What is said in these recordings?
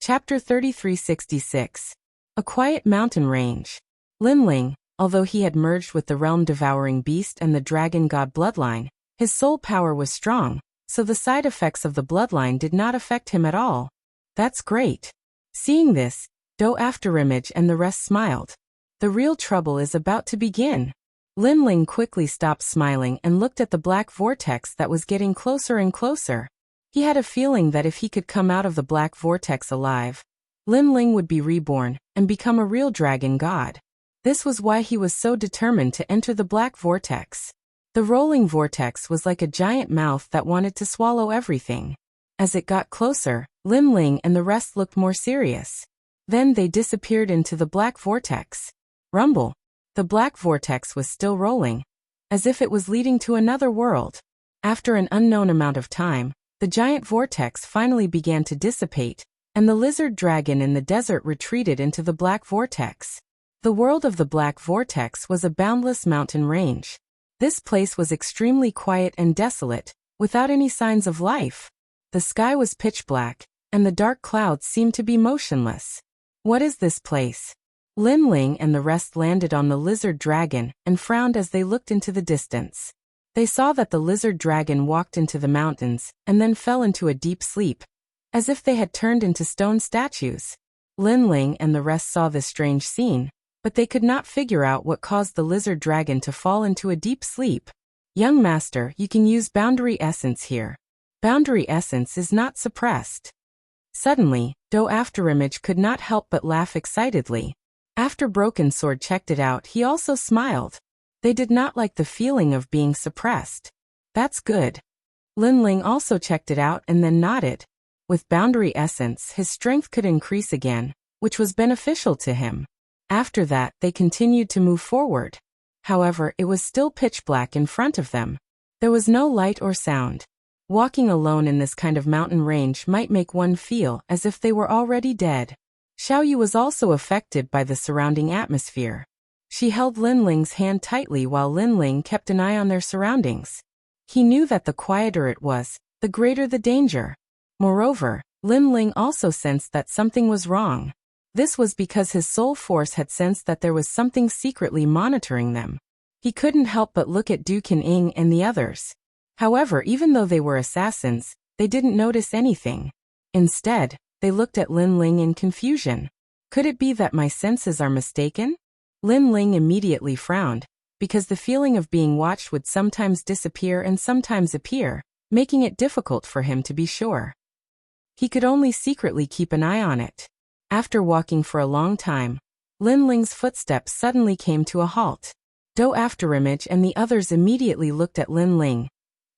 Chapter 3366. A quiet mountain range. Linling, although he had merged with the realm-devouring beast and the dragon god bloodline, his soul power was strong, so the side effects of the bloodline did not affect him at all. That's great. Seeing this, Do Afterimage and the rest smiled. The real trouble is about to begin. Linling quickly stopped smiling and looked at the black vortex that was getting closer and closer. He had a feeling that if he could come out of the black vortex alive, Linling would be reborn and become a real dragon god. This was why he was so determined to enter the black vortex. The rolling vortex was like a giant mouth that wanted to swallow everything. As it got closer, Linling and the rest looked more serious. Then they disappeared into the black vortex. Rumble. The black vortex was still rolling, as if it was leading to another world. After an unknown amount of time, the giant vortex finally began to dissipate, and the lizard dragon in the desert retreated into the black vortex. The world of the black vortex was a boundless mountain range. This place was extremely quiet and desolate, without any signs of life. The sky was pitch black, and the dark clouds seemed to be motionless. What is this place? Linling and the rest landed on the lizard dragon and frowned as they looked into the distance. They saw that the lizard dragon walked into the mountains and then fell into a deep sleep, as if they had turned into stone statues. Linling and the rest saw this strange scene, but they could not figure out what caused the lizard dragon to fall into a deep sleep. Young master, you can use boundary essence here. Boundary essence is not suppressed. Suddenly, Do Afterimage could not help but laugh excitedly. After Broken Sword checked it out, he also smiled. They did not like the feeling of being suppressed. That's good. Linling also checked it out and then nodded. With boundary essence, his strength could increase again, which was beneficial to him. After that, they continued to move forward. However, it was still pitch black in front of them. There was no light or sound. Walking alone in this kind of mountain range might make one feel as if they were already dead. Xiaoyu was also affected by the surrounding atmosphere. She held Linling's hand tightly while Linling kept an eye on their surroundings. He knew that the quieter it was, the greater the danger. Moreover, Linling also sensed that something was wrong. This was because his soul force had sensed that there was something secretly monitoring them. He couldn't help but look at Du Qining and the others. However, even though they were assassins, they didn't notice anything. Instead, they looked at Linling in confusion. Could it be that my senses are mistaken? Linling immediately frowned, because the feeling of being watched would sometimes disappear and sometimes appear, making it difficult for him to be sure. He could only secretly keep an eye on it. After walking for a long time, Linling's footsteps suddenly came to a halt. Do Afterimage and the others immediately looked at Linling,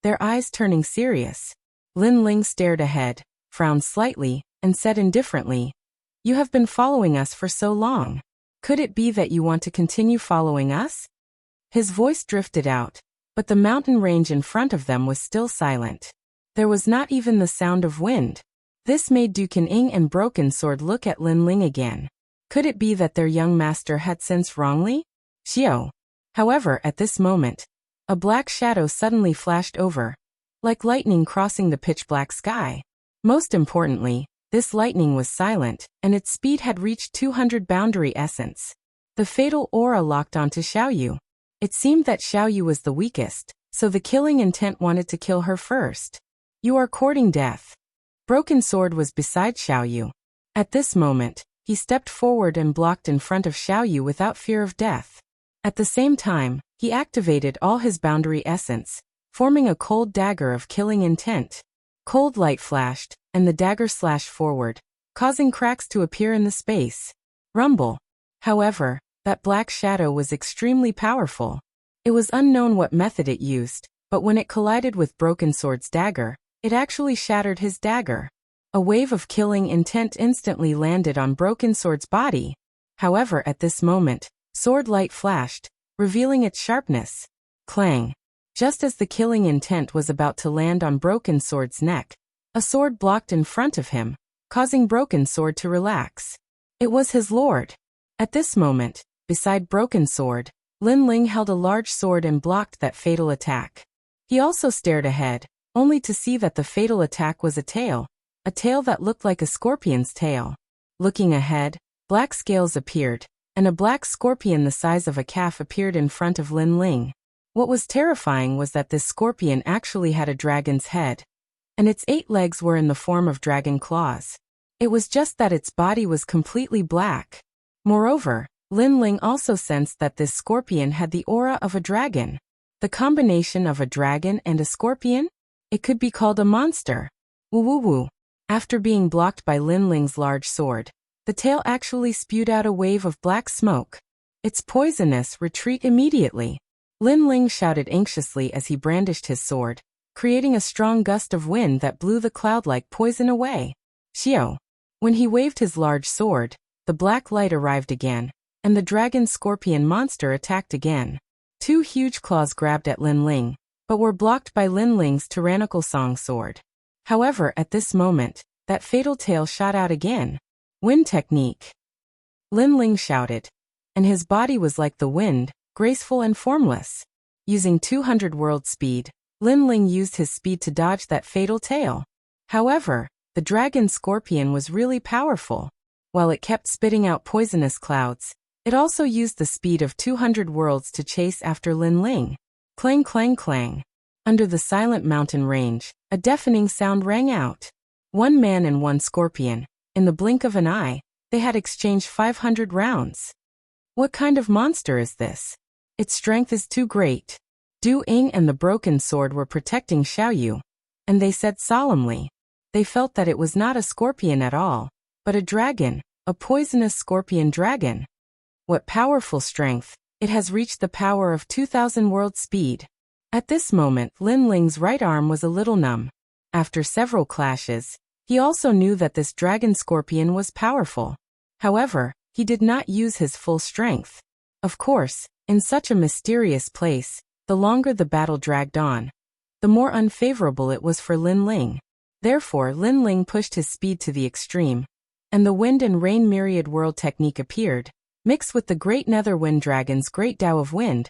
their eyes turning serious. Linling stared ahead, frowned slightly, and said indifferently, "You have been following us for so long. Could it be that you want to continue following us?" His voice drifted out, but the mountain range in front of them was still silent. There was not even the sound of wind. This made Du Qining and Broken Sword look at Linling again. Could it be that their young master had sensed wrongly? Xiao. However, at this moment, a black shadow suddenly flashed over, like lightning crossing the pitch-black sky. Most importantly, this lightning was silent, and its speed had reached 200 boundary essence. The fatal aura locked onto Xiaoyu. It seemed that Xiaoyu was the weakest, so the killing intent wanted to kill her first. You are courting death. Broken Sword was beside Xiaoyu. At this moment, he stepped forward and blocked in front of Xiaoyu without fear of death. At the same time, he activated all his boundary essence, forming a cold dagger of killing intent. Cold light flashed, and the dagger slashed forward, causing cracks to appear in the space. Rumble. However, that black shadow was extremely powerful. It was unknown what method it used, but when it collided with Broken Sword's dagger, it actually shattered his dagger. A wave of killing intent instantly landed on Broken Sword's body. However, at this moment, sword light flashed, revealing its sharpness. Clang. Just as the killing intent was about to land on Broken Sword's neck, a sword blocked in front of him, causing Broken Sword to relax. It was his lord. At this moment, beside Broken Sword, Linling held a large sword and blocked that fatal attack. He also stared ahead, only to see that the fatal attack was a tail, a tail that looked like a scorpion's tail. Looking ahead, black scales appeared, and a black scorpion the size of a calf appeared in front of Lin Ling. What was terrifying was that this scorpion actually had a dragon's head, and its 8 legs were in the form of dragon claws. It was just that its body was completely black. Moreover, Lin Ling also sensed that this scorpion had the aura of a dragon. The combination of a dragon and a scorpion? It could be called a monster. Woo woo woo. After being blocked by Lin Ling's large sword, the tail actually spewed out a wave of black smoke. It's poisonous, retreat immediately. Lin Ling shouted anxiously as he brandished his sword, creating a strong gust of wind that blew the cloud-like poison away. Xiao. When he waved his large sword, the black light arrived again, and the dragon-scorpion monster attacked again. 2 huge claws grabbed at Lin Ling, but were blocked by Lin Ling's tyrannical song sword. However, at this moment, that fatal tail shot out again. Wind technique. Lin Ling shouted, and his body was like the wind, graceful and formless. Using 200 world speed, Lin Ling used his speed to dodge that fatal tail. However, the dragon scorpion was really powerful. While it kept spitting out poisonous clouds, it also used the speed of 200 worlds to chase after Lin Ling. Clang clang clang. Under the silent mountain range, a deafening sound rang out. 1 man and 1 scorpion. In the blink of an eye, they had exchanged 500 rounds. What kind of monster is this? Its strength is too great. Du Ying and the broken sword were protecting Xiaoyu, and they said solemnly. They felt that it was not a scorpion at all, but a dragon, a poisonous scorpion dragon. What powerful strength! It has reached the power of 2,000 world speed. At this moment, Lin Ling's right arm was a little numb. After several clashes, he also knew that this dragon scorpion was powerful. However, he did not use his full strength. Of course, in such a mysterious place, the longer the battle dragged on, the more unfavorable it was for Lin Ling. Therefore, Lin Ling pushed his speed to the extreme, and the wind and rain myriad world technique appeared, mixed with the great nether wind dragon's great Tao of wind,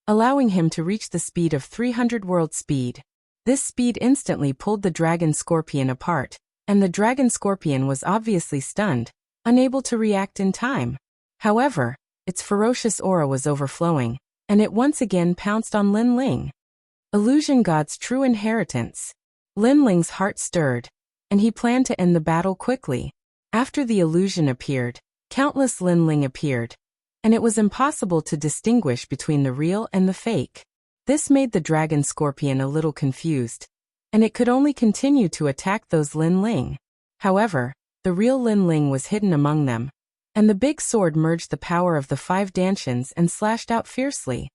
allowing him to reach the speed of 300 world speed. This speed instantly pulled the dragon scorpion apart, and the dragon scorpion was obviously stunned, unable to react in time. However, its ferocious aura was overflowing, and it once again pounced on Lin Ling. Illusion God's true inheritance. Lin Ling's heart stirred, and he planned to end the battle quickly. After the illusion appeared, countless Lin Ling appeared, and it was impossible to distinguish between the real and the fake. This made the dragon scorpion a little confused, and it could only continue to attack those Lin Ling. However, the real Lin Ling was hidden among them, and the big sword merged the power of the 5 Dantians and slashed out fiercely.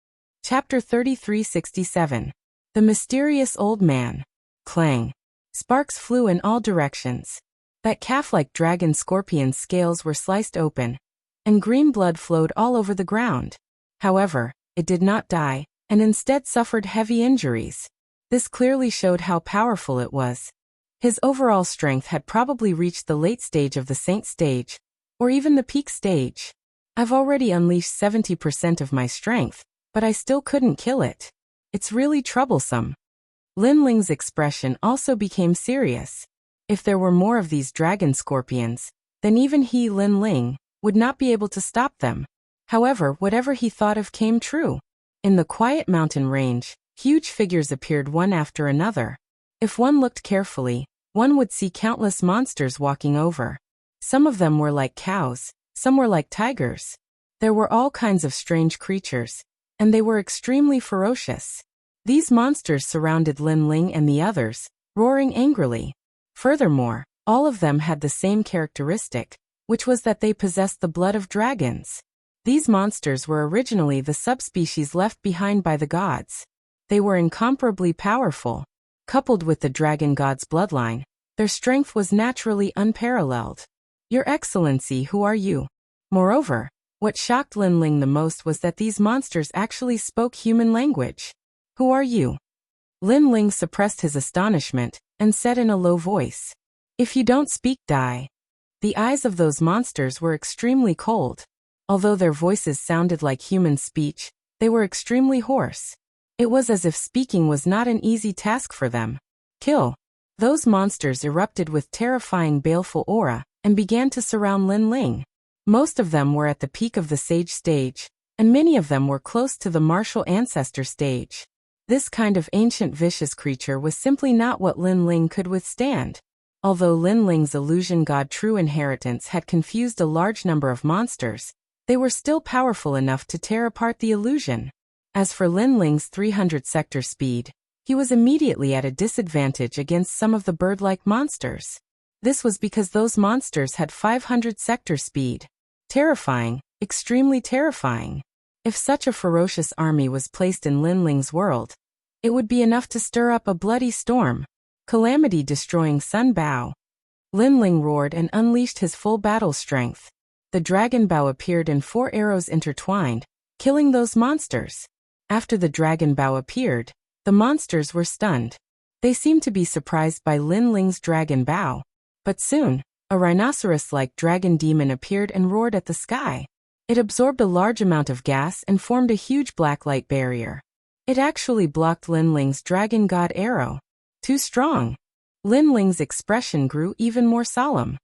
Chapter 3367. The Mysterious Old Man. Clang. Sparks flew in all directions. That calf-like dragon scorpion's scales were sliced open, and green blood flowed all over the ground. However, it did not die, and instead suffered heavy injuries. This clearly showed how powerful it was. His overall strength had probably reached the late stage of the Saint stage, or even the peak stage. I've already unleashed 70% of my strength, but I still couldn't kill it. It's really troublesome. Lin Ling's expression also became serious. If there were more of these dragon scorpions, then even he, Lin Ling, would not be able to stop them. However, whatever he thought of came true. In the quiet mountain range, huge figures appeared one after another. If one looked carefully, one would see countless monsters walking over. Some of them were like cows, some were like tigers. There were all kinds of strange creatures, and they were extremely ferocious. These monsters surrounded Lin Ling and the others, roaring angrily. Furthermore, all of them had the same characteristic, which was that they possessed the blood of dragons. These monsters were originally the subspecies left behind by the gods. They were incomparably powerful. Coupled with the dragon god's bloodline, their strength was naturally unparalleled. Your Excellency, who are you? Moreover, what shocked Lin Ling the most was that these monsters actually spoke human language. Who are you? Lin Ling suppressed his astonishment and said in a low voice, "If you don't speak, die." The eyes of those monsters were extremely cold. Although their voices sounded like human speech, they were extremely hoarse. It was as if speaking was not an easy task for them. Kill. Those monsters erupted with terrifying baleful aura and began to surround Lin Ling. Most of them were at the peak of the sage stage, and many of them were close to the martial ancestor stage. This kind of ancient vicious creature was simply not what Lin Ling could withstand. Although Lin Ling's illusion god true inheritance had confused a large number of monsters, they were still powerful enough to tear apart the illusion. As for Lin Ling's 300 sector speed, he was immediately at a disadvantage against some of the bird-like monsters. This was because those monsters had 500 sector speed. Terrifying, extremely terrifying. If such a ferocious army was placed in Lin Ling's world, it would be enough to stir up a bloody storm. Calamity destroying Sun Bao. Lin Ling roared and unleashed his full battle strength. The dragon bow appeared in 4 arrows intertwined, killing those monsters. After the dragon bow appeared, the monsters were stunned. They seemed to be surprised by Lin Ling's dragon bow. But soon, a rhinoceros-like dragon demon appeared and roared at the sky. It absorbed a large amount of gas and formed a huge black light barrier. It actually blocked Lin Ling's dragon god arrow. Too strong. Lin Ling's expression grew even more solemn.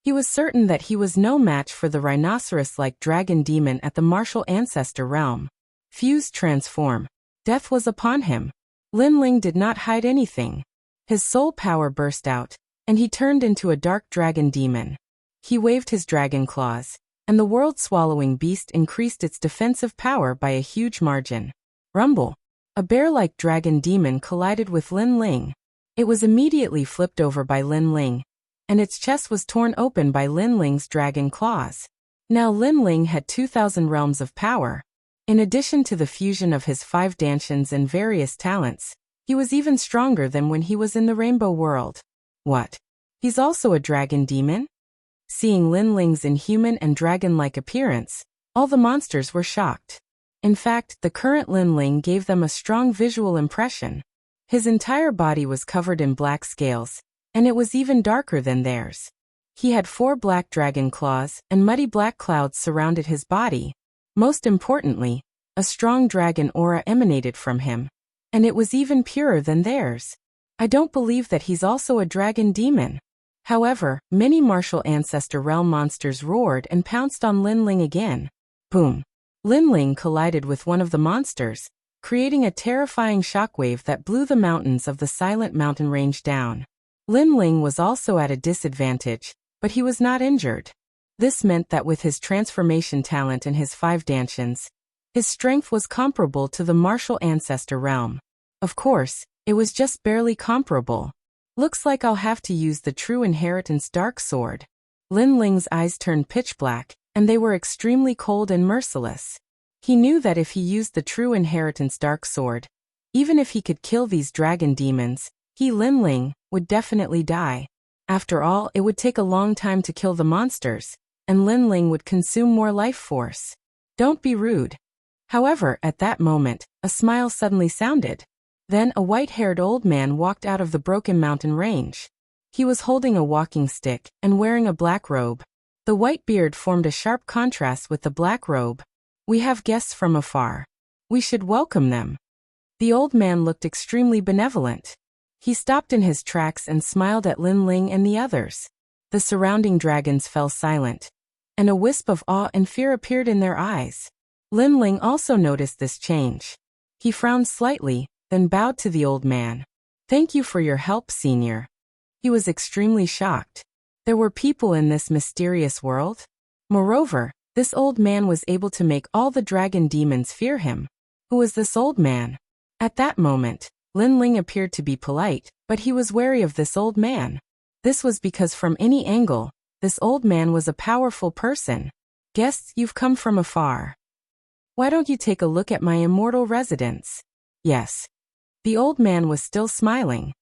He was certain that he was no match for the rhinoceros-like dragon demon at the martial ancestor realm. Fuse transform. Death was upon him. Lin Ling did not hide anything. His soul power burst out, and he turned into a dark dragon demon. He waved his dragon claws, and the world-swallowing beast increased its defensive power by a huge margin. Rumble. A bear-like dragon demon collided with Lin Ling. It was immediately flipped over by Lin Ling, and its chest was torn open by Lin Ling's dragon claws. Now Lin Ling had 2,000 realms of power. In addition to the fusion of his 5 dantians and various talents, he was even stronger than when he was in the Rainbow World. What? He's also a dragon demon? Seeing Lin Ling's inhuman and dragon-like appearance, all the monsters were shocked. In fact, the current Lin Ling gave them a strong visual impression. His entire body was covered in black scales, and it was even darker than theirs. He had 4 black dragon claws, and muddy black clouds surrounded his body. Most importantly, a strong dragon aura emanated from him, and it was even purer than theirs. I don't believe that he's also a dragon demon. However, many martial ancestor realm monsters roared and pounced on Lin Ling again. Boom! Lin Ling collided with one of the monsters, creating a terrifying shockwave that blew the mountains of the silent mountain range down. Lin Ling was also at a disadvantage, but he was not injured. This meant that with his transformation talent and his 5 dantians, his strength was comparable to the martial ancestor realm. Of course, it was just barely comparable. Looks like I'll have to use the true inheritance dark sword. Lin Ling's eyes turned pitch black, and they were extremely cold and merciless. He knew that if he used the true inheritance dark sword, even if he could kill these dragon demons, he Lin Ling would definitely die. After all, it would take a long time to kill the monsters, and Lin Ling would consume more life force. Don't be rude. However, at that moment, a smile suddenly sounded. Then a white-haired old man walked out of the broken mountain range. He was holding a walking stick and wearing a black robe. The white beard formed a sharp contrast with the black robe. We have guests from afar. We should welcome them. The old man looked extremely benevolent. He stopped in his tracks and smiled at Lin Ling and the others. The surrounding dragons fell silent, and a wisp of awe and fear appeared in their eyes. Lin Ling also noticed this change. He frowned slightly, then bowed to the old man. Thank you for your help, senior. He was extremely shocked. There were people in this mysterious world? Moreover, this old man was able to make all the dragon demons fear him. Who was this old man? At that moment, Lin Ling appeared to be polite, but he was wary of this old man. This was because from any angle, this old man was a powerful person. Guests, you've come from afar. Why don't you take a look at my immortal residence? Yes. The old man was still smiling.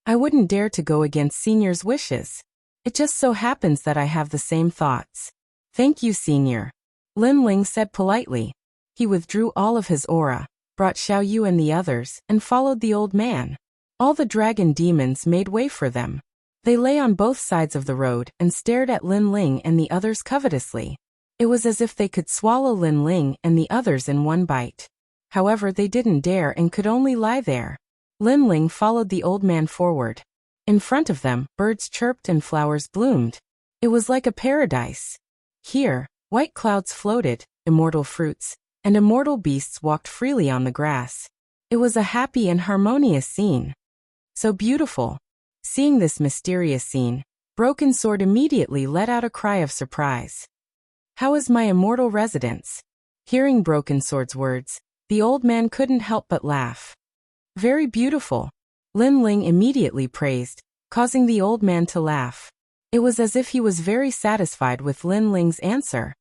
I wouldn't dare to go against Senior's wishes. It just so happens that I have the same thoughts. Thank you, Senior. Lin Ling said politely. He withdrew all of his aura, brought Xiao Yu and the others, and followed the old man. All the dragon demons made way for them. They lay on both sides of the road and stared at Lin Ling and the others covetously. It was as if they could swallow Lin Ling and the others in one bite. However, they didn't dare and could only lie there. Lin Ling followed the old man forward. In front of them, birds chirped and flowers bloomed. It was like a paradise. Here, white clouds floated, immortal fruits, and immortal beasts walked freely on the grass. It was a happy and harmonious scene. So beautiful. Seeing this mysterious scene, Broken Sword immediately let out a cry of surprise. "How is my immortal residence?" Hearing Broken Sword's words, the old man couldn't help but laugh. "Very beautiful," Lin Ling immediately praised, causing the old man to laugh. It was as if he was very satisfied with Lin Ling's answer.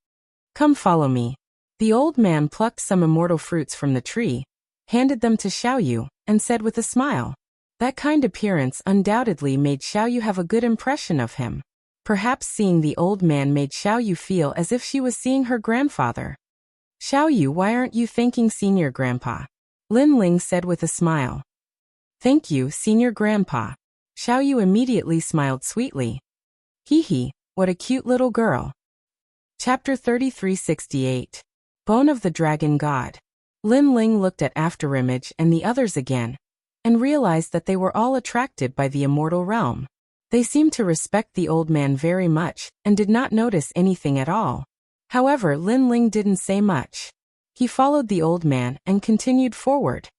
"Come follow me." The old man plucked some immortal fruits from the tree, handed them to Xiaoyu, and said with a smile. That kind appearance undoubtedly made Xiaoyu have a good impression of him. Perhaps seeing the old man made Xiaoyu feel as if she was seeing her grandfather. "Xiaoyu, why aren't you thanking Senior Grandpa?" Lin Ling said with a smile. "Thank you, Senior Grandpa." Xiaoyu immediately smiled sweetly. "Hee hee, what a cute little girl." Chapter 3368. Bone of the Dragon God. Lin Ling looked at Afterimage and the others again, and realized that they were all attracted by the immortal realm. They seemed to respect the old man very much, and did not notice anything at all. However, Lin Ling didn't say much. He followed the old man and continued forward.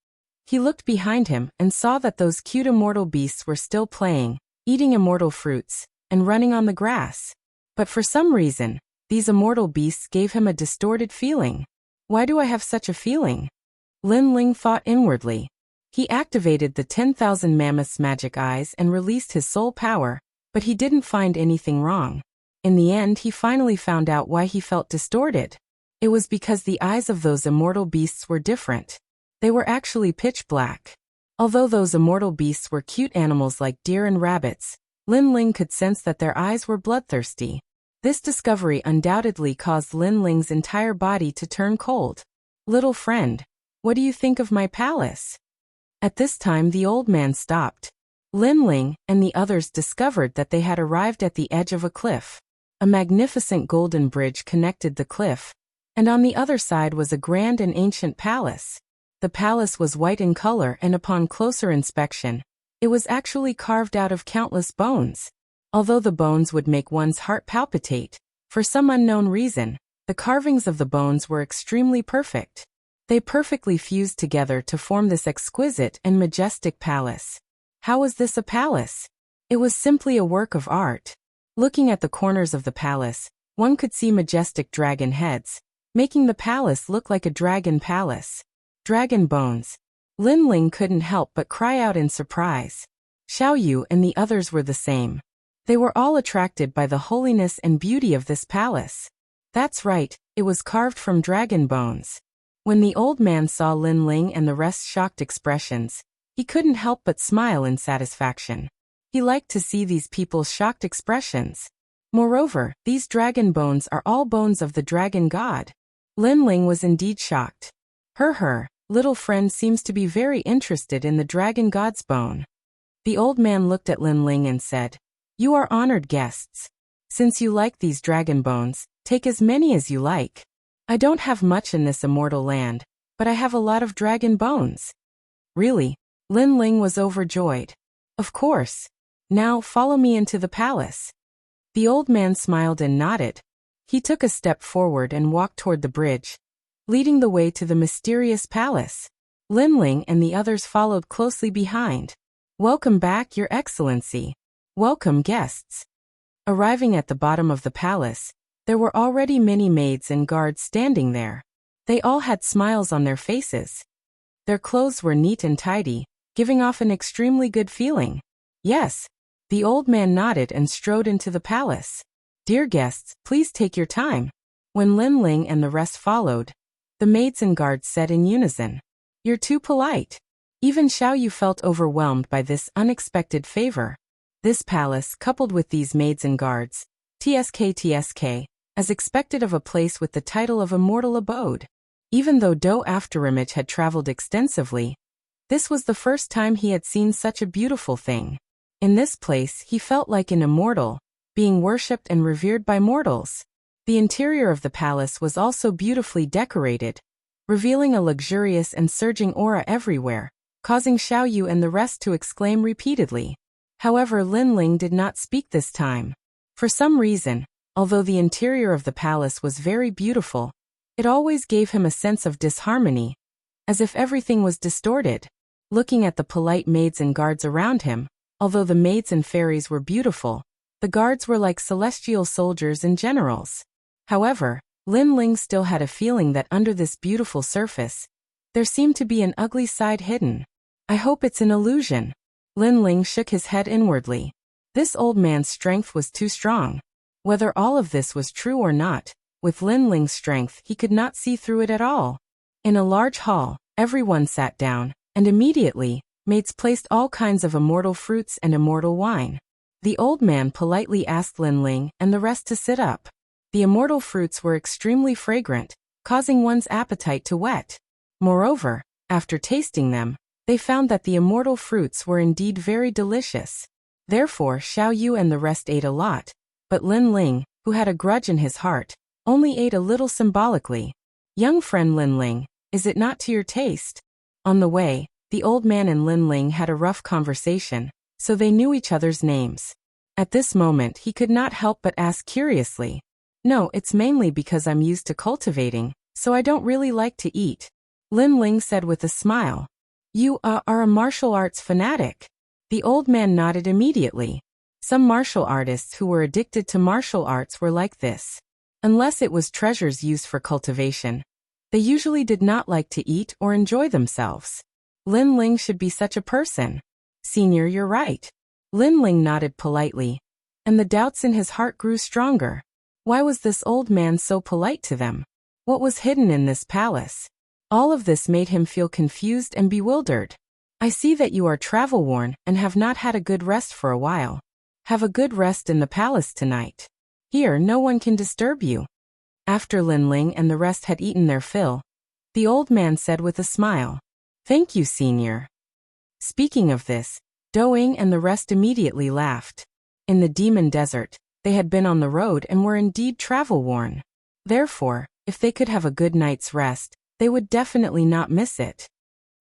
He looked behind him and saw that those cute immortal beasts were still playing, eating immortal fruits, and running on the grass. But for some reason, these immortal beasts gave him a distorted feeling. Why do I have such a feeling? Lin Ling thought inwardly. He activated the 10,000 Mammoth's magic eyes and released his soul power, but he didn't find anything wrong. In the end, he finally found out why he felt distorted. It was because the eyes of those immortal beasts were different. They were actually pitch black. Although those immortal beasts were cute animals like deer and rabbits, Lin Ling could sense that their eyes were bloodthirsty. This discovery undoubtedly caused Lin Ling's entire body to turn cold. "Little friend, what do you think of my palace?" At this time the old man stopped. Lin Ling and the others discovered that they had arrived at the edge of a cliff. A magnificent golden bridge connected the cliff, and on the other side was a grand and ancient palace. The palace was white in color, and upon closer inspection, it was actually carved out of countless bones. Although the bones would make one's heart palpitate, for some unknown reason, the carvings of the bones were extremely perfect. They perfectly fused together to form this exquisite and majestic palace. How was this a palace? It was simply a work of art. Looking at the corners of the palace, one could see majestic dragon heads, making the palace look like a dragon palace. Dragon bones. Lin Ling couldn't help but cry out in surprise. Xiaoyu and the others were the same. They were all attracted by the holiness and beauty of this palace. That's right, it was carved from dragon bones. When the old man saw Lin Ling and the rest's shocked expressions, he couldn't help but smile in satisfaction. He liked to see these people's shocked expressions. Moreover, these dragon bones are all bones of the dragon god. Lin Ling was indeed shocked. Her little friend seems to be very interested in the dragon god's bone. The old man looked at Lin Ling and said, "You are honored guests. Since you like these dragon bones, take as many as you like. I don't have much in this immortal land, but I have a lot of dragon bones." Really? Lin Ling was overjoyed. "Of course. Now follow me into the palace." The old man smiled and nodded. He took a step forward and walked toward the bridge, leading the way to the mysterious palace. Lin Ling and the others followed closely behind. "Welcome back, Your Excellency. Welcome, guests." Arriving at the bottom of the palace, there were already many maids and guards standing there. They all had smiles on their faces. Their clothes were neat and tidy, giving off an extremely good feeling. "Yes." The old man nodded and strode into the palace. "Dear guests, please take your time." When Lin Ling and the rest followed, the maids and guards said in unison, "You're too polite." Even Xiaoyu felt overwhelmed by this unexpected favor. This palace, coupled with these maids and guards, TSK, as expected of a place with the title of Immortal Abode. Even though Do Afterimage had traveled extensively, this was the first time he had seen such a beautiful thing. In this place, he felt like an immortal, being worshipped and revered by mortals. The interior of the palace was also beautifully decorated, revealing a luxurious and surging aura everywhere, causing Xiaoyu and the rest to exclaim repeatedly, However, Lin Ling did not speak this time. For some reason, although the interior of the palace was very beautiful, it always gave him a sense of disharmony, as if everything was distorted. Looking at the polite maids and guards around him, although the maids and fairies were beautiful, the guards were like celestial soldiers and generals. However, Lin Ling still had a feeling that under this beautiful surface, there seemed to be an ugly side hidden. I hope it's an illusion. Lin Ling shook his head inwardly. This old man's strength was too strong. Whether all of this was true or not, with Lin Ling's strength he could not see through it at all. In a large hall, everyone sat down, and immediately, maids placed all kinds of immortal fruits and immortal wine. The old man politely asked Lin Ling and the rest to sit up. The immortal fruits were extremely fragrant, causing one's appetite to whet. Moreover, after tasting them, they found that the immortal fruits were indeed very delicious. Therefore Xiao Yu and the rest ate a lot, but Lin Ling, who had a grudge in his heart, only ate a little symbolically. Young friend Lin Ling, is it not to your taste? On the way, the old man and Lin Ling had a rough conversation, so they knew each other's names. At this moment he could not help but ask curiously. No, it's mainly because I'm used to cultivating, so I don't really like to eat. Lin Ling said with a smile. You are a martial arts fanatic. The old man nodded immediately. Some martial artists who were addicted to martial arts were like this. Unless it was treasures used for cultivation, they usually did not like to eat or enjoy themselves. Lin Ling should be such a person. Senior, you're right. Lin Ling nodded politely, and the doubts in his heart grew stronger. Why was this old man so polite to them? What was hidden in this palace? All of this made him feel confused and bewildered. I see that you are travel-worn and have not had a good rest for a while. Have a good rest in the palace tonight. Here no one can disturb you. After Lin Ling and the rest had eaten their fill, the old man said with a smile, Thank you, senior. Speaking of this, Doing and the rest immediately laughed. In the demon desert, they had been on the road and were indeed travel-worn. Therefore, if they could have a good night's rest, they would definitely not miss it.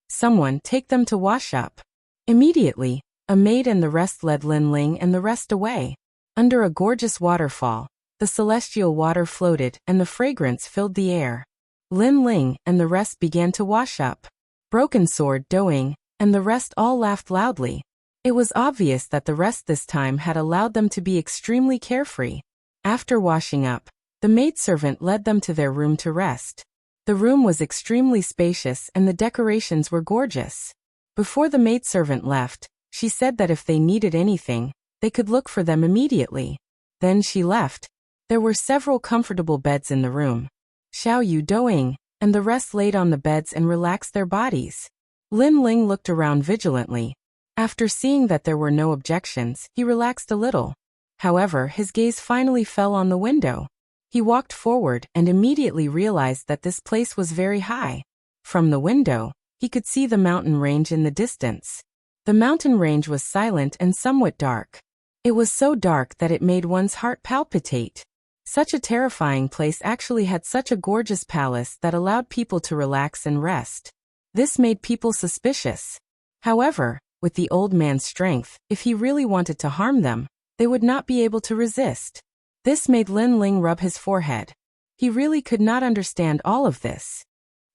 Someone take them to wash up. Immediately, a maid and the rest led Lin Ling and the rest away. Under a gorgeous waterfall, the celestial water floated and the fragrance filled the air. Lin Ling and the rest began to wash up. Broken Sword, Doing, and the rest all laughed loudly. It was obvious that the rest this time had allowed them to be extremely carefree. After washing up, the maidservant led them to their room to rest. The room was extremely spacious and the decorations were gorgeous. Before the maidservant left, she said that if they needed anything, they could look for them immediately. Then she left. There were several comfortable beds in the room. Xiao Yu, Doing, and the rest laid on the beds and relaxed their bodies. Lin Ling looked around vigilantly. After seeing that there were no objections, he relaxed a little. However, his gaze finally fell on the window. He walked forward and immediately realized that this place was very high. From the window, he could see the mountain range in the distance. The mountain range was silent and somewhat dark. It was so dark that it made one's heart palpitate. Such a terrifying place actually had such a gorgeous palace that allowed people to relax and rest. This made people suspicious. However, with the old man's strength, if he really wanted to harm them, they would not be able to resist. This made Lin Ling rub his forehead. He really could not understand all of this.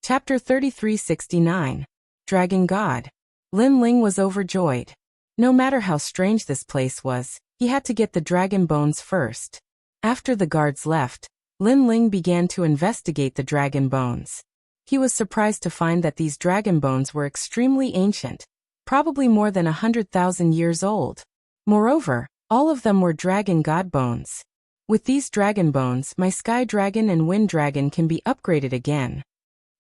Chapter 3369. Dragon God. Lin Ling was overjoyed. No matter how strange this place was, he had to get the dragon bones first. After the guards left, Lin Ling began to investigate the dragon bones. He was surprised to find that these dragon bones were extremely ancient, probably more than 100,000 years old. Moreover, all of them were dragon god bones. With these dragon bones, my sky dragon and wind dragon can be upgraded again.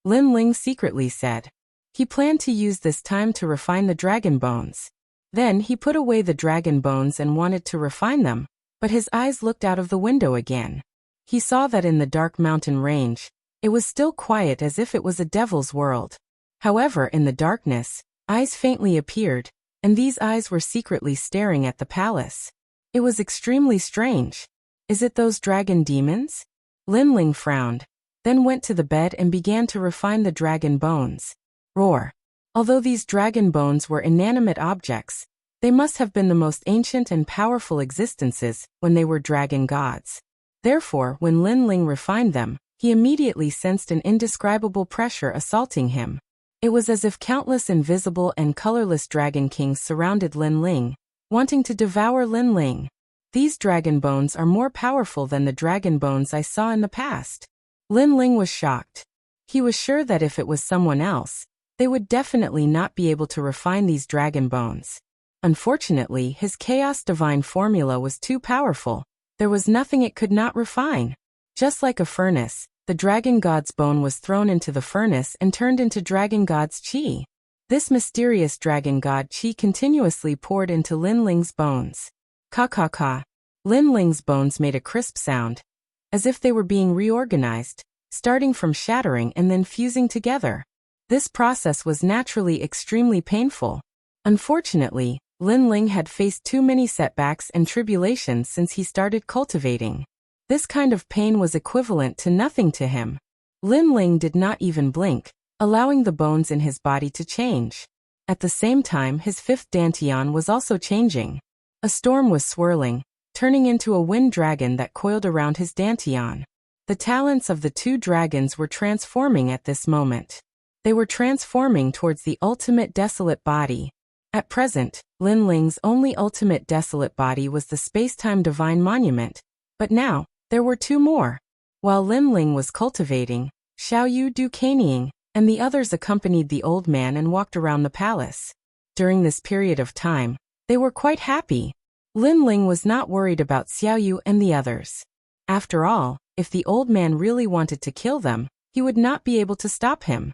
Lin Ling secretly said. He planned to use this time to refine the dragon bones. Then he put away the dragon bones and wanted to refine them, but his eyes looked out of the window again. He saw that in the dark mountain range, it was still quiet as if it was a devil's world. However, in the darkness, eyes faintly appeared, and these eyes were secretly staring at the palace. It was extremely strange. Is it those dragon demons? Lin Ling frowned, then went to the bed and began to refine the dragon bones. Roar. Although these dragon bones were inanimate objects, They must have been the most ancient and powerful existences when they were dragon gods. Therefore, when Lin Ling refined them, he immediately sensed an indescribable pressure assaulting him. It was as if countless invisible and colorless dragon kings surrounded Lin Ling, wanting to devour Lin Ling. These dragon bones are more powerful than the dragon bones I saw in the past. Lin Ling was shocked. He was sure that if it was someone else, they would definitely not be able to refine these dragon bones. Unfortunately, his Chaos Divine formula was too powerful. There was nothing it could not refine. Just like a furnace, the dragon god's bone was thrown into the furnace and turned into dragon god's chi. This mysterious dragon god chi continuously poured into Lin Ling's bones. Ka ka ka. Lin Ling's bones made a crisp sound, as if they were being reorganized, starting from shattering and then fusing together. This process was naturally extremely painful. Unfortunately, Lin Ling had faced too many setbacks and tribulations since he started cultivating. This kind of pain was equivalent to nothing to him. Lin Ling did not even blink, allowing the bones in his body to change. At the same time, his fifth dantian was also changing. A storm was swirling, turning into a wind dragon that coiled around his dantian. The talents of the two dragons were transforming at this moment. They were transforming towards the ultimate desolate body. At present, Lin Ling's only ultimate desolate body was the space-time divine monument, but now, there were two more. While Lin Ling was cultivating, Xiaoyu do caneying, and the others accompanied the old man and walked around the palace. During this period of time, they were quite happy. Lin Ling was not worried about Xiaoyu and the others. After all, if the old man really wanted to kill them, he would not be able to stop him.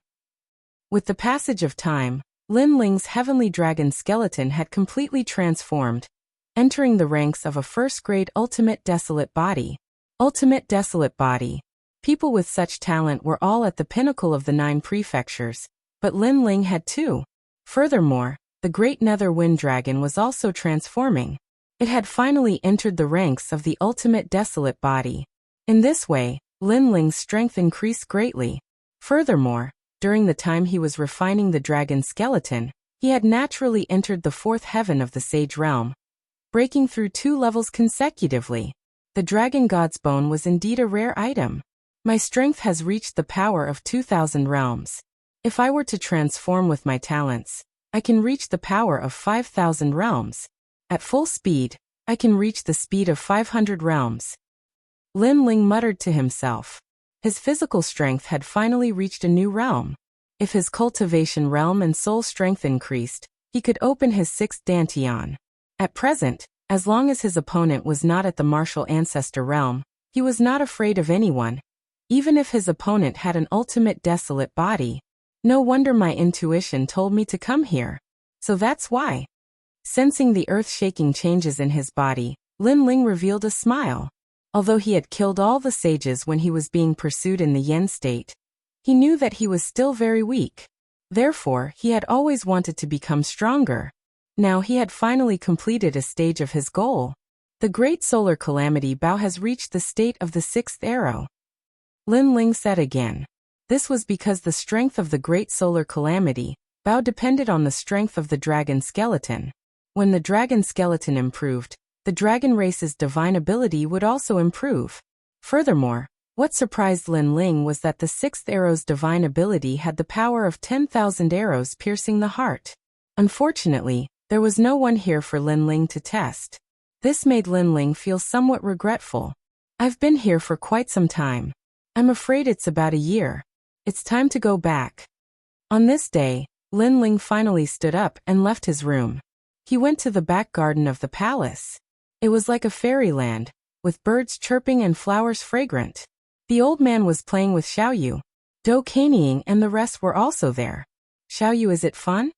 With the passage of time, Lin Ling's heavenly dragon skeleton had completely transformed, entering the ranks of a first-grade ultimate desolate body. Ultimate desolate body. People with such talent were all at the pinnacle of the 9 prefectures, but Lin Ling had 2. Furthermore, the great nether wind dragon was also transforming. It had finally entered the ranks of the ultimate desolate body. In this way, Lin Ling's strength increased greatly. Furthermore, during the time he was refining the dragon skeleton, he had naturally entered the 4th heaven of the Sage Realm, breaking through 2 levels consecutively. The dragon god's bone was indeed a rare item. My strength has reached the power of 2,000 realms. If I were to transform with my talents, I can reach the power of 5,000 realms. At full speed, I can reach the speed of 500 realms. Lin Ling muttered to himself. His physical strength had finally reached a new realm. If his cultivation realm and soul strength increased, he could open his 6th dantian. At present, as long as his opponent was not at the martial ancestor realm, he was not afraid of anyone, even if his opponent had an ultimate desolate body. No wonder my intuition told me to come here. So that's why. Sensing the earth-shaking changes in his body, Lin Ling revealed a smile. Although he had killed all the sages when he was being pursued in the Yen state, he knew that he was still very weak. Therefore, he had always wanted to become stronger. Now he had finally completed a stage of his goal. The Great Solar Calamity Bao has reached the state of the 6th arrow. Lin Ling said again. This was because the strength of the Great Solar Calamity Bao depended on the strength of the dragon skeleton. When the dragon skeleton improved, the dragon race's divine ability would also improve. Furthermore, what surprised Lin Ling was that the 6th arrow's divine ability had the power of 10,000 arrows piercing the heart. Unfortunately, there was no one here for Lin Ling to test. This made Lin Ling feel somewhat regretful. I've been here for quite some time. I'm afraid it's about a year. It's time to go back. On this day, Lin Ling finally stood up and left his room. He went to the back garden of the palace. It was like a fairyland, with birds chirping and flowers fragrant. The old man was playing with Xiaoyu. Do caneying and the rest were also there. Xiaoyu, is it fun?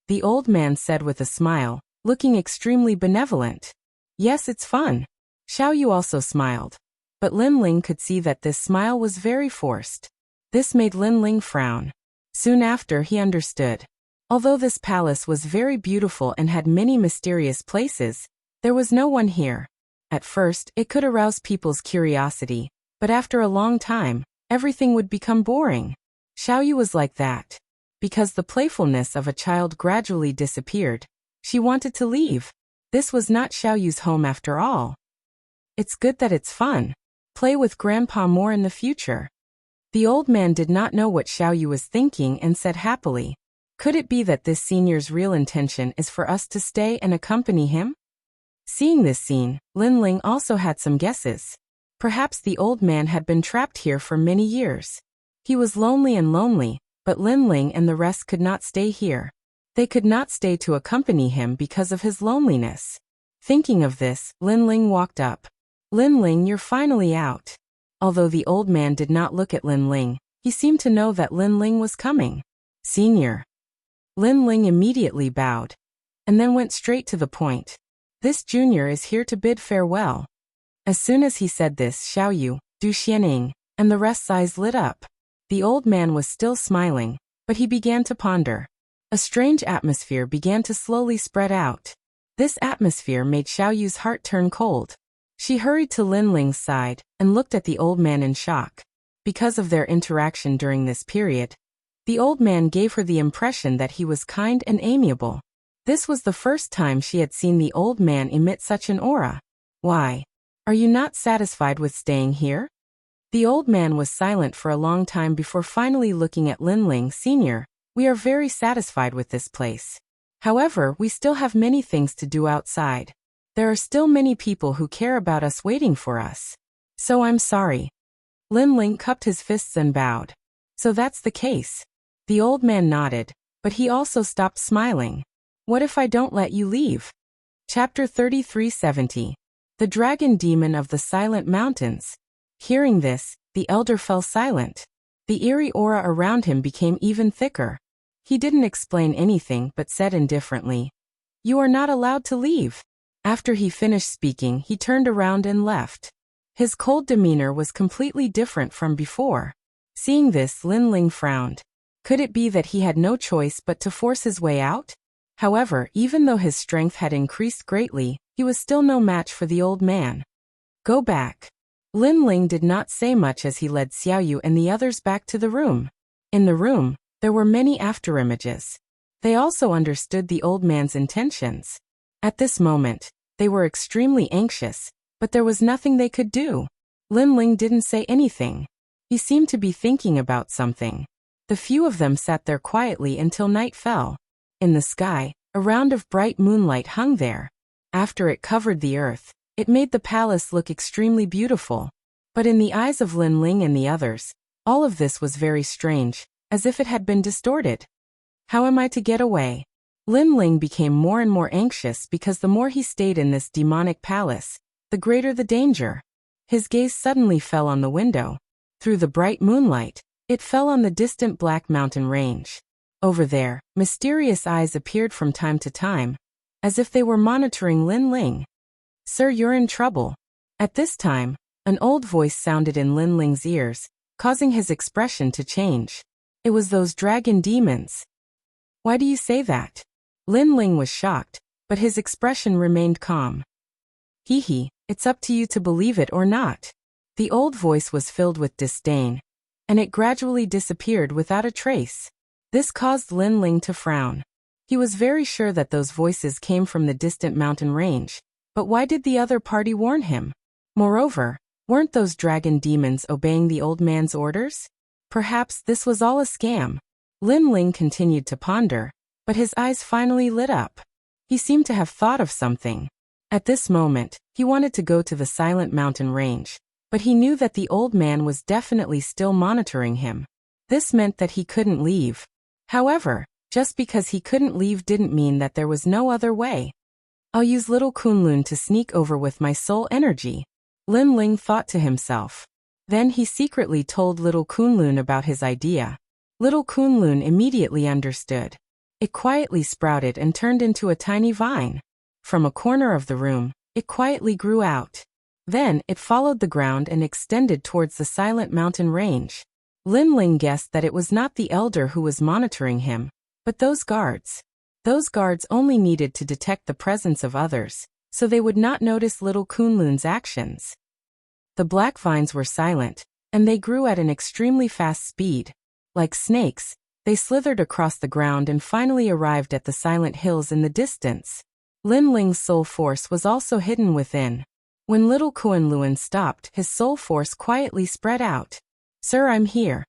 The old man said with a smile, looking extremely benevolent. Yes, it's fun. Xiaoyu also smiled. But Lin Ling could see that this smile was very forced. This made Lin Ling frown. Soon after he understood. Although this palace was very beautiful and had many mysterious places, there was no one here. At first, it could arouse people's curiosity, but after a long time, everything would become boring. Xiaoyu was like that. Because the playfulness of a child gradually disappeared, She wanted to leave. This was not Xiaoyu's home after all. It's good that it's fun. Play with Grandpa more in the future. The old man did not know what Xiaoyu was thinking and said happily, "Could it be that this senior's real intention is for us to stay and accompany him?" Seeing this scene, Linling also had some guesses. Perhaps the old man had been trapped here for many years. He was lonely, but Linling and the rest could not stay here. They could not stay to accompany him because of his loneliness. Thinking of this, Linling walked up. "Linling, you're finally out." Although the old man did not look at Linling, he seemed to know that Linling was coming. "Senior." Linling immediately bowed, and then went straight to the point. "This junior is here to bid farewell." As soon as he said this, Xiaoyu, Du Xianing, and the rest's eyes lit up. The old man was still smiling, but he began to ponder. A strange atmosphere began to slowly spread out. This atmosphere made Xiaoyu's heart turn cold. She hurried to Linling's side and looked at the old man in shock. Because of their interaction during this period, the old man gave her the impression that he was kind and amiable. This was the first time she had seen the old man emit such an aura. "Why? Are you not satisfied with staying here?" The old man was silent for a long time before finally looking at Linling. "Senior, we are very satisfied with this place. However, we still have many things to do outside. There are still many people who care about us waiting for us. So I'm sorry." Linling cupped his fists and bowed. "So that's the case." The old man nodded, but he also stopped smiling. "What if I don't let you leave?" Chapter 3370. The Dragon Demon of the Silent Mountains. Hearing this, the elder fell silent. The eerie aura around him became even thicker. He didn't explain anything but said indifferently, "You are not allowed to leave." After he finished speaking, he turned around and left. His cold demeanor was completely different from before. Seeing this, Linling frowned. Could it be that he had no choice but to force his way out? However, even though his strength had increased greatly, he was still no match for the old man. "Go back." Linling did not say much as he led Xiaoyu and the others back to the room. In the room, there were many afterimages. They also understood the old man's intentions. At this moment, they were extremely anxious, but there was nothing they could do. Linling didn't say anything. He seemed to be thinking about something. The few of them sat there quietly until night fell. In the sky, a round of bright moonlight hung there. After it covered the earth, it made the palace look extremely beautiful. But in the eyes of Linling and the others, all of this was very strange, as if it had been distorted. How am I to get away? Linling became more and more anxious because the more he stayed in this demonic palace, the greater the danger. His gaze suddenly fell on the window. Through the bright moonlight, it fell on the distant Black Mountain range. Over there, mysterious eyes appeared from time to time, as if they were monitoring Linling. "Sir, you're in trouble." At this time, an old voice sounded in Linling's ears, causing his expression to change. It was those dragon demons. "Why do you say that?" Linling was shocked, but his expression remained calm. "Hee, it's up to you to believe it or not." The old voice was filled with disdain, and it gradually disappeared without a trace. This caused Linling to frown. He was very sure that those voices came from the distant mountain range, but why did the other party warn him? Moreover, weren't those dragon demons obeying the old man's orders? Perhaps this was all a scam. Linling continued to ponder, but his eyes finally lit up. He seemed to have thought of something. At this moment, he wanted to go to the silent mountain range, but he knew that the old man was definitely still monitoring him. This meant that he couldn't leave. However, just because he couldn't leave didn't mean that there was no other way. "I'll use little Kunlun to sneak over with my soul energy," Linling thought to himself. Then he secretly told little Kunlun about his idea. Little Kunlun immediately understood. It quietly sprouted and turned into a tiny vine. From a corner of the room, it quietly grew out. Then, it followed the ground and extended towards the silent mountain range. Linling guessed that it was not the elder who was monitoring him, but those guards. Those guards only needed to detect the presence of others, so they would not notice little Kunlun's actions. The black vines were silent, and they grew at an extremely fast speed. Like snakes, They slithered across the ground and finally arrived at the silent hills in the distance. Lin Ling's soul force was also hidden within. When little Kuan Luan stopped, his soul force quietly spread out. "Sir, I'm here."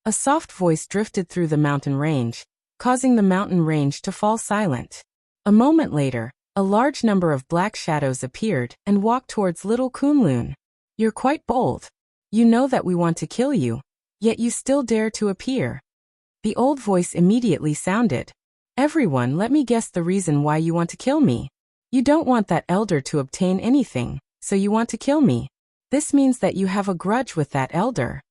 A soft voice drifted through the mountain range, causing the mountain range to fall silent. A moment later, a large number of black shadows appeared and walked towards little Kunlun. "You're quite bold. You know that we want to kill you, yet you still dare to appear." The old voice immediately sounded. "Everyone, let me guess the reason why you want to kill me. You don't want that elder to obtain anything, so you want to kill me. This means that you have a grudge with that elder."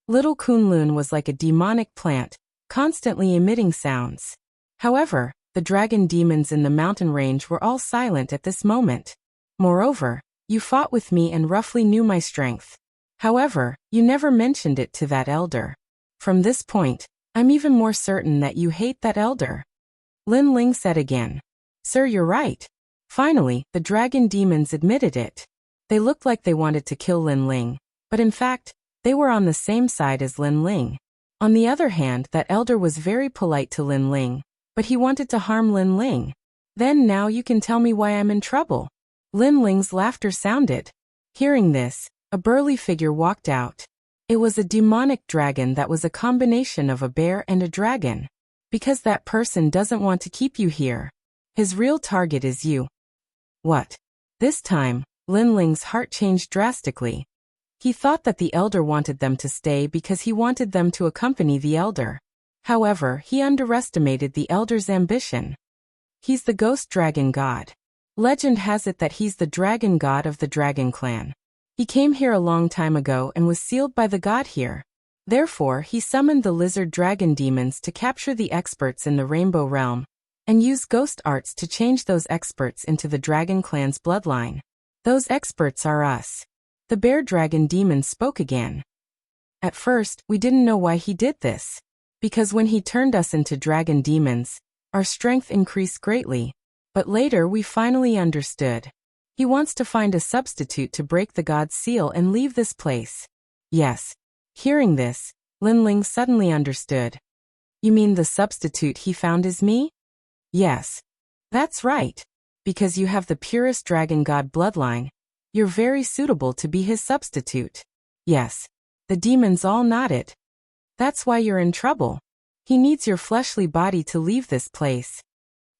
Little Kunlun was like a demonic plant, constantly emitting sounds. However, the dragon demons in the mountain range were all silent at this moment. "Moreover, you fought with me and roughly knew my strength. However, you never mentioned it to that elder. From this point, I'm even more certain that you hate that elder." Lin Ling said again. "Sir, you're right." Finally, the dragon demons admitted it. They looked like they wanted to kill Lin Ling, but in fact, they were on the same side as Lin Ling. On the other hand, that elder was very polite to Lin Ling, but he wanted to harm Lin Ling. "Then now you can tell me why I'm in trouble." Lin Ling's laughter sounded. Hearing this, a burly figure walked out. It was a demonic dragon that was a combination of a bear and a dragon. "Because that person doesn't want to keep you here. His real target is you." "What?" This time, Lin Ling's heart changed drastically. He thought that the elder wanted them to stay because he wanted them to accompany the elder. However, he underestimated the elder's ambition. He's the ghost dragon god. Legend has it that he's the dragon god of the dragon clan. He came here a long time ago and was sealed by the god here. Therefore, he summoned the lizard dragon demons to capture the experts in the Rainbow Realm, and use ghost arts to change those experts into the dragon clan's bloodline. Those experts are us. The bear dragon demon spoke again. At first, we didn't know why he did this. Because when he turned us into dragon demons, our strength increased greatly. But later we finally understood. He wants to find a substitute to break the god's seal and leave this place. Yes. Hearing this, Lin Ling suddenly understood. "You mean the substitute he found is me?" "Yes. That's right. Because you have the purest dragon god bloodline, you're very suitable to be his substitute." "Yes." The demons all nodded. "That's why you're in trouble. He needs your fleshly body to leave this place."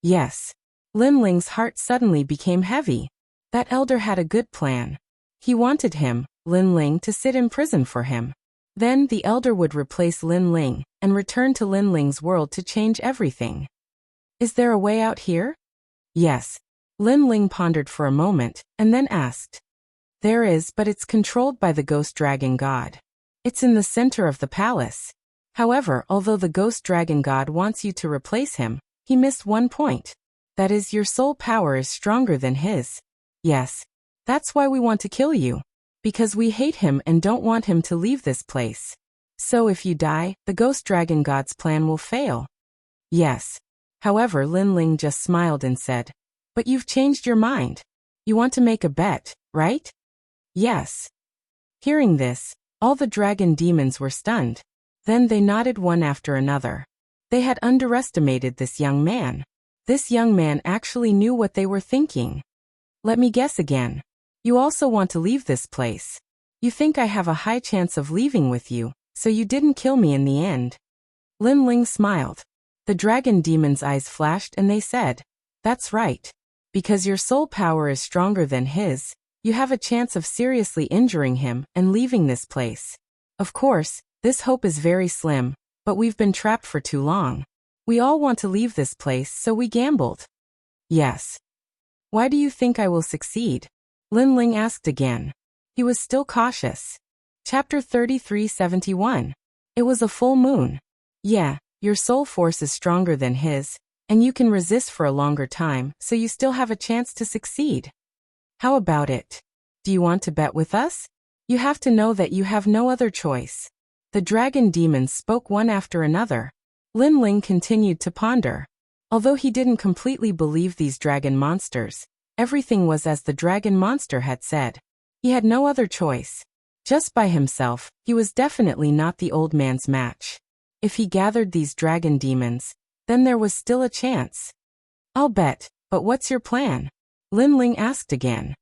"Yes." Lin Ling's heart suddenly became heavy. That elder had a good plan. He wanted him, Lin Ling, to sit in prison for him. Then the elder would replace Lin Ling and return to Lin Ling's world to change everything. "Is there a way out here?" "Yes." Lin Ling pondered for a moment, and then asked. "There is, but it's controlled by the ghost dragon god. It's in the center of the palace. However, although the ghost dragon god wants you to replace him, he missed one point. That is, your soul power is stronger than his." "Yes. That's why we want to kill you. Because we hate him and don't want him to leave this place. So if you die, the ghost dragon god's plan will fail." "Yes." However, Lin Ling just smiled and said, "But you've changed your mind. You want to make a bet, right?" "Yes." Hearing this, all the dragon demons were stunned. Then they nodded one after another. They had underestimated this young man. This young man actually knew what they were thinking. "Let me guess again. You also want to leave this place. You think I have a high chance of leaving with you, so you didn't kill me in the end." Lin Ling smiled. The dragon demon's eyes flashed and they said, "That's right. Because your soul power is stronger than his, you have a chance of seriously injuring him and leaving this place. Of course, this hope is very slim, but we've been trapped for too long. We all want to leave this place, so we gambled." "Yes." "Why do you think I will succeed?" Lin Ling asked again. He was still cautious. Chapter 3371. It was a full moon. "Yeah, your soul force is stronger than his, and you can resist for a longer time, so you still have a chance to succeed. How about it? Do you want to bet with us? You have to know that you have no other choice." The dragon demons spoke one after another. Lin Ling continued to ponder. Although he didn't completely believe these dragon monsters, everything was as the dragon monster had said. He had no other choice. Just by himself, he was definitely not the old man's match. If he gathered these dragon demons, then there was still a chance. I'll bet, but what's your plan? Lin Ling asked again.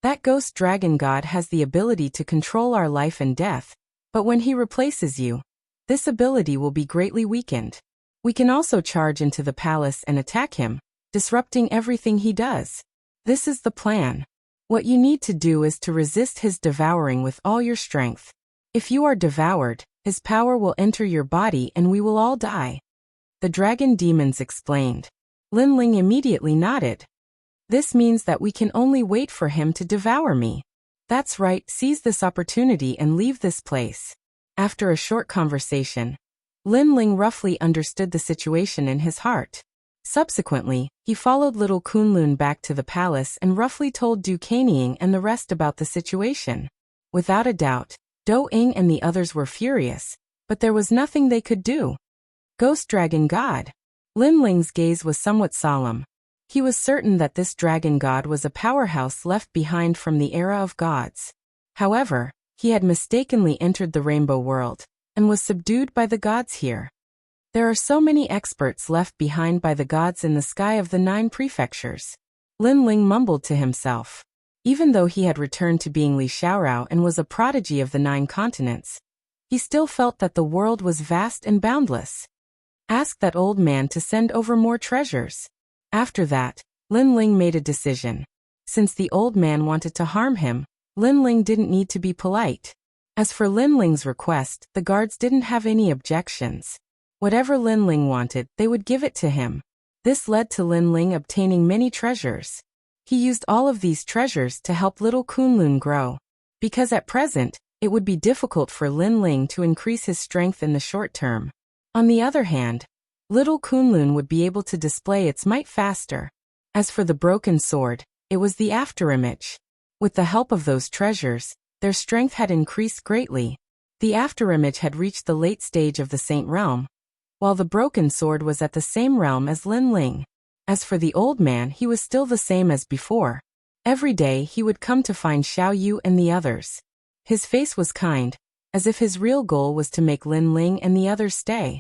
That ghost dragon god has the ability to control our life and death, but when he replaces you, this ability will be greatly weakened. We can also charge into the palace and attack him, disrupting everything he does. This is the plan. What you need to do is to resist his devouring with all your strength. If you are devoured, his power will enter your body and we will all die. The dragon demons explained. Lin Ling immediately nodded. This means that we can only wait for him to devour me. That's right, seize this opportunity and leave this place. After a short conversation, Lin Ling roughly understood the situation in his heart. Subsequently, he followed little Kunlun back to the palace and roughly told Du Kanying and the rest about the situation. Without a doubt, Do Ying and the others were furious, but there was nothing they could do. Ghost Dragon God. Lin Ling's gaze was somewhat solemn. He was certain that this dragon god was a powerhouse left behind from the era of gods. However, he had mistakenly entered the rainbow world, and was subdued by the gods here. There are so many experts left behind by the gods in the sky of the 9 prefectures. Lin Ling mumbled to himself. Even though he had returned to being Li Xiaorao and was a prodigy of the 9 continents, he still felt that the world was vast and boundless. Ask that old man to send over more treasures. After that, Lin Ling made a decision. Since the old man wanted to harm him, Lin Ling didn't need to be polite. As for Lin Ling's request, the guards didn't have any objections. Whatever Lin Ling wanted, they would give it to him. This led to Lin Ling obtaining many treasures. He used all of these treasures to help little Kunlun grow. Because at present, it would be difficult for Lin Ling to increase his strength in the short term. On the other hand, little Kunlun would be able to display its might faster. As for the broken sword, it was the afterimage. With the help of those treasures, their strength had increased greatly. The afterimage had reached the late stage of the Saint Realm, while the broken sword was at the same realm as Lin Ling. As for the old man, he was still the same as before. Every day he would come to find Xiao Yu and the others. His face was kind, as if his real goal was to make Lin Ling and the others stay.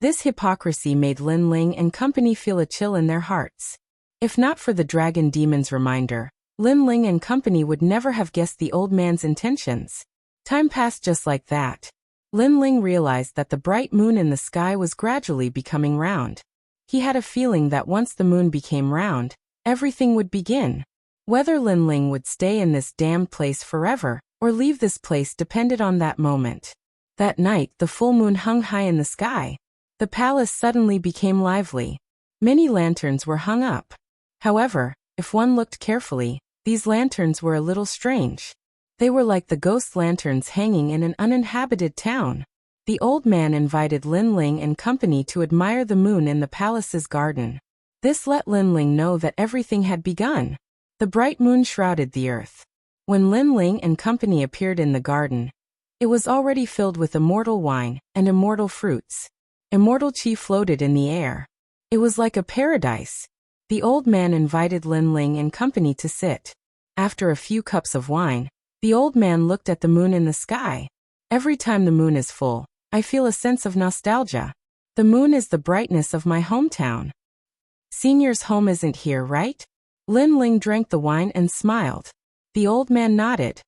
This hypocrisy made Lin Ling and company feel a chill in their hearts. If not for the dragon demon's reminder, Lin Ling and company would never have guessed the old man's intentions. Time passed just like that. Lin Ling realized that the bright moon in the sky was gradually becoming round. He had a feeling that once the moon became round, everything would begin. Whether Lin Ling would stay in this damned place forever, or leave this place depended on that moment. That night, the full moon hung high in the sky. The palace suddenly became lively. Many lanterns were hung up. However, if one looked carefully, these lanterns were a little strange. They were like the ghost lanterns hanging in an uninhabited town. The old man invited Lin Ling and company to admire the moon in the palace's garden. This let Lin Ling know that everything had begun. The bright moon shrouded the earth. When Lin Ling and company appeared in the garden, it was already filled with immortal wine and immortal fruits. Immortal qi floated in the air. It was like a paradise. The old man invited Lin Ling and company to sit. After a few cups of wine, the old man looked at the moon in the sky. Every time the moon is full, I feel a sense of nostalgia. The moon is the brightness of my hometown. Senior's home isn't here, right? Lin Ling drank the wine and smiled. The old man nodded.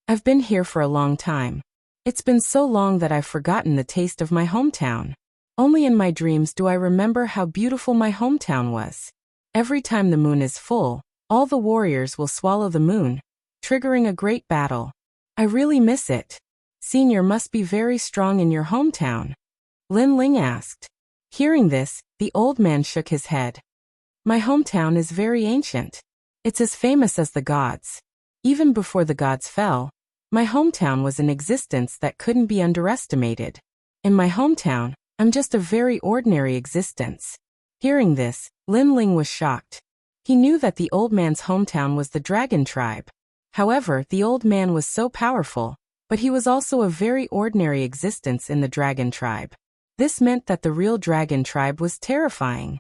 I've been here for a long time. It's been so long that I've forgotten the taste of my hometown. Only in my dreams do I remember how beautiful my hometown was. Every time the moon is full, all the warriors will swallow the moon, triggering a great battle. I really miss it. Senior must be very strong in your hometown. Lin Ling asked. Hearing this, the old man shook his head. My hometown is very ancient. It's as famous as the gods. Even before the gods fell, my hometown was in existence that couldn't be underestimated. In my hometown, I'm just a very ordinary existence. Hearing this, Lin Ling was shocked. He knew that the old man's hometown was the dragon tribe. However, the old man was so powerful, but he was also a very ordinary existence in the dragon tribe. This meant that the real dragon tribe was terrifying.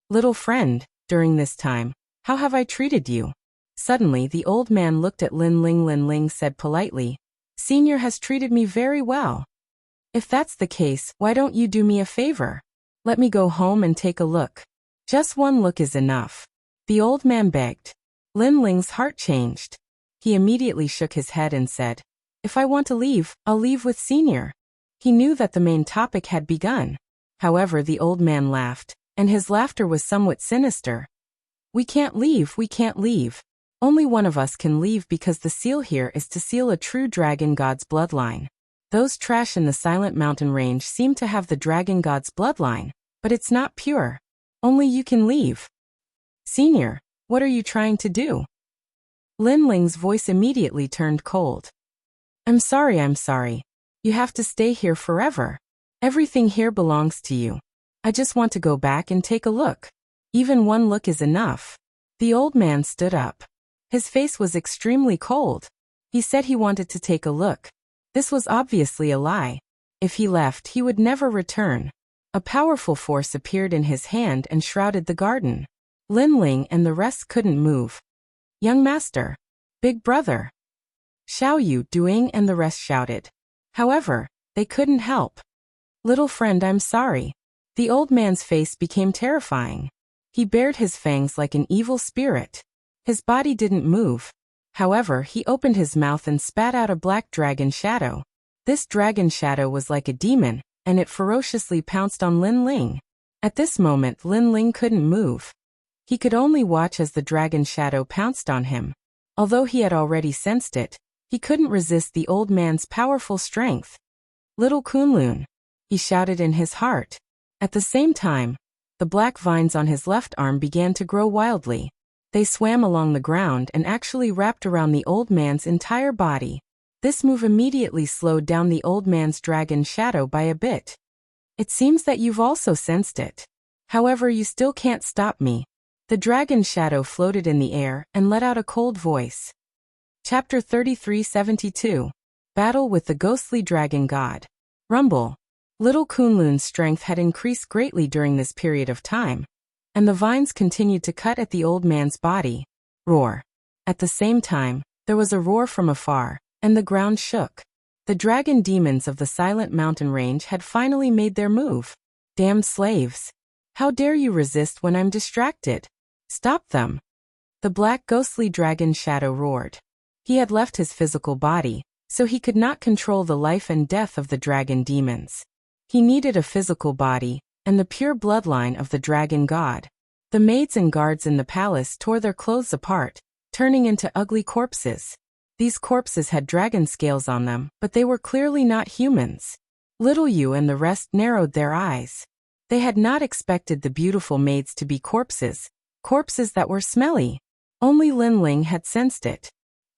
Little friend, during this time, how have I treated you? Suddenly, the old man looked at Lin Ling. Lin Ling said politely, Senior has treated me very well. If that's the case, why don't you do me a favor? Let me go home and take a look. Just one look is enough. The old man begged. Lin Ling's heart changed. He immediately shook his head and said, if I want to leave, I'll leave with Senior. He knew that the main topic had begun. However, the old man laughed, and his laughter was somewhat sinister. We can't leave, we can't leave. Only one of us can leave because the seal here is to seal a true dragon god's bloodline. Those trash in the Silent Mountain Range seem to have the dragon god's bloodline, but it's not pure. Only you can leave. Senior, what are you trying to do? Lin Ling's voice immediately turned cold. I'm sorry. You have to stay here forever. Everything here belongs to you. I just want to go back and take a look. Even one look is enough. The old man stood up. His face was extremely cold. He said he wanted to take a look. This was obviously a lie. If he left, he would never return. A powerful force appeared in his hand and shrouded the garden. Lin Ling and the rest couldn't move. Young master. Big brother. Xiao Yu, Duing and the rest shouted. However, they couldn't help. Little friend, I'm sorry. The old man's face became terrifying. He bared his fangs like an evil spirit. His body didn't move. However, he opened his mouth and spat out a black dragon shadow. This dragon shadow was like a demon, and it ferociously pounced on Lin Ling. At this moment, Lin Ling couldn't move. He could only watch as the dragon shadow pounced on him. Although he had already sensed it, he couldn't resist the old man's powerful strength. Little Kunlun, he shouted in his heart. At the same time, the black vines on his left arm began to grow wildly. They swam along the ground and actually wrapped around the old man's entire body. This move immediately slowed down the old man's dragon shadow by a bit. It seems that you've also sensed it. However, you still can't stop me. The dragon shadow floated in the air and let out a cold voice. Chapter 3372. Battle with the Ghostly Dragon God. Rumble. Little Kunlun's strength had increased greatly during this period of time, and the vines continued to cut at the old man's body. Roar. At the same time, there was a roar from afar, and the ground shook. The dragon demons of the Silent Mountain Range had finally made their move. Damned slaves. How dare you resist when I'm distracted? Stop them. The black ghostly dragon shadow roared. He had left his physical body, so he could not control the life and death of the dragon demons. He needed a physical body, and the pure bloodline of the dragon god. The maids and guards in the palace tore their clothes apart, turning into ugly corpses. These corpses had dragon scales on them, but they were clearly not humans. Little Yu and the rest narrowed their eyes. They had not expected the beautiful maids to be corpses that were smelly. Only Lin Ling had sensed it.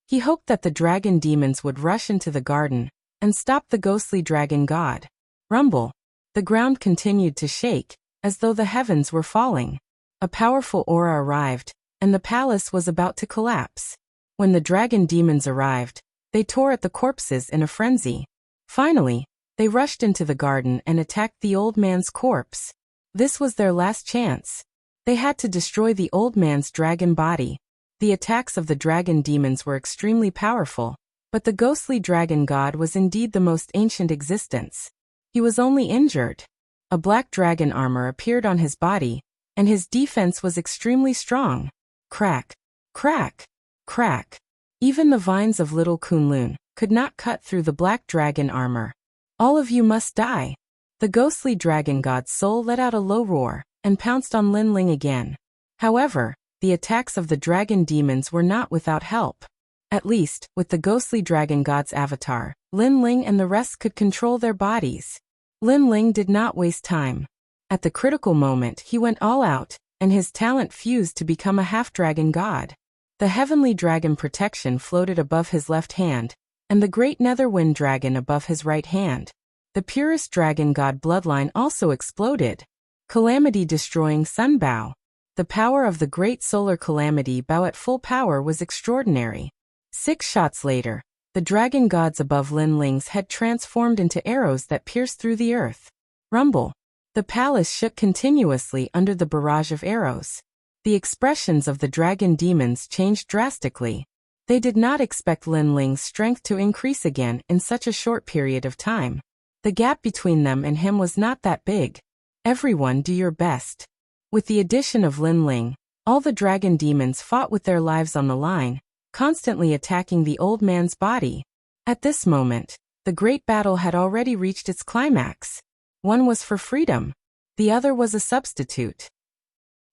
He hoped that the dragon demons would rush into the garden and stop the ghostly dragon god. Rumble. The ground continued to shake, as though the heavens were falling. A powerful aura arrived, and the palace was about to collapse. When the dragon demons arrived, they tore at the corpses in a frenzy. Finally, they rushed into the garden and attacked the old man's corpse. This was their last chance. They had to destroy the old man's dragon body. The attacks of the dragon demons were extremely powerful, but the ghostly dragon god was indeed the most ancient existence. He was only injured. A black dragon armor appeared on his body, and his defense was extremely strong. Crack, crack, crack. Even the vines of Little Kunlun could not cut through the black dragon armor. All of you must die. The ghostly dragon god's soul let out a low roar and pounced on Lin Ling again. However, the attacks of the dragon demons were not without help. At least, with the ghostly dragon god's avatar, Lin Ling and the rest could control their bodies. Lin Ling did not waste time. At the critical moment, he went all out, and his talent fused to become a half-dragon god. The heavenly dragon protection floated above his left hand, and the great netherwind dragon above his right hand. The purest dragon god bloodline also exploded. Calamity-destroying Sunbow. The power of the great solar calamity bow at full power was extraordinary. 6 shots later, the dragon gods above Lin Ling's had transformed into arrows that pierced through the earth. Rumble. The palace shook continuously under the barrage of arrows. The expressions of the dragon demons changed drastically. They did not expect Lin Ling's strength to increase again in such a short period of time. The gap between them and him was not that big. Everyone do your best. With the addition of Lin Ling, all the dragon demons fought with their lives on the line, constantly attacking the old man's body. At this moment, the great battle had already reached its climax. One was for freedom. The other was a substitute.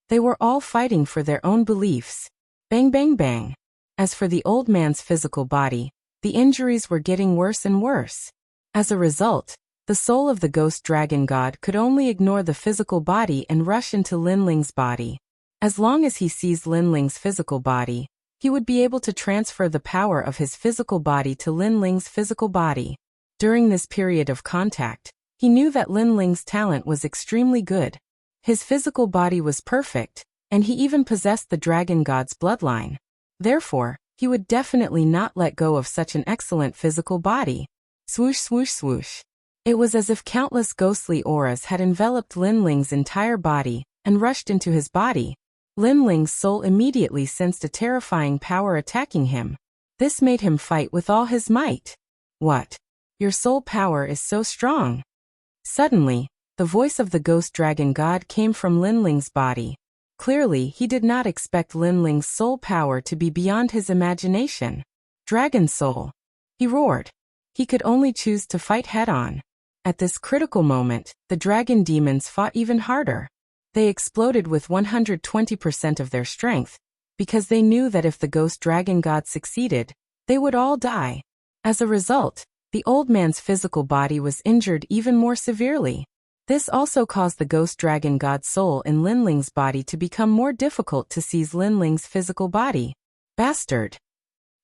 They were all fighting for their own beliefs. Bang bang bang. As for the old man's physical body, the injuries were getting worse and worse. As a result, the soul of the ghost dragon god could only ignore the physical body and rush into Lin Ling's body. As long as he sees Lin Ling's physical body, he would be able to transfer the power of his physical body to Lin Ling's physical body. During this period of contact, he knew that Lin Ling's talent was extremely good. His physical body was perfect, and he even possessed the dragon god's bloodline. Therefore, he would definitely not let go of such an excellent physical body. Swoosh swoosh swoosh. It was as if countless ghostly auras had enveloped Lin Ling's entire body and rushed into his body. Lin Ling's soul immediately sensed a terrifying power attacking him. This made him fight with all his might. What? Your soul power is so strong. Suddenly, the voice of the ghost dragon god came from Lin Ling's body. Clearly, he did not expect Lin Ling's soul power to be beyond his imagination. Dragon soul. He roared. He could only choose to fight head-on. At this critical moment, the dragon demons fought even harder. They exploded with 120% of their strength, because they knew that if the ghost dragon god succeeded, they would all die. As a result, the old man's physical body was injured even more severely. This also caused the ghost dragon god's soul in Lin Ling's body to become more difficult to seize Lin Ling's physical body. Bastard!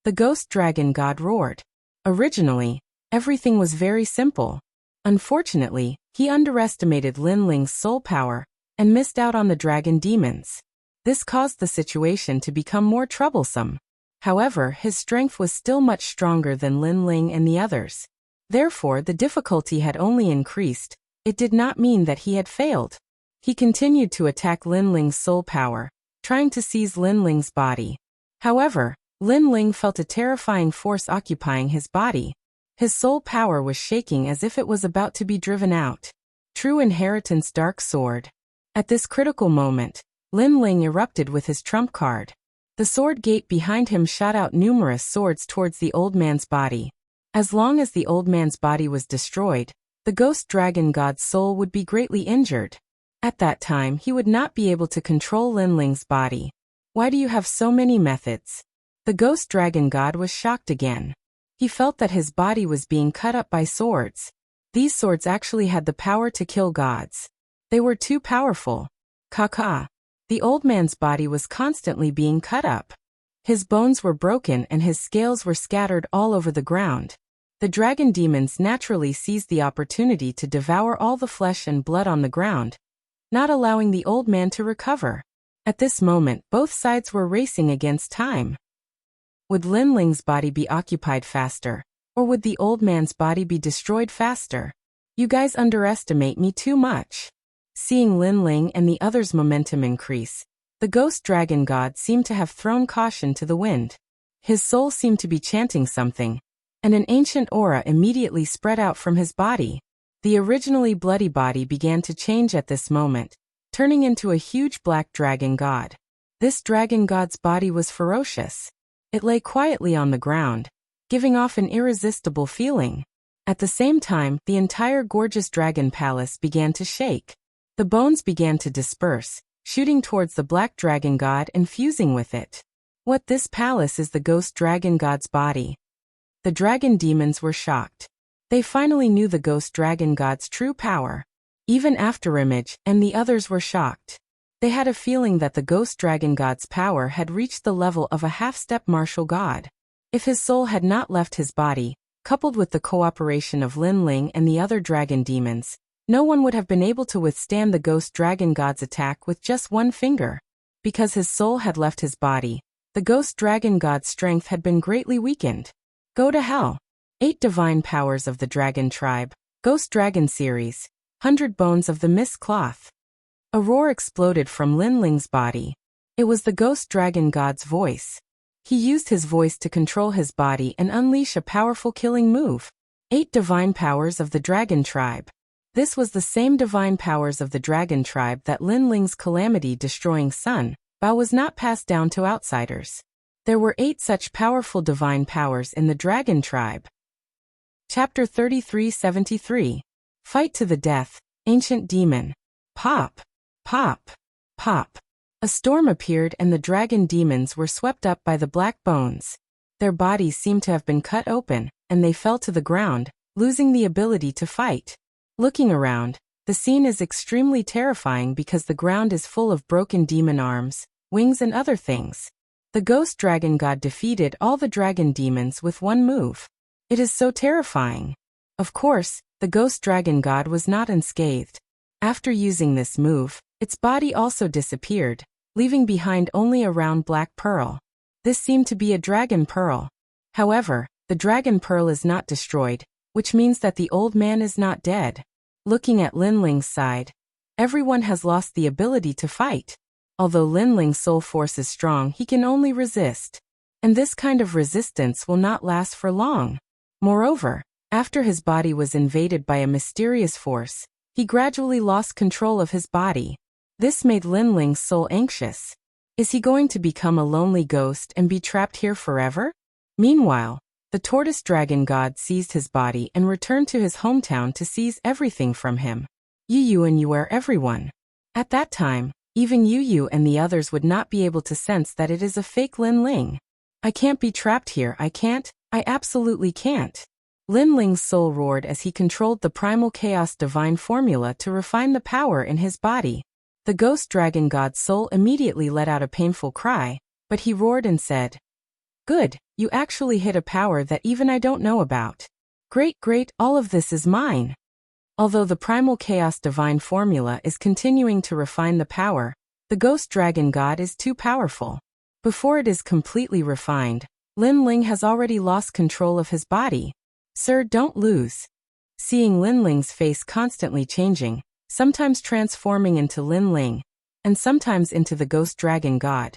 The ghost dragon god roared. Originally, everything was very simple. Unfortunately, he underestimated Lin Ling's soul power and missed out on the dragon demons. This caused the situation to become more troublesome. However, his strength was still much stronger than Lin Ling and the others. Therefore, the difficulty had only increased. It did not mean that he had failed. He continued to attack Lin Ling's soul power, trying to seize Lin Ling's body. However, Lin Ling felt a terrifying force occupying his body. His soul power was shaking as if it was about to be driven out. True Inheritance Dark Sword. At this critical moment, Lin Ling erupted with his trump card. The sword gate behind him shot out numerous swords towards the old man's body. As long as the old man's body was destroyed, the ghost dragon god's soul would be greatly injured. At that time, he would not be able to control Lin Ling's body. Why do you have so many methods? The ghost dragon god was shocked again. He felt that his body was being cut up by swords. These swords actually had the power to kill gods. They were too powerful. Caca. The old man's body was constantly being cut up. His bones were broken and his scales were scattered all over the ground. The dragon demons naturally seized the opportunity to devour all the flesh and blood on the ground, not allowing the old man to recover. At this moment, both sides were racing against time. Would Lin Ling's body be occupied faster, or would the old man's body be destroyed faster? You guys underestimate me too much. Seeing Lin Ling and the others' momentum increase, the ghost dragon god seemed to have thrown caution to the wind. His soul seemed to be chanting something, and an ancient aura immediately spread out from his body. The originally bloody body began to change at this moment, turning into a huge black dragon god. This dragon god's body was ferocious. It lay quietly on the ground, giving off an irresistible feeling. At the same time, the entire gorgeous dragon palace began to shake. The bones began to disperse, shooting towards the black dragon god and fusing with it. What? This palace is the ghost dragon god's body. The dragon demons were shocked. They finally knew the ghost dragon god's true power. Even Afterimage and the others were shocked. They had a feeling that the ghost dragon god's power had reached the level of a half-step martial god. If his soul had not left his body, coupled with the cooperation of Lin Ling and the other dragon demons, no one would have been able to withstand the ghost dragon god's attack with just one finger. Because his soul had left his body, the ghost dragon god's strength had been greatly weakened. Go to hell. 8 divine powers of the dragon tribe, Ghost Dragon series, 100 bones of the mist cloth. A roar exploded from Lin Ling's body. It was the ghost dragon god's voice. He used his voice to control his body and unleash a powerful killing move. 8 Divine Powers of the Dragon Tribe. This was the same divine powers of the dragon tribe that Lin Ling's calamity-destroying son, Bao, was not passed down to outsiders. There were 8 such powerful divine powers in the dragon tribe. Chapter 3373. Fight to the death, Ancient Demon. Pop, pop, pop. A storm appeared and the dragon demons were swept up by the black bones. Their bodies seemed to have been cut open, and they fell to the ground, losing the ability to fight. Looking around, the scene is extremely terrifying because the ground is full of broken demon arms, wings and other things. The ghost dragon god defeated all the dragon demons with one move. It is so terrifying. Of course, the ghost dragon god was not unscathed. After using this move, its body also disappeared, leaving behind only a round black pearl. This seemed to be a dragon pearl. However, the dragon pearl is not destroyed, which means that the old man is not dead. Looking at Lin Ling's side, everyone has lost the ability to fight. Although Lin Ling's soul force is strong, he can only resist. And this kind of resistance will not last for long. Moreover, after his body was invaded by a mysterious force, he gradually lost control of his body. This made Lin Ling's soul anxious. Is he going to become a lonely ghost and be trapped here forever? Meanwhile, the tortoise dragon god seized his body and returned to his hometown to seize everything from him. Yu and Yuer everyone. At that time, even Yu and the others would not be able to sense that it is a fake Lin Ling. I can't be trapped here, I absolutely can't. Lin Ling's soul roared as he controlled the primal chaos divine formula to refine the power in his body. The ghost dragon god's soul immediately let out a painful cry, but he roared and said, "Good, you actually hit a power that even I don't know about. Great, all of this is mine." Although the primal chaos divine formula is continuing to refine the power, the ghost dragon god is too powerful. Before it is completely refined, Lin Ling has already lost control of his body. Sir, don't lose. Seeing Lin Ling's face constantly changing, sometimes transforming into Lin Ling, and sometimes into the ghost dragon god,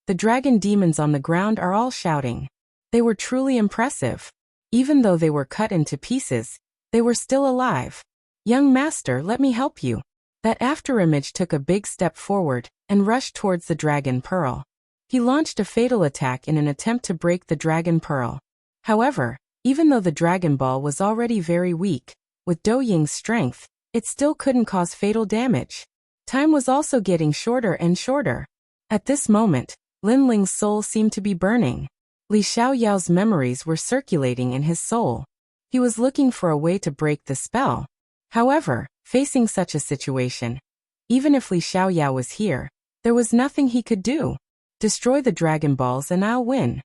the dragon demons on the ground are all shouting. They were truly impressive. Even though they were cut into pieces, they were still alive. "Young master, let me help you." That afterimage took a big step forward and rushed towards the dragon pearl. He launched a fatal attack in an attempt to break the dragon pearl. However, even though the dragon ball was already very weak, with Do Ying's strength, it still couldn't cause fatal damage. Time was also getting shorter and shorter. At this moment, Lin Ling's soul seemed to be burning. Li Xiaoyao's memories were circulating in his soul. He was looking for a way to break the spell. However, facing such a situation, even if Li Xiaoyao was here, there was nothing he could do. Destroy the Dragon Balls and I'll win.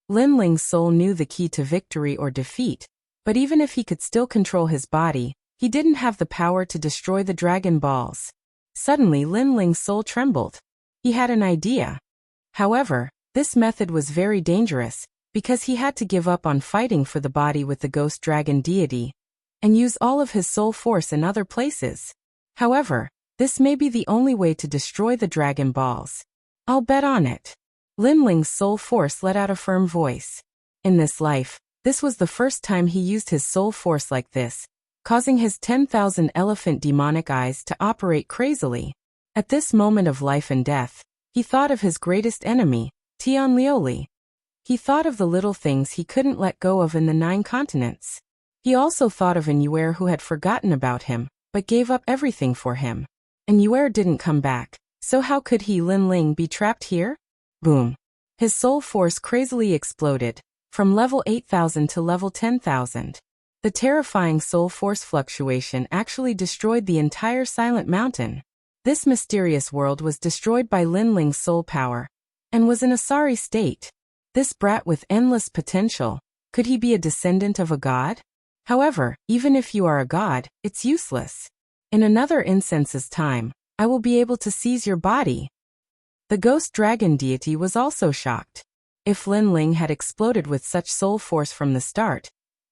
Lin Ling's soul knew the key to victory or defeat, but even if he could still control his body, he didn't have the power to destroy the Dragon Balls. Suddenly Lin Ling's soul trembled. He had an idea. However, this method was very dangerous, because he had to give up on fighting for the body with the ghost dragon deity, and use all of his soul force in other places. However, this may be the only way to destroy the Dragon Balls. I'll bet on it. Lin Ling's soul force let out a firm voice. In this life, this was the first time he used his soul force like this, causing his 10,000 elephant demonic eyes to operate crazily. At this moment of life and death, he thought of his greatest enemy, Tian Liuli. He thought of the little things he couldn't let go of in the 9 continents. He also thought of an Yuer who had forgotten about him, but gave up everything for him. And Yuer didn't come back, so how could he, Lin Ling, be trapped here? Boom. His soul force crazily exploded, from level 8,000 to level 10,000. The terrifying soul force fluctuation actually destroyed the entire Silent Mountain. This mysterious world was destroyed by Lin Ling's soul power, and was in a sorry state. This brat with endless potential, could he be a descendant of a god? However, even if you are a god, it's useless. In another incense's time, I will be able to seize your body. The ghost dragon deity was also shocked. If Lin Ling had exploded with such soul force from the start,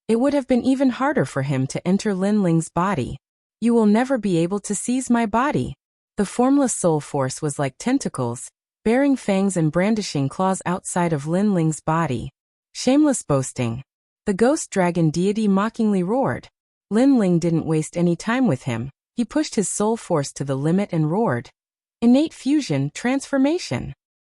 it would have been even harder for him to enter Lin Ling's body. You will never be able to seize my body. The formless soul force was like tentacles, bearing fangs and brandishing claws outside of Lin Ling's body. Shameless boasting. The ghost dragon deity mockingly roared. Lin Ling didn't waste any time with him. He pushed his soul force to the limit and roared. Innate fusion, transformation.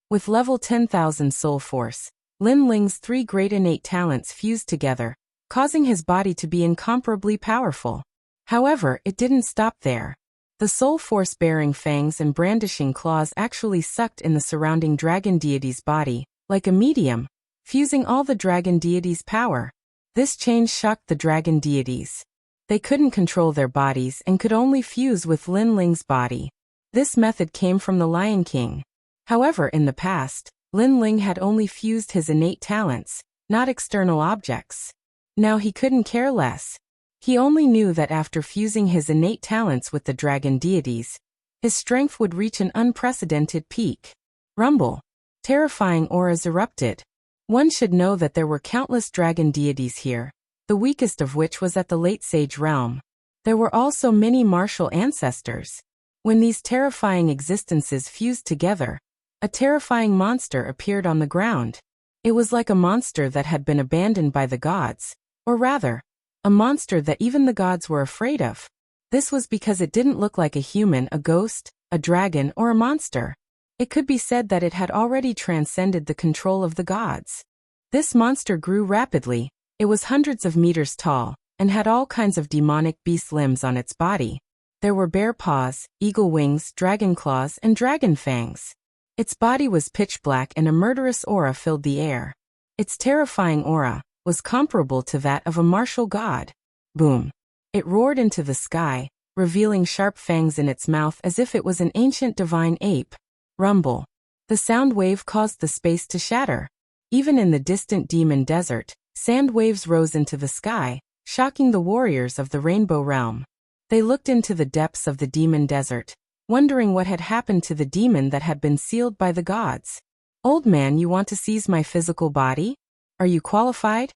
With level 10,000 soul force, Lin Ling's 3 great innate talents fused together, causing his body to be incomparably powerful. However, it didn't stop there. The soul force-bearing fangs and brandishing claws actually sucked in the surrounding dragon deity's body, like a medium, fusing all the dragon deity's power. This change shocked the dragon deities. They couldn't control their bodies and could only fuse with Lin Ling's body. This method came from the Lion King. However, in the past, Lin Ling had only fused his innate talents, not external objects. Now he couldn't care less. He only knew that after fusing his innate talents with the dragon deities, his strength would reach an unprecedented peak. Rumble. Terrifying auras erupted. One should know that there were countless dragon deities here, the weakest of which was at the late sage realm. There were also many martial ancestors. When these terrifying existences fused together, a terrifying monster appeared on the ground. It was like a monster that had been abandoned by the gods, or rather, a monster that even the gods were afraid of. This was because it didn't look like a human, a ghost, a dragon, or a monster. It could be said that it had already transcended the control of the gods. This monster grew rapidly. It was hundreds of meters tall, and had all kinds of demonic beast limbs on its body. There were bear paws, eagle wings, dragon claws, and dragon fangs. Its body was pitch black and a murderous aura filled the air. Its terrifying aura was comparable to that of a martial god. Boom. It roared into the sky, revealing sharp fangs in its mouth as if it was an ancient divine ape. Rumble. The sound wave caused the space to shatter. Even in the distant demon desert, sand waves rose into the sky, shocking the warriors of the Rainbow Realm. They looked into the depths of the demon desert, wondering what had happened to the demon that had been sealed by the gods. Old man, you want to seize my physical body? Are you qualified?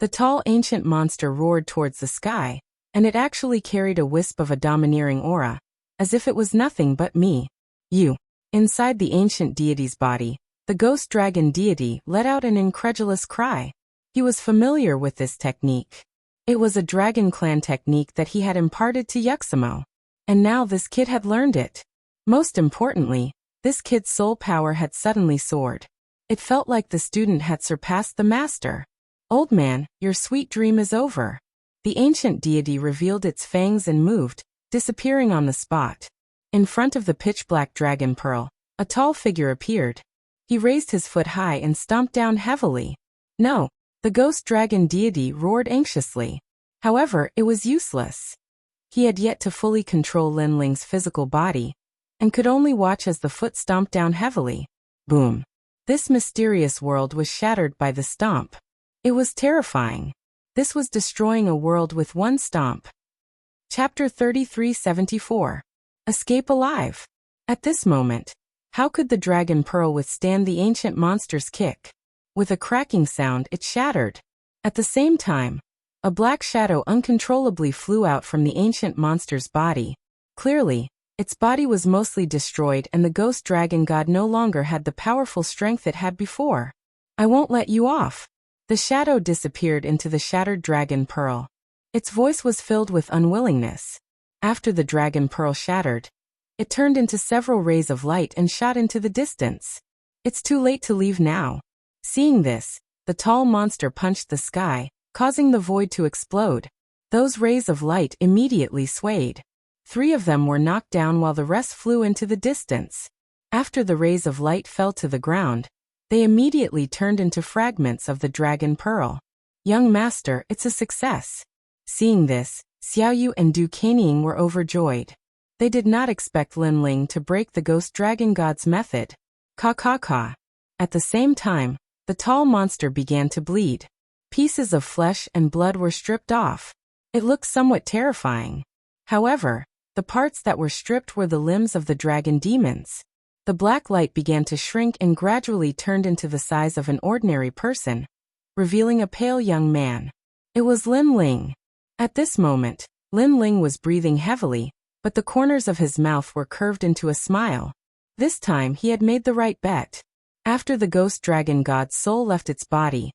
The tall ancient monster roared towards the sky, and it actually carried a wisp of a domineering aura, as if it was nothing but me. You. Inside the ancient deity's body, the ghost dragon deity let out an incredulous cry. He was familiar with this technique. It was a dragon clan technique that he had imparted to Yuxamo. And now this kid had learned it. Most importantly, this kid's soul power had suddenly soared. It felt like the student had surpassed the master. Old man, your sweet dream is over. The ancient deity revealed its fangs and moved, disappearing on the spot. In front of the pitch-black dragon pearl, a tall figure appeared. He raised his foot high and stomped down heavily. No, the ghost dragon deity roared anxiously. However, it was useless. He had yet to fully control Lin Ling's physical body, and could only watch as the foot stomped down heavily. Boom. This mysterious world was shattered by the stomp. It was terrifying. This was destroying a world with one stomp. Chapter 3374. Escape alive. At this moment, how could the dragon pearl withstand the ancient monster's kick? With a cracking sound, it shattered. At the same time, a black shadow uncontrollably flew out from the ancient monster's body. Clearly, its body was mostly destroyed and the ghost dragon god no longer had the powerful strength it had before. I won't let you off. The shadow disappeared into the shattered dragon pearl. Its voice was filled with unwillingness. After the dragon pearl shattered, it turned into several rays of light and shot into the distance. It's too late to leave now. Seeing this, the tall monster punched the sky, causing the void to explode. Those rays of light immediately swayed. 3 of them were knocked down while the rest flew into the distance. After the rays of light fell to the ground, they immediately turned into fragments of the dragon pearl. Young master, it's a success. Seeing this, Xiaoyu and Du Kanying were overjoyed. They did not expect Lin Ling to break the ghost dragon god's method. Ka. At the same time, the tall monster began to bleed. Pieces of flesh and blood were stripped off. It looked somewhat terrifying. However, the parts that were stripped were the limbs of the dragon demons. The black light began to shrink and gradually turned into the size of an ordinary person, revealing a pale young man. It was Lin Ling. At this moment, Lin Ling was breathing heavily, but the corners of his mouth were curved into a smile. This time he had made the right bet. After the ghost dragon god's soul left its body,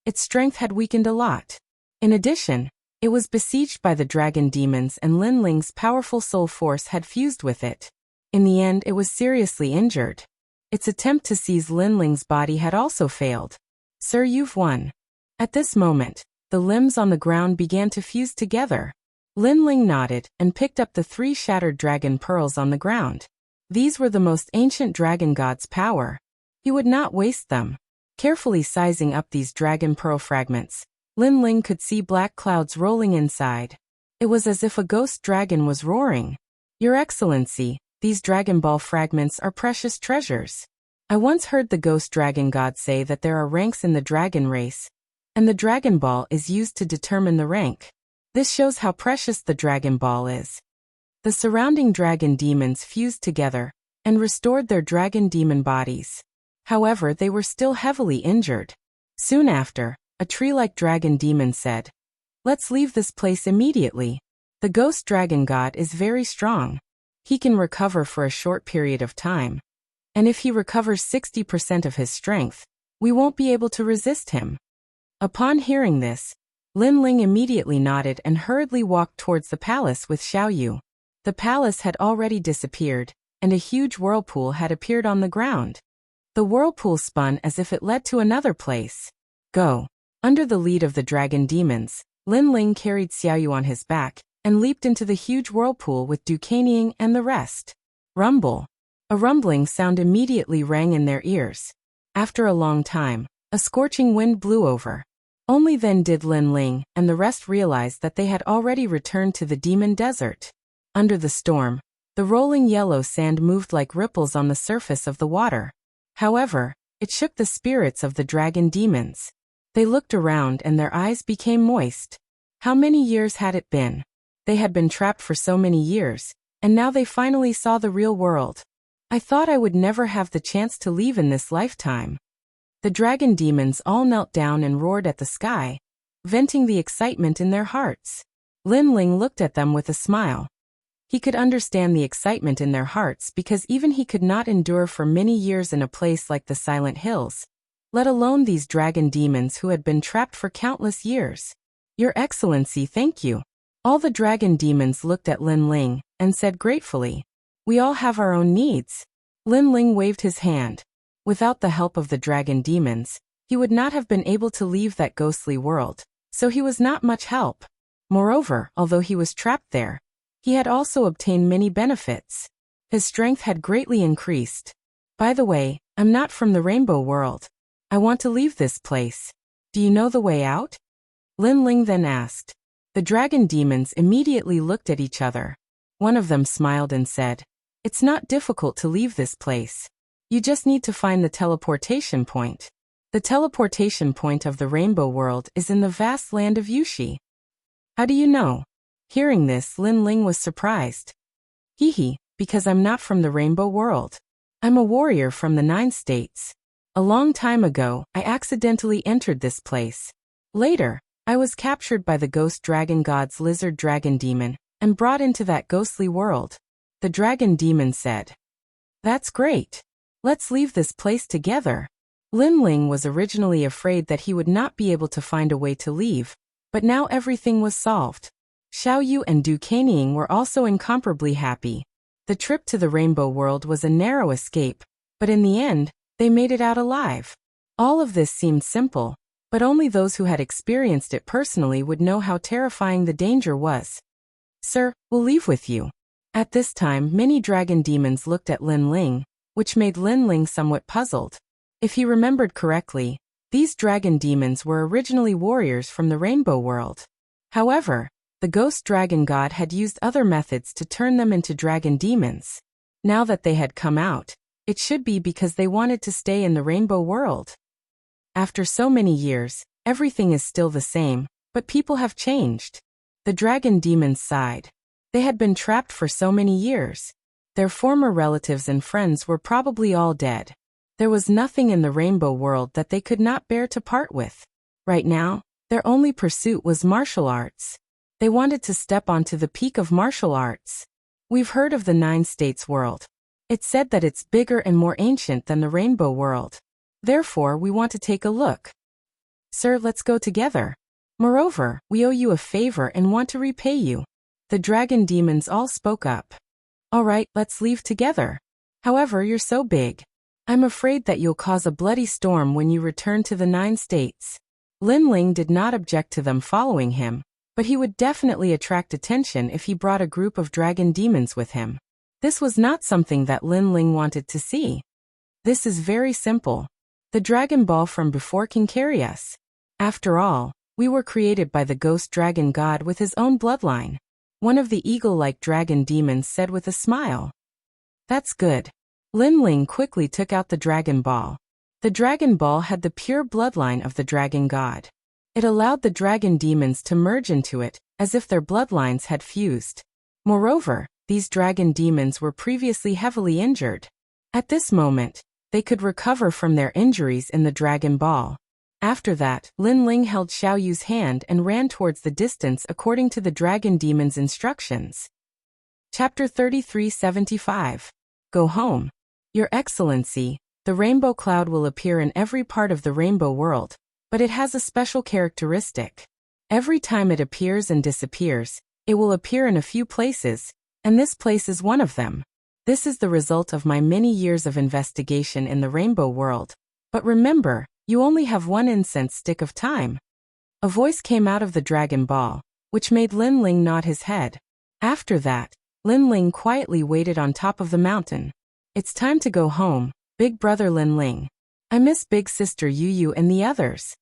its strength had weakened a lot. In addition, it was besieged by the dragon demons and Lin Ling's powerful soul force had fused with it. In the end, it was seriously injured. Its attempt to seize Lin Ling's body had also failed. Sir, you've won. At this moment, the limbs on the ground began to fuse together. Lin Ling nodded and picked up the 3 shattered dragon pearls on the ground. These were the most ancient dragon god's power. He would not waste them. Carefully sizing up these dragon pearl fragments, Lin Ling could see black clouds rolling inside. It was as if a ghost dragon was roaring. Your Excellency, these Dragon Ball fragments are precious treasures. I once heard the ghost dragon god say that there are ranks in the dragon race, and the Dragon Ball is used to determine the rank. This shows how precious the Dragon Ball is. The surrounding dragon demons fused together and restored their dragon demon bodies. However, they were still heavily injured. Soon after, a tree-like dragon demon said, "Let's leave this place immediately. The ghost dragon god is very strong. He can recover for a short period of time. And if he recovers 60% of his strength, we won't be able to resist him." Upon hearing this, Lin Ling immediately nodded and hurriedly walked towards the palace with Xiaoyu. The palace had already disappeared, and a huge whirlpool had appeared on the ground. The whirlpool spun as if it led to another place. Go. Under the lead of the dragon demons, Lin Ling carried Xiaoyu on his back and leaped into the huge whirlpool with Duquesne and the rest. Rumble. A rumbling sound immediately rang in their ears. After a long time, a scorching wind blew over. Only then did Lin Ling and the rest realize that they had already returned to the demon desert. Under the storm, the rolling yellow sand moved like ripples on the surface of the water. However, it shook the spirits of the dragon demons. They looked around and their eyes became moist. How many years had it been? They had been trapped for so many years, and now they finally saw the real world. I thought I would never have the chance to leave in this lifetime. The dragon demons all knelt down and roared at the sky, venting the excitement in their hearts. Lin Ling looked at them with a smile. He could understand the excitement in their hearts because even he could not endure for many years in a place like the Silent Hills, let alone these dragon demons who had been trapped for countless years. Your Excellency, thank you. All the dragon demons looked at Lin Ling and said gratefully, "We all have our own needs." Lin Ling waved his hand. Without the help of the dragon demons, he would not have been able to leave that ghostly world, so he was not much help. Moreover, although he was trapped there, he had also obtained many benefits. His strength had greatly increased. By the way, I'm not from the Rainbow World. I want to leave this place. Do you know the way out? Lin Ling then asked. The dragon demons immediately looked at each other. One of them smiled and said, "It's not difficult to leave this place. You just need to find the teleportation point. The teleportation point of the Rainbow World is in the vast land of Yushi." How do you know? Hearing this, Lin Ling was surprised. Hee, because I'm not from the Rainbow World. I'm a warrior from the 9 states. A long time ago, I accidentally entered this place. Later, I was captured by the ghost dragon god's lizard dragon demon and brought into that ghostly world. The dragon demon said, "That's great. Let's leave this place together." Lin Ling was originally afraid that he would not be able to find a way to leave, but now everything was solved. Xiaoyu and Duquesne were also incomparably happy. The trip to the Rainbow World was a narrow escape, but in the end, they made it out alive. All of this seemed simple, but only those who had experienced it personally would know how terrifying the danger was. "Sir, we'll leave with you." At this time, many dragon demons looked at Lin Ling, which made Lin Ling somewhat puzzled. If he remembered correctly, these dragon demons were originally warriors from the Rainbow World. However, the ghost dragon god had used other methods to turn them into dragon demons. Now that they had come out, it should be because they wanted to stay in the Rainbow World. After so many years, everything is still the same, but people have changed. The dragon demons sighed. They had been trapped for so many years. Their former relatives and friends were probably all dead. There was nothing in the Rainbow World that they could not bear to part with. Right now, their only pursuit was martial arts. They wanted to step onto the peak of martial arts. We've heard of the 9 States world. It's said that it's bigger and more ancient than the Rainbow World. Therefore, we want to take a look. "Sir, let's go together. Moreover, we owe you a favor and want to repay you." The dragon demons all spoke up. "All right, let's leave together. However, you're so big. I'm afraid that you'll cause a bloody storm when you return to the 9 states." Lin Ling did not object to them following him, but he would definitely attract attention if he brought a group of dragon demons with him. This was not something that Lin Ling wanted to see. "This is very simple. The Dragon Ball from before can carry us. After all, we were created by the ghost dragon god with his own bloodline," one of the eagle-like dragon demons said with a smile. "That's good." Lin Ling quickly took out the Dragon Ball. The Dragon Ball had the pure bloodline of the dragon god. It allowed the dragon demons to merge into it, as if their bloodlines had fused. Moreover, these dragon demons were previously heavily injured. At this moment, they could recover from their injuries in the Dragon Ball. After that, Lin Ling held Xiao Yu's hand and ran towards the distance according to the dragon demon's instructions. Chapter 3375. Go home. Your Excellency, the rainbow cloud will appear in every part of the rainbow world, but it has a special characteristic. Every time it appears and disappears, it will appear in a few places, and this place is one of them. This is the result of my many years of investigation in the rainbow world. But remember, you only have 1 incense stick of time. A voice came out of the Dragon Ball, which made Lin Ling nod his head. After that, Lin Ling quietly waited on top of the mountain. "It's time to go home, big brother Lin Ling. I miss big sister Yu Yu and the others."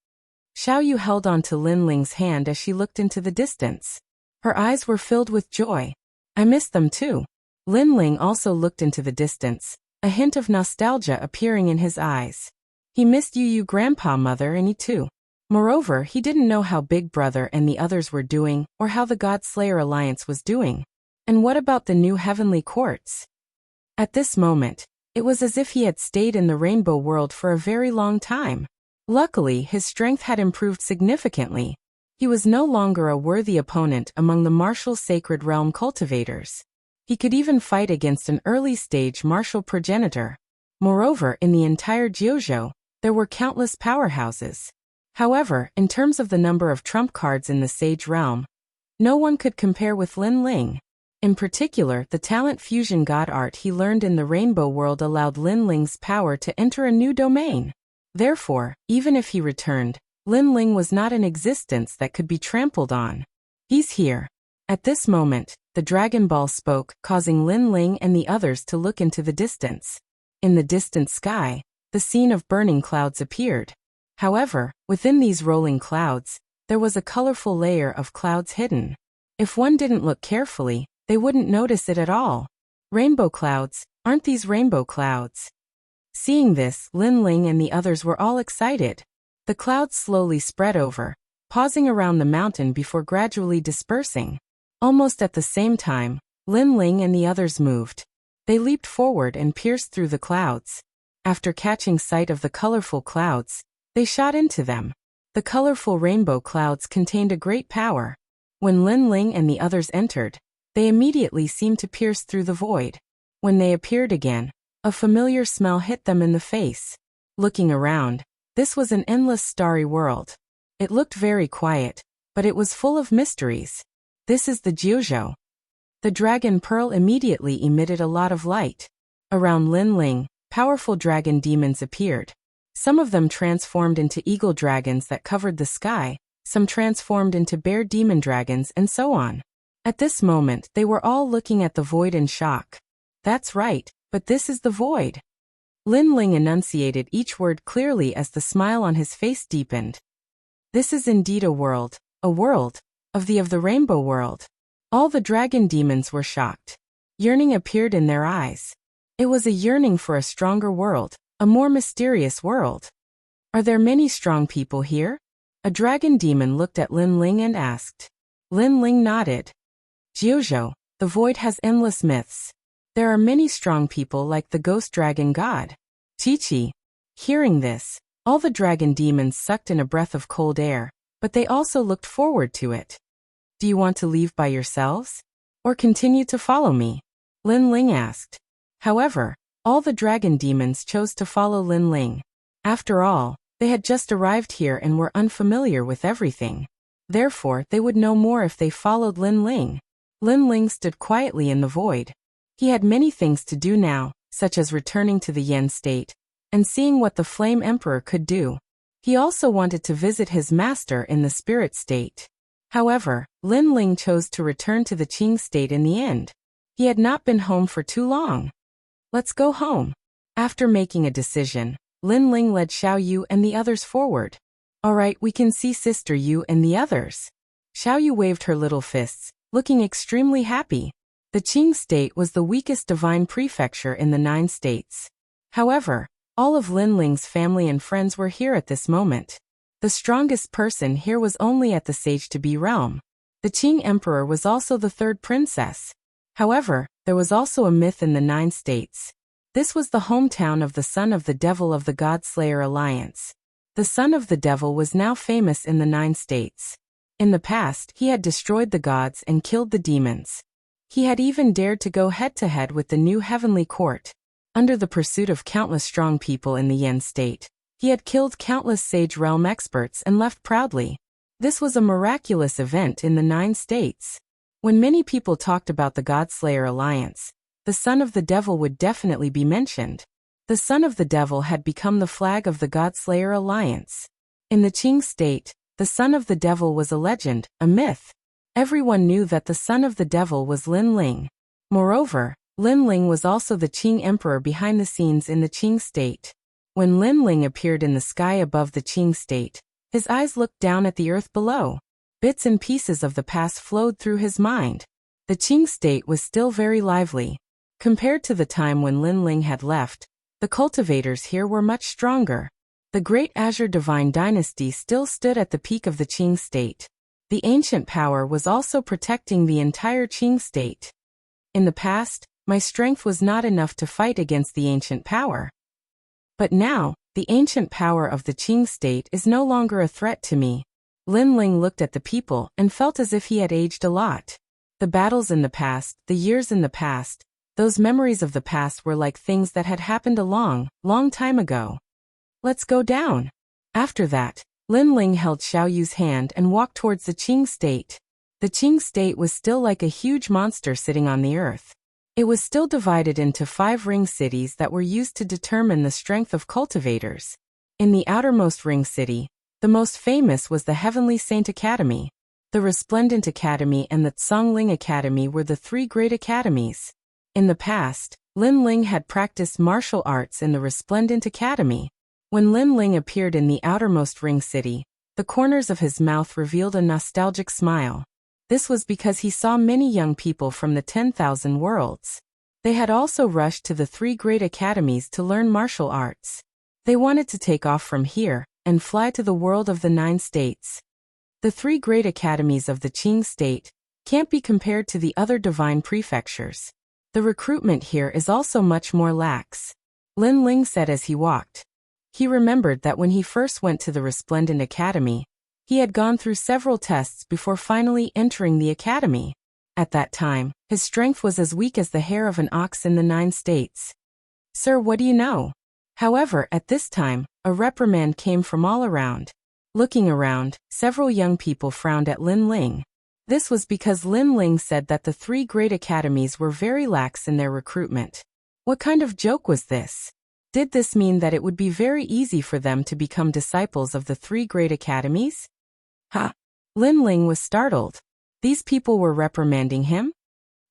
Xiao Yu held on to Lin Ling's hand as she looked into the distance. Her eyes were filled with joy. "I miss them too." Lin Ling also looked into the distance, a hint of nostalgia appearing in his eyes. He missed Yu Yu grandpa mother and he too. Moreover, he didn't know how Big Brother and the others were doing or how the God Slayer Alliance was doing. And what about the new heavenly courts? At this moment, it was as if he had stayed in the rainbow world for a very long time. Luckily, his strength had improved significantly. He was no longer a worthy opponent among the martial sacred realm cultivators. He could even fight against an early-stage martial progenitor. Moreover, in the entire Jiuzhou, there were countless powerhouses. However, in terms of the number of trump cards in the Sage realm, no one could compare with Lin Ling. In particular, the talent fusion god art he learned in the rainbow world allowed Lin Ling's power to enter a new domain. Therefore, even if he returned, Lin Ling was not in existence that could be trampled on. "He's here." At this moment, the Dragon Ball spoke, causing Lin Ling and the others to look into the distance. In the distant sky, the scene of burning clouds appeared. However, within these rolling clouds, there was a colorful layer of clouds hidden. If one didn't look carefully, they wouldn't notice it at all. Rainbow clouds, aren't these rainbow clouds? Seeing this, Lin Ling and the others were all excited. The clouds slowly spread over, pausing around the mountain before gradually dispersing. Almost at the same time, Lin Ling and the others moved. They leaped forward and pierced through the clouds. After catching sight of the colorful clouds, they shot into them. The colorful rainbow clouds contained a great power. When Lin Ling and the others entered, they immediately seemed to pierce through the void. When they appeared again, a familiar smell hit them in the face. Looking around, this was an endless starry world. It looked very quiet, but it was full of mysteries. "This is the Jiuzhou." The dragon pearl immediately emitted a lot of light. Around Lin Ling, powerful dragon demons appeared. Some of them transformed into eagle dragons that covered the sky, some transformed into bear demon dragons, and so on. At this moment, they were all looking at the void in shock. "That's right, but this is the void." Lin Ling enunciated each word clearly as the smile on his face deepened. "This is indeed a world of the rainbow world." All the dragon demons were shocked. Yearning appeared in their eyes. It was a yearning for a stronger world, a more mysterious world. "Are there many strong people here?" A dragon demon looked at Lin Ling and asked. Lin Ling nodded. "Jiuzhou, the void has endless myths. There are many strong people like the ghost dragon god, Chi-Chi." Hearing this, all the dragon demons sucked in a breath of cold air, but they also looked forward to it. "Do you want to leave by yourselves? Or continue to follow me?" Lin Ling asked. However, all the dragon demons chose to follow Lin Ling. After all, They had just arrived here and were unfamiliar with everything. Therefore, they would know more if they followed Lin Ling. Lin Ling stood quietly in the void. He had many things to do now, such as returning to the Yen state, and seeing what the Flame Emperor could do. He also wanted to visit his master in the spirit state. However, Lin Ling chose to return to the Qing state in the end. He had not been home for too long. Let's go home. After making a decision, Lin Ling led Xiao Yu and the others forward. All right, we can see Sister Yu and the others. Xiao Yu waved her little fists, looking extremely happy. The Qing state was the weakest divine prefecture in the 9 states. However, all of Lin Ling's family and friends were here at this moment. The strongest person here was only at the Sage-to-Be realm. The Qing Emperor was also the 3rd princess. However, there was also a myth in the 9 states. This was the hometown of the son of the devil of the God-Slayer Alliance. The son of the devil was now famous in the 9 states. In the past, he had destroyed the gods and killed the demons. He had even dared to go head-to-head with the new heavenly court. Under the pursuit of countless strong people in the Yen state, he had killed countless Sage Realm experts and left proudly. This was a miraculous event in the 9 states. When many people talked about the God-Slayer Alliance, the son of the devil would definitely be mentioned. The son of the devil had become the flag of the God-Slayer Alliance. In the Qing state, the son of the devil was a legend, a myth. Everyone knew that the son of the devil was Lin Ling. Moreover, Lin Ling was also the Qing emperor behind the scenes in the Qing state. When Lin Ling appeared in the sky above the Qing state, his eyes looked down at the earth below. Bits and pieces of the past flowed through his mind. The Qing state was still very lively. Compared to the time when Lin Ling had left, the cultivators here were much stronger. The Great Azure Divine Dynasty still stood at the peak of the Qing state. The ancient power was also protecting the entire Qing state. In the past, my strength was not enough to fight against the ancient power. But now, the ancient power of the Qing state is no longer a threat to me. Lin Ling looked at the people and felt as if he had aged a lot. The battles in the past, the years in the past, those memories of the past were like things that had happened a long, long time ago. Let's go down. After that, Lin Ling held Xiao Yu's hand and walked towards the Qing state. The Qing state was still like a huge monster sitting on the earth. It was still divided into 5 ring cities that were used to determine the strength of cultivators. In the outermost ring city, the most famous was the Heavenly Saint Academy. The Resplendent Academy and the Tsongling Academy were the 3 great academies. In the past, Lin Ling had practiced martial arts in the Resplendent Academy. When Lin Ling appeared in the outermost ring city, the corners of his mouth revealed a nostalgic smile. This was because he saw many young people from the 10,000 worlds. They had also rushed to the 3 great academies to learn martial arts. They wanted to take off from here and fly to the world of the 9 states. The 3 great academies of the Qing state can't be compared to the other divine prefectures. The recruitment here is also much more lax. Lin Ling said as he walked. He remembered that when he first went to the Resplendent Academy, he had gone through several tests before finally entering the academy. At that time, his strength was as weak as the hair of an ox in the 9 states. Sir, what do you know? However, at this time, a reprimand came from all around. Looking around, several young people frowned at Lin Ling. This was because Lin Ling said that the 3 great academies were very lax in their recruitment. What kind of joke was this? Did this mean that it would be very easy for them to become disciples of the 3 great academies? Lin Ling was startled. These people were reprimanding him?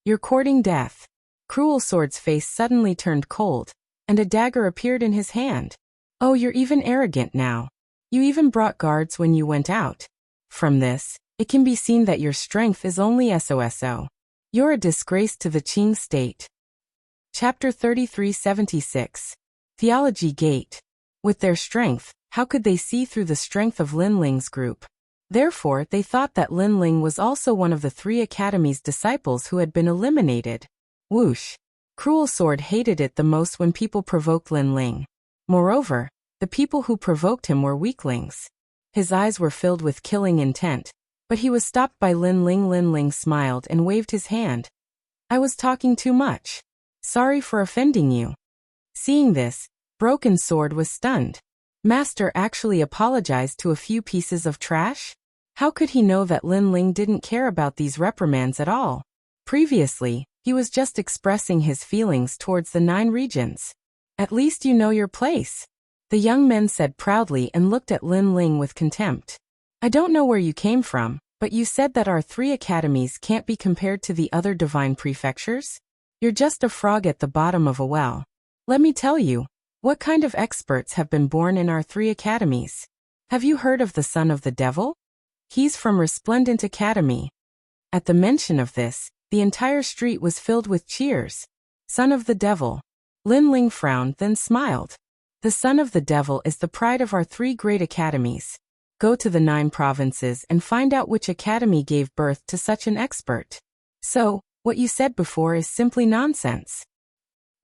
You're courting death. Cruel Sword's face suddenly turned cold, and a dagger appeared in his hand. Oh, you're even arrogant now. You even brought guards when you went out. From this, it can be seen that your strength is only SOSO. You're a disgrace to the Qing state. Chapter 3376. Theology Gate. With their strength, how could they see through the strength of Lin Ling's group? Therefore, they thought that Lin Ling was also one of the 3 academies' disciples who had been eliminated. Whoosh. Cruel Sword hated it the most when people provoked Lin Ling. Moreover, the people who provoked him were weaklings. His eyes were filled with killing intent, but he was stopped by Lin Ling. Lin Ling smiled and waved his hand. I was talking too much. Sorry for offending you. Seeing this, Broken Sword was stunned. Master actually apologized to a few pieces of trash? How could he know that Lin Ling didn't care about these reprimands at all? Previously, he was just expressing his feelings towards the 9 regions. At least you know your place, the young men said proudly and looked at Lin Ling with contempt. I don't know where you came from, but you said that our 3 academies can't be compared to the other divine prefectures? You're just a frog at the bottom of a well. Let me tell you, what kind of experts have been born in our 3 academies? Have you heard of the son of the devil? He's from Resplendent Academy. At the mention of this, the entire street was filled with cheers. Son of the devil. Lin Ling frowned then smiled. The son of the devil is the pride of our 3 great academies. Go to the 9 provinces and find out which academy gave birth to such an expert. So, what you said before is simply nonsense.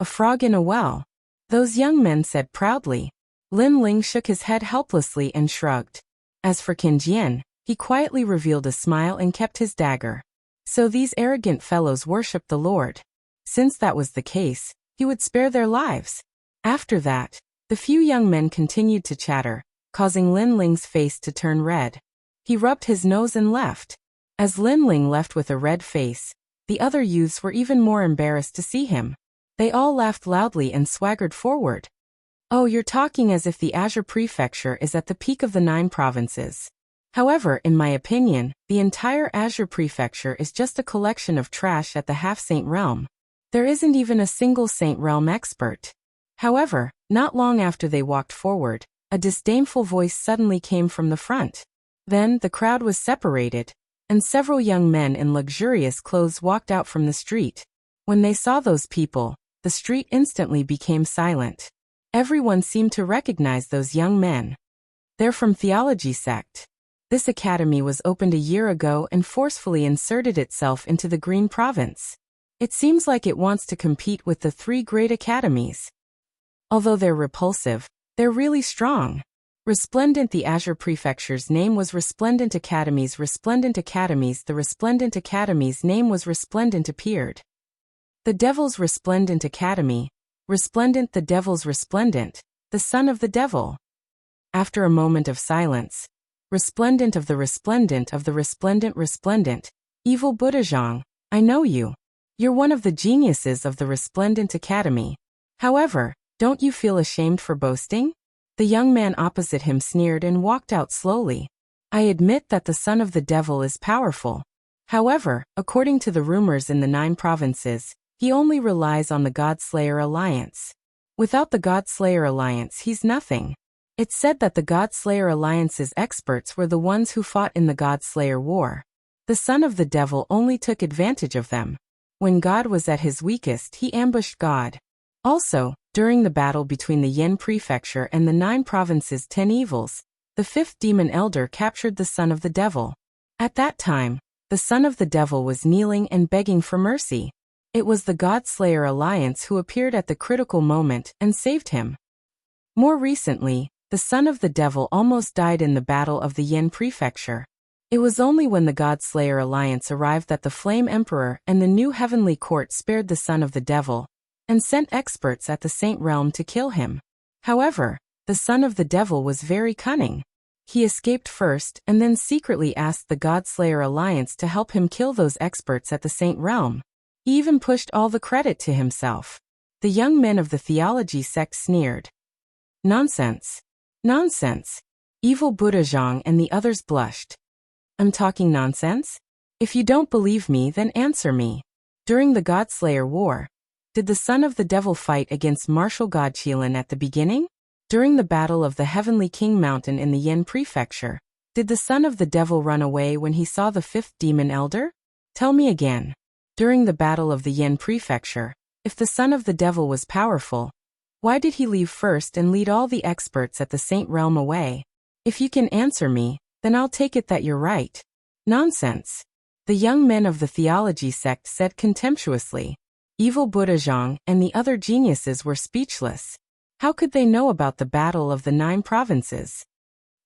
A frog in a well, those young men said proudly. Lin Ling shook his head helplessly and shrugged. As for Qin Jian, he quietly revealed a smile and kept his dagger. So these arrogant fellows worshipped the Lord. Since that was the case, he would spare their lives. After that, the few young men continued to chatter, causing Lin Ling's face to turn red. He rubbed his nose and left. As Lin Ling left with a red face, the other youths were even more embarrassed to see him. They all laughed loudly and swaggered forward. Oh, you're talking as if the Azure Prefecture is at the peak of the 9 provinces. However, in my opinion, the entire Azure Prefecture is just a collection of trash at the half-saint realm. There isn't even a single saint realm expert. However, not long after they walked forward, a disdainful voice suddenly came from the front. Then the crowd was separated, and several young men in luxurious clothes walked out from the street. When they saw those people, the street instantly became silent. Everyone seemed to recognize those young men. They're from Theology Sect. This academy was opened a year ago and forcefully inserted itself into the Green Province. It seems like it wants to compete with the 3 great academies. Although they're repulsive, they're really strong. Resplendent. The Azure Prefecture's name was Resplendent Academies. The Resplendent Academy's name was Resplendent appeared. The Devil's Resplendent Academy. Resplendent. The Devil's Resplendent, the son of the devil. After a moment of silence, Resplendent of the Resplendent of the Resplendent, evil Buddhajong, I know you. You're one of the geniuses of the Resplendent Academy. However, don't you feel ashamed for boasting? The young man opposite him sneered and walked out slowly. I admit that the son of the devil is powerful. However, according to the rumors in the 9 provinces, he only relies on the God-Slayer Alliance. Without the God-Slayer Alliance, he's nothing. It's said that the God-Slayer Alliance's experts were the ones who fought in the God-Slayer War. The son of the devil only took advantage of them. When God was at his weakest, he ambushed God. Also, during the battle between the Yin Prefecture and the 9 provinces' 10 evils, the 5th demon elder captured the son of the devil. At that time, the son of the devil was kneeling and begging for mercy. It was the God-Slayer Alliance who appeared at the critical moment and saved him. More recently, the son of the devil almost died in the battle of the Yin Prefecture. It was only when the God-Slayer Alliance arrived that the Flame Emperor and the new Heavenly Court spared the son of the devil and sent experts at the Saint Realm to kill him. However, the son of the devil was very cunning. He escaped first and then secretly asked the God-Slayer Alliance to help him kill those experts at the Saint Realm. He even pushed all the credit to himself. The young men of the Theology Sect sneered. Nonsense. Nonsense. Evil Buddhajong and the others blushed. I'm talking nonsense? If you don't believe me, then answer me. During the God-Slayer War, did the son of the devil fight against Martial God Qilin at the beginning? During the battle of the Heavenly King Mountain in the Yin Prefecture, did the son of the devil run away when he saw the 5th demon elder? Tell me again. During the battle of the Yin Prefecture, if the son of the devil was powerful, why did he leave first and lead all the experts at the Saint Realm away? If you can answer me, then I'll take it that you're right. Nonsense. The young men of the Theology Sect said contemptuously. Evil Buddhajong and the other geniuses were speechless. How could they know about the battle of the 9 provinces?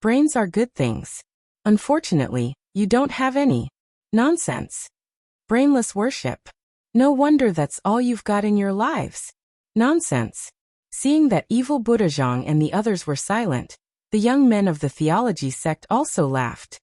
Brains are good things. Unfortunately, you don't have any. Nonsense. Brainless worship. No wonder that's all you've got in your lives. Nonsense. Seeing that evil Buddhajong and the others were silent, The young men of the theology sect also laughed.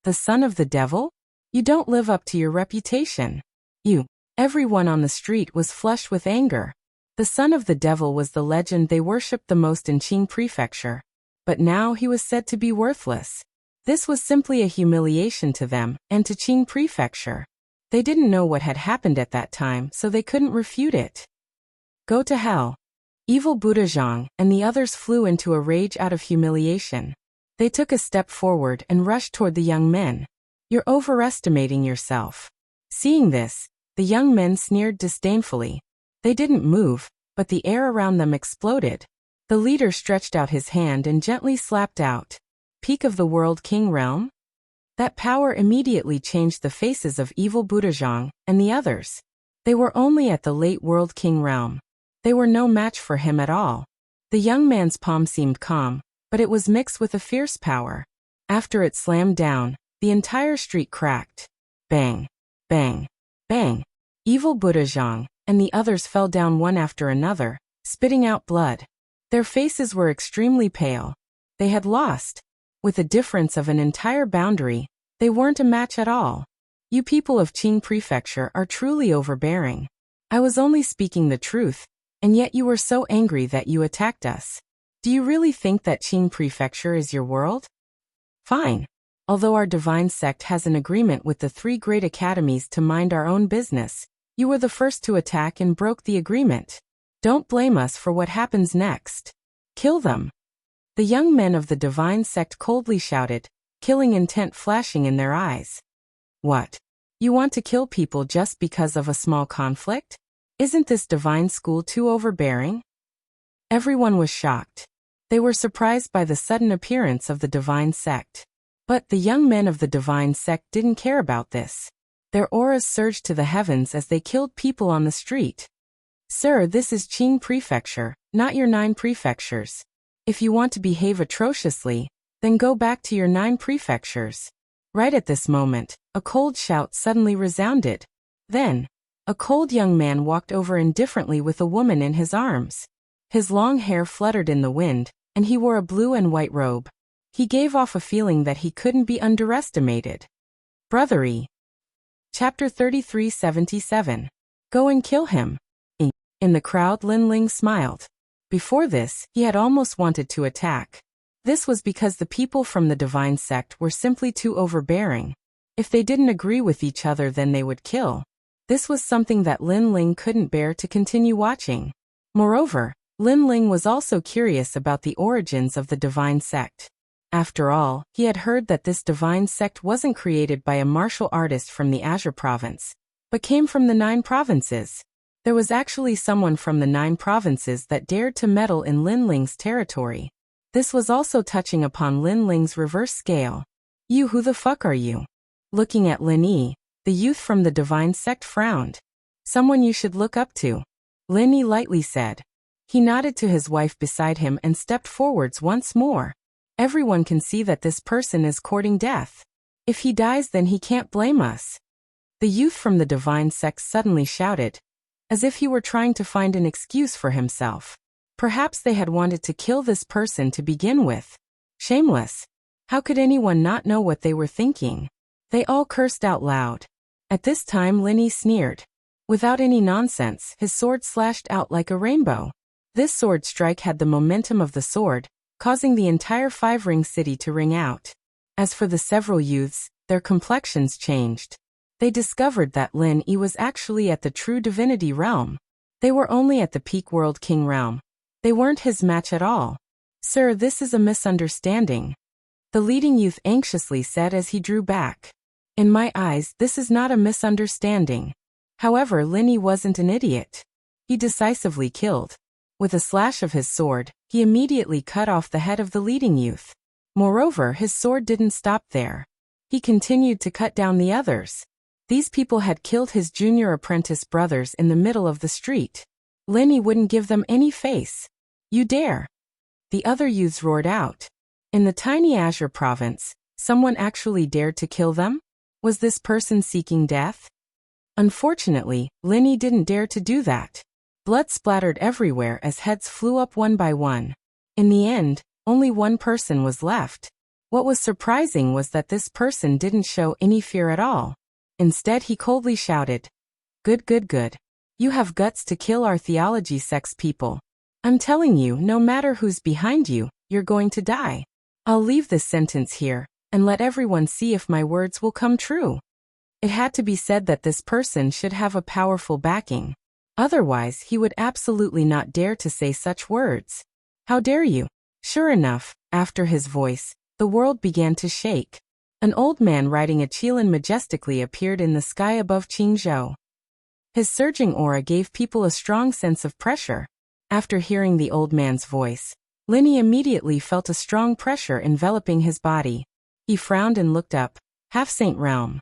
The son of the devil? You don't live up to your reputation. You. Everyone on the street was flushed with anger. The son of the devil was the legend they worshipped the most in Qing Prefecture. But now he was said to be worthless. This was simply a humiliation to them, and to Qing Prefecture. They didn't know what had happened at that time, so they couldn't refute it. Go to hell. Evil Buddha Zhang and the others flew into a rage out of humiliation. They took a step forward and rushed toward the young men. You're overestimating yourself. Seeing this, the young men sneered disdainfully. They didn't move, but the air around them exploded. The leader stretched out his hand and gently slapped out, "Peak of the World King Realm?" That power immediately changed the faces of evil Buddha Zhang and the others. They were only at the late World King realm. They were no match for him at all. The young man's palm seemed calm, but it was mixed with a fierce power. After it slammed down, the entire street cracked. Bang, bang, bang. Evil Buddha Zhang and the others fell down one after another, spitting out blood. Their faces were extremely pale. They had lost. With a difference of an entire boundary, they weren't a match at all. You people of Qing Prefecture are truly overbearing. I was only speaking the truth, and yet you were so angry that you attacked us. Do you really think that Qing Prefecture is your world? Fine. Although our divine sect has an agreement with the 3 great academies to mind our own business, you were the first to attack and broke the agreement. Don't blame us for what happens next. Kill them. The young men of the divine sect coldly shouted, killing intent flashing in their eyes. What? You want to kill people just because of a small conflict? Isn't this divine school too overbearing? Everyone was shocked. They were surprised by the sudden appearance of the divine sect. But the young men of the divine sect didn't care about this. Their auras surged to the heavens as they killed people on the street. Sir, this is Qing Prefecture, not your 9 prefectures. If you want to behave atrociously, then go back to your 9 prefectures. Right at this moment, a cold shout suddenly resounded. Then, a cold young man walked over indifferently with a woman in his arms. His long hair fluttered in the wind, and he wore a blue and white robe. He gave off a feeling that he couldn't be underestimated. Brotherly. Chapter 3377. Go and kill him. In the crowd, Lin Ling smiled. Before this, he had almost wanted to attack. This was because the people from the divine sect were simply too overbearing. If they didn't agree with each other, then they would kill. This was something that Lin Ling couldn't bear to continue watching. Moreover, Lin Ling was also curious about the origins of the divine sect. After all, he had heard that this divine sect wasn't created by a martial artist from the Azure province, but came from the 9 provinces. There was actually someone from the 9 provinces that dared to meddle in Lin Ling's territory. This was also touching upon Lin Ling's reverse scale. You, who the fuck are you? Looking at Lin Yi, the youth from the divine sect frowned. Someone you should look up to. Lin Yi lightly said. He nodded to his wife beside him and stepped forwards once more. Everyone can see that this person is courting death. If he dies, then he can't blame us. The youth from the divine sect suddenly shouted, as if he were trying to find an excuse for himself. Perhaps they had wanted to kill this person to begin with. Shameless. How could anyone not know what they were thinking? They all cursed out loud. At this time, Lin Yi sneered. Without any nonsense, his sword slashed out like a rainbow. This sword strike had the momentum of the sword, causing the entire 5-ring city to ring out. As for the several youths, their complexions changed. They discovered that Lin Yi was actually at the true divinity realm. They were only at the peak world king realm. They weren't his match at all. Sir, this is a misunderstanding. The leading youth anxiously said as he drew back. In my eyes, this is not a misunderstanding. However, Lin Yi wasn't an idiot. He decisively killed. With a slash of his sword, he immediately cut off the head of the leading youth. Moreover, his sword didn't stop there. He continued to cut down the others. These people had killed his junior apprentice brothers in the middle of the street. Lin Yi wouldn't give them any face. You dare! The other youths roared out. In the tiny Azure province, someone actually dared to kill them? Was this person seeking death? Unfortunately, Lin Yi didn't dare to do that. Blood splattered everywhere as heads flew up one by one. In the end, only one person was left. What was surprising was that this person didn't show any fear at all. Instead, he coldly shouted, "Good, good, good. You have guts to kill our theology sex people. I'm telling you, no matter who's behind you, you're going to die. I'll leave this sentence here, and let everyone see if my words will come true." It had to be said that this person should have a powerful backing. Otherwise, he would absolutely not dare to say such words. "How dare you?" Sure enough, after his voice, the world began to shake. An old man riding a qilin majestically appeared in the sky above Qingzhou. His surging aura gave people a strong sense of pressure. After hearing the old man's voice, Linny immediately felt a strong pressure enveloping his body. He frowned and looked up. Half-Saint Realm.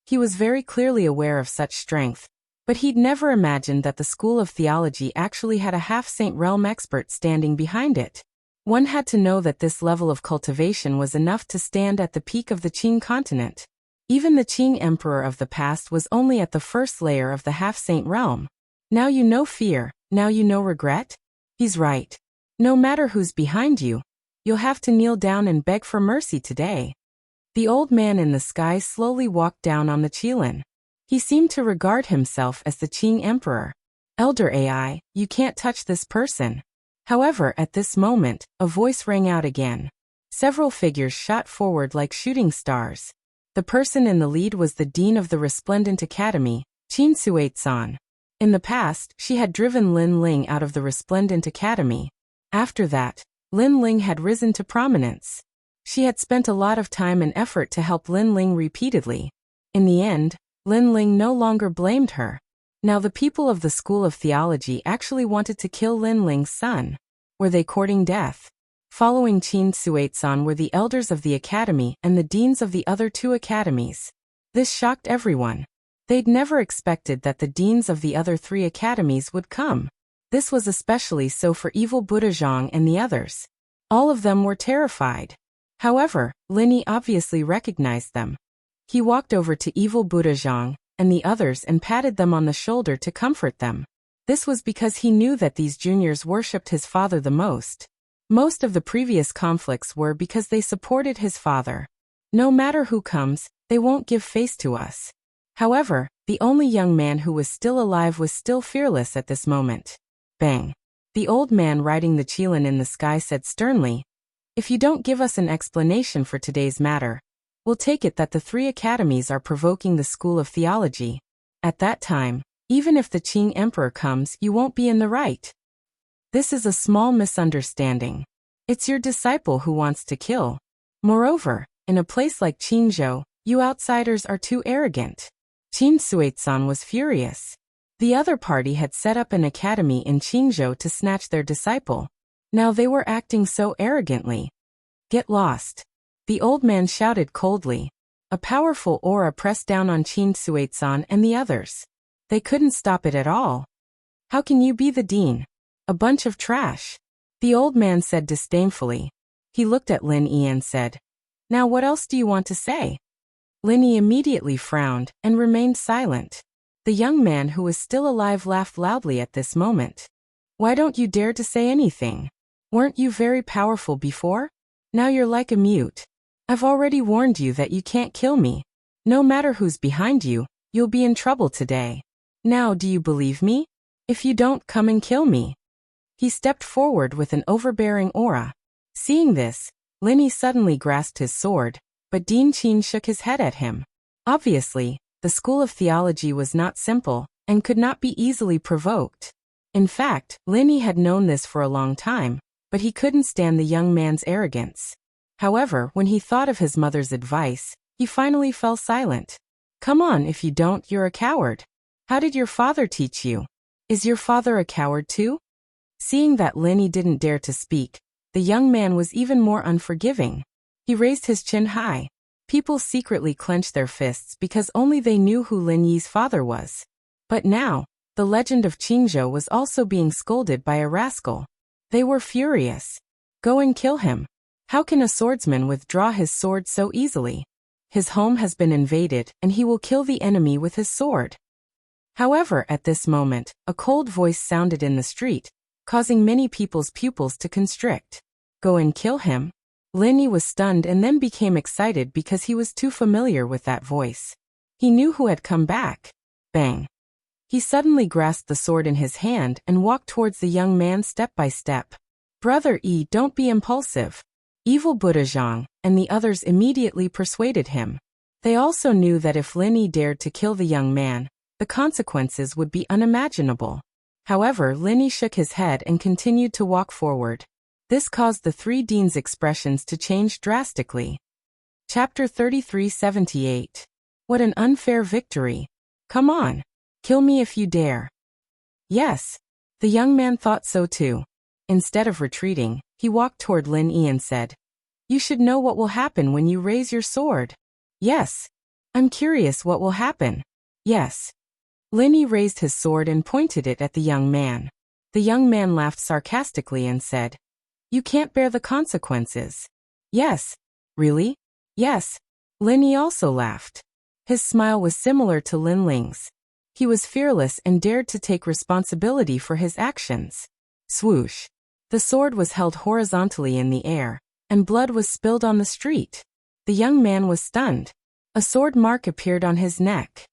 He was very clearly aware of such strength, but he'd never imagined that the School of Theology actually had a Half-Saint Realm expert standing behind it. One had to know that this level of cultivation was enough to stand at the peak of the Qing continent. Even the Qing emperor of the past was only at the first layer of the Half-Saint Realm. Now you know fear, now you know regret? He's right. No matter who's behind you, you'll have to kneel down and beg for mercy today. The old man in the sky slowly walked down on the qilin. He seemed to regard himself as the Qing emperor. "Elder AI, you can't touch this person." However, at this moment, a voice rang out again. Several figures shot forward like shooting stars. The person in the lead was the dean of the Resplendent Academy, Qin Suizan. In the past, she had driven Lin Ling out of the Resplendent Academy. After that, Lin Ling had risen to prominence. She had spent a lot of time and effort to help Lin Ling repeatedly. In the end, Lin Ling no longer blamed her. Now the people of the School of Theology actually wanted to kill Lin Ling's son. Were they courting death? Following Qin Suizan were the elders of the academy and the deans of the other two academies. This shocked everyone. They'd never expected that the deans of the other three academies would come. This was especially so for Evil Buddha Zhang and the others. All of them were terrified. However, Linny obviously recognized them. He walked over to Evil Buddha Zhang and the others and patted them on the shoulder to comfort them. This was because he knew that these juniors worshipped his father the most. Most of the previous conflicts were because they supported his father. No matter who comes, they won't give face to us. However, the only young man who was still alive was still fearless at this moment. Bang! The old man riding the qilin in the sky said sternly, "If you don't give us an explanation for today's matter, we'll take it that the three academies are provoking the School of Theology. At that time, even if the Qing Emperor comes, you won't be in the right. This is a small misunderstanding. It's your disciple who wants to kill. Moreover, in a place like Qingzhou, you outsiders are too arrogant." Qin Suizan was furious. The other party had set up an academy in Qingzhou to snatch their disciple. Now they were acting so arrogantly. "Get lost." The old man shouted coldly. A powerful aura pressed down on Qin Suizan and the others. They couldn't stop it at all. "How can you be the dean? A bunch of trash," the old man said disdainfully. He looked at Lin Yi and said, "Now what else do you want to say?" Lin Yi immediately frowned and remained silent. The young man who was still alive laughed loudly at this moment. "Why don't you dare to say anything? Weren't you very powerful before? Now you're like a mute. I've already warned you that you can't kill me. No matter who's behind you, you'll be in trouble today. Now do you believe me? If you don't, come and kill me." He stepped forward with an overbearing aura. Seeing this, Linny suddenly grasped his sword, but Dean Qin shook his head at him. Obviously, the School of Theology was not simple and could not be easily provoked. In fact, Linny had known this for a long time, but he couldn't stand the young man's arrogance. However, when he thought of his mother's advice, he finally fell silent. "Come on, if you don't, you're a coward. How did your father teach you? Is your father a coward too?" Seeing that Linny didn't dare to speak, the young man was even more unforgiving. He raised his chin high. People secretly clenched their fists because only they knew who Lin Yi's father was. But now, the legend of Qingzhou was also being scolded by a rascal. They were furious. "Go and kill him. How can a swordsman withdraw his sword so easily? His home has been invaded and he will kill the enemy with his sword." However, at this moment, a cold voice sounded in the street, causing many people's pupils to constrict. Go and kill him? Lin Yi was stunned and then became excited because he was too familiar with that voice. He knew who had come back. Bang. He suddenly grasped the sword in his hand and walked towards the young man step by step. Brother Yi, don't be impulsive. Evil Buddha Zhang and the others immediately persuaded him. They also knew that if Lin Yi dared to kill the young man, the consequences would be unimaginable. However, Lin Yi shook his head and continued to walk forward. This caused the three deans' expressions to change drastically. Chapter 3378. What an unfair victory. Come on. Kill me if you dare. Yes. The young man thought so too. Instead of retreating, he walked toward Lin Yi and said, You should know what will happen when you raise your sword. Yes. I'm curious what will happen. Yes. Lin Yi raised his sword and pointed it at the young man. The young man laughed sarcastically and said, You can't bear the consequences. Yes. Really? Yes. Lin Yi also laughed. His smile was similar to Lin Ling's. He was fearless and dared to take responsibility for his actions. Swoosh. The sword was held horizontally in the air, and blood was spilled on the street. The young man was stunned. A sword mark appeared on his neck.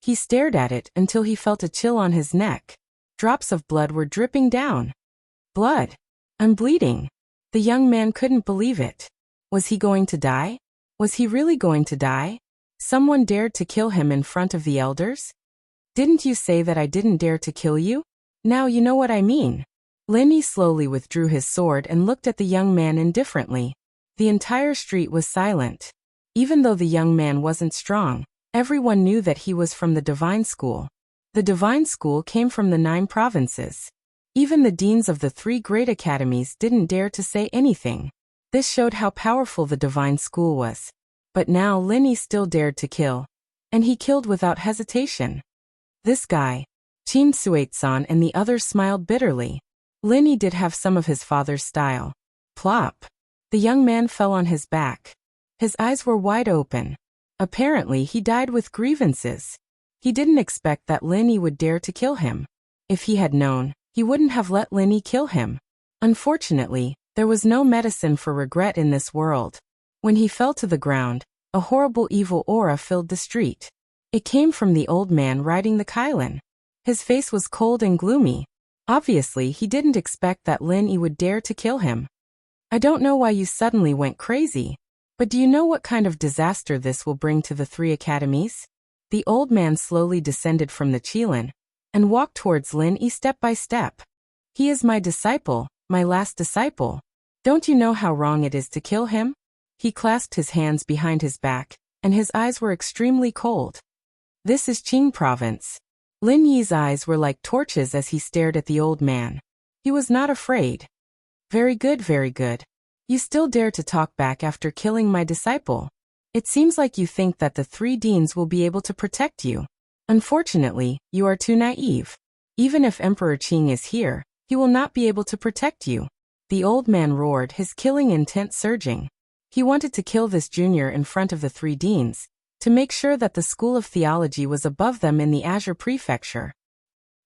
He stared at it until he felt a chill on his neck. Drops of blood were dripping down. Blood. I'm bleeding. The young man couldn't believe it. Was he going to die? Was he really going to die? Someone dared to kill him in front of the elders? Didn't you say that I didn't dare to kill you? Now you know what I mean. Lin Yi slowly withdrew his sword and looked at the young man indifferently. The entire street was silent. Even though the young man wasn't strong, everyone knew that he was from the Divine School. The Divine School came from the 9 provinces. Even the deans of the 3 great academies didn't dare to say anything. This showed how powerful the Divine School was. But now Lin Yi still dared to kill. And he killed without hesitation. This guy. Qin Suetsan and the others smiled bitterly. Lin Yi did have some of his father's style. Plop. The young man fell on his back. His eyes were wide open. Apparently he died with grievances. He didn't expect that Lin Yi would dare to kill him. If he had known, he wouldn't have let Lin Yi kill him. Unfortunately, there was no medicine for regret in this world. When he fell to the ground, a horrible evil aura filled the street. It came from the old man riding the Kailan. His face was cold and gloomy. Obviously, he didn't expect that Lin Yi would dare to kill him. I don't know why you suddenly went crazy, but do you know what kind of disaster this will bring to the 3 academies? The old man slowly descended from the Qilin and walked towards Lin Yi step by step. He is my disciple, my last disciple. Don't you know how wrong it is to kill him? He clasped his hands behind his back, and his eyes were extremely cold. This is Qing province. Lin Yi's eyes were like torches as he stared at the old man. He was not afraid. Very good, very good. You still dare to talk back after killing my disciple. It seems like you think that the 3 deans will be able to protect you. Unfortunately, you are too naive. Even if Emperor Qing is here, he will not be able to protect you. The old man roared, his killing intent surging. He wanted to kill this junior in front of the 3 deans, to make sure that the School of Theology was above them in the Azure Prefecture.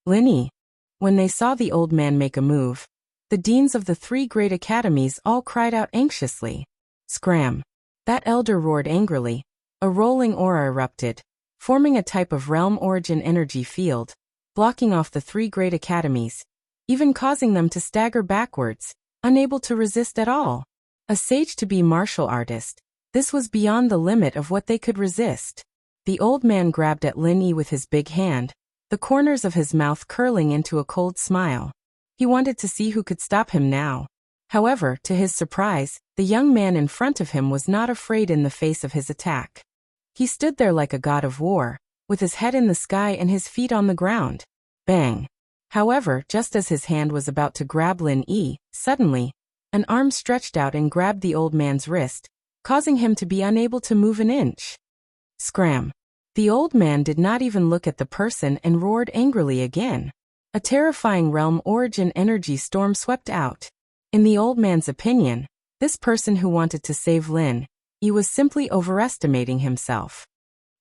Lin Yi. When they saw the old man make a move, the deans of the 3 great academies all cried out anxiously. Scram. That elder roared angrily. A rolling aura erupted, forming a type of realm origin energy field, blocking off the 3 great academies, even causing them to stagger backwards, unable to resist at all. A sage-to-be martial artist, this was beyond the limit of what they could resist. The old man grabbed at Lin Yi with his big hand, the corners of his mouth curling into a cold smile. He wanted to see who could stop him now. However, to his surprise, the young man in front of him was not afraid in the face of his attack. He stood there like a god of war, with his head in the sky and his feet on the ground. Bang! However, just as his hand was about to grab Lin Yi, suddenly, an arm stretched out and grabbed the old man's wrist, causing him to be unable to move an inch. Scram! The old man did not even look at the person and roared angrily again. A terrifying realm origin energy storm swept out. In the old man's opinion, this person who wanted to save Lin Yi was simply overestimating himself.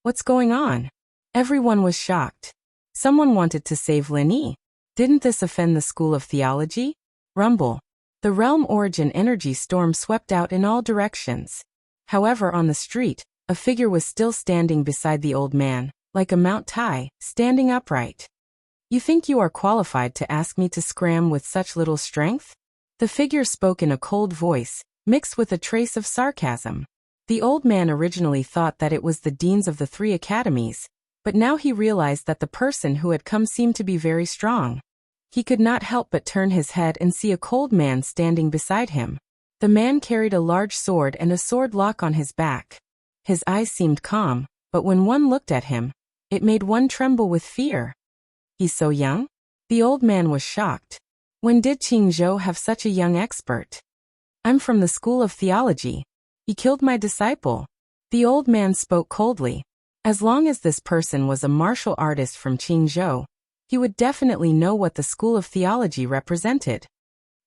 What's going on? Everyone was shocked. Someone wanted to save Lin Yi. Didn't this offend the School of Theology? Rumble. The realm origin energy storm swept out in all directions. However, on the street, a figure was still standing beside the old man, like a Mount Tai, standing upright. You think you are qualified to ask me to scram with such little strength? The figure spoke in a cold voice, mixed with a trace of sarcasm. The old man originally thought that it was the deans of the 3 academies, but now he realized that the person who had come seemed to be very strong. He could not help but turn his head and see a cold man standing beside him. The man carried a large sword and a sword lock on his back. His eyes seemed calm, but when one looked at him, it made one tremble with fear. He's so young? The old man was shocked. When did Qingzhou have such a young expert? I'm from the School of Theology. He killed my disciple. The old man spoke coldly. As long as this person was a martial artist from Qingzhou, he would definitely know what the School of Theology represented.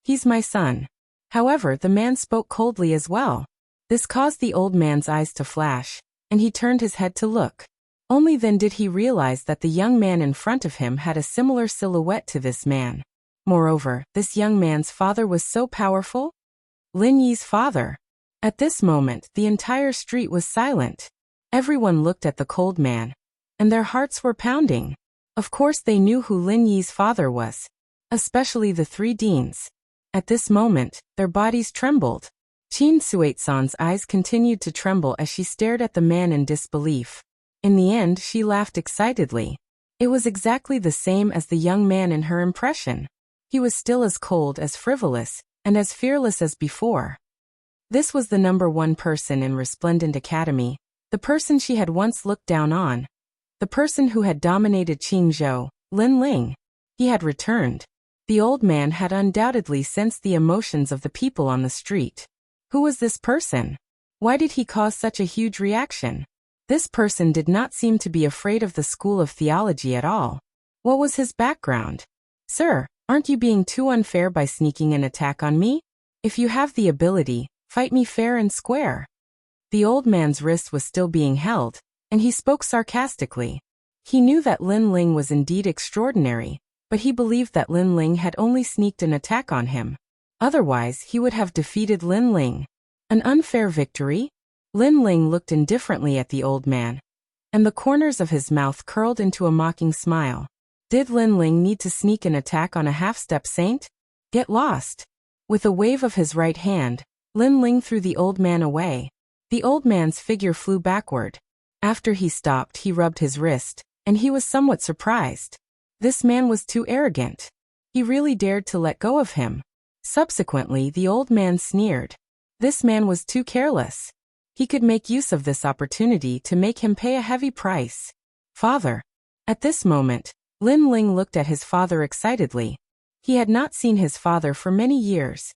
He's my son. However, the man spoke coldly as well. This caused the old man's eyes to flash, and he turned his head to look. Only then did he realize that the young man in front of him had a similar silhouette to this man. Moreover, this young man's father was so powerful. Lin Yi's father. At this moment, the entire street was silent. Everyone looked at the cold man, and their hearts were pounding. Of course they knew who Lin Yi's father was, especially the 3 deans. At this moment, their bodies trembled. Qin Suetsan's eyes continued to tremble as she stared at the man in disbelief. In the end, she laughed excitedly. It was exactly the same as the young man in her impression. He was still as cold, as frivolous, and as fearless as before. This was the number 1 person in Resplendent Academy, the person she had once looked down on. The person who had dominated Qingzhou, Lin Ling. He had returned. The old man had undoubtedly sensed the emotions of the people on the street. Who was this person? Why did he cause such a huge reaction? This person did not seem to be afraid of the School of Theology at all. What was his background? Sir, aren't you being too unfair by sneaking an attack on me? If you have the ability, fight me fair and square. The old man's wrist was still being held, and he spoke sarcastically. He knew that Lin Ling was indeed extraordinary, but he believed that Lin Ling had only sneaked an attack on him. Otherwise, he would have defeated Lin Ling. An unfair victory? Lin Ling looked indifferently at the old man, and the corners of his mouth curled into a mocking smile. Did Lin Ling need to sneak an attack on a half-step saint? Get lost. With a wave of his right hand, Lin Ling threw the old man away. The old man's figure flew backward. After he stopped, he rubbed his wrist, and he was somewhat surprised. This man was too arrogant. He really dared to let go of him. Subsequently, the old man sneered. This man was too careless. He could make use of this opportunity to make him pay a heavy price. Father. At this moment, Lin Ling looked at his father excitedly. He had not seen his father for many years.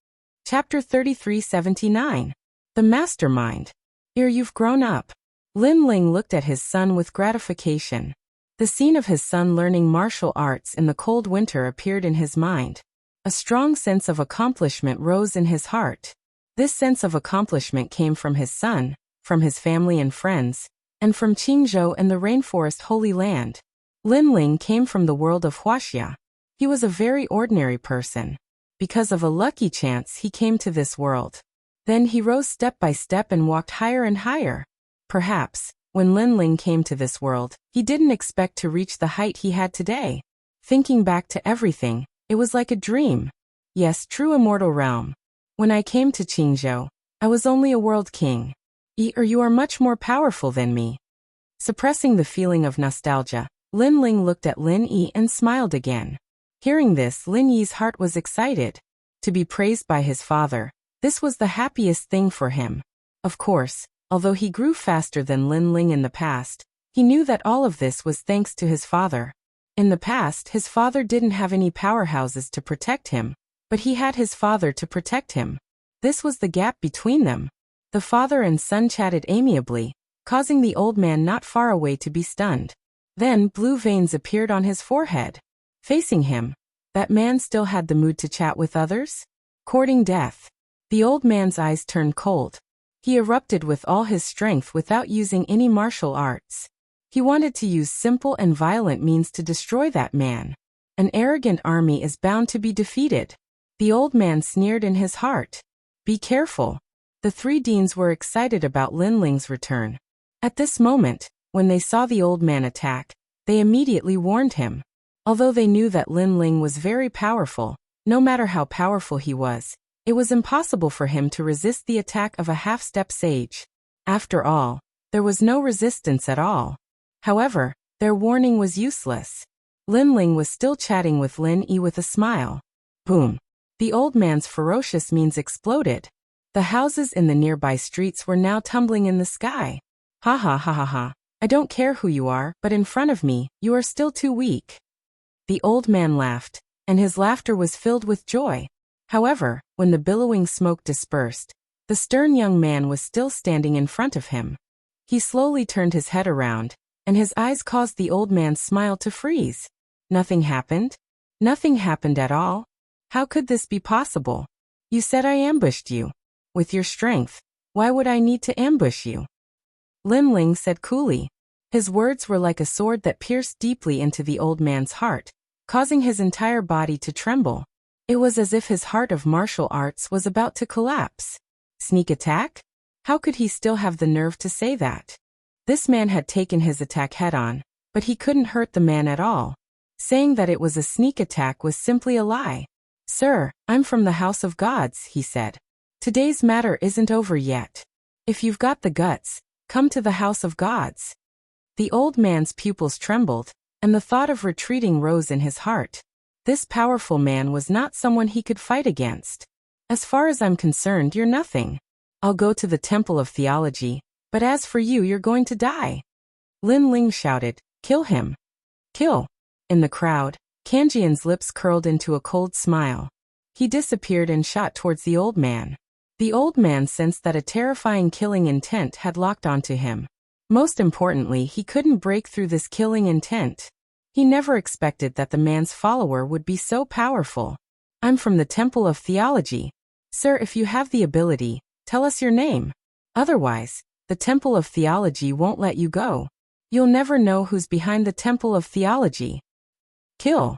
Chapter 3379. The Mastermind. Here you've grown up. Lin Ling looked at his son with gratification. The scene of his son learning martial arts in the cold winter appeared in his mind. A strong sense of accomplishment rose in his heart. This sense of accomplishment came from his son, from his family and friends, and from Qingzhou and the rainforest Holy Land. Lin Ling came from the world of Wuxia. He was a very ordinary person. Because of a lucky chance, he came to this world. Then he rose step by step and walked higher and higher. Perhaps, when Lin Ling came to this world, he didn't expect to reach the height he had today. Thinking back to everything, it was like a dream. Yes, true immortal realm. When I came to Qingzhou, I was only a world king. You are much more powerful than me. Suppressing the feeling of nostalgia, Lin Ling looked at Lin Yi and smiled again. Hearing this, Lin Yi's heart was excited. To be praised by his father, this was the happiest thing for him. Of course, although he grew faster than Lin Ling in the past, he knew that all of this was thanks to his father. In the past, his father didn't have any powerhouses to protect him, but he had his father to protect him. This was the gap between them. The father and son chatted amiably, causing the old man not far away to be stunned. Then blue veins appeared on his forehead. Facing him, that man still had the mood to chat with others? Courting death. The old man's eyes turned cold. He erupted with all his strength without using any martial arts. He wanted to use simple and violent means to destroy that man. An arrogant army is bound to be defeated. The old man sneered in his heart. Be careful. The three deans were excited about Lin Ling's return. At this moment, when they saw the old man attack, they immediately warned him. Although they knew that Lin Ling was very powerful, no matter how powerful he was, it was impossible for him to resist the attack of a half-step sage. After all, there was no resistance at all. However, their warning was useless. Lin Ling was still chatting with Lin Yi with a smile. Boom! The old man's ferocious means exploded. The houses in the nearby streets were now tumbling in the sky. Ha ha ha ha ha. I don't care who you are, but in front of me, you are still too weak. The old man laughed, and his laughter was filled with joy. However, when the billowing smoke dispersed, the stern young man was still standing in front of him. He slowly turned his head around, and his eyes caused the old man's smile to freeze. Nothing happened? Nothing happened at all? How could this be possible? You said I ambushed you. With your strength, why would I need to ambush you? Lin Ling said coolly. His words were like a sword that pierced deeply into the old man's heart, causing his entire body to tremble. It was as if his heart of martial arts was about to collapse. Sneak attack? How could he still have the nerve to say that? This man had taken his attack head-on, but he couldn't hurt the man at all. Saying that it was a sneak attack was simply a lie. Sir, I'm from the House of Gods, he said. Today's matter isn't over yet. If you've got the guts, come to the House of Gods. The old man's pupils trembled, and the thought of retreating rose in his heart. This powerful man was not someone he could fight against. As far as I'm concerned, you're nothing. I'll go to the Temple of Theology, but as for you, you're going to die. Lin Ling shouted, kill him. Kill. In the crowd, Kanjian's lips curled into a cold smile. He disappeared and shot towards the old man. The old man sensed that a terrifying killing intent had locked onto him. Most importantly, he couldn't break through this killing intent. He never expected that the man's follower would be so powerful. I'm from the Temple of Theology. Sir, if you have the ability, tell us your name. Otherwise, the Temple of Theology won't let you go. You'll never know who's behind the Temple of Theology. Kill.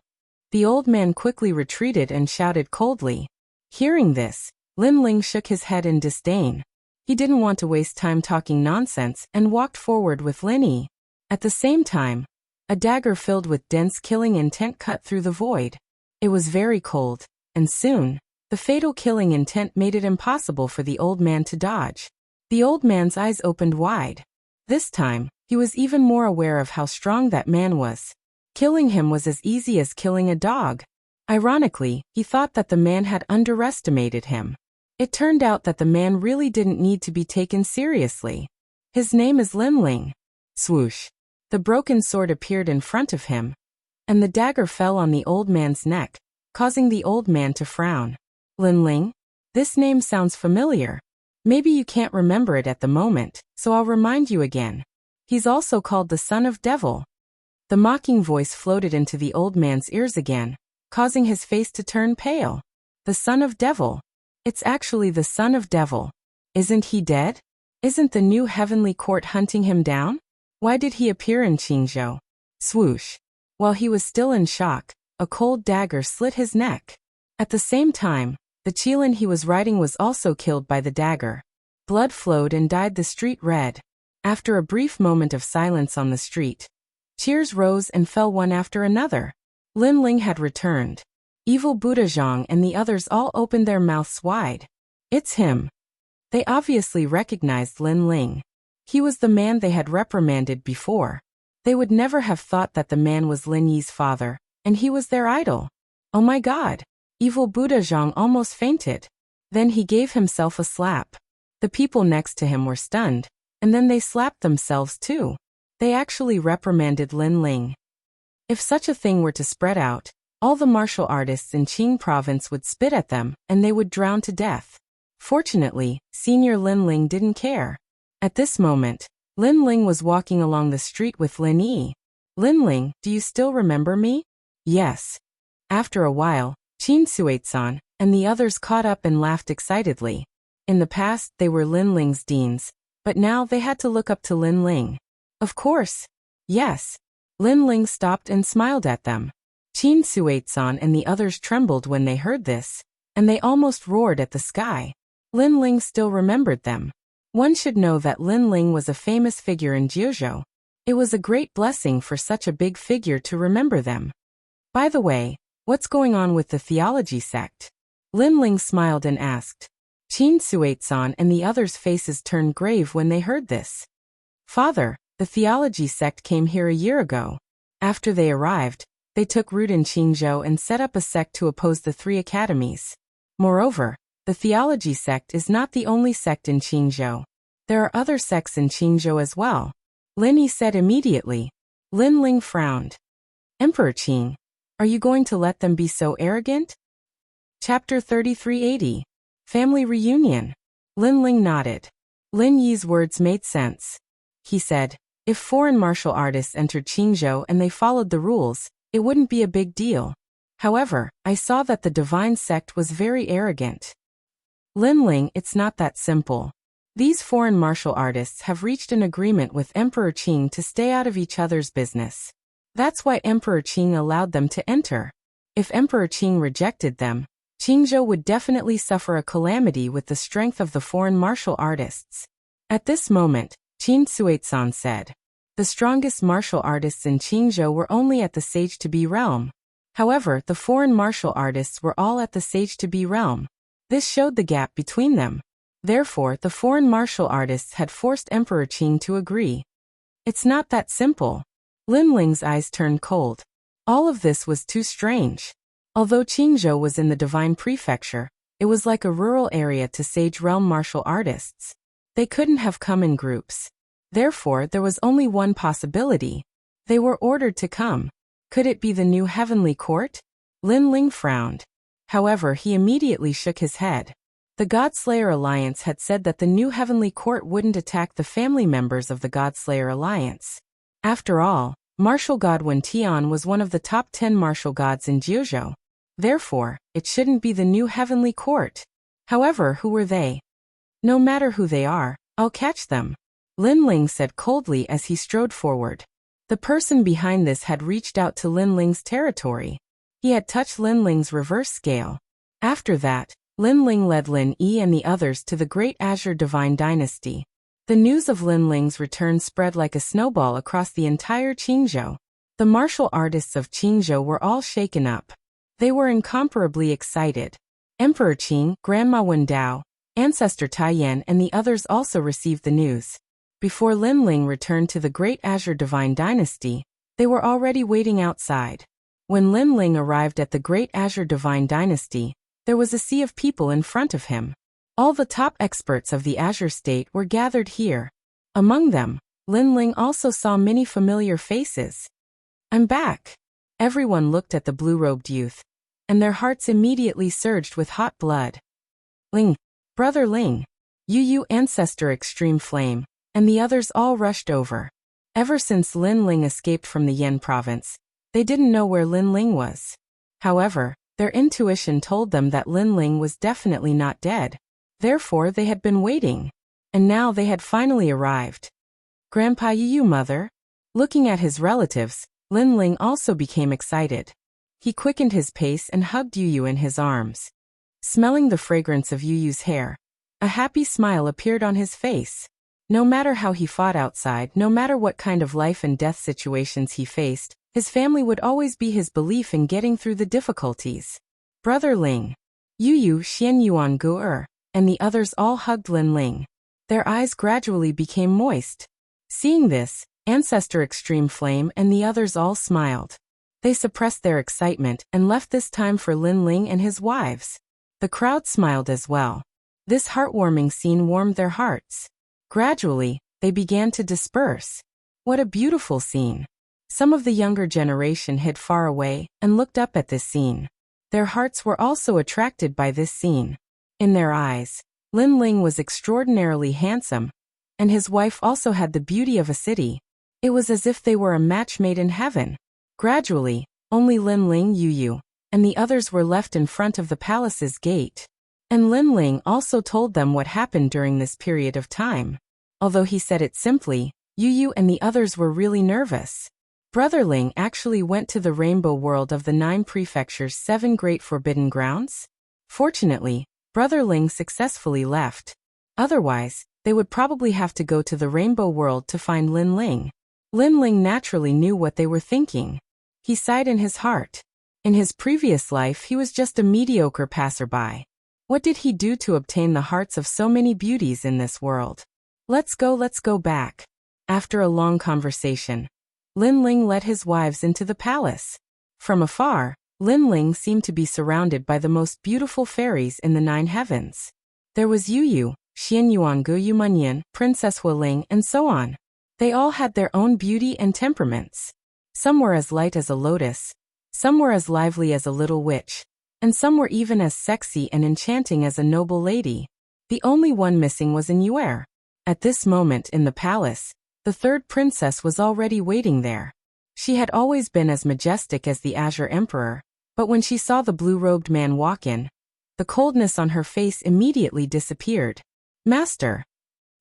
The old man quickly retreated and shouted coldly. Hearing this, Lin Ling shook his head in disdain. He didn't want to waste time talking nonsense and walked forward with Lin Yi. At the same time, a dagger filled with dense killing intent cut through the void. It was very cold, and soon, the fatal killing intent made it impossible for the old man to dodge. The old man's eyes opened wide. This time, he was even more aware of how strong that man was. Killing him was as easy as killing a dog. Ironically, he thought that the man had underestimated him. It turned out that the man really didn't need to be taken seriously. His name is Lin Ling. Swoosh. The broken sword appeared in front of him, and the dagger fell on the old man's neck, causing the old man to frown. Lin Ling? This name sounds familiar. Maybe you can't remember it at the moment, so I'll remind you again. He's also called the Son of Devil. The mocking voice floated into the old man's ears again, causing his face to turn pale. The Son of Devil. It's actually the Son of Devil. Isn't he dead? Isn't the new heavenly court hunting him down? Why did he appear in Qingzhou? Swoosh. While he was still in shock, a cold dagger slit his neck. At the same time, the Qilin he was riding was also killed by the dagger. Blood flowed and dyed the street red. After a brief moment of silence on the street, cheers rose and fell one after another. Lin Ling had returned. Evil Buddha Zhang and the others all opened their mouths wide. It's him. They obviously recognized Lin Ling. He was the man they had reprimanded before. They would never have thought that the man was Lin Yi's father, and he was their idol. Oh my God! Evil Buddha Zhang almost fainted. Then he gave himself a slap. The people next to him were stunned, and then they slapped themselves too. They actually reprimanded Lin Ling. If such a thing were to spread out, all the martial artists in Qing province would spit at them, and they would drown to death. Fortunately, Senior Lin Ling didn't care. At this moment, Lin Ling was walking along the street with Lin Yi. Lin Ling, do you still remember me? Yes. After a while, Qin Suizan and the others caught up and laughed excitedly. In the past, they were Lin Ling's deans, but now they had to look up to Lin Ling. Of course. Yes. Lin Ling stopped and smiled at them. Qin Suizan and the others trembled when they heard this. and they almost roared at the sky. Lin Ling still remembered them. One should know that Lin Ling was a famous figure in Jiuzhou. It was a great blessing for such a big figure to remember them. By the way, what's going on with the theology sect? Lin Ling smiled and asked. Qin Suizan and the others' faces turned grave when they heard this. Father, the theology sect came here a year ago. After they arrived, they took root in Qingzhou and set up a sect to oppose the three academies. Moreover, the theology sect is not the only sect in Qingzhou. There are other sects in Qingzhou as well. Lin Yi said immediately. Lin Ling frowned. Emperor Qing, are you going to let them be so arrogant? Chapter 3380. Family Reunion. Lin Ling nodded. Lin Yi's words made sense. He said, if foreign martial artists entered Qingzhou and they followed the rules, it wouldn't be a big deal. However, I saw that the divine sect was very arrogant. Lin Ling, it's not that simple. These foreign martial artists have reached an agreement with Emperor Qing to stay out of each other's business. That's why Emperor Qing allowed them to enter. If Emperor Qing rejected them, Qingzhou would definitely suffer a calamity with the strength of the foreign martial artists. At this moment, Qin Suizan said, the strongest martial artists in Qingzhou were only at the Sage-to-Be realm. However, the foreign martial artists were all at the Sage-to-Be realm. This showed the gap between them. Therefore, the foreign martial artists had forced Emperor Qing to agree. It's not that simple. Lin Ling's eyes turned cold. All of this was too strange. Although Qingzhou was in the Divine Prefecture, it was like a rural area to Sage Realm martial artists. They couldn't have come in groups. Therefore, there was only one possibility. They were ordered to come. Could it be the new heavenly court? Lin Ling frowned. However, he immediately shook his head. The Godslayer Alliance had said that the new heavenly court wouldn't attack the family members of the Godslayer Alliance. After all, martial god Wen Tian was one of the top 10 martial gods in Jiuzhou. Therefore, it shouldn't be the new heavenly court. However, who were they? No matter who they are, I'll catch them. Lin Ling said coldly as he strode forward. The person behind this had reached out to Lin Ling's territory. He had touched Lin Ling's reverse scale. After that, Lin Ling led Lin Yi and the others to the Great Azure Divine Dynasty. The news of Lin Ling's return spread like a snowball across the entire Qingzhou. The martial artists of Qingzhou were all shaken up. They were incomparably excited. Emperor Qing, Grandma Wen Dao, Ancestor Taiyan and the others also received the news. Before Lin Ling returned to the Great Azure Divine Dynasty, they were already waiting outside. When Lin Ling arrived at the Great Azure Divine Dynasty, there was a sea of people in front of him. All the top experts of the Azure State were gathered here. Among them, Lin Ling also saw many familiar faces. I'm back. Everyone looked at the blue-robed youth, and their hearts immediately surged with hot blood. Ling, Brother Ling, Yu Ancestor Extreme Flame, and the others all rushed over. Ever since Lin Ling escaped from the Yan province, they didn't know where Lin Ling was. However, their intuition told them that Lin Ling was definitely not dead. Therefore, they had been waiting. And now they had finally arrived. Grandpa Yu, mother? Looking at his relatives, Lin Ling also became excited. He quickened his pace and hugged Yu in his arms. Smelling the fragrance of Yu's hair, a happy smile appeared on his face. No matter how he fought outside, no matter what kind of life and death situations he faced, his family would always be his belief in getting through the difficulties. Brother Ling, Yu, Xian Yuan Gu and the others all hugged Lin Ling. Their eyes gradually became moist. Seeing this, Ancestor Extreme Flame and the others all smiled. They suppressed their excitement and left this time for Lin Ling and his wives. The crowd smiled as well. This heartwarming scene warmed their hearts. Gradually, they began to disperse. What a beautiful scene. Some of the younger generation hid far away and looked up at this scene. Their hearts were also attracted by this scene. In their eyes, Lin Ling was extraordinarily handsome, and his wife also had the beauty of a city. It was as if they were a match made in heaven. Gradually, only Lin Ling, Yu, and the others were left in front of the palace's gate. And Lin Ling also told them what happened during this period of time. Although he said it simply, Yu and the others were really nervous. Brother Ling actually went to the rainbow world of the 9 prefectures' 7 great forbidden grounds? Fortunately, Brother Ling successfully left. Otherwise, they would probably have to go to the Rainbow World to find Lin Ling. Lin Ling naturally knew what they were thinking. He sighed in his heart. In his previous life he was just a mediocre passerby. What did he do to obtain the hearts of so many beauties in this world? Let's go back. After a long conversation, Lin Ling led his wives into the palace. From afar, Lin Ling seemed to be surrounded by the most beautiful fairies in the 9 heavens. There was Yu Yu, Xian Yuan Gu Yu Munyan, Princess Hualing, and so on. They all had their own beauty and temperaments. Some were as light as a lotus, some were as lively as a little witch, and some were even as sexy and enchanting as a noble lady. The only one missing was Yuer. At this moment in the palace, the 3rd princess was already waiting there. She had always been as majestic as the Azure Emperor, but when she saw the blue-robed man walk in, the coldness on her face immediately disappeared. Master!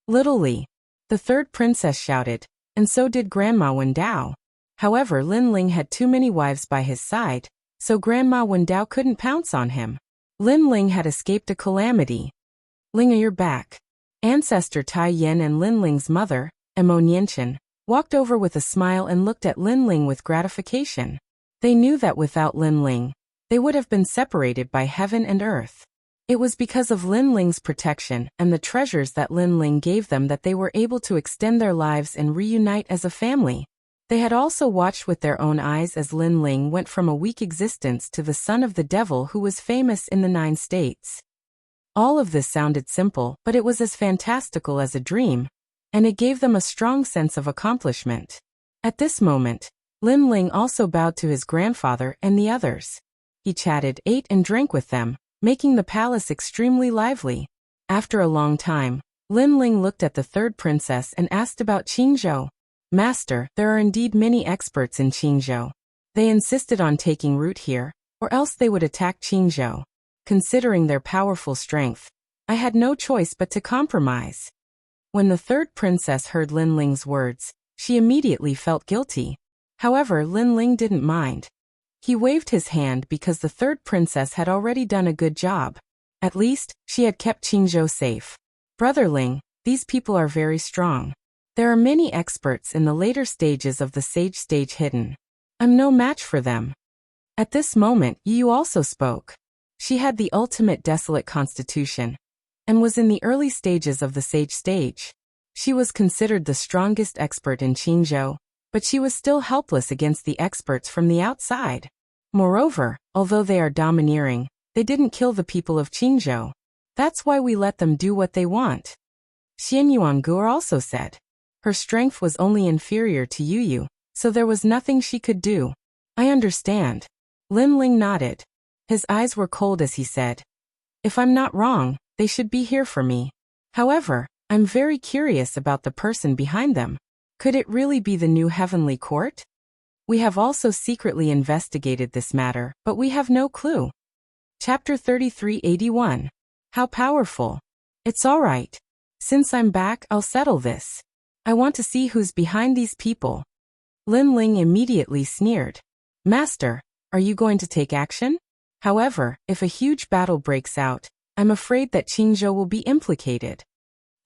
Little Li! The 3rd princess shouted, and so did Grandma Wendao. However, Lin Ling had too many wives by his side, so Grandma Wendao couldn't pounce on him. Lin Ling had escaped a calamity. Linga, you're back. Ancestor Tai Yen and Lin Ling's mother, Emo Nianchen, walked over with a smile and looked at Lin Ling with gratification. They knew that without Lin Ling, they would have been separated by heaven and earth. It was because of Lin Ling's protection and the treasures that Lin Ling gave them that they were able to extend their lives and reunite as a family. They had also watched with their own eyes as Lin Ling went from a weak existence to the son of the devil who was famous in the 9 states. All of this sounded simple, but it was as fantastical as a dream, and it gave them a strong sense of accomplishment. At this moment, Lin Ling also bowed to his grandfather and the others. He chatted, ate and drank with them, making the palace extremely lively. After a long time, Lin Ling looked at the 3rd princess and asked about Qingzhou. Master, there are indeed many experts in Qingzhou. They insisted on taking root here, or else they would attack Qingzhou. Considering their powerful strength, I had no choice but to compromise. When the 3rd princess heard Lin Ling's words, she immediately felt guilty. However, Lin Ling didn't mind. He waved his hand because the 3rd princess had already done a good job. At least, she had kept Qingzhou safe. Brother Ling, these people are very strong. There are many experts in the later stages of the sage stage hidden. I'm no match for them. At this moment, Yu also spoke. She had the ultimate desolate constitution, and was in the early stages of the sage stage. She was considered the strongest expert in Qingzhou, but she was still helpless against the experts from the outside. Moreover, although they are domineering, they didn't kill the people of Qingzhou. That's why we let them do what they want. Xian Yuangur also said. Her strength was only inferior to Yu Yu, so there was nothing she could do. I understand. Lin Ling nodded. His eyes were cold as he said, if I'm not wrong, they should be here for me. However, I'm very curious about the person behind them. Could it really be the new heavenly court? We have also secretly investigated this matter, but we have no clue. Chapter 3381. How powerful. It's all right. Since I'm back, I'll settle this. I want to see who's behind these people. Lin Ling immediately sneered. Master, are you going to take action? However, if a huge battle breaks out, I'm afraid that Qingzhou will be implicated.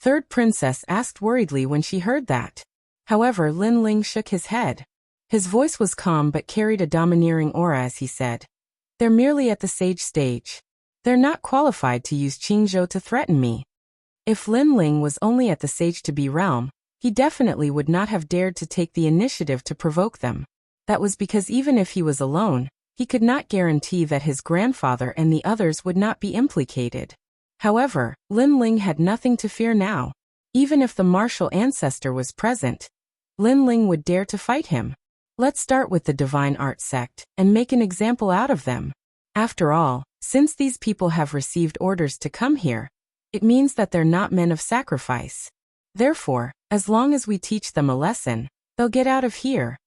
3rd princess asked worriedly when she heard that. However, Lin Ling shook his head. His voice was calm but carried a domineering aura as he said, they're merely at the sage stage. They're not qualified to use Qingzhou to threaten me. If Lin Ling was only at the sage to be realm, he definitely would not have dared to take the initiative to provoke them. That was because even if he was alone, he could not guarantee that his grandfather and the others would not be implicated. However, Lin Ling had nothing to fear now. Even if the martial ancestor was present, Lin Ling would dare to fight him. Let's start with the Divine Art sect, and make an example out of them. After all, since these people have received orders to come here, it means that they're not men of sacrifice. Therefore, as long as we teach them a lesson, they'll get out of here.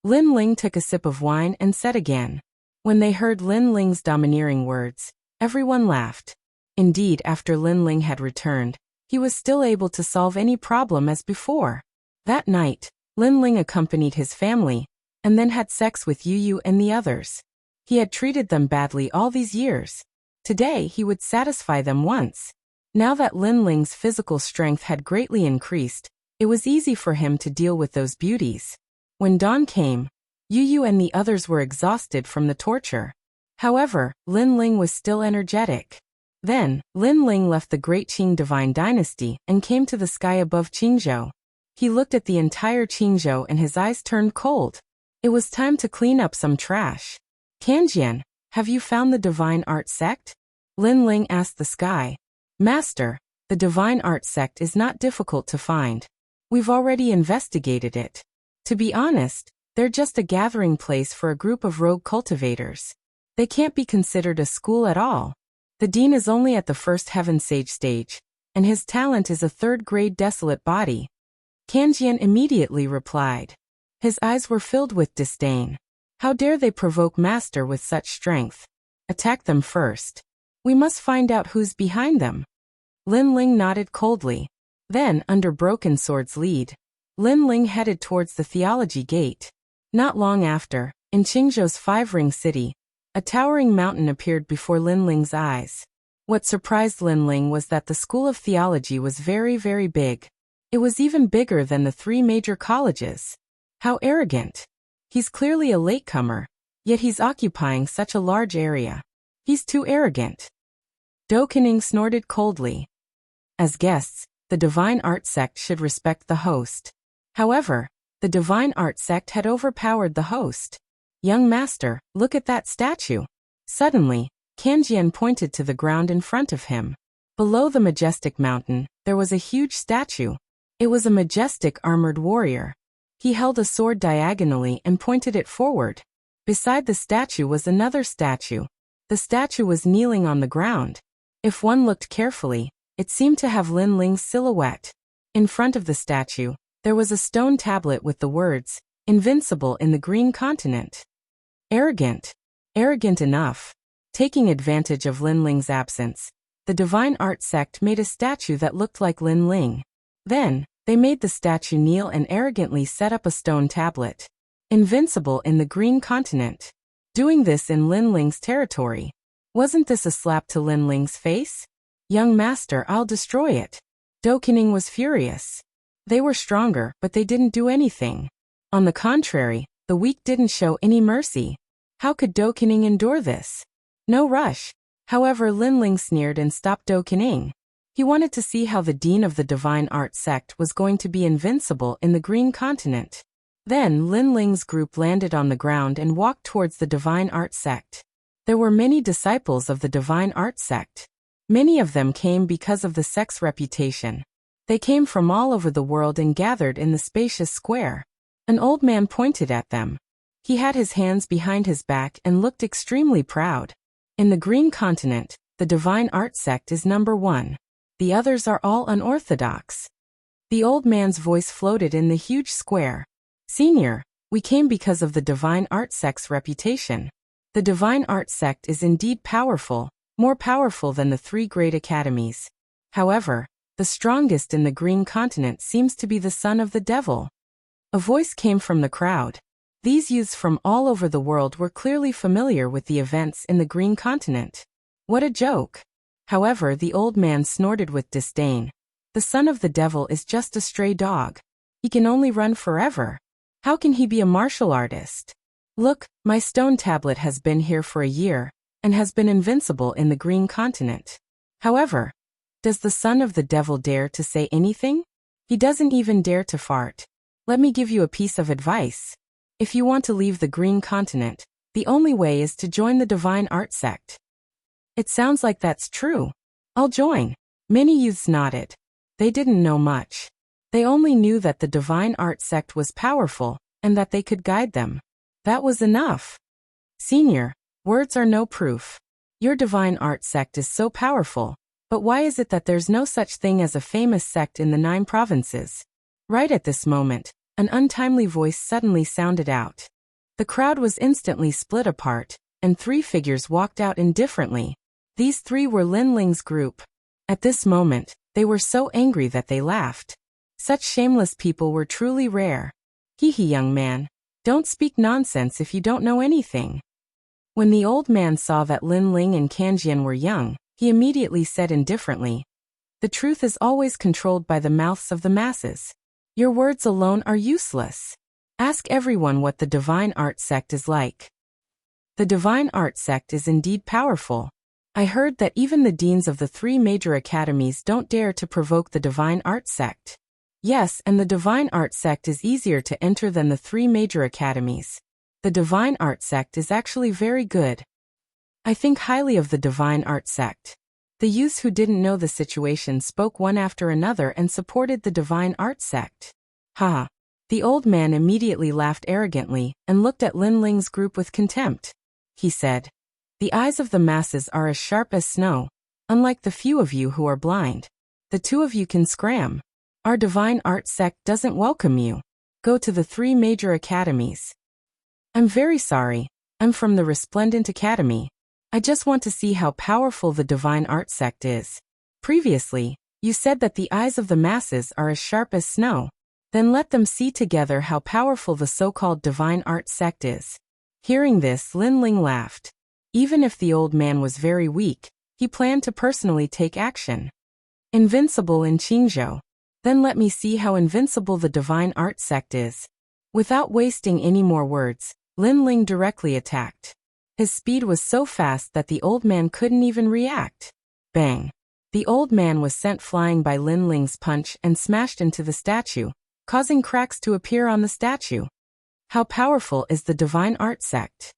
Lin Ling took a sip of wine and said again. When they heard Lin Ling's domineering words, everyone laughed. Indeed, after Lin Ling had returned, he was still able to solve any problem as before. That night, Lin Ling accompanied his family, and then had sex with Yu Yu and the others. He had treated them badly all these years. Today he would satisfy them once. Now that Lin Ling's physical strength had greatly increased, it was easy for him to deal with those beauties. When dawn came, Yu Yu and the others were exhausted from the torture. However, Lin Ling was still energetic. Then, Lin Ling left the Great Qing Divine Dynasty and came to the sky above Qingzhou. He looked at the entire Qingzhou and his eyes turned cold. It was time to clean up some trash. Kanjian, have you found the Divine Art Sect? Lin Ling asked the sky. Master, the Divine Art Sect is not difficult to find. We've already investigated it. To be honest, they're just a gathering place for a group of rogue cultivators. They can't be considered a school at all. The dean is only at the first heaven sage stage, and his talent is a third-grade desolate body. Kanjian immediately replied. His eyes were filled with disdain. How dare they provoke Master with such strength? Attack them first. We must find out who's behind them. Lin Ling nodded coldly. Then, under Broken Sword's lead, Lin Ling headed towards the Theology Gate. Not long after, in Qingzhou's five-ring city, a towering mountain appeared before Lin Ling's eyes. What surprised Lin Ling was that the School of Theology was very, very big. It was even bigger than the three major colleges. How arrogant. He's clearly a latecomer, yet he's occupying such a large area. He's too arrogant. Do Kening snorted coldly. As guests, the Divine Art Sect should respect the host. However, the Divine Art Sect had overpowered the host. Young Master, look at that statue. Suddenly, Kanjian pointed to the ground in front of him. Below the majestic mountain, there was a huge statue. It was a majestic armored warrior. He held a sword diagonally and pointed it forward. Beside the statue was another statue. The statue was kneeling on the ground. If one looked carefully, it seemed to have Lin Ling's silhouette. In front of the statue, there was a stone tablet with the words, "Invincible in the Green Continent." Arrogant. Arrogant enough. Taking advantage of Lin Ling's absence, the Divine Art Sect made a statue that looked like Lin Ling. Then, they made the statue kneel and arrogantly set up a stone tablet. Invincible in the Green Continent. Doing this in Lin Ling's territory. Wasn't this a slap to Lin Ling's face? Young Master, I'll destroy it. Do Kening was furious. They were stronger, but they didn't do anything. On the contrary, the weak didn't show any mercy. How could Do Kening endure this? No rush. However, Lin Ling sneered and stopped Do Kening. He wanted to see how the Dean of the Divine Art Sect was going to be invincible in the Green Continent. Then Lin Ling's group landed on the ground and walked towards the Divine Art Sect. There were many disciples of the Divine Art Sect. Many of them came because of the sect's reputation. They came from all over the world and gathered in the spacious square. An old man pointed at them. He had his hands behind his back and looked extremely proud. In the Green Continent, the Divine Art Sect is number 1. The others are all unorthodox. The old man's voice floated in the huge square. Senior, we came because of the Divine Art Sect's reputation. The Divine Art Sect is indeed powerful, more powerful than the 3 great academies. However, the strongest in the Green Continent seems to be the son of the devil. A voice came from the crowd. These youths from all over the world were clearly familiar with the events in the Green Continent. What a joke! However, the old man snorted with disdain. The son of the devil is just a stray dog. He can only run forever. How can he be a martial artist? Look, my stone tablet has been here for a year, and has been invincible in the Green Continent. However, does the son of the devil dare to say anything? He doesn't even dare to fart. Let me give you a piece of advice. If you want to leave the Green Continent, the only way is to join the Divine Art Sect. It sounds like that's true. I'll join. Many youths nodded. They didn't know much. They only knew that the Divine Art Sect was powerful, and that they could guide them. That was enough. Senior, words are no proof. Your Divine Art Sect is so powerful, but why is it that there's no such thing as a famous sect in the 9 provinces? Right at this moment, an untimely voice suddenly sounded out. The crowd was instantly split apart, and 3 figures walked out indifferently. These 3 were Lin Ling's group. At this moment, they were so angry that they laughed. Such shameless people were truly rare. Hee hee, young man. Don't speak nonsense if you don't know anything. When the old man saw that Lin Ling and Kanjian were young, he immediately said indifferently, "The truth is always controlled by the mouths of the masses. Your words alone are useless. Ask everyone what the divine art sect is like." The divine art sect is indeed powerful. I heard that even the deans of the 3 major academies don't dare to provoke the divine art sect. Yes, and the divine art sect is easier to enter than the 3 major academies. The divine art sect is actually very good. I think highly of the divine art sect. The youths who didn't know the situation spoke one after another and supported the divine art sect. Ha! The old man immediately laughed arrogantly and looked at Lin Ling's group with contempt. He said, "The eyes of the masses are as sharp as snow, unlike the few of you who are blind. The 2 of you can scram. Our divine art sect doesn't welcome you. Go to the 3 major academies." "I'm very sorry. I'm from the Resplendent Academy. I just want to see how powerful the divine art sect is. Previously, you said that the eyes of the masses are as sharp as snow. Then let them see together how powerful the so-called divine art sect is." Hearing this, Lin Ling laughed. Even if the old man was very weak, he planned to personally take action. Invincible in Qingzhou. Then let me see how invincible the divine art sect is. Without wasting any more words, Lin Ling directly attacked. His speed was so fast that the old man couldn't even react. Bang! The old man was sent flying by Lin Ling's punch and smashed into the statue, causing cracks to appear on the statue. How powerful is the divine art sect?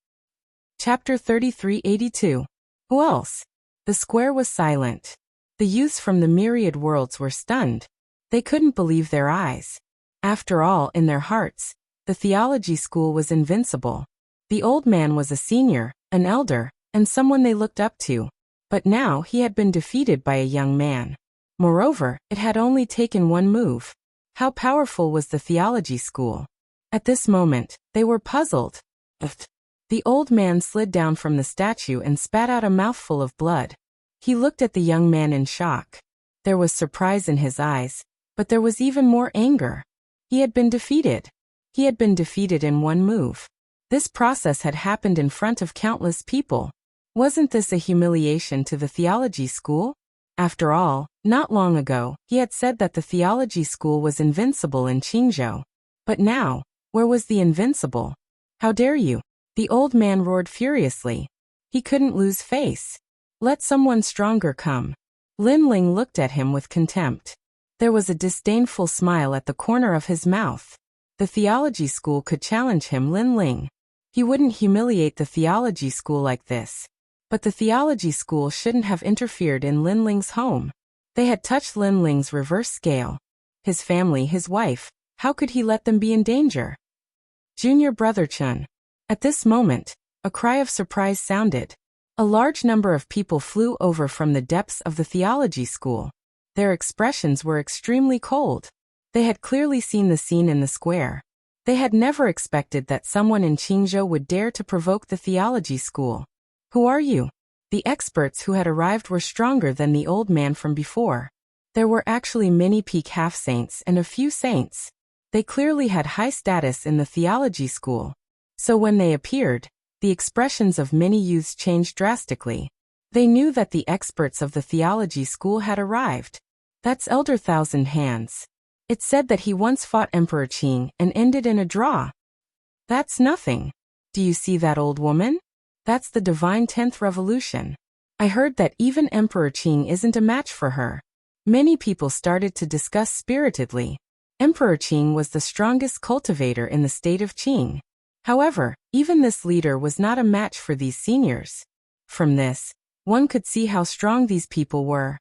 Chapter 3382. Who else? The square was silent. The youths from the myriad worlds were stunned. They couldn't believe their eyes. After all, in their hearts, the theology school was invincible. The old man was a senior, an elder, and someone they looked up to. But now he had been defeated by a young man. Moreover, it had only taken one move. How powerful was the theology school? At this moment, they were puzzled. The old man slid down from the statue and spat out a mouthful of blood. He looked at the young man in shock. There was surprise in his eyes, but there was even more anger. He had been defeated. He had been defeated in one move. This process had happened in front of countless people. Wasn't this a humiliation to the theology school? After all, not long ago, he had said that the theology school was invincible in Qingzhou. But now, where was the invincible? How dare you? The old man roared furiously. He couldn't lose face. Let someone stronger come. Lin Ling looked at him with contempt. There was a disdainful smile at the corner of his mouth. The theology school could challenge him, Lin Ling. He wouldn't humiliate the theology school like this. But the theology school shouldn't have interfered in Lin Ling's home. They had touched Lin Ling's reverse scale. His family, his wife, how could he let them be in danger? Junior brother Chun. At this moment, a cry of surprise sounded. A large number of people flew over from the depths of the theology school. Their expressions were extremely cold. They had clearly seen the scene in the square. They had never expected that someone in Qingzhou would dare to provoke the theology school. Who are you? The experts who had arrived were stronger than the old man from before. There were actually many peak half-saints and a few saints. They clearly had high status in the theology school. So when they appeared, the expressions of many youths changed drastically. They knew that the experts of the theology school had arrived. That's Elder Thousand Hands. It said that he once fought Emperor Qing and ended in a draw. That's nothing. Do you see that old woman? That's the divine 10th revolution. I heard that even Emperor Qing isn't a match for her. Many people started to discuss spiritedly. Emperor Qing was the strongest cultivator in the state of Qing. However, even this leader was not a match for these seniors. From this, one could see how strong these people were.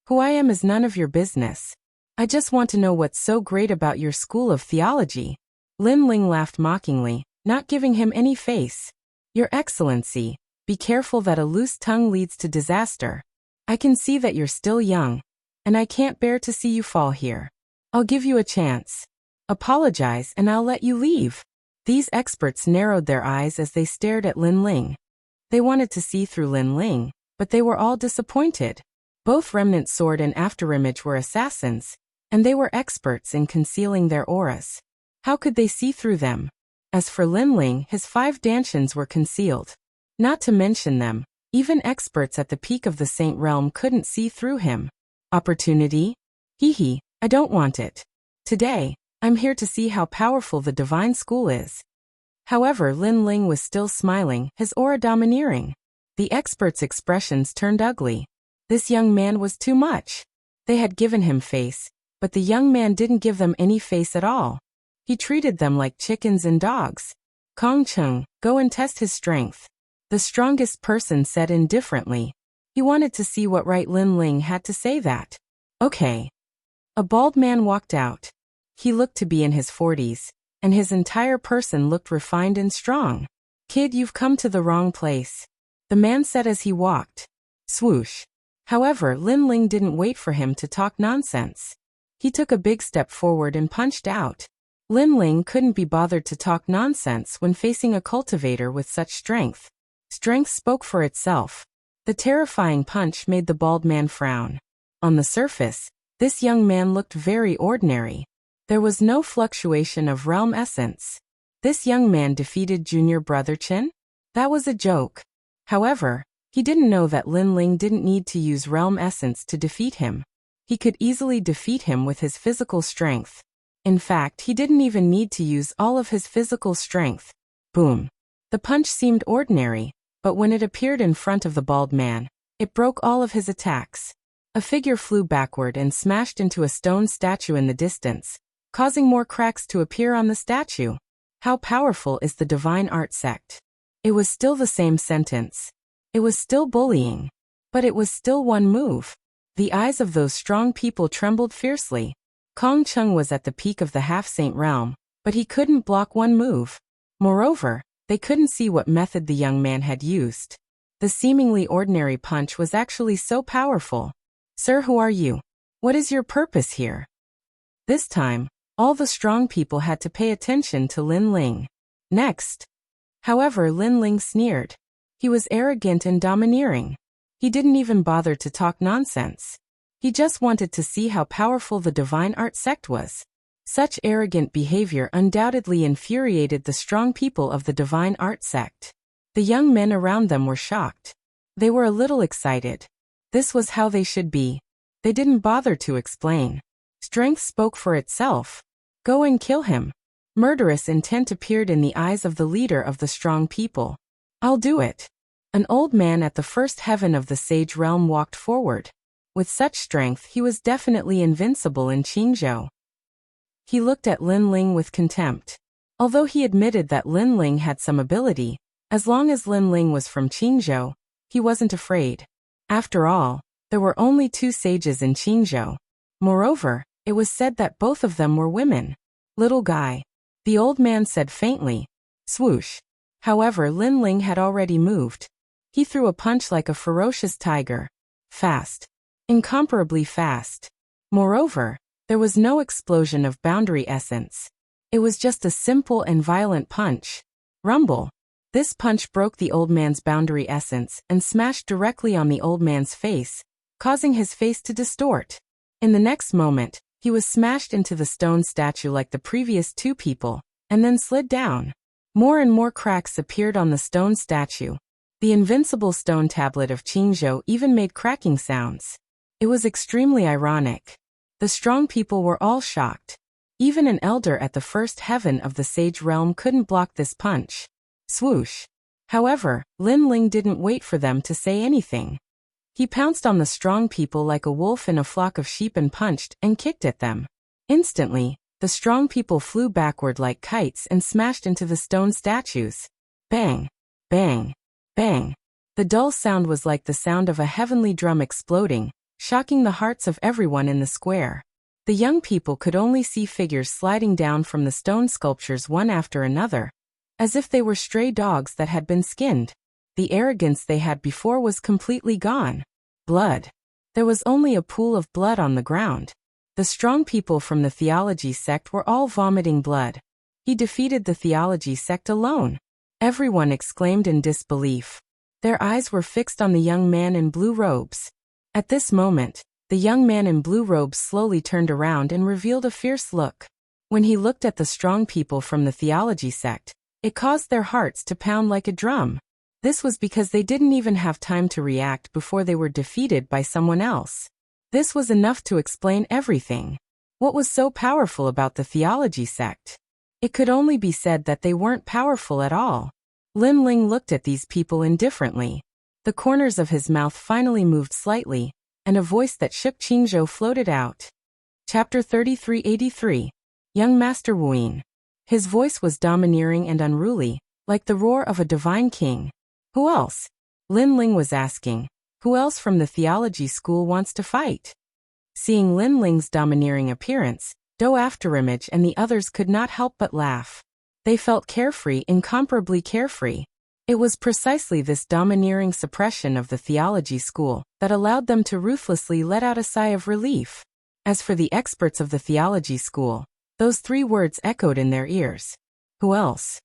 Who I am is none of your business. I just want to know what's so great about your school of theology. Lin Ling laughed mockingly, not giving him any face. Your Excellency, be careful that a loose tongue leads to disaster. I can see that you're still young, and I can't bear to see you fall here. I'll give you a chance. Apologize and I'll let you leave. These experts narrowed their eyes as they stared at Lin Ling. They wanted to see through Lin Ling, but they were all disappointed. Both Remnant Sword and Afterimage were assassins, and they were experts in concealing their auras. How could they see through them? As for Lin Ling, his 5 dantians were concealed. Not to mention them, even experts at the peak of the Saint Realm couldn't see through him. Opportunity? Hee, I don't want it. Today, I'm here to see how powerful the divine school is. However, Lin Ling was still smiling, his aura domineering. The experts' expressions turned ugly. This young man was too much. They had given him face, but the young man didn't give them any face at all. He treated them like chickens and dogs. Kong Chung, go and test his strength. The strongest person said indifferently. He wanted to see what right Lin Ling had to say that. Okay. A bald man walked out. He looked to be in his 40s, and his entire person looked refined and strong. Kid, you've come to the wrong place, the man said as he walked. Swoosh. However, Lin Ling didn't wait for him to talk nonsense. He took a big step forward and punched out. Lin Ling couldn't be bothered to talk nonsense when facing a cultivator with such strength. Strength spoke for itself. The terrifying punch made the bald man frown. On the surface, this young man looked very ordinary. There was no fluctuation of realm essence. This young man defeated junior brother Chen? That was a joke. However, he didn't know that Lin Ling didn't need to use realm essence to defeat him. He could easily defeat him with his physical strength. In fact, he didn't even need to use all of his physical strength. Boom. The punch seemed ordinary, but when it appeared in front of the bald man, it broke all of his attacks. A figure flew backward and smashed into a stone statue in the distance, causing more cracks to appear on the statue. How powerful is the divine art sect? It was still the same sentence. It was still bullying. But it was still one move. The eyes of those strong people trembled fiercely. Kong Chung was at the peak of the half-saint realm, but he couldn't block one move. Moreover, they couldn't see what method the young man had used. The seemingly ordinary punch was actually so powerful. Sir, who are you? What is your purpose here? This time, all the strong people had to pay attention to Lin Ling. Next. However, Lin Ling sneered. He was arrogant and domineering. He didn't even bother to talk nonsense. He just wanted to see how powerful the divine art sect was. Such arrogant behavior undoubtedly infuriated the strong people of the divine art sect. The young men around them were shocked. They were a little excited. This was how they should be. They didn't bother to explain. Strength spoke for itself. Go and kill him. Murderous intent appeared in the eyes of the leader of the strong people. I'll do it. An old man at the first heaven of the sage realm walked forward. With such strength, he was definitely invincible in Qingzhou. He looked at Lin Ling with contempt. Although he admitted that Lin Ling had some ability, as long as Lin Ling was from Qingzhou, he wasn't afraid. After all, there were only 2 sages in Qingzhou. Moreover, it was said that both of them were women. Little guy. The old man said faintly. Swoosh. However, Lin Ling had already moved. He threw a punch like a ferocious tiger. Fast. Incomparably fast. Moreover, there was no explosion of boundary essence. It was just a simple and violent punch. Rumble. This punch broke the old man's boundary essence and smashed directly on the old man's face, causing his face to distort. In the next moment, he was smashed into the stone statue like the previous 2 people, and then slid down. More and more cracks appeared on the stone statue. The invincible stone tablet of Qingzhou even made cracking sounds. It was extremely ironic. The strong people were all shocked. Even an elder at the first heaven of the sage realm couldn't block this punch. Swoosh. However, Lin Ling didn't wait for them to say anything. He pounced on the strong people like a wolf in a flock of sheep and punched and kicked at them. Instantly, the strong people flew backward like kites and smashed into the stone statues. Bang! Bang! Bang! The dull sound was like the sound of a heavenly drum exploding, shocking the hearts of everyone in the square. The young people could only see figures sliding down from the stone sculptures one after another, as if they were stray dogs that had been skinned. The arrogance they had before was completely gone. Blood. There was only a pool of blood on the ground. The strong people from the theology sect were all vomiting blood. He defeated the theology sect alone. Everyone exclaimed in disbelief. Their eyes were fixed on the young man in blue robes. At this moment, the young man in blue robes slowly turned around and revealed a fierce look. When he looked at the strong people from the theology sect, it caused their hearts to pound like a drum. This was because they didn't even have time to react before they were defeated by someone else. This was enough to explain everything. What was so powerful about the theology sect? It could only be said that they weren't powerful at all. Lin Ling looked at these people indifferently. The corners of his mouth finally moved slightly, and a voice that shook Qingzhou floated out. Chapter 3383. Young Master Wuyin. His voice was domineering and unruly, like the roar of a divine king. Who else? Lin Ling was asking. Who else from the theology school wants to fight? Seeing Lin Ling's domineering appearance, Do Afterimage and the others could not help but laugh. They felt carefree, incomparably carefree. It was precisely this domineering suppression of the theology school that allowed them to ruthlessly let out a sigh of relief. As for the experts of the theology school, those three words echoed in their ears. Who else?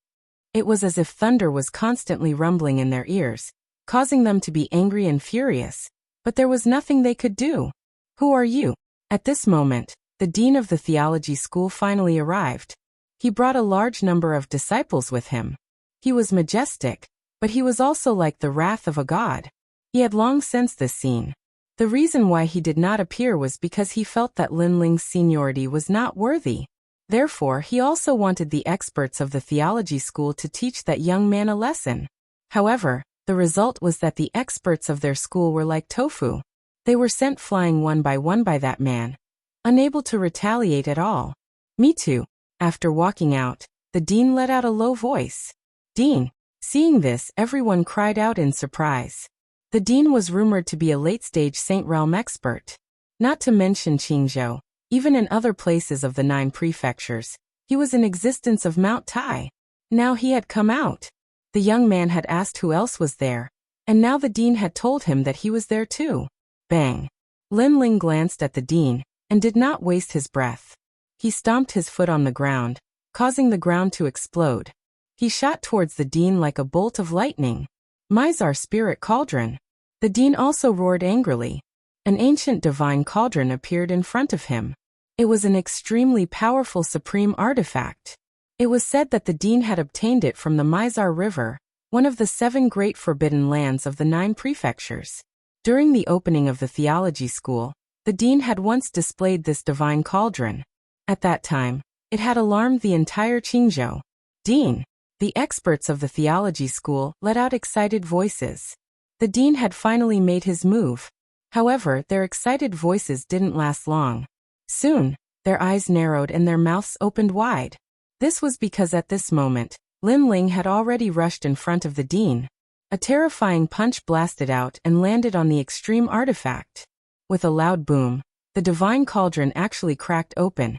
It was as if thunder was constantly rumbling in their ears, causing them to be angry and furious, but there was nothing they could do. Who are you? At this moment, the dean of the theology school finally arrived. He brought a large number of disciples with him. He was majestic, but he was also like the wrath of a god. He had long sensed this scene. The reason why he did not appear was because he felt that Lin Ling's seniority was not worthy. Therefore, he also wanted the experts of the theology school to teach that young man a lesson. However, the result was that the experts of their school were like tofu. They were sent flying one by that man, unable to retaliate at all. Me too. After walking out, the dean let out a low voice. Dean. Seeing this, everyone cried out in surprise. The dean was rumored to be a late-stage Saint Realm expert. Not to mention Qingzhou, even in other places of the 9 prefectures, he was in existence of Mount Tai. Now he had come out. The young man had asked who else was there, and now the dean had told him that he was there too. Bang! Lin Ling glanced at the dean, and did not waste his breath. He stomped his foot on the ground, causing the ground to explode. He shot towards the dean like a bolt of lightning. Mizar Spirit Cauldron. The dean also roared angrily. An ancient divine cauldron appeared in front of him. It was an extremely powerful supreme artifact. It was said that the dean had obtained it from the Mizar River, one of the 7 great forbidden lands of the 9 prefectures. During the opening of the theology school, the dean had once displayed this divine cauldron. At that time, it had alarmed the entire Qingzhou. Dean. The experts of the theology school let out excited voices. The dean had finally made his move. However, their excited voices didn't last long. Soon, their eyes narrowed and their mouths opened wide. This was because at this moment, Lin Ling had already rushed in front of the dean. A terrifying punch blasted out and landed on the extreme artifact. With a loud boom, the divine cauldron actually cracked open.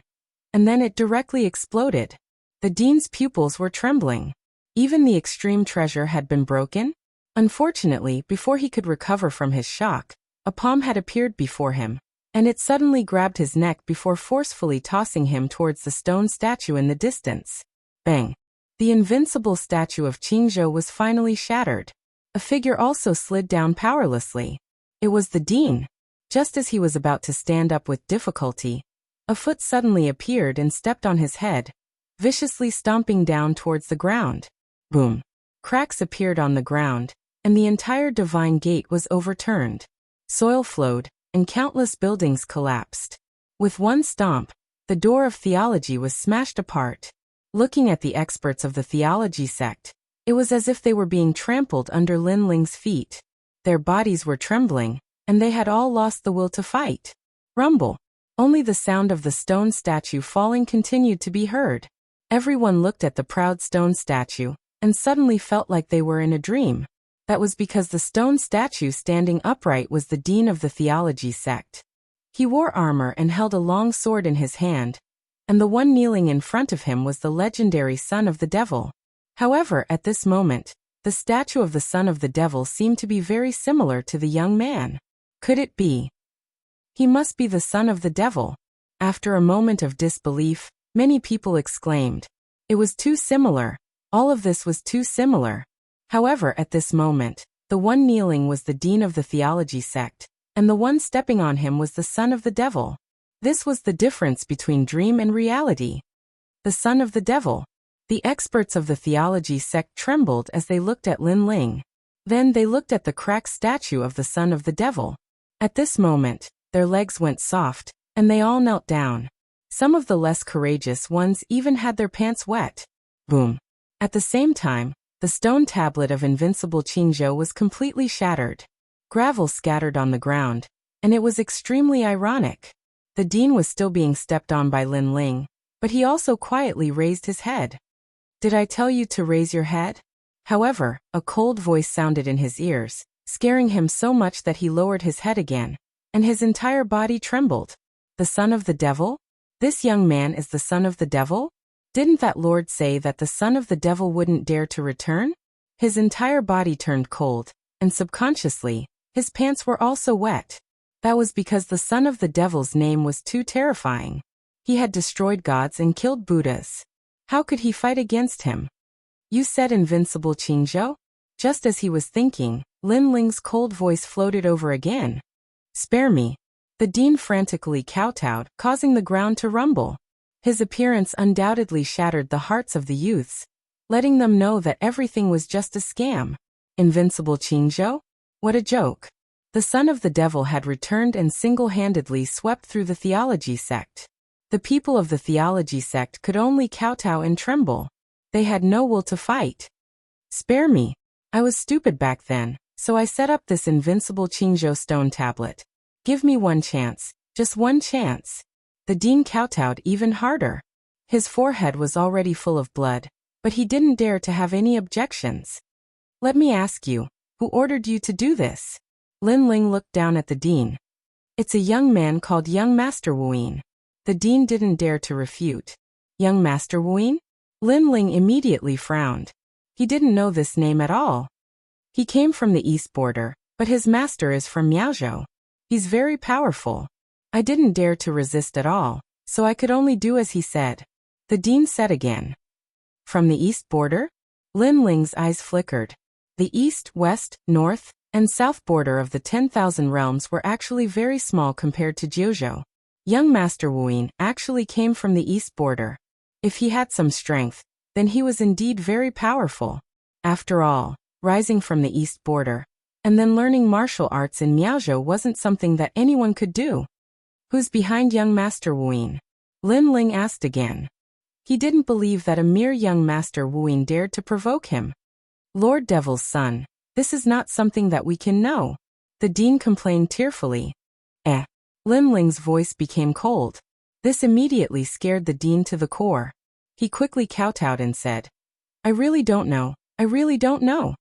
And then it directly exploded. The dean's pupils were trembling. Even the extreme treasure had been broken? Unfortunately, before he could recover from his shock, a palm had appeared before him, and it suddenly grabbed his neck before forcefully tossing him towards the stone statue in the distance. Bang! The invincible statue of Qingzhou was finally shattered. A figure also slid down powerlessly. It was the dean. Just as he was about to stand up with difficulty, a foot suddenly appeared and stepped on his head, viciously stomping down towards the ground. Boom! Cracks appeared on the ground, and the entire divine gate was overturned. Soil flowed, and countless buildings collapsed. With one stomp, the door of theology was smashed apart. Looking at the experts of the theology sect, it was as if they were being trampled under Lin Ling's feet. Their bodies were trembling, and they had all lost the will to fight. Rumble! Only the sound of the stone statue falling continued to be heard. Everyone looked at the proud stone statue, and suddenly felt like they were in a dream. That was because the stone statue standing upright was the dean of the theology sect. He wore armor and held a long sword in his hand, and the one kneeling in front of him was the legendary son of the devil. However, at this moment, the statue of the son of the devil seemed to be very similar to the young man. Could it be? He must be the son of the devil. After a moment of disbelief, many people exclaimed. It was too similar. All of this was too similar. However, at this moment, the one kneeling was the dean of the theology sect, and the one stepping on him was the son of the devil. This was the difference between dream and reality. The son of the devil. The experts of the theology sect trembled as they looked at Lin Ling. Then they looked at the cracked statue of the son of the devil. At this moment, their legs went soft, and they all knelt down. Some of the less courageous ones even had their pants wet. Boom. At the same time, the stone tablet of invincible Qingzhou was completely shattered. Gravel scattered on the ground, and it was extremely ironic. The dean was still being stepped on by Lin Ling, but he also quietly raised his head. Did I tell you to raise your head? However, a cold voice sounded in his ears, scaring him so much that he lowered his head again, and his entire body trembled. The son of the devil? This young man is the son of the devil? Didn't that Lord say that the son of the devil wouldn't dare to return? His entire body turned cold, and subconsciously, his pants were also wet. That was because the son of the devil's name was too terrifying. He had destroyed gods and killed Buddhas. How could he fight against him? You said invincible Qingzhou? Just as he was thinking, Lin Ling's cold voice floated over again. Spare me. The dean frantically kowtowed, causing the ground to rumble. His appearance undoubtedly shattered the hearts of the youths, letting them know that everything was just a scam. Invincible Qingzhou? What a joke. The son of the devil had returned and single-handedly swept through the theology sect. The people of the theology sect could only kowtow and tremble. They had no will to fight. Spare me. I was stupid back then, so I set up this invincible Qingzhou stone tablet. Give me one chance, just one chance. The dean kowtowed even harder. His forehead was already full of blood, but he didn't dare to have any objections. Let me ask you, who ordered you to do this? Lin Ling looked down at the dean. It's a young man called Young Master Wuyin. The dean didn't dare to refute. Young Master Wuyin? Lin Ling immediately frowned. He didn't know this name at all. He came from the east border, but his master is from Miaozhou. He's very powerful. I didn't dare to resist at all, so I could only do as he said. The dean said again. From the east border? Lin Ling's eyes flickered. The east, west, north, and south border of the 10,000 realms were actually very small compared to Jiuzhou. Young Master Wuyin actually came from the east border. If he had some strength, then he was indeed very powerful. After all, rising from the east border, and then learning martial arts in Miaozhou wasn't something that anyone could do. Who's behind young Master Wuyin? Lin Ling asked again. He didn't believe that a mere young Master Wuyin dared to provoke him. Lord Devil's son, this is not something that we can know. The dean complained tearfully. Lin Ling's voice became cold. This immediately scared the dean to the core. He quickly kowtowed and said, I really don't know. I really don't know.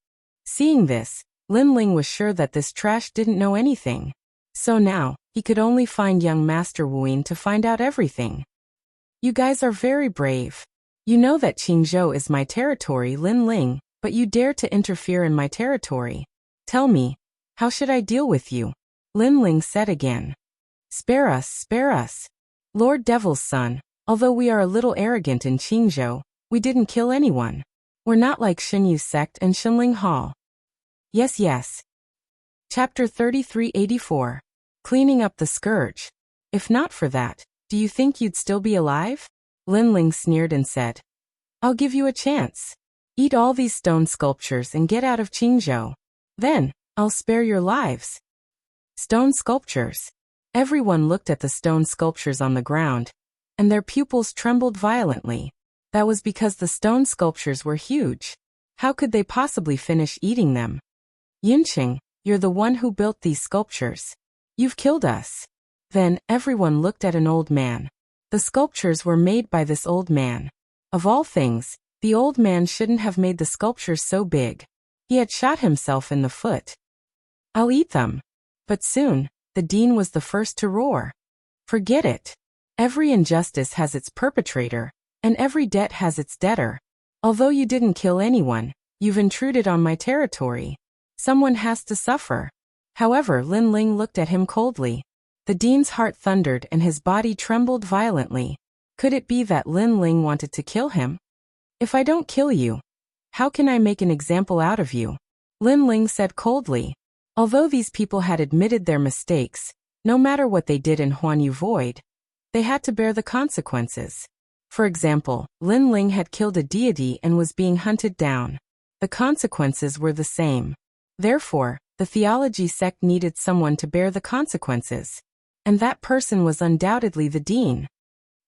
Seeing this, Lin Ling was sure that this trash didn't know anything. So now, he could only find young Master Wuyin to find out everything. You guys are very brave. You know that Qingzhou is my territory, Lin Ling, but you dare to interfere in my territory. Tell me, how should I deal with you? Lin Ling said again. Spare us, spare us. Lord Devil's son, although we are a little arrogant in Qingzhou, we didn't kill anyone. We're not like Xinyu's sect and Xinling Hall. Yes, yes. Chapter 3384. Cleaning up the scourge. If not for that, do you think you'd still be alive? Lin Ling sneered and said. I'll give you a chance. Eat all these stone sculptures and get out of Qingzhou. Then, I'll spare your lives. Stone sculptures. Everyone looked at the stone sculptures on the ground, and their pupils trembled violently. That was because the stone sculptures were huge. How could they possibly finish eating them? Yinqing, you're the one who built these sculptures. You've killed us. Then, everyone looked at an old man. The sculptures were made by this old man. Of all things, the old man shouldn't have made the sculptures so big. He had shot himself in the foot. I'll eat them. But soon, the dean was the first to roar. Forget it. Every injustice has its perpetrator, and every debt has its debtor. Although you didn't kill anyone, you've intruded on my territory. Someone has to suffer. However, Lin Ling looked at him coldly. The dean's heart thundered and his body trembled violently. Could it be that Lin Ling wanted to kill him? If I don't kill you, how can I make an example out of you? Lin Ling said coldly. Although these people had admitted their mistakes, no matter what they did in Huanyu Void, they had to bear the consequences. For example, Lin Ling had killed a deity and was being hunted down. The consequences were the same. Therefore, the theology sect needed someone to bear the consequences. And that person was undoubtedly the dean.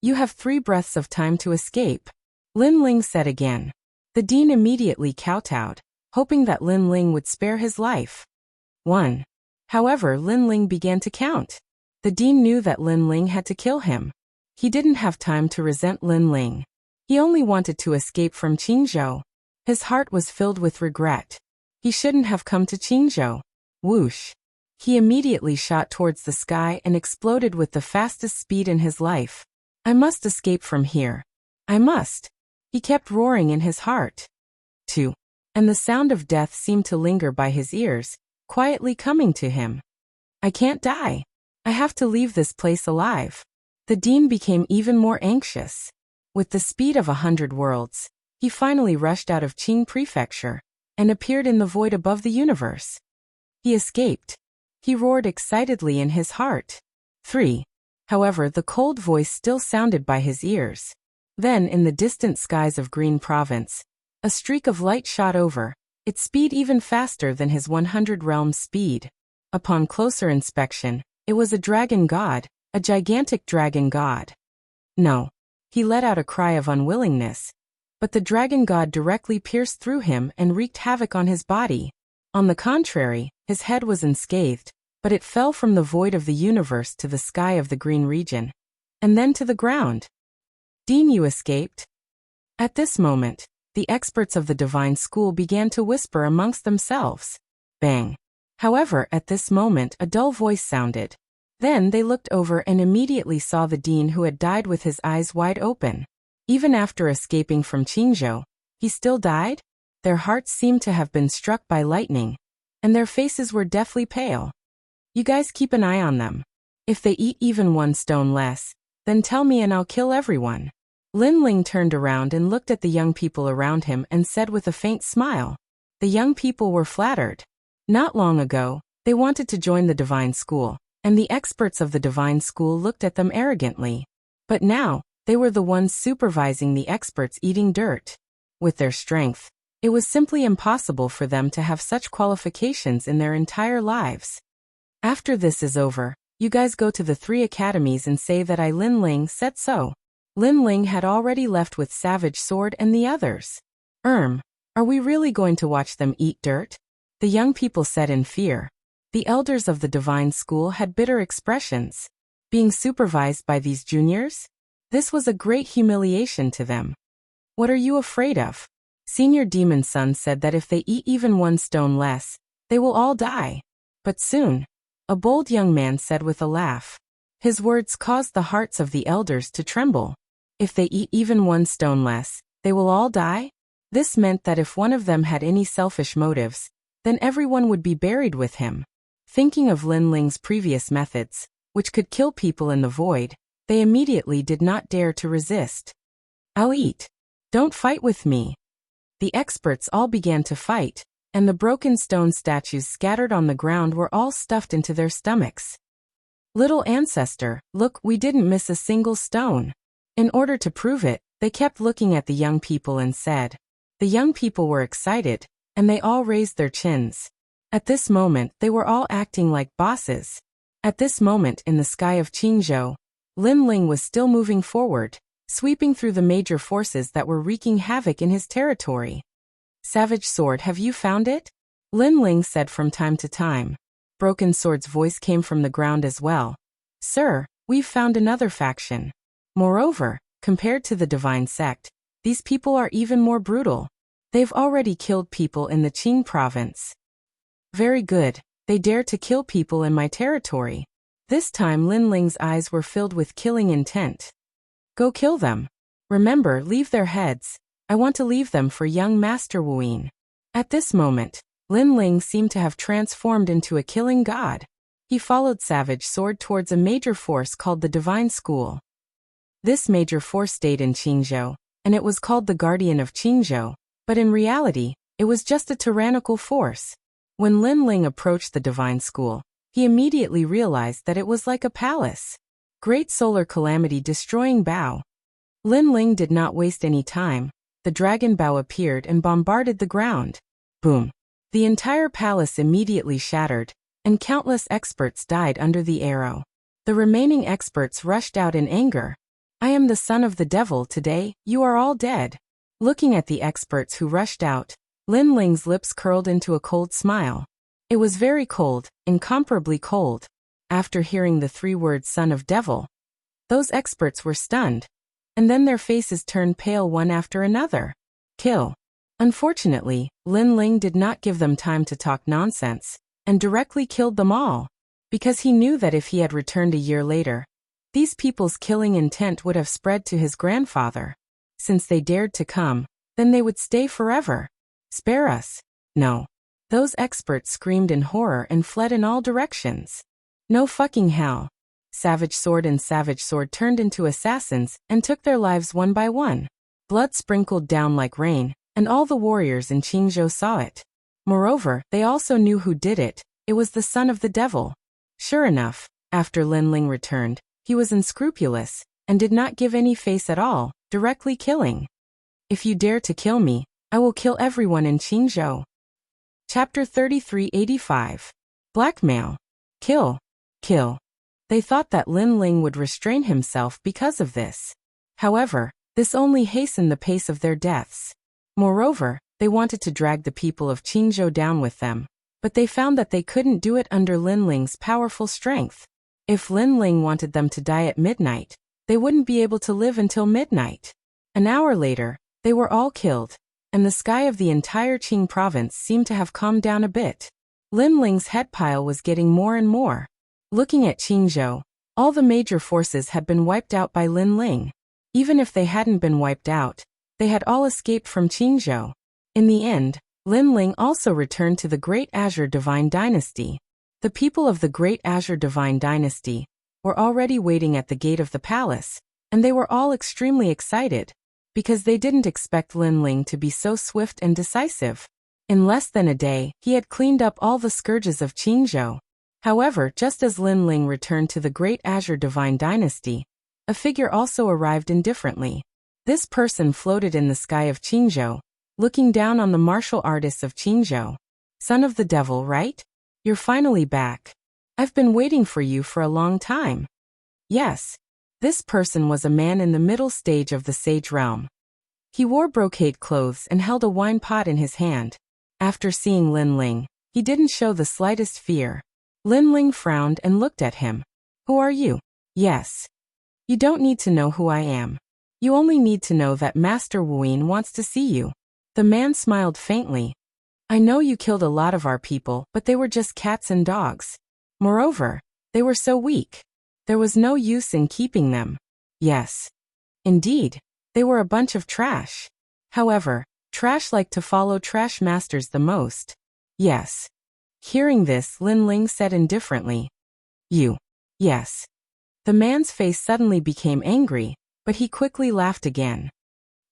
You have 3 breaths of time to escape, Lin Ling said again. The dean immediately kowtowed, hoping that Lin Ling would spare his life. 1. However, Lin Ling began to count. The dean knew that Lin Ling had to kill him. He didn't have time to resent Lin Ling. He only wanted to escape from Qingzhou. His heart was filled with regret. He shouldn't have come to Qingzhou. Whoosh! He immediately shot towards the sky and exploded with the fastest speed in his life. I must escape from here. I must. He kept roaring in his heart. 2. And the sound of death seemed to linger by his ears, quietly coming to him. I can't die. I have to leave this place alive. The dean became even more anxious. With the speed of 100 worlds, he finally rushed out of Qing Prefecture and appeared in the void above the universe. He escaped. He roared excitedly in his heart. 3. However, the cold voice still sounded by his ears. Then, in the distant skies of Green Province, a streak of light shot over, its speed even faster than his 100 realms speed. Upon closer inspection, it was a dragon god, a gigantic dragon god. No. He let out a cry of unwillingness, but the dragon god directly pierced through him and wreaked havoc on his body. On the contrary, his head was unscathed, but it fell from the void of the universe to the sky of the green region, and then to the ground. Dean, you escaped? At this moment, the experts of the divine school began to whisper amongst themselves. Bang! However, at this moment a dull voice sounded. Then they looked over and immediately saw the dean, who had died with his eyes wide open. Even after escaping from Qingzhou, he still died? Their hearts seemed to have been struck by lightning, and their faces were deathly pale. You guys keep an eye on them. If they eat even 1 stone less, then tell me and I'll kill everyone. Lin Ling turned around and looked at the young people around him and said with a faint smile. The young people were flattered. Not long ago, they wanted to join the divine school, and the experts of the divine school looked at them arrogantly. But now, they were the ones supervising the experts eating dirt. With their strength, it was simply impossible for them to have such qualifications in their entire lives. After this is over, you guys go to the 3 academies and say that I, Lin Ling, said so. Lin Ling had already left with Savage Sword and the others. Are we really going to watch them eat dirt? The young people said in fear. The elders of the divine school had bitter expressions. Being supervised by these juniors? This was a great humiliation to them. What are you afraid of? Senior Demon Son said that if they eat even 1 stone less, they will all die. But soon, a bold young man said with a laugh. His words caused the hearts of the elders to tremble. If they eat even 1 stone less, they will all die? This meant that if one of them had any selfish motives, then everyone would be buried with him. Thinking of Lin Ling's previous methods, which could kill people in the void, they immediately did not dare to resist. I'll eat. Don't fight with me. The experts all began to fight, and the broken stone statues scattered on the ground were all stuffed into their stomachs. Little ancestor, look, we didn't miss a single stone. In order to prove it, they kept looking at the young people and said. The young people were excited, and they all raised their chins. At this moment, they were all acting like bosses. At this moment in the sky of Qingzhou, Lin Ling was still moving forward, sweeping through the major forces that were wreaking havoc in his territory. Savage Sword, have you found it? Lin Ling said from time to time. Broken Sword's voice came from the ground as well. Sir, we've found another faction. Moreover, compared to the divine sect, these people are even more brutal. They've already killed people in the Qing province. Very good, they dare to kill people in my territory. This time Lin Ling's eyes were filled with killing intent. Go kill them. Remember, leave their heads. I want to leave them for young Master Wuyin. At this moment, Lin Ling seemed to have transformed into a killing god. He followed Savage Sword towards a major force called the Divine School. This major force stayed in Qingzhou, and it was called the Guardian of Qingzhou, but in reality, it was just a tyrannical force. When Lin Ling approached the Divine School, he immediately realized that it was like a palace. Great solar calamity destroying bow. Lin Ling did not waste any time. The dragon bow appeared and bombarded the ground. Boom. The entire palace immediately shattered, and countless experts died under the arrow. The remaining experts rushed out in anger. I am the son of the devil today, you are all dead. Looking at the experts who rushed out, Lin Ling's lips curled into a cold smile. It was very cold, incomparably cold. After hearing the 3 words son of devil, those experts were stunned, and then their faces turned pale one after another. Kill. Unfortunately, Lin Ling did not give them time to talk nonsense, and directly killed them all, because he knew that if he had returned a year later, these people's killing intent would have spread to his grandfather. Since they dared to come, then they would stay forever. Spare us. No. Those experts screamed in horror and fled in all directions. No fucking hell. Savage Sword and Savage Sword turned into assassins and took their lives one by one. Blood sprinkled down like rain, and all the warriors in Qingzhou saw it. Moreover, they also knew who did it. It was the son of the devil. Sure enough, after Lin Ling returned, he was unscrupulous, and did not give any face at all, directly killing. If you dare to kill me, I will kill everyone in Qingzhou. Chapter 3385. Blackmail. Kill. Kill. They thought that Lin Ling would restrain himself because of this. However, this only hastened the pace of their deaths. Moreover, they wanted to drag the people of Qingzhou down with them, but they found that they couldn't do it under Lin Ling's powerful strength. If Lin Ling wanted them to die at midnight, they wouldn't be able to live until midnight. An hour later, they were all killed, and the sky of the entire Qing province seemed to have calmed down a bit. Lin Ling's head pile was getting more and more. Looking at Qingzhou, all the major forces had been wiped out by Lin Ling. Even if they hadn't been wiped out, they had all escaped from Qingzhou. In the end, Lin Ling also returned to the Great Azure Divine Dynasty. The people of the Great Azure Divine Dynasty were already waiting at the gate of the palace, and they were all extremely excited, because they didn't expect Lin Ling to be so swift and decisive. In less than a day, he had cleaned up all the scourges of Qingzhou. However, just as Lin Ling returned to the Great Azure Divine Dynasty, a figure also arrived indifferently. This person floated in the sky of Qingzhou, looking down on the martial artists of Qingzhou. Son of the devil, right? You're finally back. I've been waiting for you for a long time. Yes. This person was a man in the middle stage of the sage realm. He wore brocade clothes and held a wine pot in his hand. After seeing Lin Ling, he didn't show the slightest fear. Lin Ling frowned and looked at him. Who are you? Yes. You don't need to know who I am. You only need to know that Master Wuyin wants to see you. The man smiled faintly. I know you killed a lot of our people, but they were just cats and dogs. Moreover, they were so weak. There was no use in keeping them. Yes. Indeed, they were a bunch of trash. However, trash like to follow trash masters the most. Yes. Hearing this, Lin Ling said indifferently. You. Yes. The man's face suddenly became angry, but he quickly laughed again.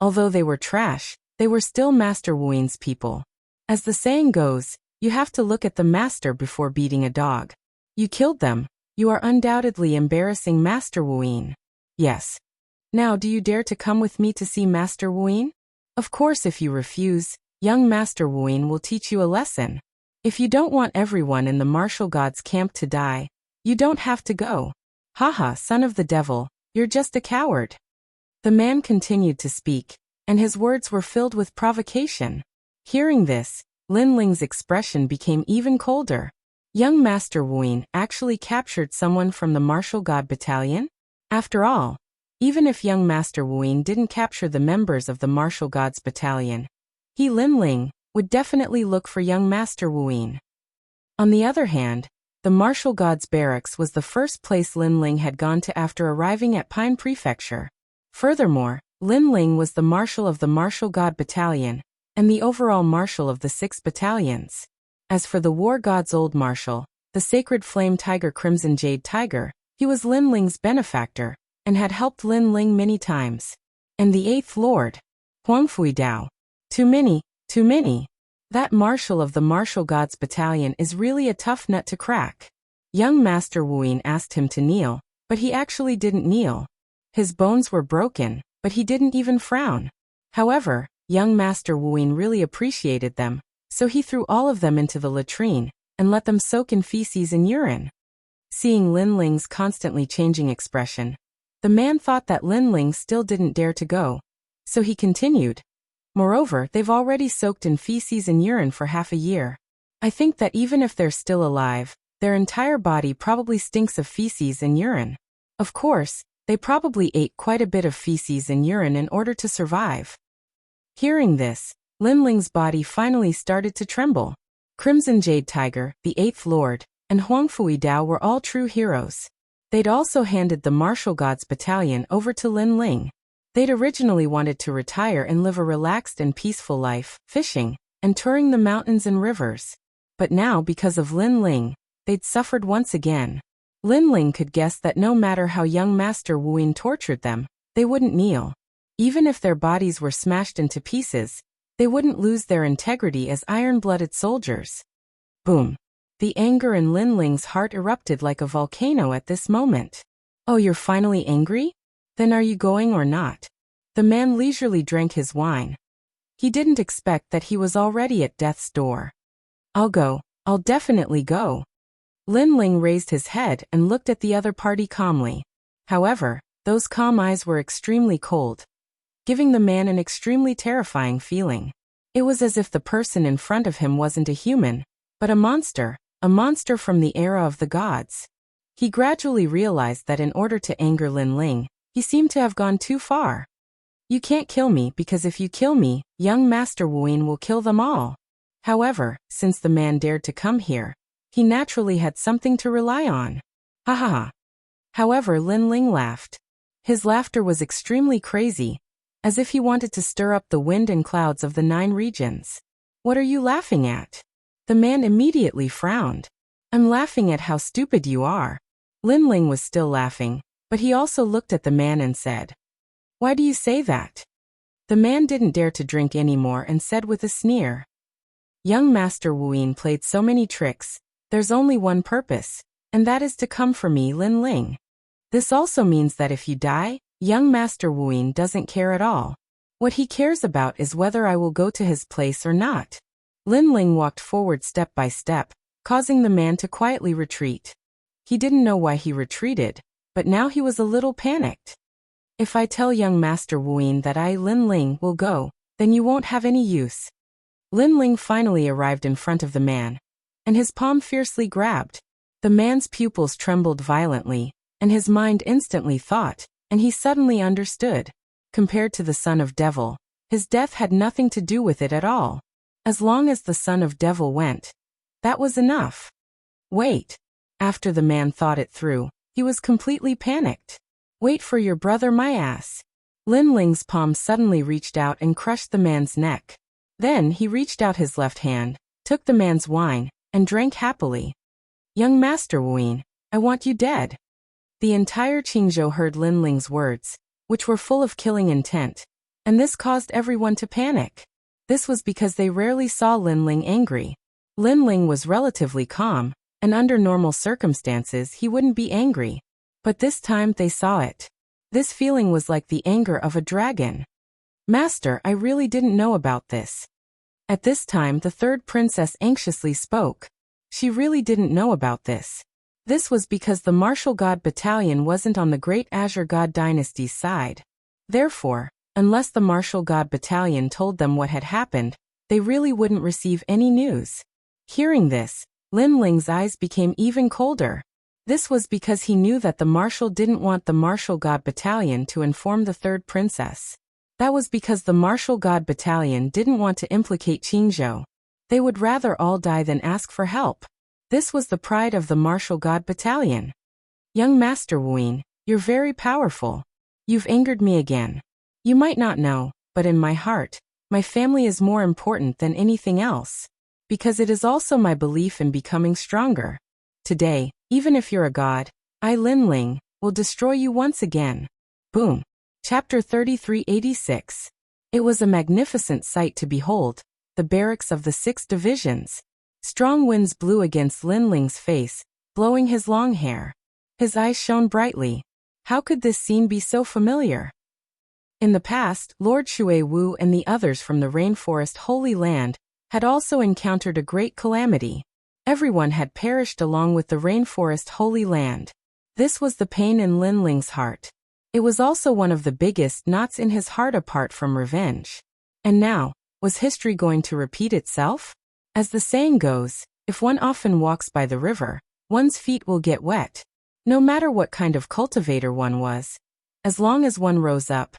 Although they were trash, they were still Master Wuin's people. As the saying goes, you have to look at the master before beating a dog. You killed them. You are undoubtedly embarrassing Master Wuin. Yes. Now do you dare to come with me to see Master Wuin? Of course, if you refuse, young Master Wuin will teach you a lesson. If you don't want everyone in the martial gods' camp to die, you don't have to go. Haha, son of the devil, you're just a coward. The man continued to speak, and his words were filled with provocation. Hearing this, Lin Ling's expression became even colder. Young Master Wuin actually captured someone from the martial god battalion? After all, even if young Master Wuin didn't capture the members of the martial gods battalion, he, Lin Ling, would definitely look for young Master Wuin. On the other hand, the martial gods barracks was the first place Lin Ling had gone to after arriving at Pine Prefecture. Furthermore, Lin Ling was the marshal of the martial god battalion, and the overall marshal of the 6 battalions. As for the war god's old marshal, the sacred flame tiger Crimson Jade Tiger, he was Lin Ling's benefactor, and had helped Lin Ling many times. And the 8th Lord, Huangfui Dao. Too many. That marshal of the martial gods battalion is really a tough nut to crack. Young Master Wuin asked him to kneel, but he actually didn't kneel. His bones were broken, but he didn't even frown. However, young Master Wuin really appreciated them, So he threw all of them into the latrine, and let them soak in feces and urine. Seeing Lin Ling's constantly changing expression, the man thought that Lin Ling still didn't dare to go. So he continued. Moreover, they've already soaked in feces and urine for half a year. I think that even if they're still alive, their entire body probably stinks of feces and urine. Of course, they probably ate quite a bit of feces and urine in order to survive. Hearing this, Lin Ling's body finally started to tremble. Crimson Jade Tiger, the Eighth Lord, and Huang Fui Dao were all true heroes. They'd also handed the Martial Gods Battalion over to Lin Ling. They'd originally wanted to retire and live a relaxed and peaceful life, fishing, and touring the mountains and rivers. But now, because of Lin Ling, they'd suffered once again. Lin Ling could guess that no matter how young Master Wu Yin tortured them, they wouldn't kneel. Even if their bodies were smashed into pieces, they wouldn't lose their integrity as iron-blooded soldiers. Boom. The anger in Lin Ling's heart erupted like a volcano at this moment. Oh, you're finally angry? Then are you going or not? The man leisurely drank his wine. He didn't expect that he was already at death's door. I'll go. I'll definitely go. Lin Ling raised his head and looked at the other party calmly. However, those calm eyes were extremely cold, giving the man an extremely terrifying feeling. It was as if the person in front of him wasn't a human, but a monster from the era of the gods. He gradually realized that in order to anger Lin Ling, he seemed to have gone too far. You can't kill me because if you kill me, young Master Wu Yin will kill them all. However, since the man dared to come here, he naturally had something to rely on. Ha ha ha. However, Lin Ling laughed. His laughter was extremely crazy, as if he wanted to stir up the wind and clouds of the 9 regions. What are you laughing at? The man immediately frowned. I'm laughing at how stupid you are. Lin Ling was still laughing, but he also looked at the man and said, Why do you say that? The man didn't dare to drink anymore and said with a sneer, Young Master Wu Yin played so many tricks, there's only one purpose, and that is to come for me, Lin Ling. This also means that if you die, young Master Wu Yin doesn't care at all. What he cares about is whether I will go to his place or not. Lin Ling walked forward step by step, causing the man to quietly retreat. He didn't know why he retreated, but now he was a little panicked. If I tell young Master Wu Yin that I, Lin Ling, will go, then you won't have any use. Lin Ling finally arrived in front of the man, and his palm fiercely grabbed. The man's pupils trembled violently, and his mind instantly thought, and he suddenly understood. Compared to the son of devil, his death had nothing to do with it at all. As long as the son of devil went, that was enough. Wait. After the man thought it through, he was completely panicked. Wait for your brother, my ass. Lin Ling's palm suddenly reached out and crushed the man's neck. Then he reached out his left hand, took the man's wine, and drank happily. Young Master Wu Yin, I want you dead. The entire Qingzhou heard Lin Ling's words, which were full of killing intent, and this caused everyone to panic. This was because they rarely saw Lin Ling angry. Lin Ling was relatively calm, and under normal circumstances he wouldn't be angry. But this time they saw it. This feeling was like the anger of a dragon. Master, I really didn't know about this. At this time the third princess anxiously spoke. She really didn't know about this. This was because the Martial God Battalion wasn't on the Great Azure God Dynasty's side. Therefore, unless the Martial God Battalion told them what had happened, they really wouldn't receive any news. Hearing this, Lin Ling's eyes became even colder. This was because he knew that the Marshal didn't want the Martial God Battalion to inform the third princess. That was because the Martial God Battalion didn't want to implicate Qingzhou. They would rather all die than ask for help. This was the pride of the Martial God Battalion. Young Master Wu Yin, you're very powerful. You've angered me again. You might not know, but in my heart, my family is more important than anything else. Because it is also my belief in becoming stronger. Today, even if you're a god, I, Lin Ling, will destroy you once again. Boom. Chapter 3386. It was a magnificent sight to behold, the barracks of the 6 divisions. Strong winds blew against Lin Ling's face, blowing his long hair. His eyes shone brightly. How could this scene be so familiar? In the past, Lord Shui Wu and the others from the Rainforest Holy Land had also encountered a great calamity. Everyone had perished along with the rainforest Holy Land. This was the pain in Lin Ling's heart. It was also one of the biggest knots in his heart apart from revenge. And now, was history going to repeat itself? As the saying goes, if one often walks by the river, one's feet will get wet. No matter what kind of cultivator one was, as long as one rose up,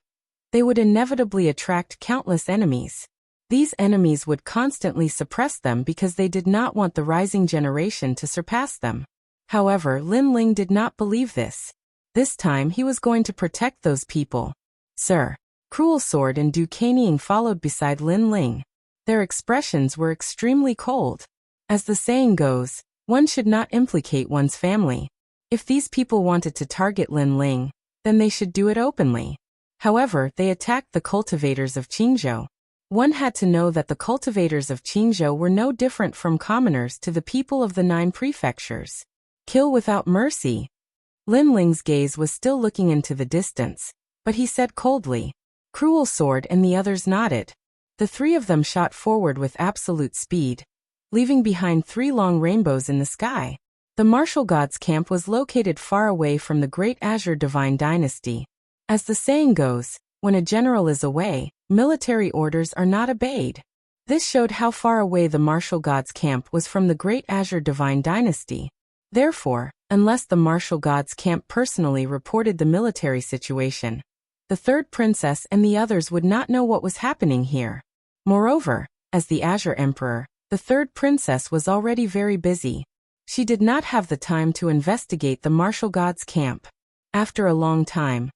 they would inevitably attract countless enemies. These enemies would constantly suppress them because they did not want the rising generation to surpass them. However, Lin Ling did not believe this. This time he was going to protect those people. Sir. Cruel Sword and Du Caneying followed beside Lin Ling. Their expressions were extremely cold. As the saying goes, one should not implicate one's family. If these people wanted to target Lin Ling, then they should do it openly. However, they attacked the cultivators of Qingzhou. One had to know that the cultivators of Qingzhou were no different from commoners to the people of the 9 prefectures. Kill without mercy. Lin Ling's gaze was still looking into the distance, but he said coldly. Cruel Sword and the others nodded. The 3 of them shot forward with absolute speed, leaving behind 3 long rainbows in the sky. The martial gods' camp was located far away from the Great Azure Divine Dynasty. As the saying goes, when a general is away, military orders are not obeyed. This showed how far away the martial gods' camp was from the Great Azure Divine Dynasty. Therefore, unless the martial gods' camp personally reported the military situation, the 3rd princess and the others would not know what was happening here. Moreover, as the Azure Emperor, the 3rd princess was already very busy. She did not have the time to investigate the martial gods' camp. After a long time,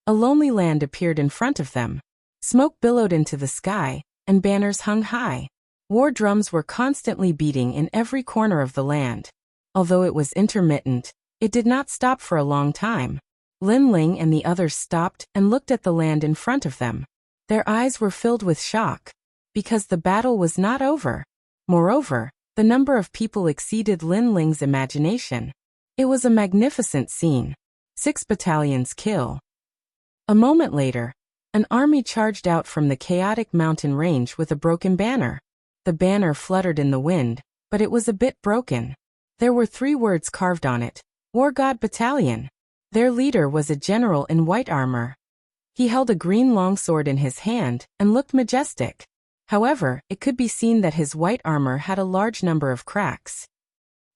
a lonely land appeared in front of them. Smoke billowed into the sky, and banners hung high. War drums were constantly beating in every corner of the land. Although it was intermittent, it did not stop for a long time. Lin Ling and the others stopped and looked at the land in front of them. Their eyes were filled with shock, because the battle was not over. Moreover, the number of people exceeded Lin Ling's imagination. It was a magnificent scene. 6 battalions kill. A moment later, an army charged out from the chaotic mountain range with a broken banner. The banner fluttered in the wind, but it was a bit broken. There were 3 words carved on it: War God Battalion. Their leader was a general in white armor. He held a green longsword in his hand and looked majestic. However, it could be seen that his white armor had a large number of cracks.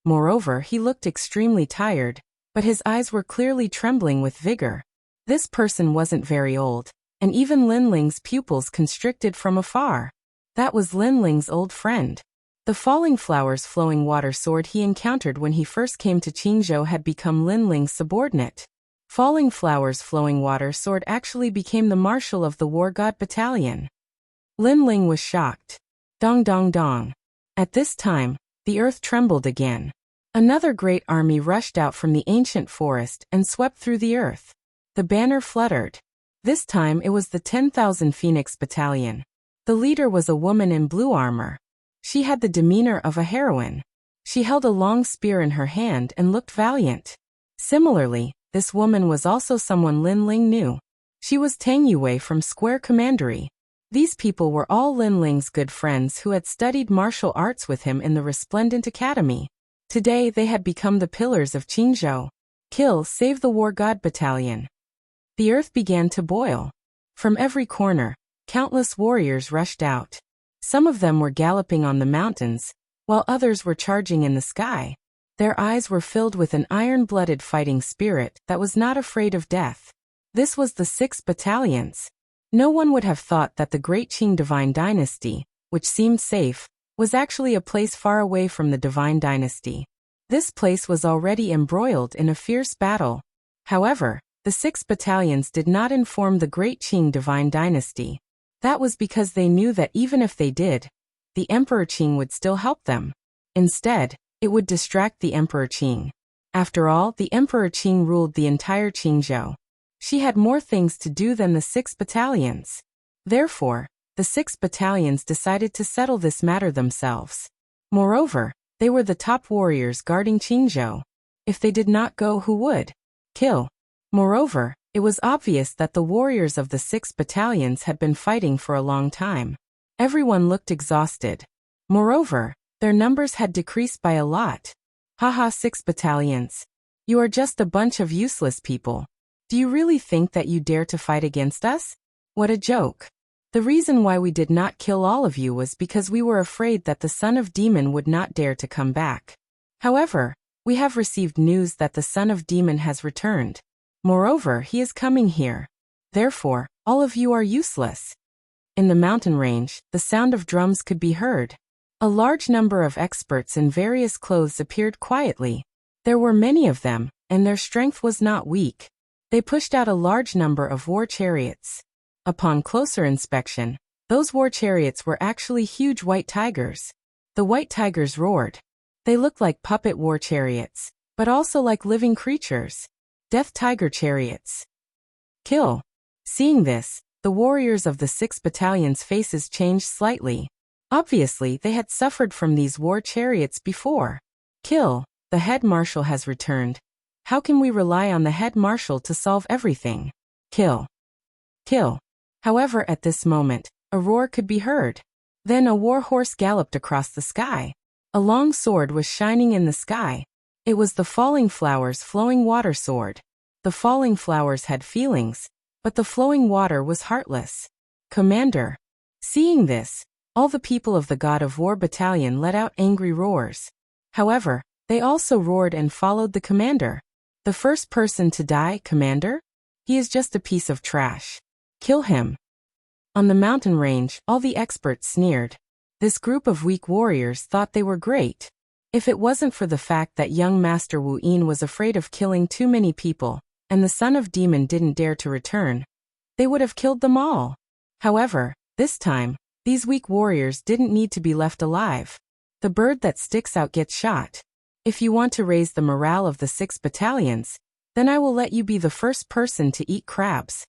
Moreover, he looked extremely tired, but his eyes were clearly trembling with vigor. This person wasn't very old, and even Lin Ling's pupils constricted from afar. That was Lin Ling's old friend. The falling flowers flowing water sword he encountered when he first came to Qingzhou had become Lin Ling's subordinate. Falling flowers flowing water sword actually became the marshal of the War God Battalion. Lin Ling was shocked. Dong dong dong. At this time, the earth trembled again. Another great army rushed out from the ancient forest and swept through the earth. The banner fluttered. This time it was the 10,000 Phoenix Battalion. The leader was a woman in blue armor. She had the demeanor of a heroine. She held a long spear in her hand and looked valiant. Similarly, this woman was also someone Lin Ling knew. She was Tang Yue from Square Commandery. These people were all Lin Ling's good friends who had studied martial arts with him in the Resplendent Academy. Today they had become the pillars of Qingzhou. Kill, save the War God Battalion. The earth began to boil. From every corner, countless warriors rushed out. Some of them were galloping on the mountains, while others were charging in the sky. Their eyes were filled with an iron-blooded fighting spirit that was not afraid of death. This was the 6 battalions. No one would have thought that the Great Qing Divine Dynasty, which seemed safe, was actually a place far away from the Divine Dynasty. This place was already embroiled in a fierce battle. However, the 6 battalions did not inform the Great Qing Divine Dynasty. That was because they knew that even if they did, the Emperor Qing would still help them. Instead, it would distract the Emperor Qing. After all, the Emperor Qing ruled the entire Qingzhou. She had more things to do than the 6 battalions. Therefore, the 6 battalions decided to settle this matter themselves. Moreover, they were the top warriors guarding Qingzhou. If they did not go, who would? Kill. Moreover, it was obvious that the warriors of the 6 battalions had been fighting for a long time. Everyone looked exhausted. Moreover, their numbers had decreased by a lot. Haha, 6 battalions. You are just a bunch of useless people. Do you really think that you dare to fight against us? What a joke. The reason why we did not kill all of you was because we were afraid that the son of demon would not dare to come back. However, we have received news that the son of demon has returned. Moreover, he is coming here. Therefore, all of you are useless. In the mountain range, the sound of drums could be heard. A large number of experts in various clothes appeared quietly. There were many of them, and their strength was not weak. They pushed out a large number of war chariots. Upon closer inspection, those war chariots were actually huge white tigers. The white tigers roared. They looked like puppet war chariots, but also like living creatures. Death tiger chariots. Kill. Seeing this, the warriors of the 6 battalions' faces changed slightly. Obviously, they had suffered from these war chariots before. Kill. The head marshal has returned. How can we rely on the head marshal to solve everything? Kill. Kill. However, at this moment, a roar could be heard. Then a war horse galloped across the sky. A long sword was shining in the sky. It was the falling flowers flowing water sword. The falling flowers had feelings, but the flowing water was heartless. Commander. Seeing this, all the people of the God of War battalion let out angry roars. However, they also roared and followed the commander. The first person to die, commander? He is just a piece of trash. Kill him. On the mountain range, all the experts sneered. This group of weak warriors thought they were great. If it wasn't for the fact that young Master Wu Yin was afraid of killing too many people, and the son of demon didn't dare to return, they would have killed them all. However, this time, these weak warriors didn't need to be left alive. The bird that sticks out gets shot. If you want to raise the morale of the 6 battalions, then I will let you be the first person to eat crabs.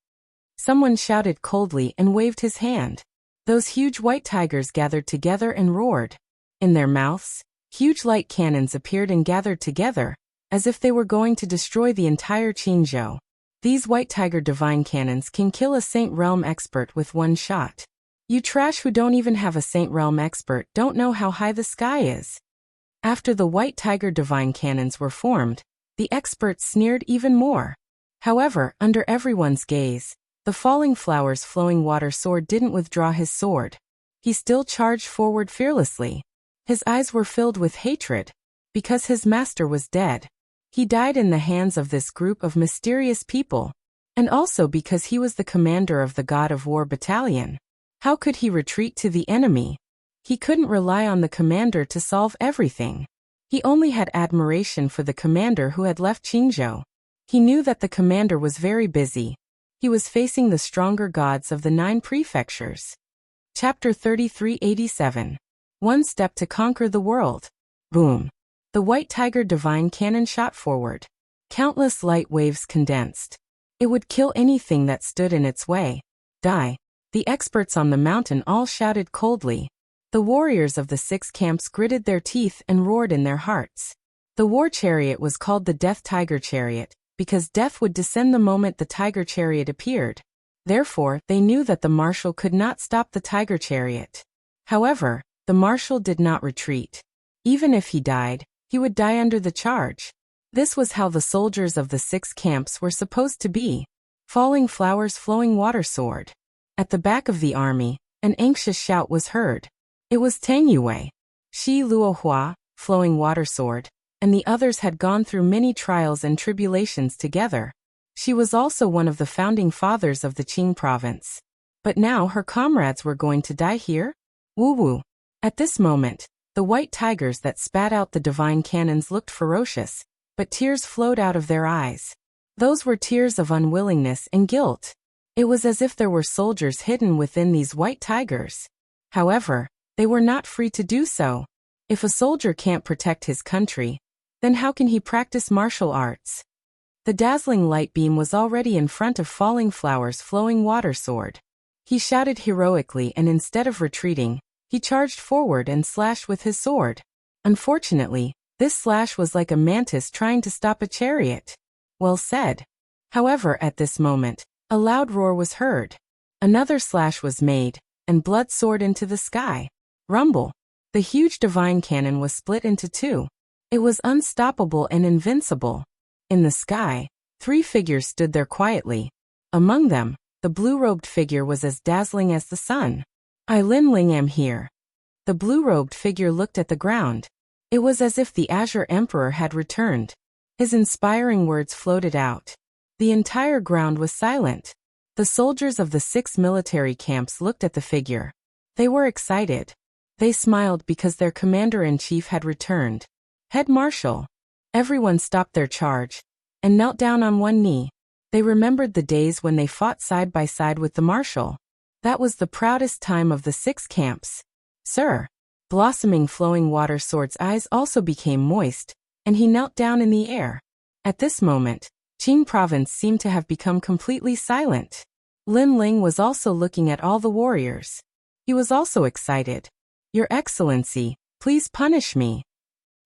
Someone shouted coldly and waved his hand. Those huge white tigers gathered together and roared. In their mouths, huge light cannons appeared and gathered together, as if they were going to destroy the entire Qingzhou. These white tiger divine cannons can kill a Saint Realm expert with one shot. You trash who don't even have a Saint Realm expert don't know how high the sky is. After the white tiger divine cannons were formed, the experts sneered even more. However, under everyone's gaze, the falling flowers flowing water sword didn't withdraw his sword. He still charged forward fearlessly. His eyes were filled with hatred, because his master was dead. He died in the hands of this group of mysterious people, and also because he was the commander of the God of War battalion. How could he retreat to the enemy? He couldn't rely on the commander to solve everything. He only had admiration for the commander who had left Qingzhou. He knew that the commander was very busy. He was facing the stronger gods of the 9 prefectures. Chapter 3387. One step to conquer the world. Boom. The white tiger divine cannon shot forward. Countless light waves condensed. It would kill anything that stood in its way. Die. The experts on the mountain all shouted coldly. The warriors of the 6 camps gritted their teeth and roared in their hearts. The war chariot was called the Death Tiger Chariot, because death would descend the moment the tiger chariot appeared. Therefore, they knew that the marshal could not stop the tiger chariot. However, the marshal did not retreat. Even if he died, he would die under the charge. This was how the soldiers of the 6 camps were supposed to be. Falling flowers flowing water sword. At the back of the army, an anxious shout was heard. It was Tang Yue. Shi Luohua, flowing water sword, and the others had gone through many trials and tribulations together. She was also one of the founding fathers of the Qing province. But now her comrades were going to die here? Woo-woo. At this moment, the white tigers that spat out the divine cannons looked ferocious, but tears flowed out of their eyes. Those were tears of unwillingness and guilt. It was as if there were soldiers hidden within these white tigers. However, they were not free to do so. If a soldier can't protect his country, then how can he practice martial arts? The dazzling light beam was already in front of falling flowers flowing water sword. He shouted heroically, and instead of retreating, he charged forward and slashed with his sword. Unfortunately, this slash was like a mantis trying to stop a chariot. Well said. However, at this moment, a loud roar was heard. Another slash was made, and blood soared into the sky. Rumble. The huge divine cannon was split into two. It was unstoppable and invincible. In the sky, 3 figures stood there quietly. Among them, the blue-robed figure was as dazzling as the sun. I Lin Ling am here. The blue-robed figure looked at the ground. It was as if the Azure Emperor had returned. His inspiring words floated out. The entire ground was silent. The soldiers of the 6 military camps looked at the figure. They were excited. They smiled because their commander-in-chief had returned. Head Marshal. Everyone stopped their charge and knelt down on one knee. They remembered the days when they fought side by side with the Marshal. That was the proudest time of the 6 camps. Sir. Blossoming Flowing Water Sword's eyes also became moist, and he knelt down in the air. At this moment, Qing province seemed to have become completely silent. Lin Ling was also looking at all the warriors. He was also excited. Your Excellency, please punish me.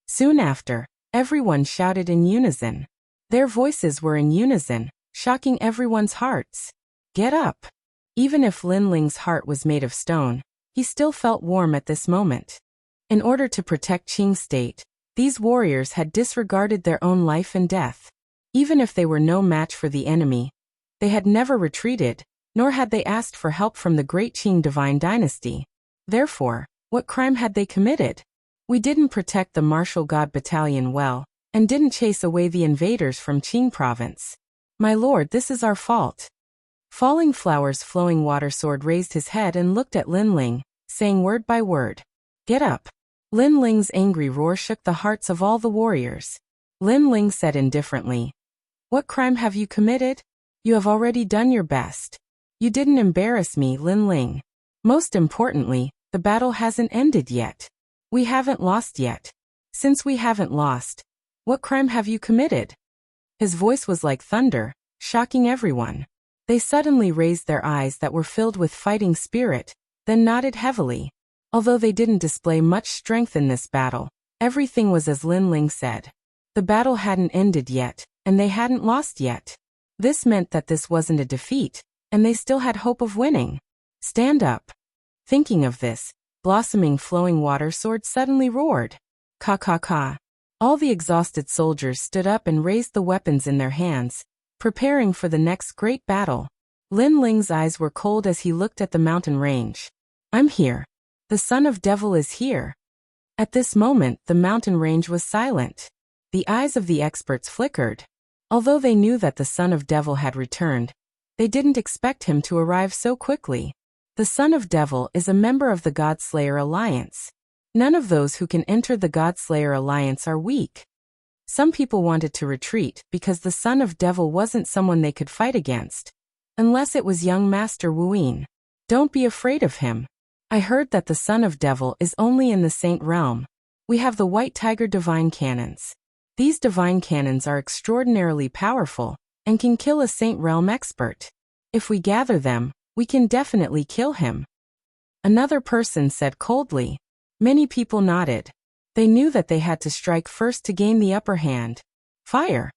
Soon after, everyone shouted in unison. Their voices were in unison, shocking everyone's hearts. Get up. Even if Lin Ling's heart was made of stone, he still felt warm at this moment. In order to protect Qing state, these warriors had disregarded their own life and death. Even if they were no match for the enemy, they had never retreated, nor had they asked for help from the great Qing divine dynasty. Therefore, what crime had they committed? We didn't protect the martial god battalion well, and didn't chase away the invaders from Qing province. My lord, this is our fault. Falling Flowers Flowing Water Sword raised his head and looked at Lin Ling, saying word by word. Get up. Lin Ling's angry roar shook the hearts of all the warriors. Lin Ling said indifferently. What crime have you committed? You have already done your best. You didn't embarrass me, Lin Ling. Most importantly, the battle hasn't ended yet. We haven't lost yet. Since we haven't lost, what crime have you committed? His voice was like thunder, shocking everyone. They suddenly raised their eyes that were filled with fighting spirit, then nodded heavily. Although they didn't display much strength in this battle, everything was as Lin Ling said. The battle hadn't ended yet, and they hadn't lost yet. This meant that this wasn't a defeat, and they still had hope of winning. Stand up. Thinking of this, Blossoming Flowing Water Sword suddenly roared. Ka ka ka. All the exhausted soldiers stood up and raised the weapons in their hands, preparing for the next great battle. Lin Ling's eyes were cold as he looked at the mountain range. I'm here. The son of devil is here. At this moment, the mountain range was silent. The eyes of the experts flickered. Although they knew that the son of devil had returned, they didn't expect him to arrive so quickly. The son of devil is a member of the God-Slayer Alliance. None of those who can enter the God-Slayer Alliance are weak. Some people wanted to retreat because the son of devil wasn't someone they could fight against. Unless it was young Master Wuyin. Don't be afraid of him. I heard that the son of devil is only in the Saint Realm. We have the White Tiger divine cannons. These divine cannons are extraordinarily powerful, and can kill a Saint Realm expert. If we gather them, we can definitely kill him. Another person said coldly. Many people nodded. They knew that they had to strike first to gain the upper hand. Fire!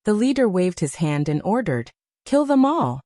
The leader waved his hand and ordered, kill them all.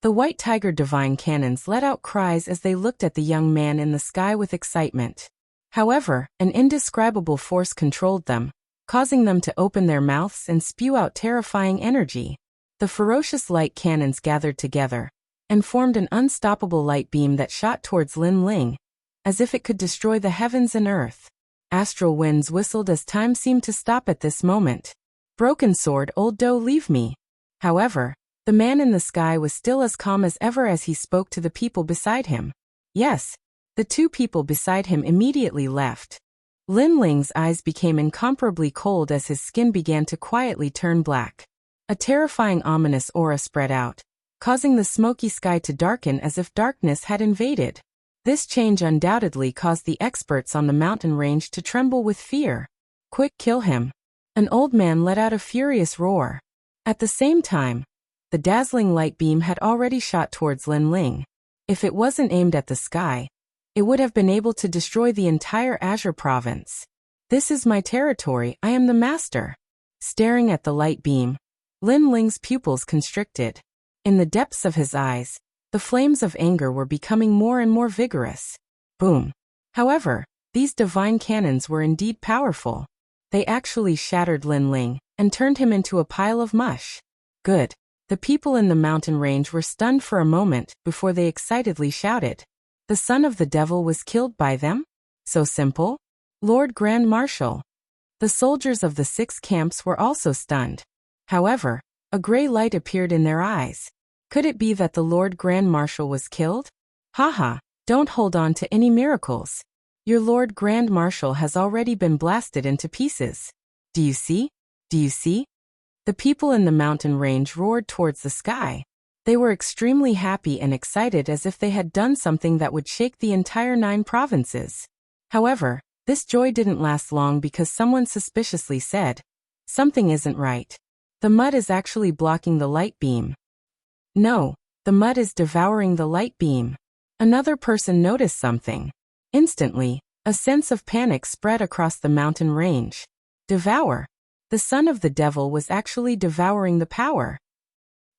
The White Tiger divine cannons let out cries as they looked at the young man in the sky with excitement. However, an indescribable force controlled them, causing them to open their mouths and spew out terrifying energy. The ferocious light cannons gathered together and formed an unstoppable light beam that shot towards Lin Ling, as if it could destroy the heavens and earth. Astral winds whistled as time seemed to stop at this moment. Broken sword, old doe, leave me. However, the man in the sky was still as calm as ever as he spoke to the people beside him. Yes, the 2 people beside him immediately left. Lin Ling's eyes became incomparably cold as his skin began to quietly turn black. A terrifying ominous aura spread out, causing the smoky sky to darken as if darkness had invaded. This change undoubtedly caused the experts on the mountain range to tremble with fear. Quick, kill him. An old man let out a furious roar. At the same time, the dazzling light beam had already shot towards Lin Ling. If it wasn't aimed at the sky, it would have been able to destroy the entire Azure province. This is my territory, I am the master. Staring at the light beam, Lin Ling's pupils constricted. In the depths of his eyes, the flames of anger were becoming more and more vigorous. Boom. However, These divine cannons were indeed powerful. They actually shattered Lin Ling and turned him into a pile of mush. Good. The people in the mountain range were stunned for a moment before they excitedly shouted. The son of the devil was killed by them? So simple? Lord Grand Marshal. The soldiers of the 6 camps were also stunned. However, a gray light appeared in their eyes. Could it be that the Lord Grand Marshal was killed? Haha, don't hold on to any miracles. Your Lord Grand Marshal has already been blasted into pieces. Do you see? Do you see? The people in the mountain range roared towards the sky. They were extremely happy and excited as if they had done something that would shake the entire 9 provinces. However, this joy didn't last long because someone suspiciously said, "Something isn't right. The mud is actually blocking the light beam." No, the mud is devouring the light beam. Another person noticed something. Instantly, a sense of panic spread across the mountain range. Devour. The son of the devil was actually devouring the power.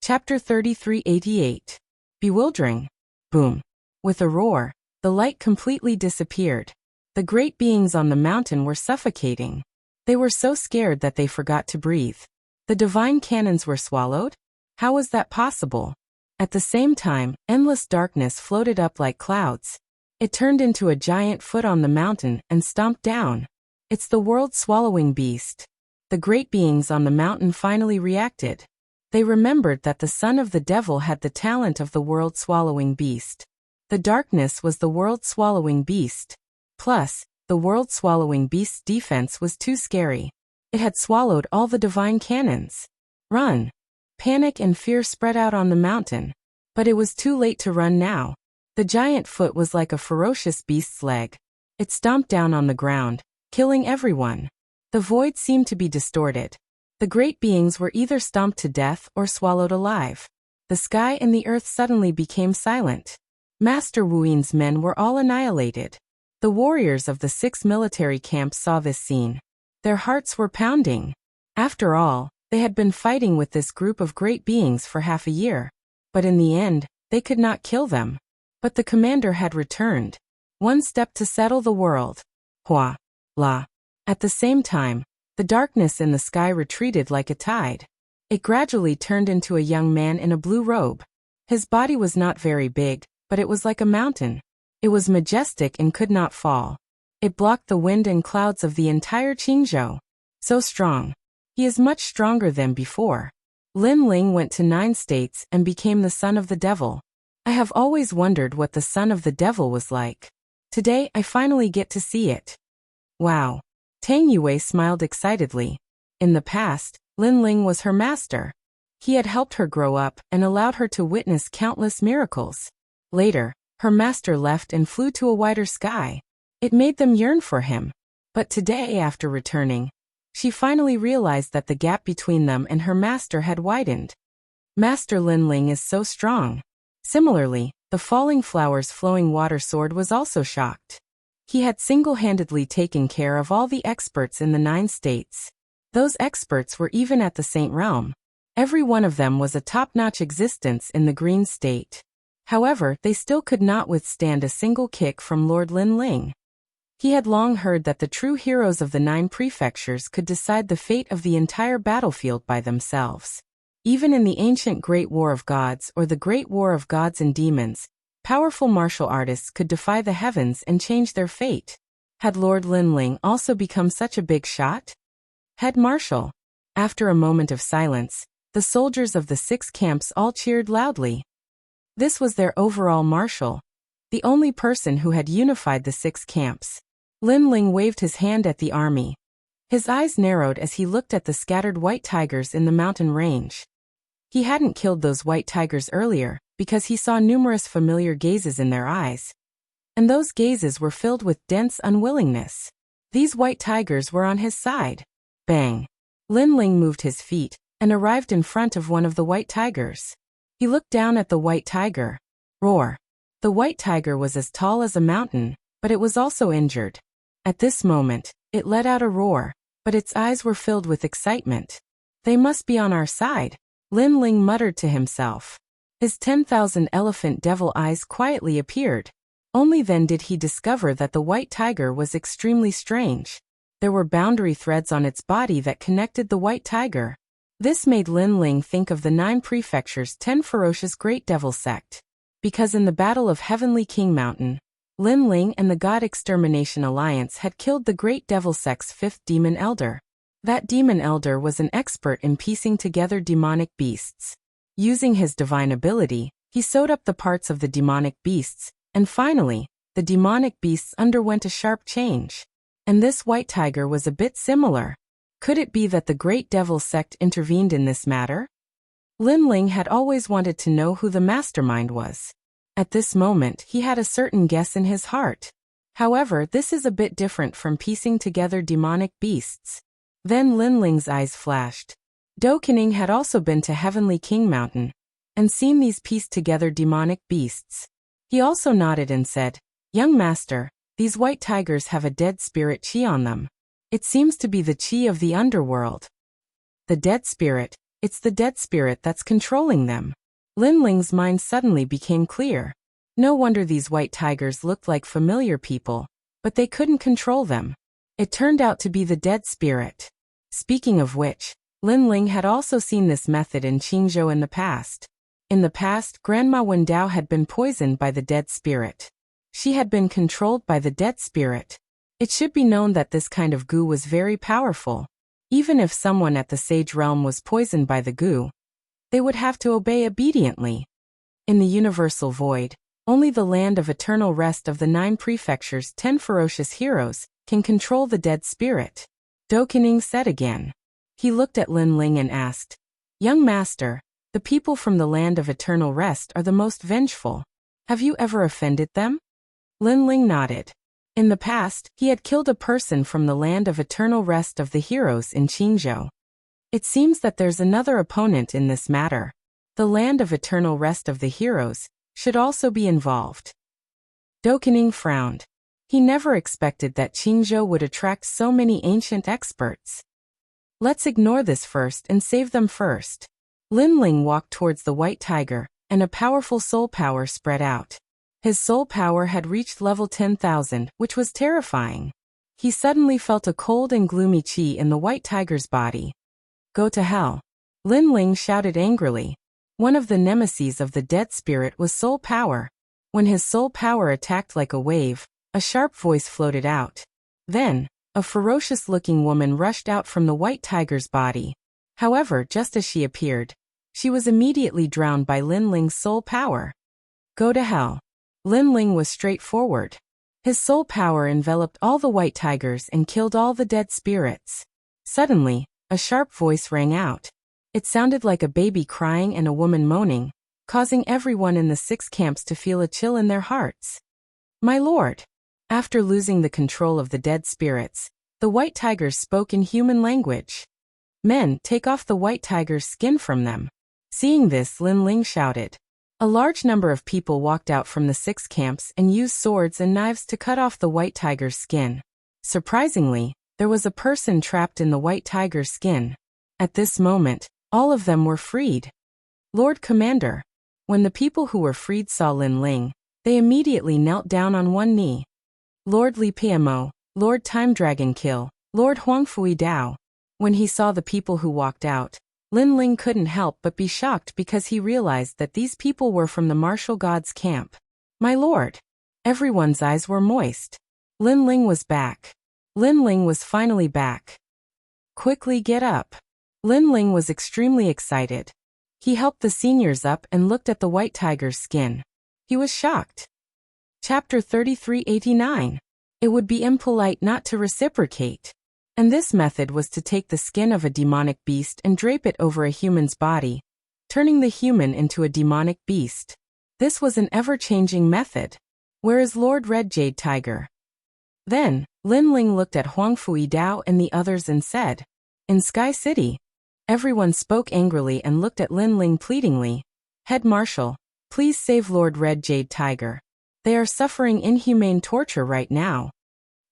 Chapter 3388. Bewildering. Boom. With a roar, the light completely disappeared. The great beings on the mountain were suffocating. They were so scared that they forgot to breathe. The divine cannons were swallowed? How was that possible? At the same time, endless darkness floated up like clouds. It turned into a giant foot on the mountain and stomped down. It's the world-swallowing beast. The great beings on the mountain finally reacted. They remembered that the son of the devil had the talent of the world-swallowing beast. The darkness was the world-swallowing beast. Plus, the world-swallowing beast's defense was too scary. It had swallowed all the divine cannons. Run! Panic and fear spread out on the mountain. But it was too late to run now. The giant foot was like a ferocious beast's leg. It stomped down on the ground, killing everyone. The void seemed to be distorted. The great beings were either stomped to death or swallowed alive. The sky and the earth suddenly became silent. Master Wuin's men were all annihilated. The warriors of the 6 military camps saw this scene. Their hearts were pounding. After all, they had been fighting with this group of great beings for half a year. But in the end, they could not kill them. But the commander had returned. One step to settle the world. Hua. La. At the same time, the darkness in the sky retreated like a tide. It gradually turned into a young man in a blue robe. His body was not very big, but it was like a mountain. It was majestic and could not fall. It blocked the wind and clouds of the entire Qingzhou. So strong. He is much stronger than before. Lin Ling went to 9 states and became the son of the devil. I have always wondered what the son of the devil was like. Today I finally get to see it. Wow. Tang Yue smiled excitedly. In the past, Lin Ling was her master. He had helped her grow up and allowed her to witness countless miracles. Later, her master left and flew to a wider sky. It made them yearn for him. But today, after returning, she finally realized that the gap between them and her master had widened. Master Lin Ling is so strong. Similarly, the falling flower's flowing water sword was also shocked. He had single-handedly taken care of all the experts in the 9 states. Those experts were even at the Saint Realm. Every one of them was a top-notch existence in the Green State. However, they still could not withstand a single kick from Lord Lin Ling. He had long heard that the true heroes of the 9 prefectures could decide the fate of the entire battlefield by themselves. Even in the ancient Great War of Gods or the Great War of Gods and Demons, powerful martial artists could defy the heavens and change their fate. Had Lord Lin Ling also become such a big shot? Head Marshal. After a moment of silence, the soldiers of the 6 camps all cheered loudly. This was their overall marshal, the only person who had unified the 6 camps. Lin Ling waved his hand at the army. His eyes narrowed as he looked at the scattered white tigers in the mountain range. He hadn't killed those white tigers earlier because he saw numerous familiar gazes in their eyes. And those gazes were filled with dense unwillingness. These white tigers were on his side. Bang! Lin Ling moved his feet and arrived in front of one of the white tigers. He looked down at the white tiger. Roar! The white tiger was as tall as a mountain, but it was also injured. At this moment, it let out a roar, but its eyes were filled with excitement. They must be on our side, Lin Ling muttered to himself. His 10,000 elephant devil eyes quietly appeared. Only then did he discover that the white tiger was extremely strange. There were boundary threads on its body that connected the white tiger. This made Lin Ling think of the 9 prefectures' 10 ferocious Great Devil sect. Because in the Battle of Heavenly King Mountain, Lin Ling and the God Extermination Alliance had killed the Great Devil sect's 5th demon elder. That demon elder was an expert in piecing together demonic beasts. Using his divine ability, he sewed up the parts of the demonic beasts, and finally, the demonic beasts underwent a sharp change. And this white tiger was a bit similar. Could it be that the Great Devil sect intervened in this matter? Lin Ling had always wanted to know who the mastermind was. At this moment, he had a certain guess in his heart. However, this is a bit different from piecing together demonic beasts. Then Lin Ling's eyes flashed. Do Kening had also been to Heavenly King Mountain and seen these pieced together demonic beasts. He also nodded and said, "Young master, these white tigers have a dead spirit chi on them. It seems to be the chi of the underworld." The dead spirit, it's the dead spirit that's controlling them. Lin Ling's mind suddenly became clear. No wonder these white tigers looked like familiar people, but they couldn't control them. It turned out to be the dead spirit. Speaking of which, Lin Ling had also seen this method in Qingzhou in the past. In the past, Grandma Wendao had been poisoned by the dead spirit. She had been controlled by the dead spirit. It should be known that this kind of goo was very powerful. Even if someone at the sage realm was poisoned by the goo, they would have to obey obediently. In the universal void, only the land of eternal rest of the 9 prefectures' 10 ferocious heroes can control the dead spirit. Do Kening said again. He looked at Lin Ling and asked, "Young master, the people from the land of eternal rest are the most vengeful. Have you ever offended them?" Lin Ling nodded. In the past, he had killed a person from the land of eternal rest of the heroes in Qingzhou. It seems that there's another opponent in this matter. The land of eternal rest of the heroes should also be involved. Do Kening frowned. He never expected that Qingzhou would attract so many ancient experts. Let's ignore this first and save them first. Lin Ling walked towards the white tiger, and a powerful soul power spread out. His soul power had reached level 10,000, which was terrifying. He suddenly felt a cold and gloomy chi in the white tiger's body. "Go to hell!" Lin Ling shouted angrily. One of the nemesis of the dead spirit was soul power. When his soul power attacked like a wave, a sharp voice floated out. Then, a ferocious-looking woman rushed out from the white tiger's body. However, just as she appeared, she was immediately drowned by Lin Ling's soul power. "Go to hell." Lin Ling was straightforward. His soul power enveloped all the white tigers and killed all the dead spirits. Suddenly, a sharp voice rang out. It sounded like a baby crying and a woman moaning, causing everyone in the 6 camps to feel a chill in their hearts. "My lord." After losing the control of the dead spirits, the white tigers spoke in human language. "Men, take off the white tiger's skin from them." Seeing this, Lin Ling shouted. A large number of people walked out from the 6 camps and used swords and knives to cut off the white tiger's skin. Surprisingly, there was a person trapped in the white tiger's skin. At this moment, all of them were freed. "Lord Commander." When the people who were freed saw Lin Ling, they immediately knelt down on one knee. "Lord Li Piamo, Lord Time Dragon Kill, Lord Huangfui Dao." When he saw the people who walked out, Lin Ling couldn't help but be shocked because he realized that these people were from the martial gods' camp. "My lord." Everyone's eyes were moist. Lin Ling was back. Lin Ling was finally back. "Quickly get up." Lin Ling was extremely excited. He helped the seniors up and looked at the white tiger's skin. He was shocked. Chapter 3389. It would be impolite not to reciprocate. And this method was to take the skin of a demonic beast and drape it over a human's body, turning the human into a demonic beast. This was an ever-changing method. Where is Lord Red Jade Tiger? Then, Lin Ling looked at Huangfui Dao and the others and said, "In Sky City." Everyone spoke angrily and looked at Lin Ling pleadingly. "Head Marshal, please save Lord Red Jade Tiger. They are suffering inhumane torture right now."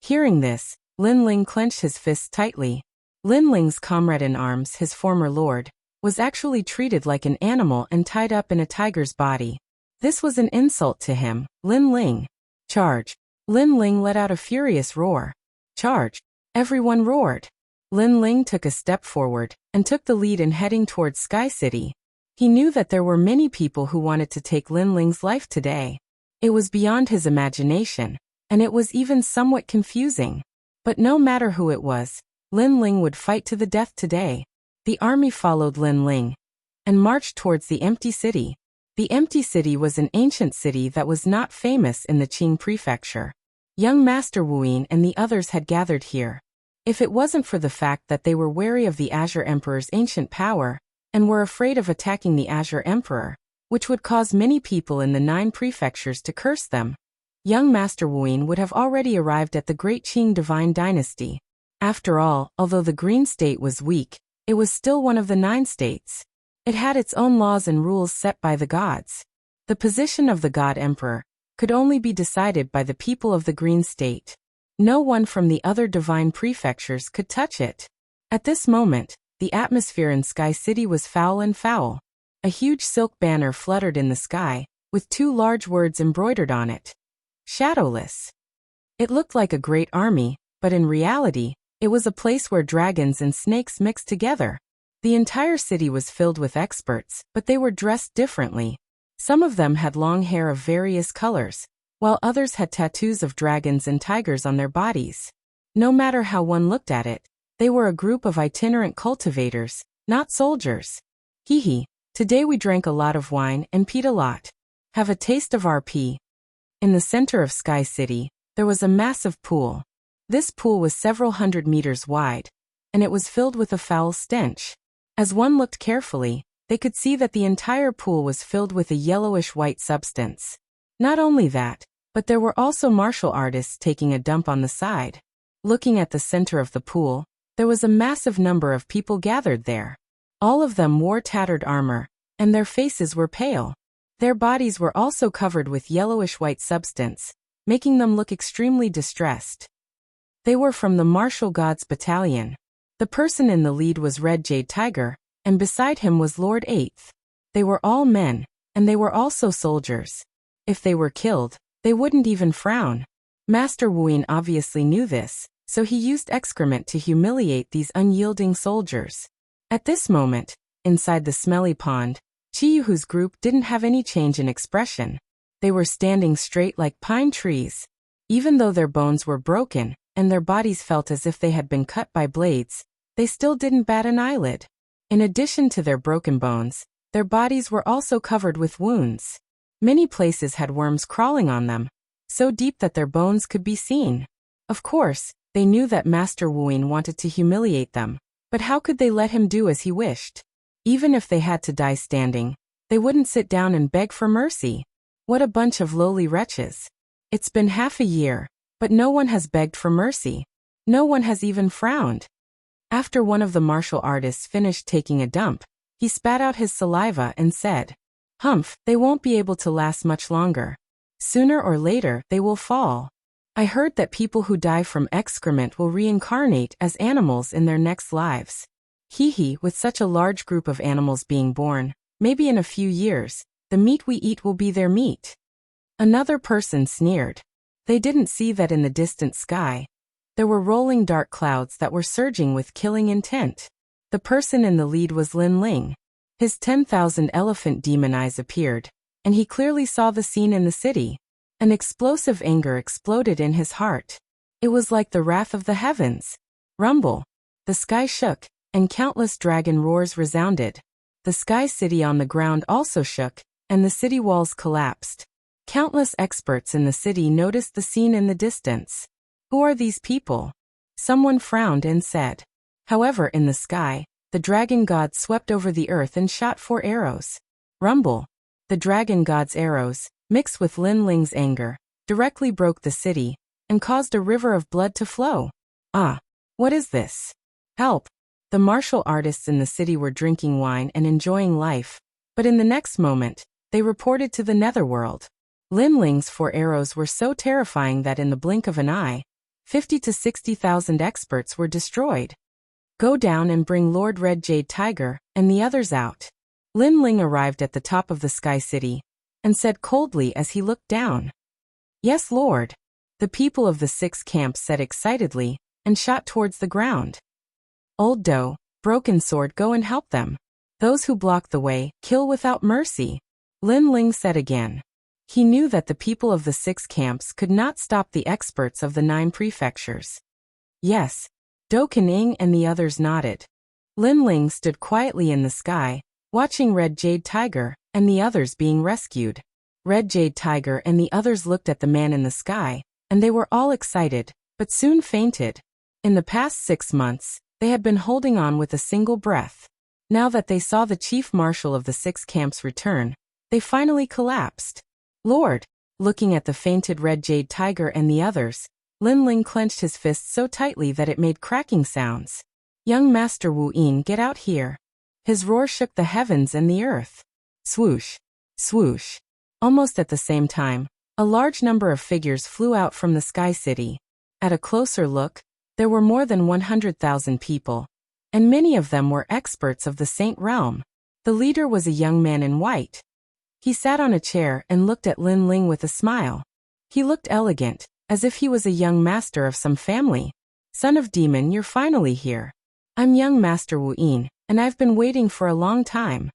Hearing this, Lin Ling clenched his fists tightly. Lin Ling's comrade-in-arms, his former lord, was actually treated like an animal and tied up in a tiger's body. This was an insult to him, Lin Ling. Charge! Lin Ling let out a furious roar. Charge! Everyone roared. Lin Ling took a step forward and took the lead in heading towards Sky City. He knew that there were many people who wanted to take Lin Ling's life today. It was beyond his imagination, and it was even somewhat confusing. But no matter who it was, Lin Ling would fight to the death today. The army followed Lin Ling and marched towards the empty city. The empty city was an ancient city that was not famous in the Qing prefecture. Young Master Wuyin and the others had gathered here. If it wasn't for the fact that they were wary of the Azure Emperor's ancient power and were afraid of attacking the Azure Emperor, which would cause many people in the 9 prefectures to curse them, young Master Wuyin would have already arrived at the Great Qing Divine Dynasty. After all, although the Green State was weak, it was still one of the 9 states. It had its own laws and rules set by the gods. The position of the God Emperor could only be decided by the people of the Green State. No one from the other divine prefectures could touch it. At this moment, the atmosphere in Sky City was foul and foul. A huge silk banner fluttered in the sky, with 2 large words embroidered on it. Shadowless. It looked like a great army, but in reality, it was a place where dragons and snakes mixed together. The entire city was filled with experts, but they were dressed differently. Some of them had long hair of various colors, while others had tattoos of dragons and tigers on their bodies. No matter how one looked at it, they were a group of itinerant cultivators, not soldiers. Hee. Today we drank a lot of wine and peed a lot. Have a taste of our pee. In the center of Sky City, there was a massive pool. This pool was several hundred meters wide, and it was filled with a foul stench. As one looked carefully, they could see that the entire pool was filled with a yellowish-white substance. Not only that, but there were also martial artists taking a dump on the side. Looking at the center of the pool, there was a massive number of people gathered there. All of them wore tattered armor, and their faces were pale. Their bodies were also covered with yellowish-white substance, making them look extremely distressed. They were from the Martial Gods Battalion. The person in the lead was Red Jade Tiger, and beside him was Lord 8th. They were all men, and they were also soldiers. If they were killed, they wouldn't even frown. Master Wuyin obviously knew this, so he used excrement to humiliate these unyielding soldiers. At this moment, inside the smelly pond, Chiyuhu's group didn't have any change in expression. They were standing straight like pine trees. Even though their bones were broken, and their bodies felt as if they had been cut by blades, they still didn't bat an eyelid. In addition to their broken bones, their bodies were also covered with wounds. Many places had worms crawling on them, so deep that their bones could be seen. Of course, they knew that Master Wuyin wanted to humiliate them, but how could they let him do as he wished? Even if they had to die standing, they wouldn't sit down and beg for mercy. What a bunch of lowly wretches. It's been half a year, but no one has begged for mercy. No one has even frowned. After one of the martial artists finished taking a dump, he spat out his saliva and said, "Humph, they won't be able to last much longer. Sooner or later, they will fall. I heard that people who die from excrement will reincarnate as animals in their next lives. Hee, with such a large group of animals being born, maybe in a few years, the meat we eat will be their meat." Another person sneered. They didn't see that in the distant sky, there were rolling dark clouds that were surging with killing intent. The person in the lead was Lin Ling. His 10,000 elephant demon eyes appeared, and he clearly saw the scene in the city. An explosive anger exploded in his heart. It was like the wrath of the heavens. Rumble. The sky shook, and countless dragon roars resounded. The Sky City on the ground also shook, and the city walls collapsed. Countless experts in the city noticed the scene in the distance. Who are these people? Someone frowned and said. However, in the sky, the dragon god swept over the earth and shot 4 arrows. Rumble. The dragon god's arrows, mixed with Lin Ling's anger, directly broke the city, and caused a river of blood to flow. Ah! What is this? Help! The martial artists in the city were drinking wine and enjoying life, but in the next moment, they reported to the netherworld. Lin Ling's 4 arrows were so terrifying that in the blink of an eye, 50 to 60,000 experts were destroyed. Go down and bring Lord Red Jade Tiger and the others out. Lin Ling arrived at the top of the Sky City and said coldly as he looked down. Yes, Lord. The people of the 6 camps said excitedly, and shot towards the ground. Old Do, Broken Sword, go and help them. Those who block the way, kill without mercy. Lin Ling said again. He knew that the people of the 6 camps could not stop the experts of the 9 prefectures. Yes. Do Kening and the others nodded. Lin Ling stood quietly in the sky, watching Red Jade Tiger and the others being rescued. Red Jade Tiger and the others looked at the man in the sky, and they were all excited, but soon fainted. In the past 6 months, they had been holding on with a single breath. Now that they saw the chief marshal of the 6 camps return, they finally collapsed. Lord! Looking at the fainted Red Jade Tiger and the others, Lin Ling clenched his fist so tightly that it made cracking sounds. Young Master Wu Yin, get out here. His roar shook the heavens and the earth. Swoosh! Swoosh! Almost at the same time, a large number of figures flew out from the Sky City. At a closer look, there were more than 100,000 people, and many of them were experts of the Saint Realm. The leader was a young man in white. He sat on a chair and looked at Lin Ling with a smile. He looked elegant, as if he was a young master of some family. Son of Demon, you're finally here. I'm young Master Wu Yin, and I've been waiting for a long time.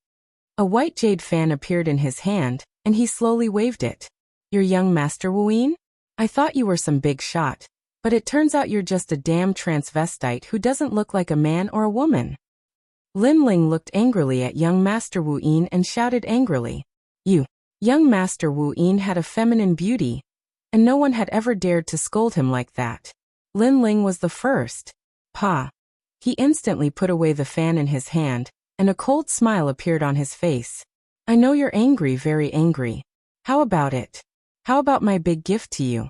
A white jade fan appeared in his hand, and he slowly waved it. You're young Master Wu Yin? I thought you were some big shot, but it turns out you're just a damn transvestite who doesn't look like a man or a woman. Lin Ling looked angrily at young Master Wu Yin and shouted angrily. You! Young Master Wu Yin had a feminine beauty, and no one had ever dared to scold him like that. Lin Ling was the first. Pa! He instantly put away the fan in his hand, and a cold smile appeared on his face. I know you're angry, very angry. How about it? How about my big gift to you?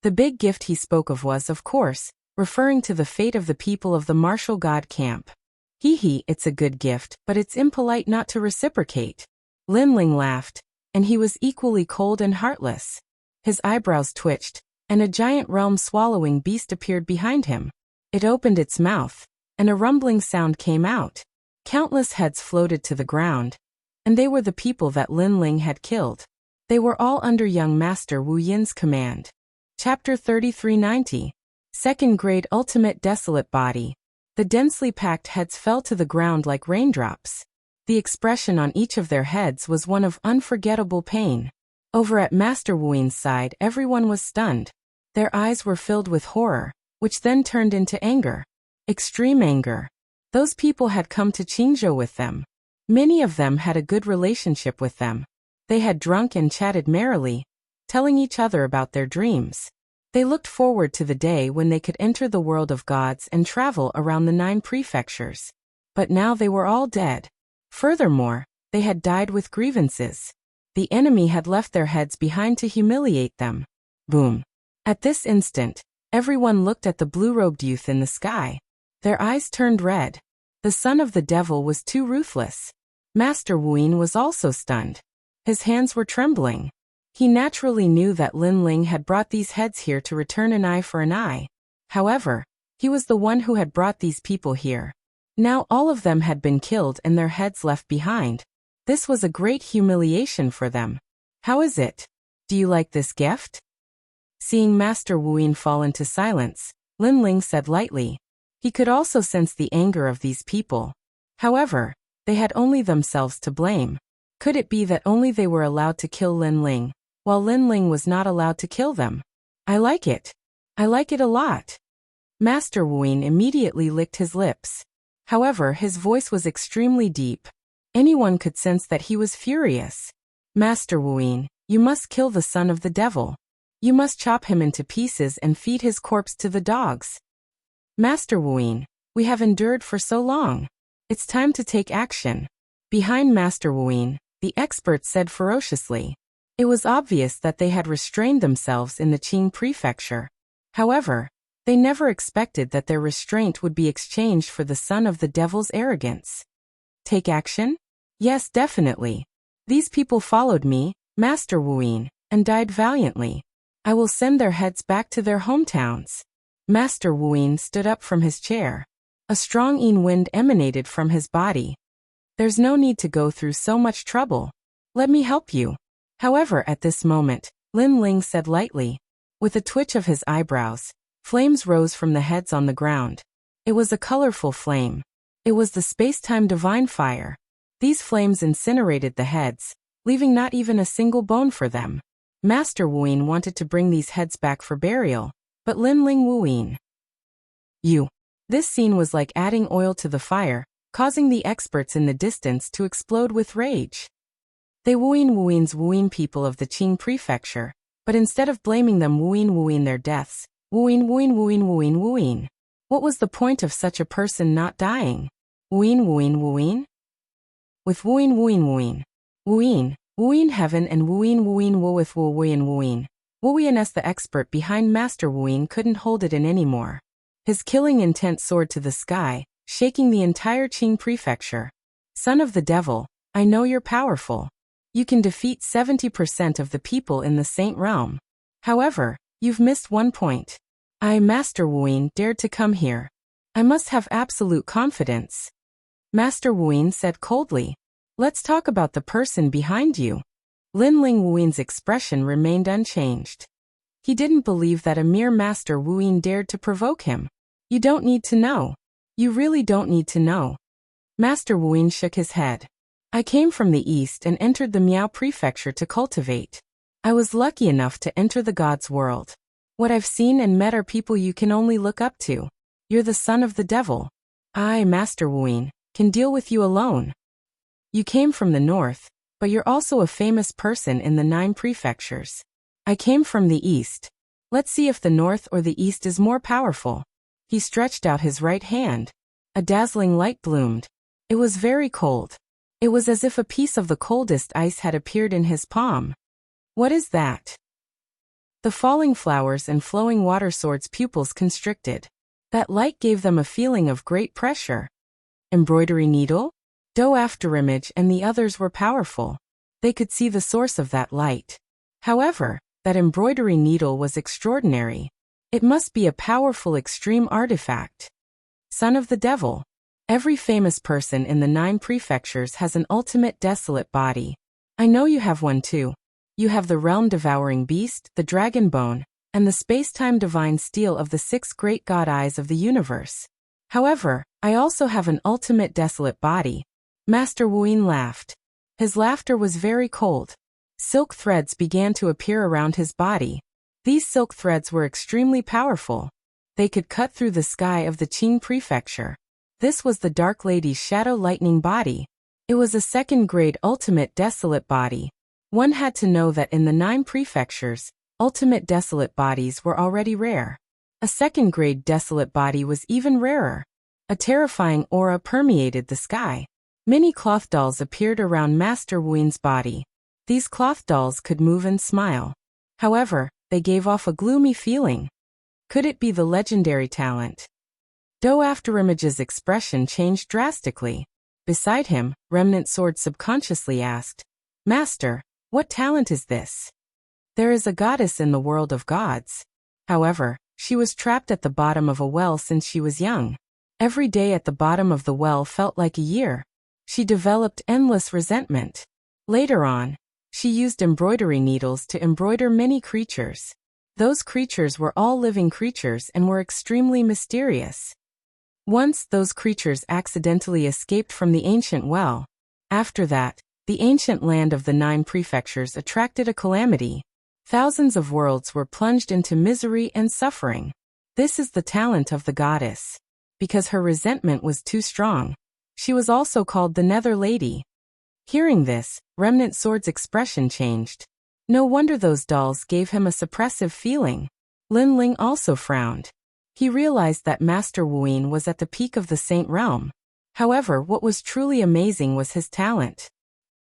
The big gift he spoke of was, of course, referring to the fate of the people of the martial god camp. Hee, it's a good gift, but it's impolite not to reciprocate. Lin Ling laughed, and he was equally cold and heartless. His eyebrows twitched, and a giant realm-swallowing beast appeared behind him. It opened its mouth, and a rumbling sound came out. Countless heads floated to the ground, and they were the people that Lin Ling had killed. They were all under young Master Wu Yin's command. Chapter 3390. Second Grade Ultimate Desolate Body. The densely packed heads fell to the ground like raindrops. The expression on each of their heads was one of unforgettable pain. Over at Master Wu Yin's side, everyone was stunned. Their eyes were filled with horror, which then turned into anger. Extreme anger. Those people had come to Qingzhou with them. Many of them had a good relationship with them. They had drunk and chatted merrily, telling each other about their dreams. They looked forward to the day when they could enter the world of gods and travel around the 9 prefectures. But now they were all dead. Furthermore, they had died with grievances. The enemy had left their heads behind to humiliate them. Boom. At this instant, everyone looked at the blue-robed youth in the sky. Their eyes turned red. The son of the devil was too ruthless. Master Wu Yin was also stunned. His hands were trembling. He naturally knew that Lin Ling had brought these heads here to return an eye for an eye. However, he was the one who had brought these people here. Now all of them had been killed and their heads left behind. This was a great humiliation for them. How is it? Do you like this gift? Seeing Master Wu Yin fall into silence, Lin Ling said lightly. He could also sense the anger of these people. However, they had only themselves to blame. Could it be that only they were allowed to kill Lin Ling, while Lin Ling was not allowed to kill them? I like it. I like it a lot. Master Wu Yin immediately licked his lips. However, his voice was extremely deep. Anyone could sense that he was furious. Master Wu Yin, you must kill the son of the devil. You must chop him into pieces and feed his corpse to the dogs. Master Wu Yin, we have endured for so long. It's time to take action. Behind Master Wu Yin, the experts said ferociously. It was obvious that they had restrained themselves in the Qing prefecture. However, they never expected that their restraint would be exchanged for the son of the devil's arrogance. Take action? Yes, definitely. These people followed me, Master Wu Yin, and died valiantly. I will send their heads back to their hometowns. Master Wu Yin stood up from his chair. A strong Yin wind emanated from his body. There's no need to go through so much trouble. Let me help you. However, at this moment, Lin Ling said lightly. With a twitch of his eyebrows, flames rose from the heads on the ground. It was a colorful flame. It was the space-time divine fire. These flames incinerated the heads, leaving not even a single bone for them. Master Wuyin wanted to bring these heads back for burial, but Lin Ling Wuyin. This scene was like adding oil to the fire, causing the experts in the distance to explode with rage. They Wuyin people of the Qing prefecture, but instead of blaming them Wuyin their deaths, Wuyin. What was the point of such a person not dying? Wuyin? With Wuyin heaven and Wuyin Wu with Wuyin. Wuyin as the expert behind Master Wuyin couldn't hold it in anymore. His killing intent soared to the sky, shaking the entire Qing prefecture. Son of the devil, I know you're powerful. You can defeat 70% of the people in the Saint Realm. However, you've missed one point. I, Master Wuyin, dared to come here. I must have absolute confidence. Master Wuyin said coldly. Let's talk about the person behind you. Lin Ling Wuyin's expression remained unchanged. He didn't believe that a mere Master Wuyin dared to provoke him. You don't need to know. You really don't need to know. Master Wuyin shook his head. I came from the east and entered the Miao prefecture to cultivate. I was lucky enough to enter the God's world. What I've seen and met are people you can only look up to. You're the son of the devil. I, Master Wuyin, can deal with you alone. You came from the north, but you're also a famous person in the 9 prefectures. I came from the east. Let's see if the north or the east is more powerful. He stretched out his right hand. A dazzling light bloomed. It was very cold. It was as if a piece of the coldest ice had appeared in his palm. What is that? The falling flowers and flowing water sword's pupils constricted. That light gave them a feeling of great pressure. Embroidery needle? Do afterimage and the others were powerful. They could see the source of that light. However, that embroidery needle was extraordinary. It must be a powerful extreme artifact. Son of the devil. Every famous person in the 9 prefectures has an ultimate desolate body. I know you have one too. You have the realm-devouring beast, the dragon bone, and the space-time divine steel of the 6 great god eyes of the universe. However, I also have an ultimate desolate body. Master Wuyin laughed. His laughter was very cold. Silk threads began to appear around his body. These silk threads were extremely powerful. They could cut through the sky of the Qing prefecture. This was the Dark Lady's shadow lightning body. It was a 2nd-grade ultimate desolate body. One had to know that in the 9 prefectures, ultimate desolate bodies were already rare. A 2nd-grade desolate body was even rarer. A terrifying aura permeated the sky. Many cloth dolls appeared around Master Wuyin's body. These cloth dolls could move and smile. However, they gave off a gloomy feeling. Could it be the legendary talent? Do Afterimage's expression changed drastically. Beside him, Remnant Sword subconsciously asked, Master, what talent is this? There is a goddess in the world of gods. However, she was trapped at the bottom of a well since she was young. Every day at the bottom of the well felt like a year. She developed endless resentment. Later on, she used embroidery needles to embroider many creatures. Those creatures were all living creatures and were extremely mysterious. Once those creatures accidentally escaped from the ancient well. After that, the ancient land of the 9 prefectures attracted a calamity. Thousands of worlds were plunged into misery and suffering. This is the talent of the goddess. Because her resentment was too strong. She was also called the Nether Lady. Hearing this, Remnant Sword's expression changed. No wonder those dolls gave him a suppressive feeling. Lin Ling also frowned. He realized that Master Wuyin was at the peak of the Saint Realm. However, what was truly amazing was his talent.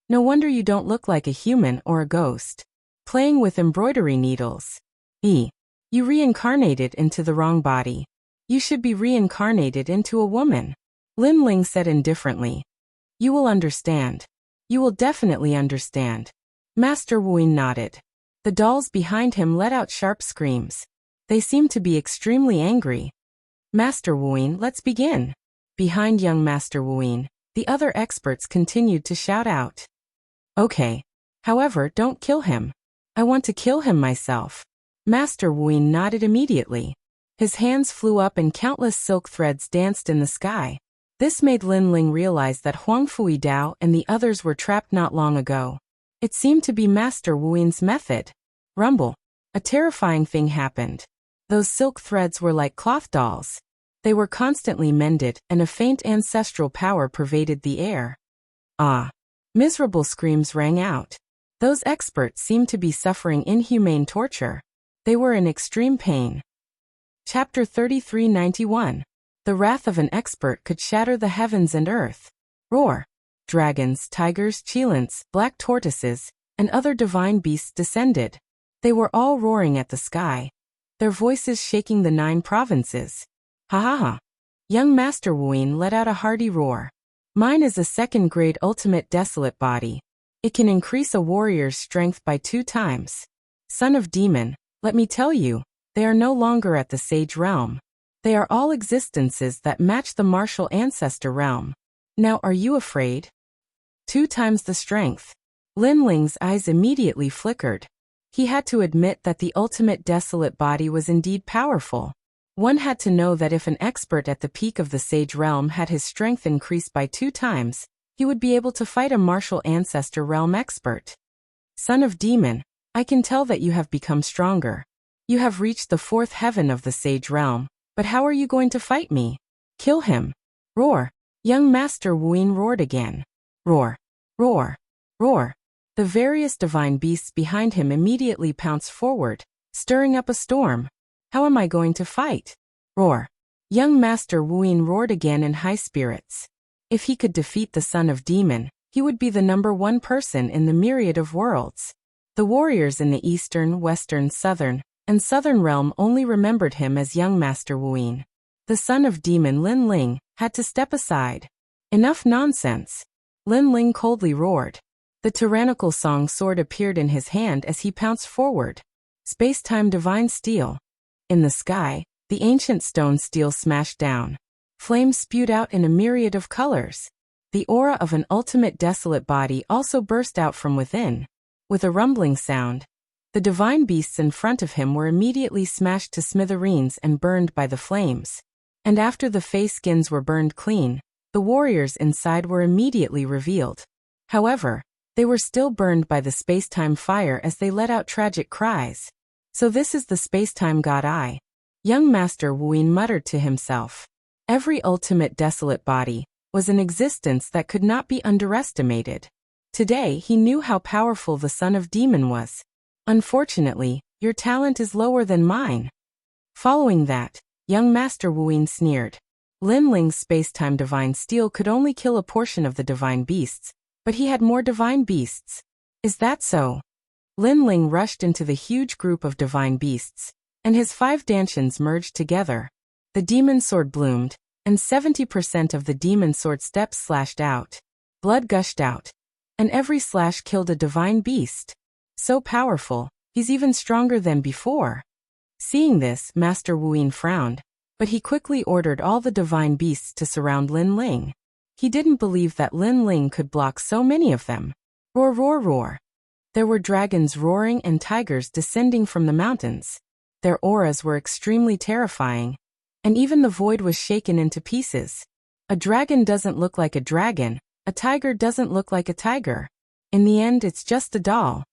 No wonder you don't look like a human or a ghost. Playing with embroidery needles. You reincarnated into the wrong body. You should be reincarnated into a woman. Lin Ling said indifferently. You will understand. You will definitely understand. Master Wuyin nodded. The dolls behind him let out sharp screams. They seemed to be extremely angry. Master Wuyin, let's begin. Behind young Master Wuyin, the other experts continued to shout out. Okay. However, don't kill him. I want to kill him myself. Master Wuyin nodded immediately. His hands flew up and countless silk threads danced in the sky. This made Lin Ling realize that Huang Fui Dao and the others were trapped not long ago. It seemed to be Master Wuyin's method. Rumble. A terrifying thing happened. Those silk threads were like cloth dolls. They were constantly mended, and a faint ancestral power pervaded the air. Ah! Miserable screams rang out. Those experts seemed to be suffering inhumane torture. They were in extreme pain. Chapter 3391. The wrath of an expert could shatter the heavens and earth. Roar! Dragons, tigers, cheilants, black tortoises, and other divine beasts descended. They were all roaring at the sky, their voices shaking the 9 provinces. Ha ha ha! Young Master Wuyin let out a hearty roar. Mine is a second-grade ultimate desolate body. It can increase a warrior's strength by 2 times. Son of Demon, let me tell you, they are no longer at the Sage Realm. They are all existences that match the martial ancestor realm. Now are you afraid? 2 times the strength. Lin Ling's eyes immediately flickered. He had to admit that the ultimate desolate body was indeed powerful. One had to know that if an expert at the peak of the Sage Realm had his strength increased by 2 times, he would be able to fight a martial ancestor realm expert. Son of Demon, I can tell that you have become stronger. You have reached the 4th heaven of the Sage Realm, but how are you going to fight me? Kill him. Roar. Young Master Wuyin roared again. Roar. Roar. Roar. The various divine beasts behind him immediately pounced forward, stirring up a storm. How am I going to fight? Roar. Young Master Wuyin roared again in high spirits. If he could defeat the Son of Demon, he would be the #1 person in the myriad of worlds. The warriors in the eastern, western, southern, and southern realm only remembered him as young Master Wuyin. The Son of Demon Lin Ling had to step aside. Enough nonsense. Lin Ling coldly roared. The tyrannical song sword appeared in his hand as he pounced forward. Space-time divine steel. In the sky, the ancient stone steel smashed down. Flames spewed out in a myriad of colors. The aura of an ultimate desolate body also burst out from within. With a rumbling sound, the divine beasts in front of him were immediately smashed to smithereens and burned by the flames. And after the face skins were burned clean, the warriors inside were immediately revealed. However, they were still burned by the space-time fire as they let out tragic cries. So this is the space-time god I. Young Master Wuyin muttered to himself. Every ultimate desolate body was an existence that could not be underestimated. Today he knew how powerful the Son of Demon was. Unfortunately, your talent is lower than mine. Following that, young Master Wuyin sneered. Lin Ling's space-time divine steel could only kill a portion of the divine beasts, but he had more divine beasts. Is that so? Lin Ling rushed into the huge group of divine beasts, and his 5 dantians merged together. The demon sword bloomed, and 70% of the demon sword steps slashed out. Blood gushed out, and every slash killed a divine beast. So powerful, he's even stronger than before. Seeing this, Master Wuyin frowned, but he quickly ordered all the divine beasts to surround Lin Ling. He didn't believe that Lin Ling could block so many of them. Roar, roar, roar. There were dragons roaring and tigers descending from the mountains. Their auras were extremely terrifying, and even the void was shaken into pieces. A dragon doesn't look like a dragon, a tiger doesn't look like a tiger. In the end, it's just a doll.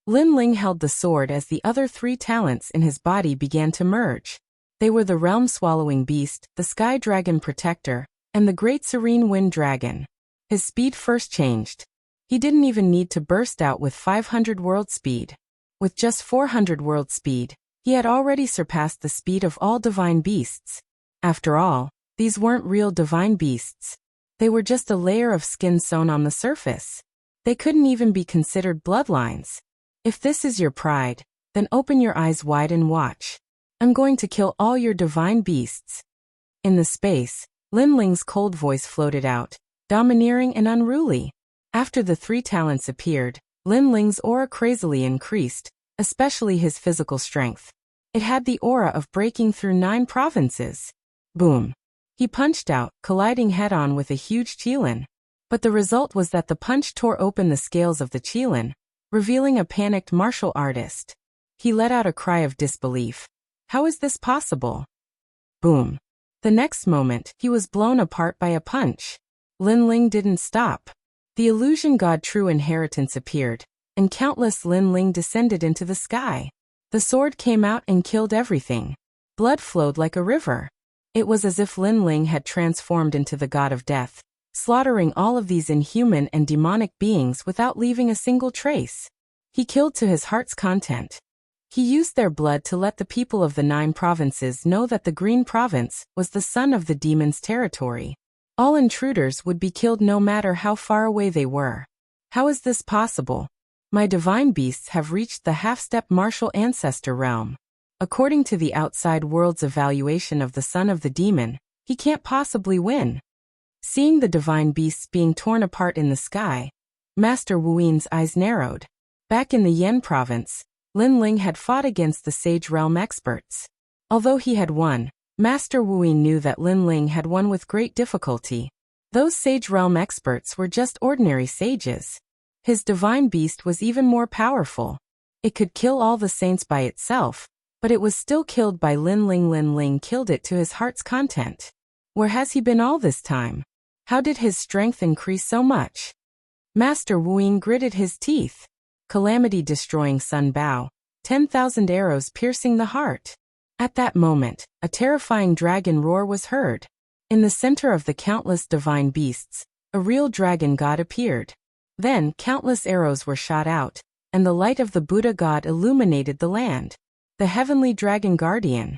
Lin Ling held the sword as the other 3 talents in his body began to merge. They were the realm-swallowing beast, the sky dragon protector, and the great serene wind dragon. His speed first changed. He didn't even need to burst out with 500 world speed. With just 400 world speed, he had already surpassed the speed of all divine beasts. After all, these weren't real divine beasts. They were just a layer of skin sewn on the surface. They couldn't even be considered bloodlines. If this is your pride, then open your eyes wide and watch. I'm going to kill all your divine beasts. In the space, Lin Ling's cold voice floated out, domineering and unruly. After the 3 talents appeared, Lin Ling's aura crazily increased, especially his physical strength. It had the aura of breaking through 9 provinces. Boom. He punched out, colliding head-on with a huge cheilin. But the result was that the punch tore open the scales of the cheilin, revealing a panicked martial artist. He let out a cry of disbelief. How is this possible? Boom. The next moment, he was blown apart by a punch. Lin Ling didn't stop. The illusion god True Inheritance appeared, and countless Lin Ling descended into the sky. The sword came out and killed everything. Blood flowed like a river. It was as if Lin Ling had transformed into the god of death, slaughtering all of these inhuman and demonic beings without leaving a single trace. He killed to his heart's content. He used their blood to let the people of the 9 provinces know that the Green Province was the son of the demon's territory. All intruders would be killed no matter how far away they were. How is this possible? My divine beasts have reached the half-step martial ancestor realm. According to the outside world's evaluation of the son of the demon, he can't possibly win. Seeing the divine beasts being torn apart in the sky, Master Wuxin's eyes narrowed. Back in the Yen province, Lin Ling had fought against the Sage Realm experts. Although he had won, Master Wuxin knew that Lin Ling had won with great difficulty. Those Sage Realm experts were just ordinary sages. His divine beast was even more powerful. It could kill all the saints by itself, but it was still killed by Lin Ling. Lin Ling killed it to his heart's content. Where has he been all this time? How did his strength increase so much? Master Wuxin gritted his teeth. Calamity-destroying Sun Bao, 10,000 arrows piercing the heart. At that moment, a terrifying dragon roar was heard. In the center of the countless divine beasts, a real dragon god appeared. Then, countless arrows were shot out, and the light of the Buddha god illuminated the land. The heavenly dragon guardian.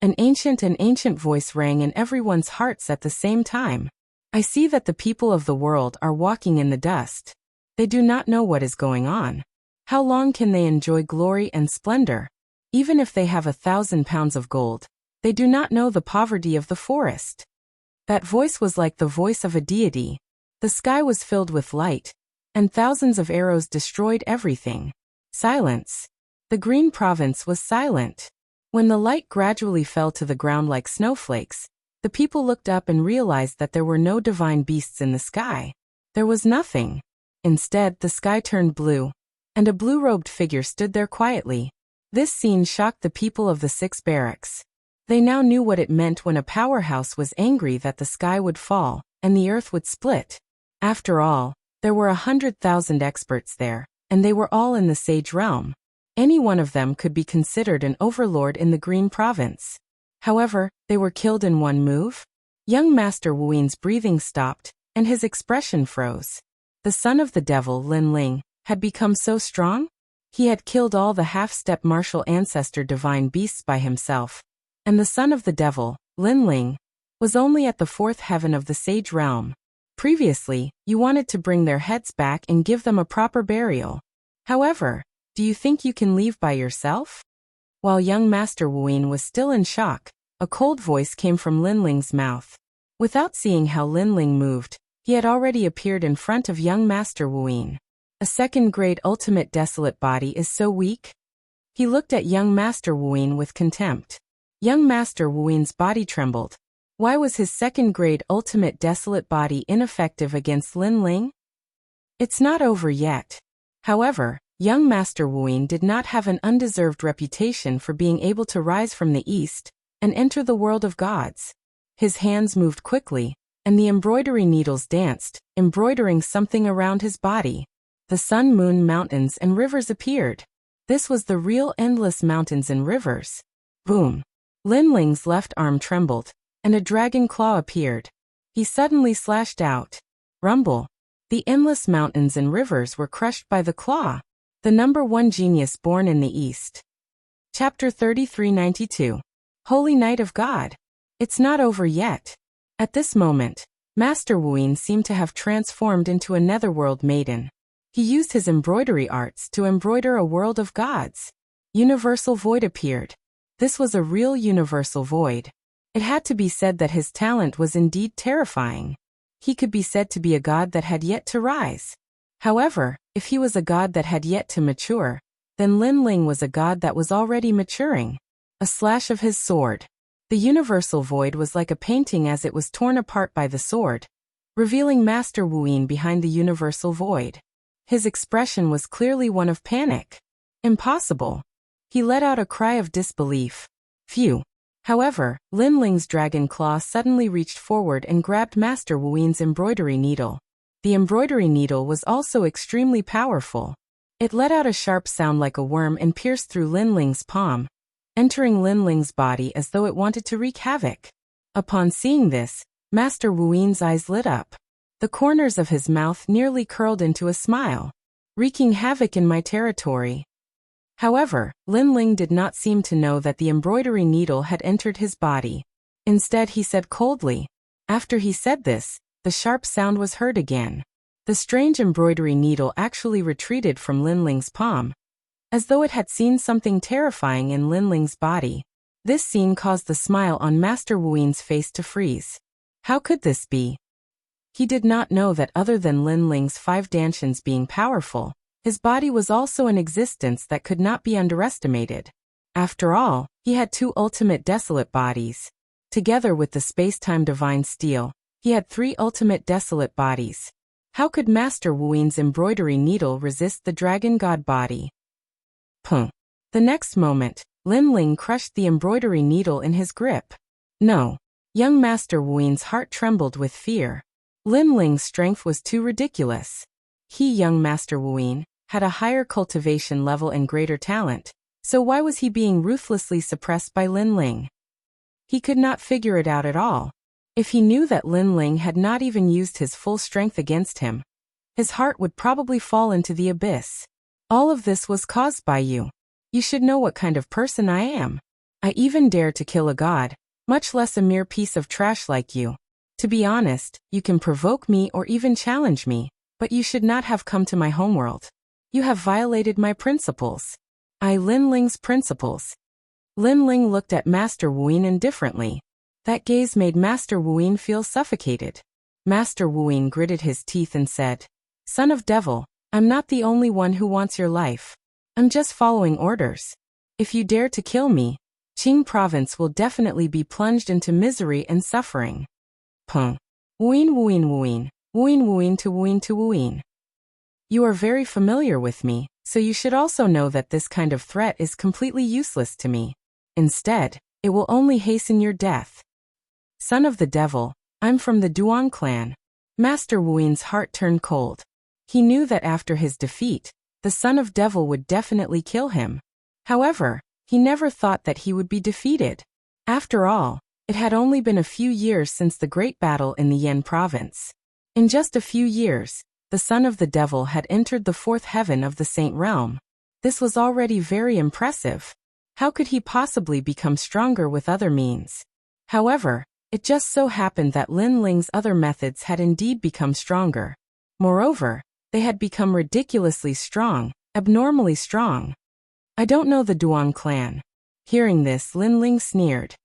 An ancient voice rang in everyone's hearts at the same time. I see that the people of the world are walking in the dust. They do not know what is going on. How long can they enjoy glory and splendor? Even if they have 1,000 pounds of gold, they do not know the poverty of the forest. That voice was like the voice of a deity. The sky was filled with light, and thousands of arrows destroyed everything. Silence. The Green Province was silent. When the light gradually fell to the ground like snowflakes, the people looked up and realized that there were no divine beasts in the sky. There was nothing. Instead, the sky turned blue, and a blue-robed figure stood there quietly. This scene shocked the people of the 6 barracks. They now knew what it meant when a powerhouse was angry that the sky would fall, and the earth would split. After all, there were 100,000 experts there, and they were all in the Sage Realm. Any one of them could be considered an overlord in the Green Province. However, they were killed in one move. Young Master Wuxin's breathing stopped, and his expression froze. The son of the devil, Lin Ling, had become so strong? He had killed all the half-step martial ancestor divine beasts by himself. And the son of the devil, Lin Ling, was only at the 4th heaven of the Sage Realm. Previously, you wanted to bring their heads back and give them a proper burial. However, do you think you can leave by yourself? While young Master Wuxin was still in shock, a cold voice came from Lin Ling's mouth. Without seeing how Lin Ling moved, he had already appeared in front of young Master Wuxin. A second-grade ultimate desolate body is so weak? He looked at young Master Wuxin with contempt. Young Master Wuxin's body trembled. Why was his second-grade ultimate desolate body ineffective against Lin Ling? It's not over yet. However, young Master Wuxin did not have an undeserved reputation for being able to rise from the east and enter the world of gods. His hands moved quickly, and the embroidery needles danced, embroidering something around his body. The sun, moon, mountains, and rivers appeared. This was the real endless mountains and rivers. Boom! Lin Ling's left arm trembled, and a dragon claw appeared. He suddenly slashed out. Rumble! The endless mountains and rivers were crushed by the claw. The number 1 genius born in the East. Chapter 3392. Holy Night of God. It's not over yet. At this moment, Master Wuxin seemed to have transformed into a netherworld maiden. He used his embroidery arts to embroider a world of gods. Universal Void appeared. This was a real universal void. It had to be said that his talent was indeed terrifying. He could be said to be a god that had yet to rise. However, if he was a god that had yet to mature, then Lin Ling was a god that was already maturing. A slash of his sword. The universal void was like a painting as it was torn apart by the sword, revealing Master Wuxin behind the universal void. His expression was clearly one of panic. Impossible. He let out a cry of disbelief. Phew. However, Lin Ling's dragon claw suddenly reached forward and grabbed Master Wu Yin's embroidery needle. The embroidery needle was also extremely powerful. It let out a sharp sound like a worm and pierced through Lin Ling's palm, entering Lin Ling's body as though it wanted to wreak havoc. Upon seeing this, Master Wu Yin's eyes lit up. The corners of his mouth nearly curled into a smile. Wreaking havoc in my territory. However, Lin Ling did not seem to know that the embroidery needle had entered his body. Instead, he said coldly. After he said this, the sharp sound was heard again. The strange embroidery needle actually retreated from Lin Ling's palm, as though it had seen something terrifying in Lin Ling's body. This scene caused the smile on Master Wu Yin's face to freeze. How could this be? He did not know that other than Lin Ling's 5 dantians being powerful, his body was also an existence that could not be underestimated. After all, he had 2 ultimate desolate bodies. Together with the space-time divine steel, he had 3 ultimate desolate bodies. How could Master Wu Yin's embroidery needle resist the dragon god body? The next moment, Lin Ling crushed the embroidery needle in his grip. No. Young Master Wu Yin's heart trembled with fear. Lin Ling's strength was too ridiculous. He, young Master Wu Yin, had a higher cultivation level and greater talent, so why was he being ruthlessly suppressed by Lin Ling? He could not figure it out at all. If he knew that Lin Ling had not even used his full strength against him, his heart would probably fall into the abyss. All of this was caused by you. You should know what kind of person I am. I even dare to kill a god, much less a mere piece of trash like you. To be honest, you can provoke me or even challenge me, but you should not have come to my homeworld. You have violated my principles. Lin Ling's principles. Lin Ling looked at Master Wu Yin indifferently. That gaze made Master Wu Yin feel suffocated. Master Wu Yin gritted his teeth and said, "Son of Devil, I'm not the only one who wants your life. I'm just following orders. If you dare to kill me, Qing province will definitely be plunged into misery and suffering." Wu Yin, Wu Yin, Wu Yin, Wu Yin, Wu Yin to Wu Yin to Wu Yin. You are very familiar with me, so you should also know that this kind of threat is completely useless to me. Instead, it will only hasten your death. Son of the devil, I'm from the Duan clan. Master Wu Yin's heart turned cold. He knew that after his defeat, the son of devil would definitely kill him. However, he never thought that he would be defeated. After all, it had only been a few years since the great battle in the Yan province. In just a few years, the son of the devil had entered the 4th heaven of the Saint Realm. This was already very impressive. How could he possibly become stronger with other means? However, it just so happened that Lin Ling's other methods had indeed become stronger. Moreover, they had become ridiculously strong, abnormally strong. I don't know the Duan clan. Hearing this, Lin Ling sneered.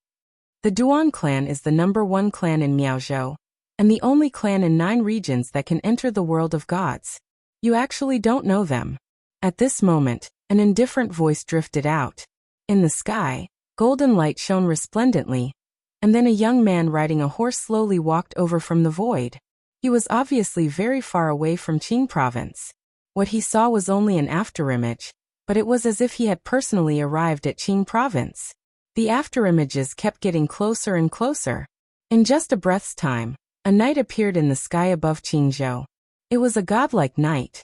The Duan clan is the #1 clan in Miaozhou, and the only clan in 9 regions that can enter the world of gods. You actually don't know them. At this moment, an indifferent voice drifted out. In the sky, golden light shone resplendently, and then a young man riding a horse slowly walked over from the void. He was obviously very far away from Qing province. What he saw was only an afterimage, but it was as if he had personally arrived at Qing province. The afterimages kept getting closer and closer. In just a breath's time, a knight appeared in the sky above Qingzhou. It was a godlike knight.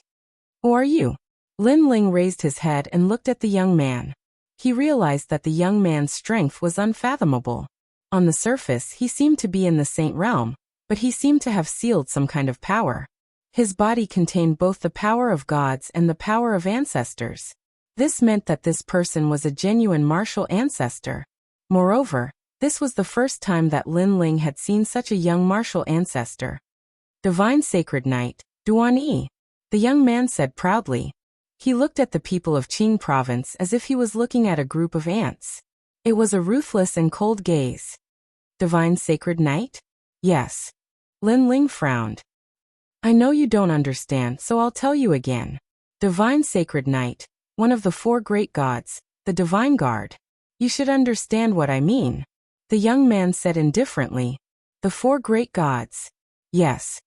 Who are you? Lin Ling raised his head and looked at the young man. He realized that the young man's strength was unfathomable. On the surface, he seemed to be in the Saint Realm, but he seemed to have sealed some kind of power. His body contained both the power of gods and the power of ancestors. This meant that this person was a genuine martial ancestor. Moreover, this was the first time that Lin Ling had seen such a young martial ancestor. Divine Sacred Knight, Duan Yi, the young man said proudly. He looked at the people of Qing province as if he was looking at a group of ants. It was a ruthless and cold gaze. Divine Sacred Knight? Yes. Lin Ling frowned. I know you don't understand, so I'll tell you again. Divine Sacred Knight, one of the 4 great gods, the Divine Guard. You should understand what I mean. The young man said indifferently. The 4 great gods. Yes.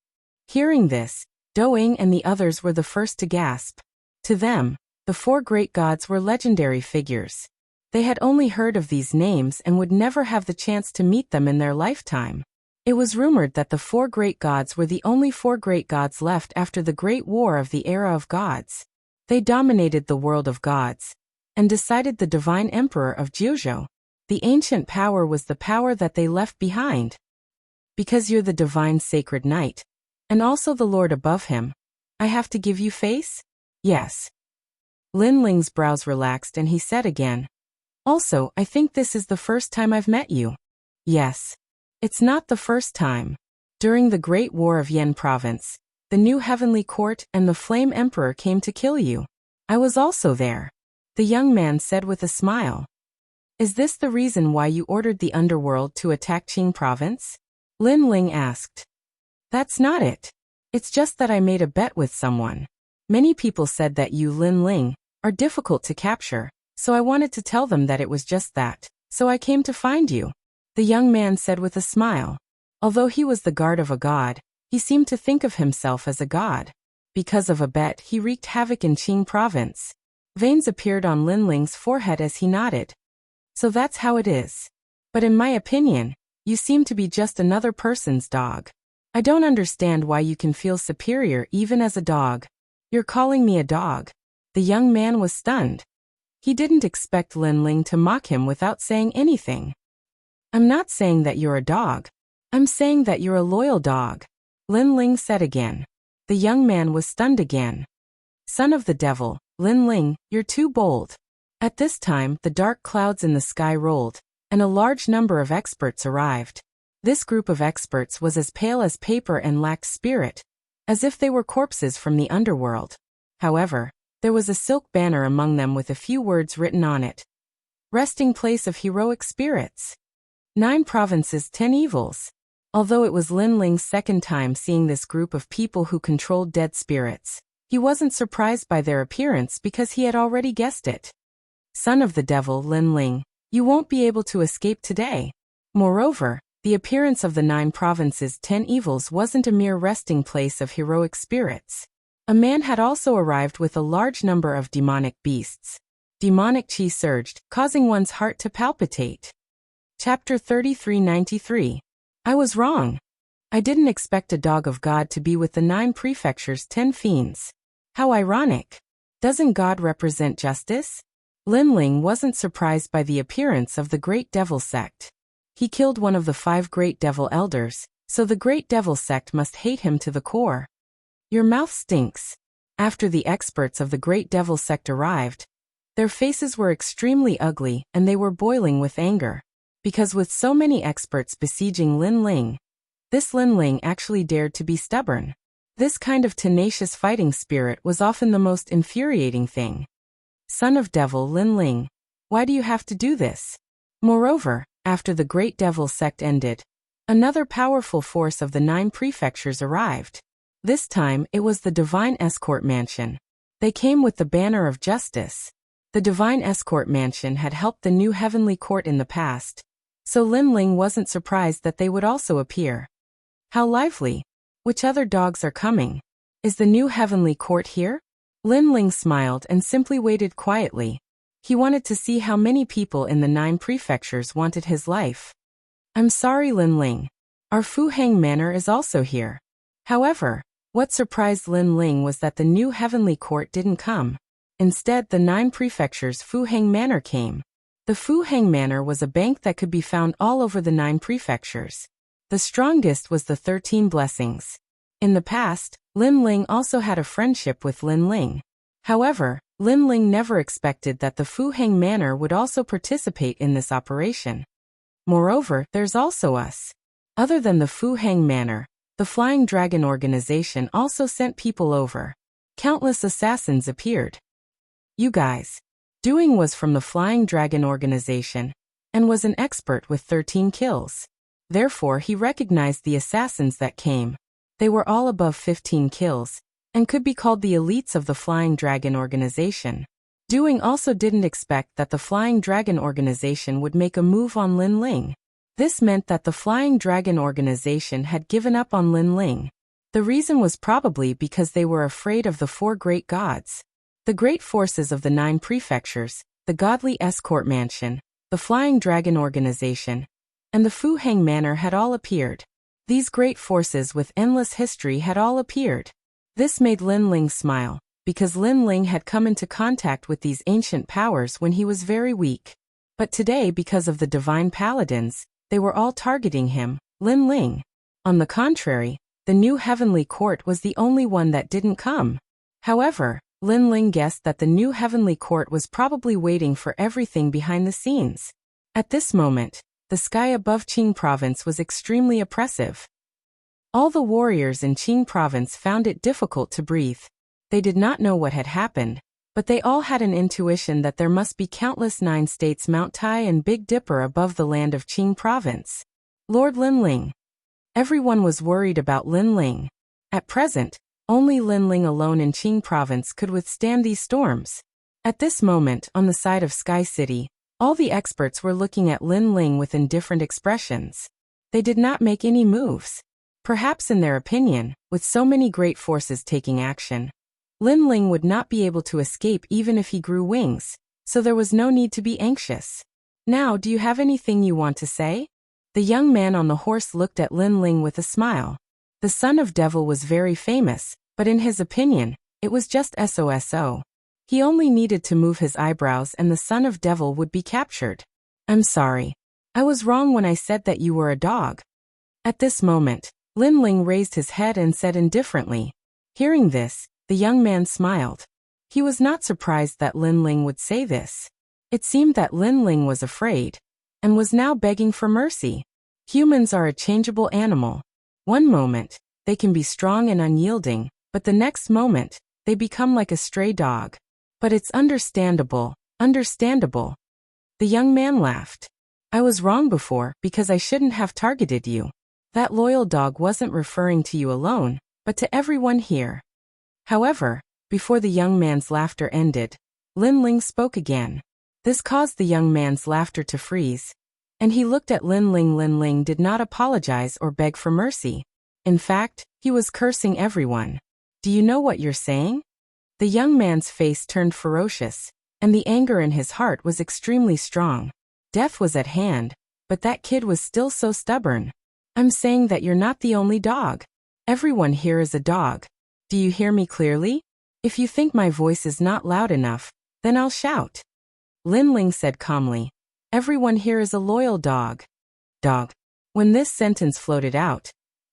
Hearing this, Doing and the others were the first to gasp. To them, the four great gods were legendary figures. They had only heard of these names and would never have the chance to meet them in their lifetime. It was rumored that the four great gods were the only four great gods left after the Great War of the Era of Gods. They dominated the world of gods and decided the divine emperor of Jiuzhou. The ancient power was the power that they left behind. Because you're the divine sacred knight, and also the lord above him, I have to give you face? Yes. Lin Ling's brows relaxed and he said again, also, I think this is the first time I've met you. Yes. It's not the first time. During the Great War of Yan Province, the new heavenly court and the Flame Emperor came to kill you. I was also there. The young man said with a smile. Is this the reason why you ordered the underworld to attack Qing Province? Lin Ling asked. That's not it. It's just that I made a bet with someone. Many people said that you, Lin Ling, are difficult to capture, so I wanted to tell them that it was just that, so I came to find you. The young man said with a smile. Although he was the guard of a god, he seemed to think of himself as a god. Because of a bet, he wreaked havoc in Qing Province. Veins appeared on Lin Ling's forehead as he nodded. So that's how it is. But in my opinion, you seem to be just another person's dog. I don't understand why you can feel superior even as a dog. You're calling me a dog. The young man was stunned. He didn't expect Lin Ling to mock him without saying anything. I'm not saying that you're a dog. I'm saying that you're a loyal dog. Lin Ling said again. The young man was stunned again. Son of the devil, Lin Ling, you're too bold. At this time, the dark clouds in the sky rolled, and a large number of experts arrived. This group of experts was as pale as paper and lacked spirit, as if they were corpses from the underworld. However, there was a silk banner among them with a few words written on it. Resting place of heroic spirits. 9 provinces, 10 evils. Although it was Lin Ling's second time seeing this group of people who controlled dead spirits, he wasn't surprised by their appearance because he had already guessed it. Son of the devil, Lin Ling, you won't be able to escape today. Moreover, the appearance of the 9 provinces, 10 evils wasn't a mere resting place of heroic spirits. A man had also arrived with a large number of demonic beasts. Demonic chi surged, causing one's heart to palpitate. Chapter 3393. I was wrong. I didn't expect a dog of God to be with the 9 prefectures, 10 fiends. How ironic. Doesn't God represent justice? Lin Ling wasn't surprised by the appearance of the Great Devil Sect. He killed one of the 5 Great Devil Elders, so the Great Devil Sect must hate him to the core. Your mouth stinks. After the experts of the Great Devil Sect arrived, their faces were extremely ugly and they were boiling with anger. Because with so many experts besieging Lin Ling, this Lin Ling actually dared to be stubborn. This kind of tenacious fighting spirit was often the most infuriating thing. Son of devil Lin Ling, why do you have to do this? Moreover, after the Great Devil Sect ended, another powerful force of the 9 prefectures arrived. This time, it was the Divine Escort Mansion. They came with the banner of justice. The Divine Escort Mansion had helped the new Heavenly Court in the past, so Lin Ling wasn't surprised that they would also appear. How lively! Which other dogs are coming? Is the new Heavenly Court here? Lin Ling smiled and simply waited quietly. He wanted to see how many people in the 9 prefectures wanted his life. I'm sorry, Lin Ling. Our Fu Hang Manor is also here. However, what surprised Lin Ling was that the new Heavenly Court didn't come. Instead, the 9 prefectures' Fu Hang Manor came. The Fu Hang Manor was a bank that could be found all over the 9 prefectures. The strongest was the 13 Blessings. In the past, Lin Ling also had a friendship with Lin Ling. However, Lin Ling never expected that the Fu Hang Manor would also participate in this operation. Moreover, there's also us. Other than the Fu Hang Manor, the Flying Dragon organization also sent people over. Countless assassins appeared. You guys. Doing was from the Flying Dragon organization, and was an expert with 13 kills. Therefore, he recognized the assassins that came. They were all above 15 kills, and could be called the elites of the Flying Dragon organization. Doing also didn't expect that the Flying Dragon organization would make a move on Lin Ling. This meant that the Flying Dragon organization had given up on Lin Ling. The reason was probably because they were afraid of the four great gods. The great forces of the 9 prefectures, the godly escort mansion, the flying dragon organization, and the Fu Hang Manor had all appeared. These great forces with endless history had all appeared. This made Lin Ling smile, because Lin Ling had come into contact with these ancient powers when he was very weak. But today, because of the divine paladins, they were all targeting him, Lin Ling. On the contrary, the new heavenly court was the only one that didn't come. However, Lin Ling guessed that the new heavenly court was probably waiting for everything behind the scenes. At this moment, the sky above Qing province was extremely oppressive. All the warriors in Qing province found it difficult to breathe. They did not know what had happened, but they all had an intuition that there must be countless 9 states Mount Tai and Big Dipper above the land of Qing province. Lord Lin Ling. Everyone was worried about Lin Ling. At present, only Lin Ling alone in Qing province could withstand these storms. At this moment, on the side of Sky City, all the experts were looking at Lin Ling with indifferent expressions. They did not make any moves. Perhaps in their opinion, with so many great forces taking action, Lin Ling would not be able to escape even if he grew wings, so there was no need to be anxious. Now, do you have anything you want to say? The young man on the horse looked at Lin Ling with a smile. The son of devil was very famous, but in his opinion, it was just SOSO. He only needed to move his eyebrows and the son of devil would be captured. I'm sorry. I was wrong when I said that you were a dog. At this moment, Lin Ling raised his head and said indifferently. Hearing this, the young man smiled. He was not surprised that Lin Ling would say this. It seemed that Lin Ling was afraid, and was now begging for mercy. Humans are a changeable animal. One moment, they can be strong and unyielding, but the next moment, they become like a stray dog. But it's understandable. The young man laughed. I was wrong before because I shouldn't have targeted you. That loyal dog wasn't referring to you alone, but to everyone here. However, before the young man's laughter ended, Lin Ling spoke again. This caused the young man's laughter to freeze, and he looked at Lin Ling. Lin Ling did not apologize or beg for mercy. In fact, he was cursing everyone. Do you know what you're saying? The young man's face turned ferocious, and the anger in his heart was extremely strong. Death was at hand, but that kid was still so stubborn. I'm saying that you're not the only dog. Everyone here is a dog. Do you hear me clearly? If you think my voice is not loud enough, then I'll shout. Lin Ling said calmly. Everyone here is a loyal dog. Dog. When this sentence floated out,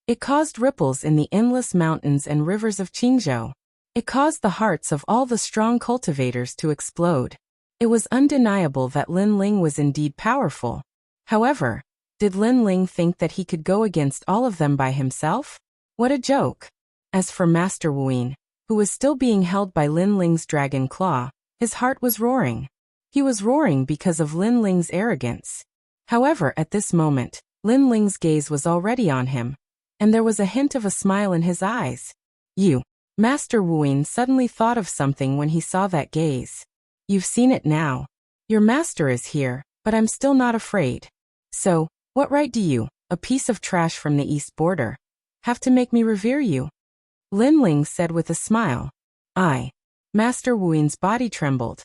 it caused ripples in the endless mountains and rivers of Qingzhou. It caused the hearts of all the strong cultivators to explode. It was undeniable that Lin Ling was indeed powerful. However, did Lin Ling think that he could go against all of them by himself? What a joke. As for Master Wuyin, who was still being held by Lin Ling's dragon claw, his heart was roaring. He was roaring because of Lin Ling's arrogance. However, at this moment, Lin Ling's gaze was already on him, and there was a hint of a smile in his eyes. You. Master Wuyin suddenly thought of something when he saw that gaze. You've seen it now. Your master is here, but I'm still not afraid. So, what right do you, a piece of trash from the east border, have to make me revere you? Lin Ling said with a smile. Master Wuin's body trembled.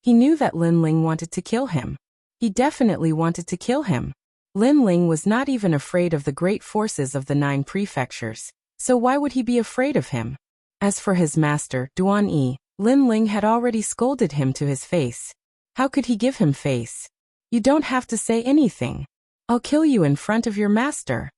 He knew that Lin Ling wanted to kill him. He definitely wanted to kill him. Lin Ling was not even afraid of the great forces of the 9 prefectures, so why would he be afraid of him? As for his master, Duan Yi, Lin Ling had already scolded him to his face. How could he give him face? You don't have to say anything. I'll kill you in front of your master.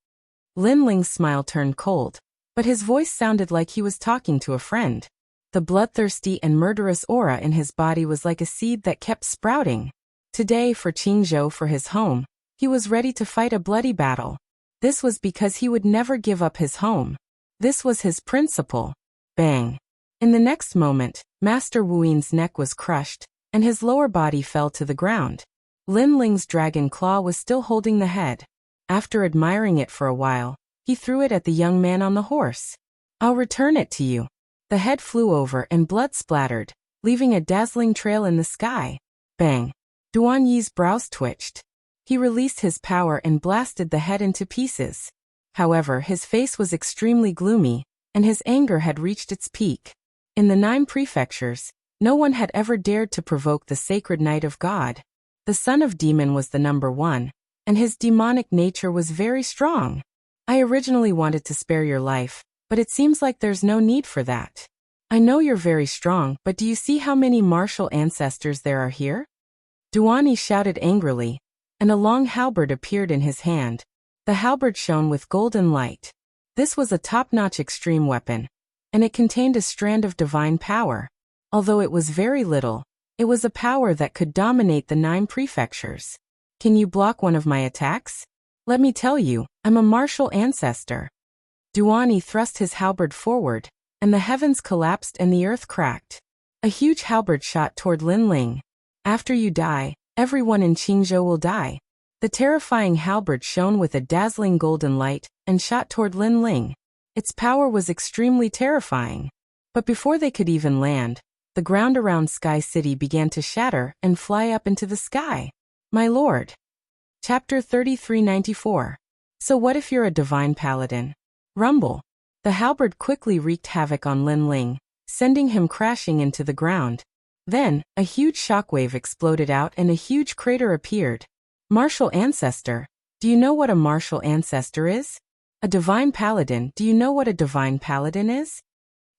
Lin Ling's smile turned cold, but his voice sounded like he was talking to a friend. The bloodthirsty and murderous aura in his body was like a seed that kept sprouting. Today, for Qingzhou, for his home, he was ready to fight a bloody battle. This was because he would never give up his home. This was his principle. Bang. In the next moment, Master Wuin's neck was crushed, and his lower body fell to the ground. Lin Ling's dragon claw was still holding the head. After admiring it for a while, he threw it at the young man on the horse. I'll return it to you. The head flew over and blood splattered, leaving a dazzling trail in the sky. Bang. Duan Yi's brows twitched. He released his power and blasted the head into pieces. However, his face was extremely gloomy, and his anger had reached its peak. In the 9 prefectures, no one had ever dared to provoke the sacred Knight of God. The son of demon was the number 1, and his demonic nature was very strong. I originally wanted to spare your life, but it seems like there's no need for that. I know you're very strong, but do you see how many martial ancestors there are here? Duani shouted angrily, and a long halberd appeared in his hand. The halberd shone with golden light. This was a top-notch extreme weapon, and it contained a strand of divine power. Although it was very little, it was a power that could dominate the 9 prefectures. Can you block one of my attacks? Let me tell you, I'm a martial ancestor. Duani thrust his halberd forward, and the heavens collapsed and the earth cracked. A huge halberd shot toward Lin Ling. After you die, everyone in Qingzhou will die. The terrifying halberd shone with a dazzling golden light and shot toward Lin Ling. Its power was extremely terrifying. But before they could even land, the ground around Sky City began to shatter and fly up into the sky. My lord. Chapter 3394. So what if you're a divine paladin? Rumble. The halberd quickly wreaked havoc on Lin Ling, sending him crashing into the ground. Then, a huge shockwave exploded out and a huge crater appeared. Martial ancestor. Do you know what a martial ancestor is? A divine paladin. Do you know what a divine paladin is?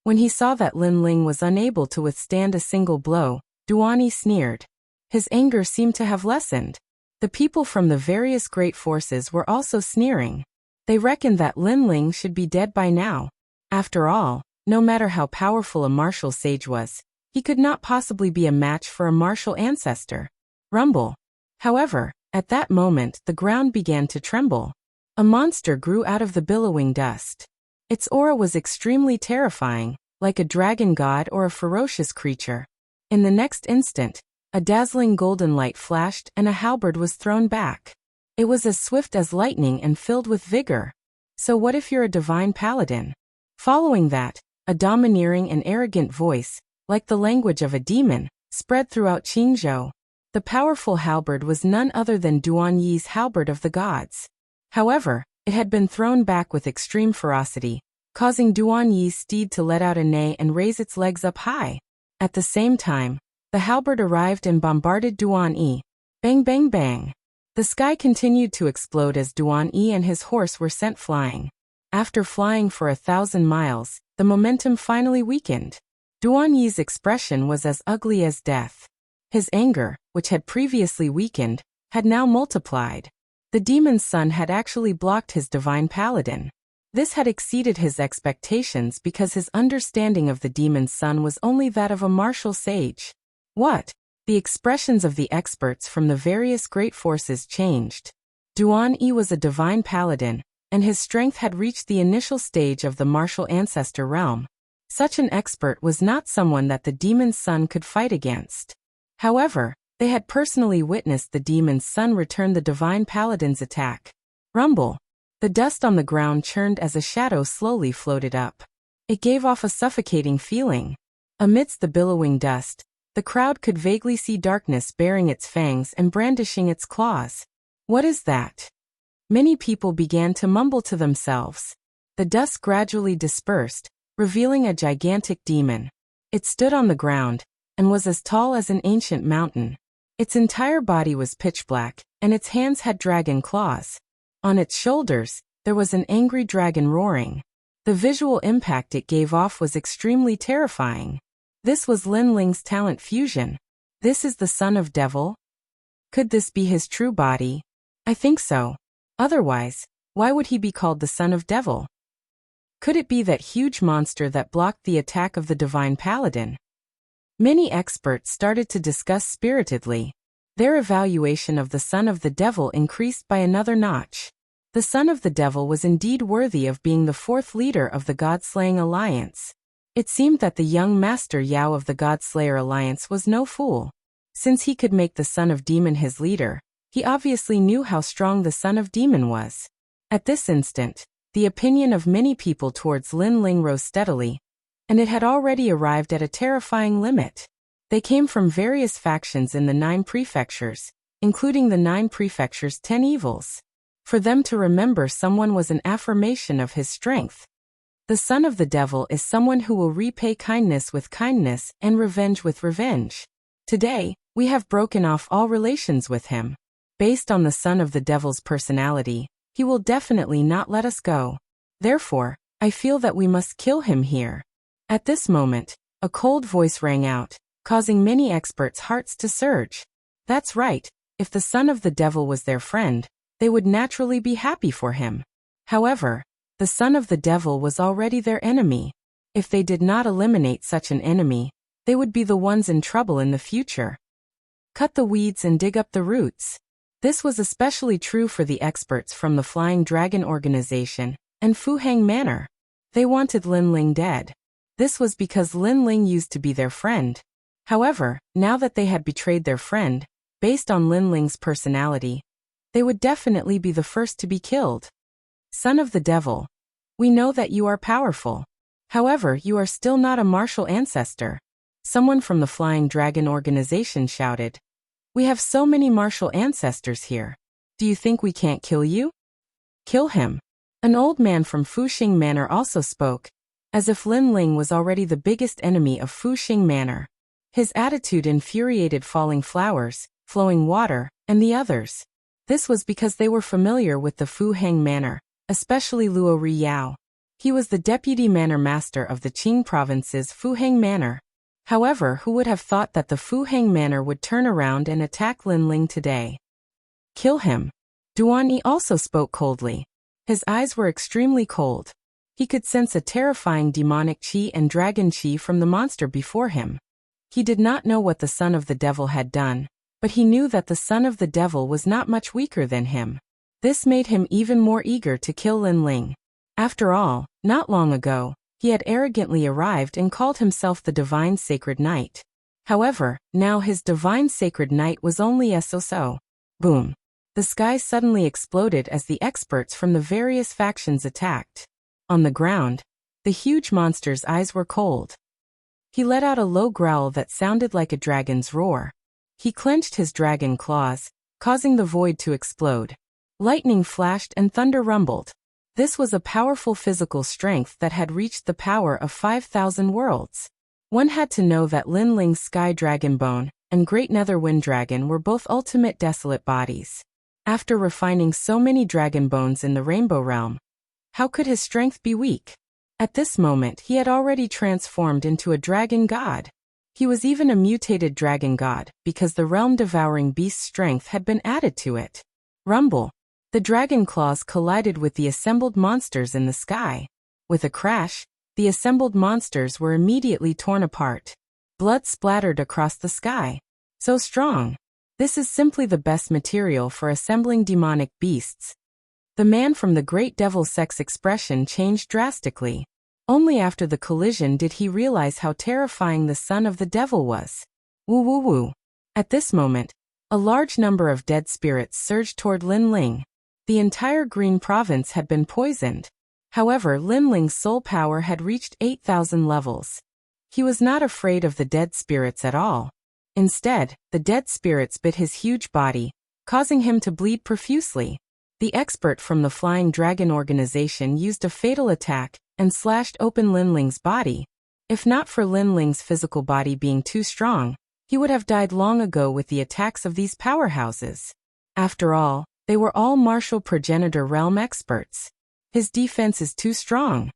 When he saw that Lin Ling was unable to withstand a single blow, Duani sneered. His anger seemed to have lessened. The people from the various great forces were also sneering. They reckoned that Lin Ling should be dead by now. After all, no matter how powerful a martial sage was, he could not possibly be a match for a martial ancestor. Rumble. However, at that moment the ground began to tremble. A monster grew out of the billowing dust. Its aura was extremely terrifying, like a dragon god or a ferocious creature. In the next instant, a dazzling golden light flashed and a halberd was thrown back. It was as swift as lightning and filled with vigor. So what if you're a divine paladin? Following that, a domineering and arrogant voice, like the language of a demon, spread throughout Qingzhou. The powerful halberd was none other than Duan Yi's halberd of the gods. However, it had been thrown back with extreme ferocity, causing Duan Yi's steed to let out a neigh and raise its legs up high. At the same time, the halberd arrived and bombarded Duan Yi. Bang bang bang. The sky continued to explode as Duan Yi and his horse were sent flying. After flying for 1,000 miles, the momentum finally weakened. Duan Yi's expression was as ugly as death. His anger, which had previously weakened, had now multiplied. The demon's son had actually blocked his divine paladin. This had exceeded his expectations because his understanding of the demon's son was only that of a martial sage. What? The expressions of the experts from the various great forces changed. Duan Yi was a divine paladin, and his strength had reached the initial stage of the martial ancestor realm. Such an expert was not someone that the demon's son could fight against. However, they had personally witnessed the demon's son return the divine paladin's attack. Rumble. The dust on the ground churned as a shadow slowly floated up. It gave off a suffocating feeling. Amidst the billowing dust, the crowd could vaguely see darkness baring its fangs and brandishing its claws. What is that? Many people began to mumble to themselves. The dust gradually dispersed, revealing a gigantic demon. It stood on the ground, and was as tall as an ancient mountain. Its entire body was pitch black, and its hands had dragon claws. On its shoulders, there was an angry dragon roaring. The visual impact it gave off was extremely terrifying. This was Lin Ling's talent fusion. This is the son of devil? Could this be his true body? I think so. Otherwise, why would he be called the son of devil? Could it be that huge monster that blocked the attack of the divine paladin? Many experts started to discuss spiritedly. Their evaluation of the son of the devil increased by another notch. The son of the devil was indeed worthy of being the 4th leader of the God-slaying alliance. It seemed that the young Master Yao of the God-slayer alliance was no fool. Since he could make the son of demon his leader, he obviously knew how strong the son of demon was. At this instant, the opinion of many people towards Lin Ling rose steadily, and it had already arrived at a terrifying limit. They came from various factions in the 9 prefectures, including the 9 prefectures' 10 evils. For them to remember someone was an affirmation of his strength. The son of the devil is someone who will repay kindness with kindness and revenge with revenge. Today, we have broken off all relations with him. Based on the son of the devil's personality, he will definitely not let us go. Therefore, I feel that we must kill him here. At this moment, a cold voice rang out, causing many experts' hearts to surge. That's right, if the son of the devil was their friend, they would naturally be happy for him. However, the son of the devil was already their enemy. If they did not eliminate such an enemy, they would be the ones in trouble in the future. Cut the weeds and dig up the roots. This was especially true for the experts from the Flying Dragon Organization and Fu Hang Manor. They wanted Lin Ling dead. This was because Lin Ling used to be their friend. However, now that they had betrayed their friend, based on Lin Ling's personality, they would definitely be the first to be killed. Son of the devil, we know that you are powerful. However, you are still not a martial ancestor. Someone from the Flying Dragon Organization shouted. We have so many martial ancestors here. Do you think we can't kill you? Kill him. An old man from Fuxing Manor also spoke, as if Lin Ling was already the biggest enemy of Fuxing Manor. His attitude infuriated Falling Flowers, Flowing Water, and the others. This was because they were familiar with the Fu Hang Manor, especially Luo Riyao. He was the deputy manor master of the Qing province's Fu Hang Manor. However, who would have thought that the Fu Hang Manor would turn around and attack Lin Ling today? Kill him. Duan Yi also spoke coldly. His eyes were extremely cold. He could sense a terrifying demonic qi and dragon qi from the monster before him. He did not know what the son of the devil had done, but he knew that the son of the devil was not much weaker than him. This made him even more eager to kill Lin Ling. After all, not long ago, he had arrogantly arrived and called himself the Divine Sacred Knight. However, now his Divine Sacred Knight was only a so-so. Boom. The sky suddenly exploded as the experts from the various factions attacked. On the ground, the huge monster's eyes were cold. He let out a low growl that sounded like a dragon's roar. He clenched his dragon claws, causing the void to explode. Lightning flashed and thunder rumbled. This was a powerful physical strength that had reached the power of 5,000 worlds. One had to know that Lin Ling's Sky Dragon Bone and Great Nether Wind Dragon were both ultimate desolate bodies. After refining so many dragon bones in the Rainbow Realm, how could his strength be weak? At this moment he had already transformed into a dragon god. He was even a mutated dragon god, because the realm-devouring beast's strength had been added to it. Rumble. The dragon claws collided with the assembled monsters in the sky. With a crash, the assembled monsters were immediately torn apart. Blood splattered across the sky. So strong. This is simply the best material for assembling demonic beasts. The man from the Great Devil Sex expression changed drastically. Only after the collision did he realize how terrifying the son of the devil was. Woo woo woo. At this moment, a large number of dead spirits surged toward Lin Ling. The entire Green Province had been poisoned. However, Lin Ling's soul power had reached 8,000 levels. He was not afraid of the dead spirits at all. Instead, the dead spirits bit his huge body, causing him to bleed profusely. The expert from the Flying Dragon Organization used a fatal attack and slashed open Lin Ling's body. If not for Lin Ling's physical body being too strong, he would have died long ago with the attacks of these powerhouses. After all, they were all martial progenitor realm experts. His defense is too strong.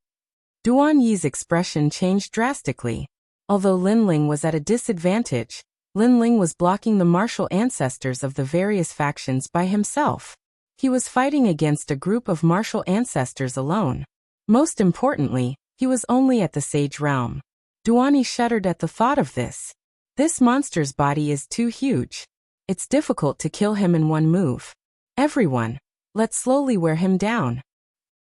Duan Yi's expression changed drastically. Although Lin Ling was at a disadvantage, Lin Ling was blocking the martial ancestors of the various factions by himself. He was fighting against a group of martial ancestors alone. Most importantly, he was only at the Sage Realm. Duan Yi shuddered at the thought of this. This monster's body is too huge. It's difficult to kill him in one move. Everyone, let's slowly wear him down.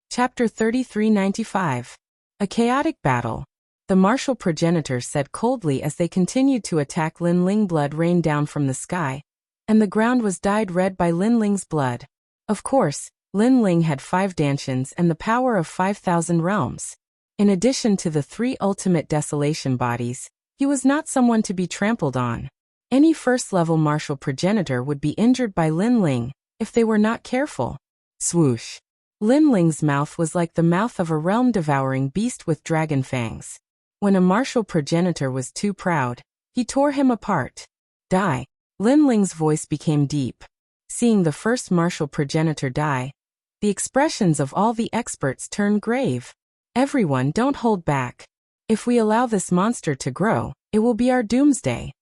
Chapter 3395. A chaotic battle. The martial progenitors said coldly as they continued to attack Lin Ling. Blood rained down from the sky, and the ground was dyed red by Lin Ling's blood. Of course, Lin Ling had 5 dantians and the power of 5,000 realms. In addition to the 3 ultimate desolation bodies, he was not someone to be trampled on. Any first-level martial progenitor would be injured by Lin Ling if they were not careful. Swoosh. Lin Ling's mouth was like the mouth of a realm-devouring beast with dragon fangs. When a martial progenitor was too proud, he tore him apart. Die. Lin Ling's voice became deep. Seeing the first martial progenitor die, the expressions of all the experts turned grave. Everyone, don't hold back. If we allow this monster to grow, it will be our doomsday.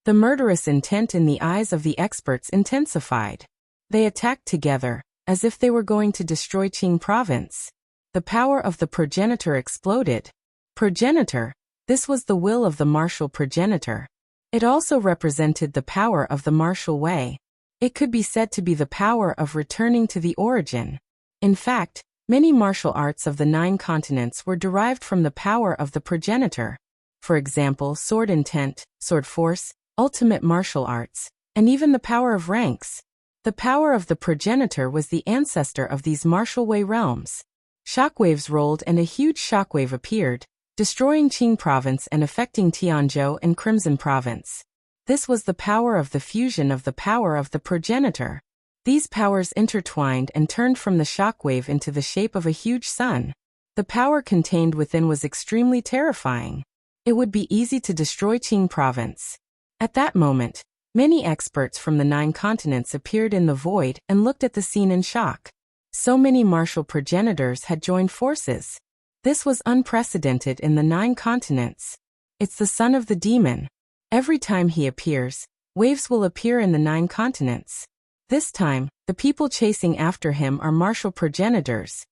The murderous intent in the eyes of the experts intensified. They attacked together, as if they were going to destroy Qing province. The power of the progenitor exploded. Progenitor, this was the will of the martial progenitor. It also represented the power of the martial way. It could be said to be the power of returning to the origin. In fact, many martial arts of the 9 continents were derived from the power of the progenitor. For example, sword intent, sword force, ultimate martial arts, and even the power of ranks. The power of the progenitor was the ancestor of these martial way realms. Shockwaves rolled and a huge shockwave appeared, destroying Qing province and affecting Tianzhou and Crimson province. This was the power of the fusion of the power of the progenitor. These powers intertwined and turned from the shockwave into the shape of a huge sun. The power contained within was extremely terrifying. It would be easy to destroy Qing province. At that moment, many experts from the 9 continents appeared in the void and looked at the scene in shock. So many martial progenitors had joined forces. This was unprecedented in the 9 continents. It's the son of the demon. Every time he appears, waves will appear in the 9 continents. This time, the people chasing after him are martial progenitors.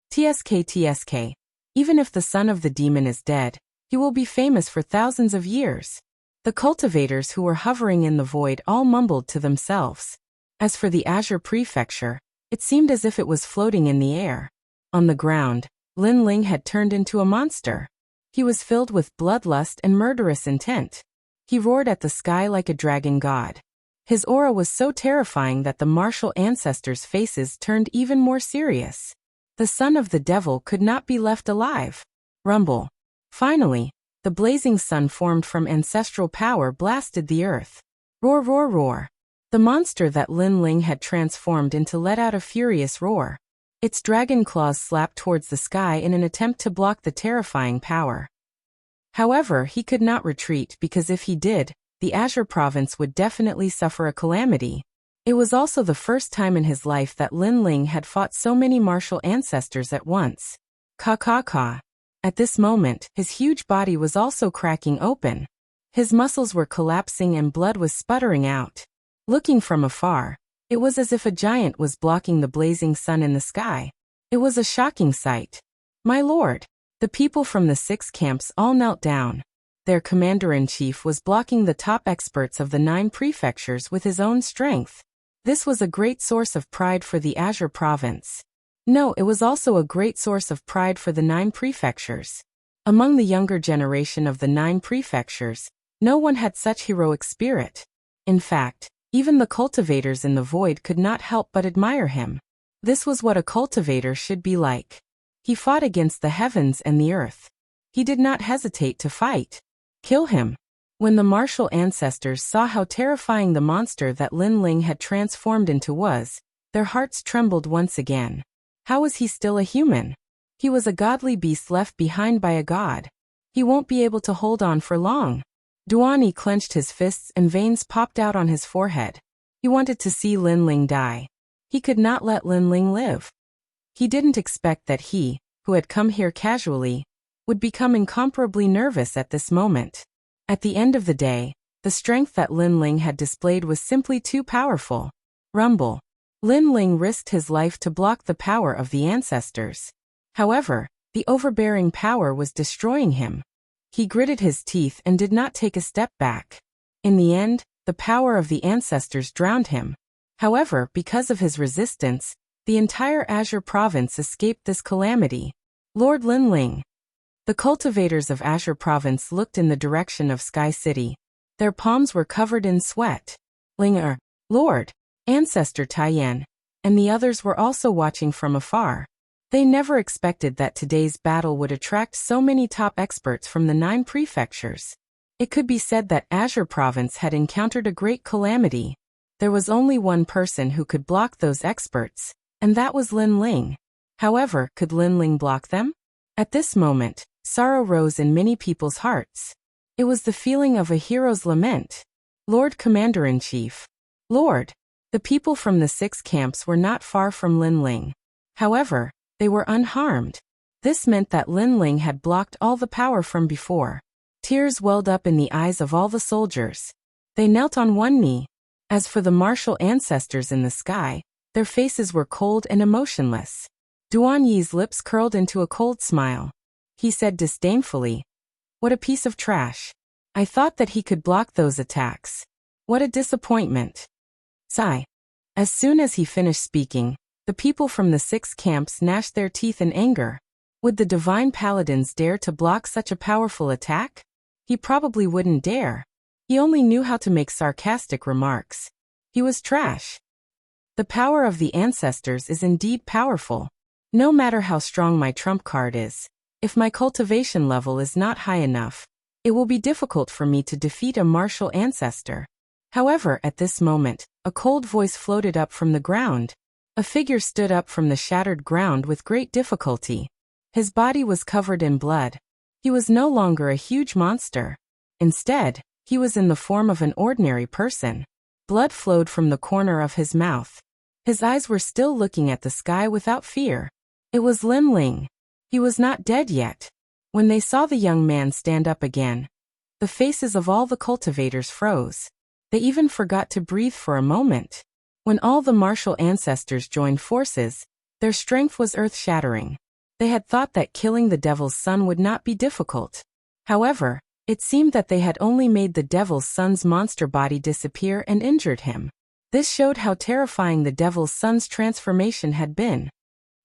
TSK. Even if the son of the demon is dead, he will be famous for thousands of years. The cultivators who were hovering in the void all mumbled to themselves. As for the Azure Prefecture, it seemed as if it was floating in the air. On the ground, Lin Ling had turned into a monster. He was filled with bloodlust and murderous intent. He roared at the sky like a dragon god. His aura was so terrifying that the martial ancestors' faces turned even more serious. The son of the devil could not be left alive. Rumble. Finally, the blazing sun formed from ancestral power blasted the earth. Roar, roar, roar. The monster that Lin Ling had transformed into let out a furious roar. Its dragon claws slapped towards the sky in an attempt to block the terrifying power. However, he could not retreat because if he did, the Azure province would definitely suffer a calamity. It was also the first time in his life that Lin Ling had fought so many martial ancestors at once. Ka. At this moment, his huge body was also cracking open. His muscles were collapsing and blood was sputtering out. Looking from afar, it was as if a giant was blocking the blazing sun in the sky. It was a shocking sight. My lord! The people from the 6 camps all knelt down. Their commander-in-chief was blocking the top experts of the 9 prefectures with his own strength. This was a great source of pride for the Azure province. No, it was also a great source of pride for the 9 prefectures. Among the younger generation of the 9 prefectures, no one had such heroic spirit. In fact, even the cultivators in the void could not help but admire him. This was what a cultivator should be like. He fought against the heavens and the earth. He did not hesitate to fight. Kill him. When the martial ancestors saw how terrifying the monster that Lin Ling had transformed into was, their hearts trembled once again. How was he still a human? He was a godly beast left behind by a god. He won't be able to hold on for long. Duani clenched his fists and veins popped out on his forehead. He wanted to see Lin Ling die. He could not let Lin Ling live. He didn't expect that he, who had come here casually, would become incomparably nervous at this moment. At the end of the day, the strength that Lin Ling had displayed was simply too powerful. Rumble. Lin Ling risked his life to block the power of the ancestors. However, the overbearing power was destroying him. He gritted his teeth and did not take a step back. In the end, the power of the ancestors drowned him. However, because of his resistance, the entire Azure province escaped this calamity. Lord Lin Ling. The cultivators of Azure province looked in the direction of Sky City. Their palms were covered in sweat. Ling Lord, Ancestor Taiyan, and the others were also watching from afar. They never expected that today's battle would attract so many top experts from the 9 prefectures. It could be said that Azure province had encountered a great calamity. There was only one person who could block those experts. And that was Lin Ling. However, could Lin Ling block them? At this moment, sorrow rose in many people's hearts. It was the feeling of a hero's lament. Lord Commander-in-Chief. Lord. The people from the 6 camps were not far from Lin Ling. However, they were unharmed. This meant that Lin Ling had blocked all the power from before. Tears welled up in the eyes of all the soldiers. They knelt on one knee. As for the martial ancestors in the sky, their faces were cold and emotionless. Duan Yi's lips curled into a cold smile. He said disdainfully, "What a piece of trash. I thought that he could block those attacks. What a disappointment." Sigh. As soon as he finished speaking, the people from the 6 camps gnashed their teeth in anger. Would the divine paladins dare to block such a powerful attack? He probably wouldn't dare. He only knew how to make sarcastic remarks. He was trash. The power of the ancestors is indeed powerful. No matter how strong my trump card is, if my cultivation level is not high enough, it will be difficult for me to defeat a martial ancestor. However, at this moment, a cold voice floated up from the ground. A figure stood up from the shattered ground with great difficulty. His body was covered in blood. He was no longer a huge monster. Instead, he was in the form of an ordinary person. Blood flowed from the corner of his mouth. His eyes were still looking at the sky without fear. It was Lin Ling. He was not dead yet. When they saw the young man stand up again, the faces of all the cultivators froze. They even forgot to breathe for a moment. When all the martial ancestors joined forces, their strength was earth-shattering. They had thought that killing the devil's son would not be difficult. However, it seemed that they had only made the devil's son's monster body disappear and injured him. This showed how terrifying the devil's son's transformation had been.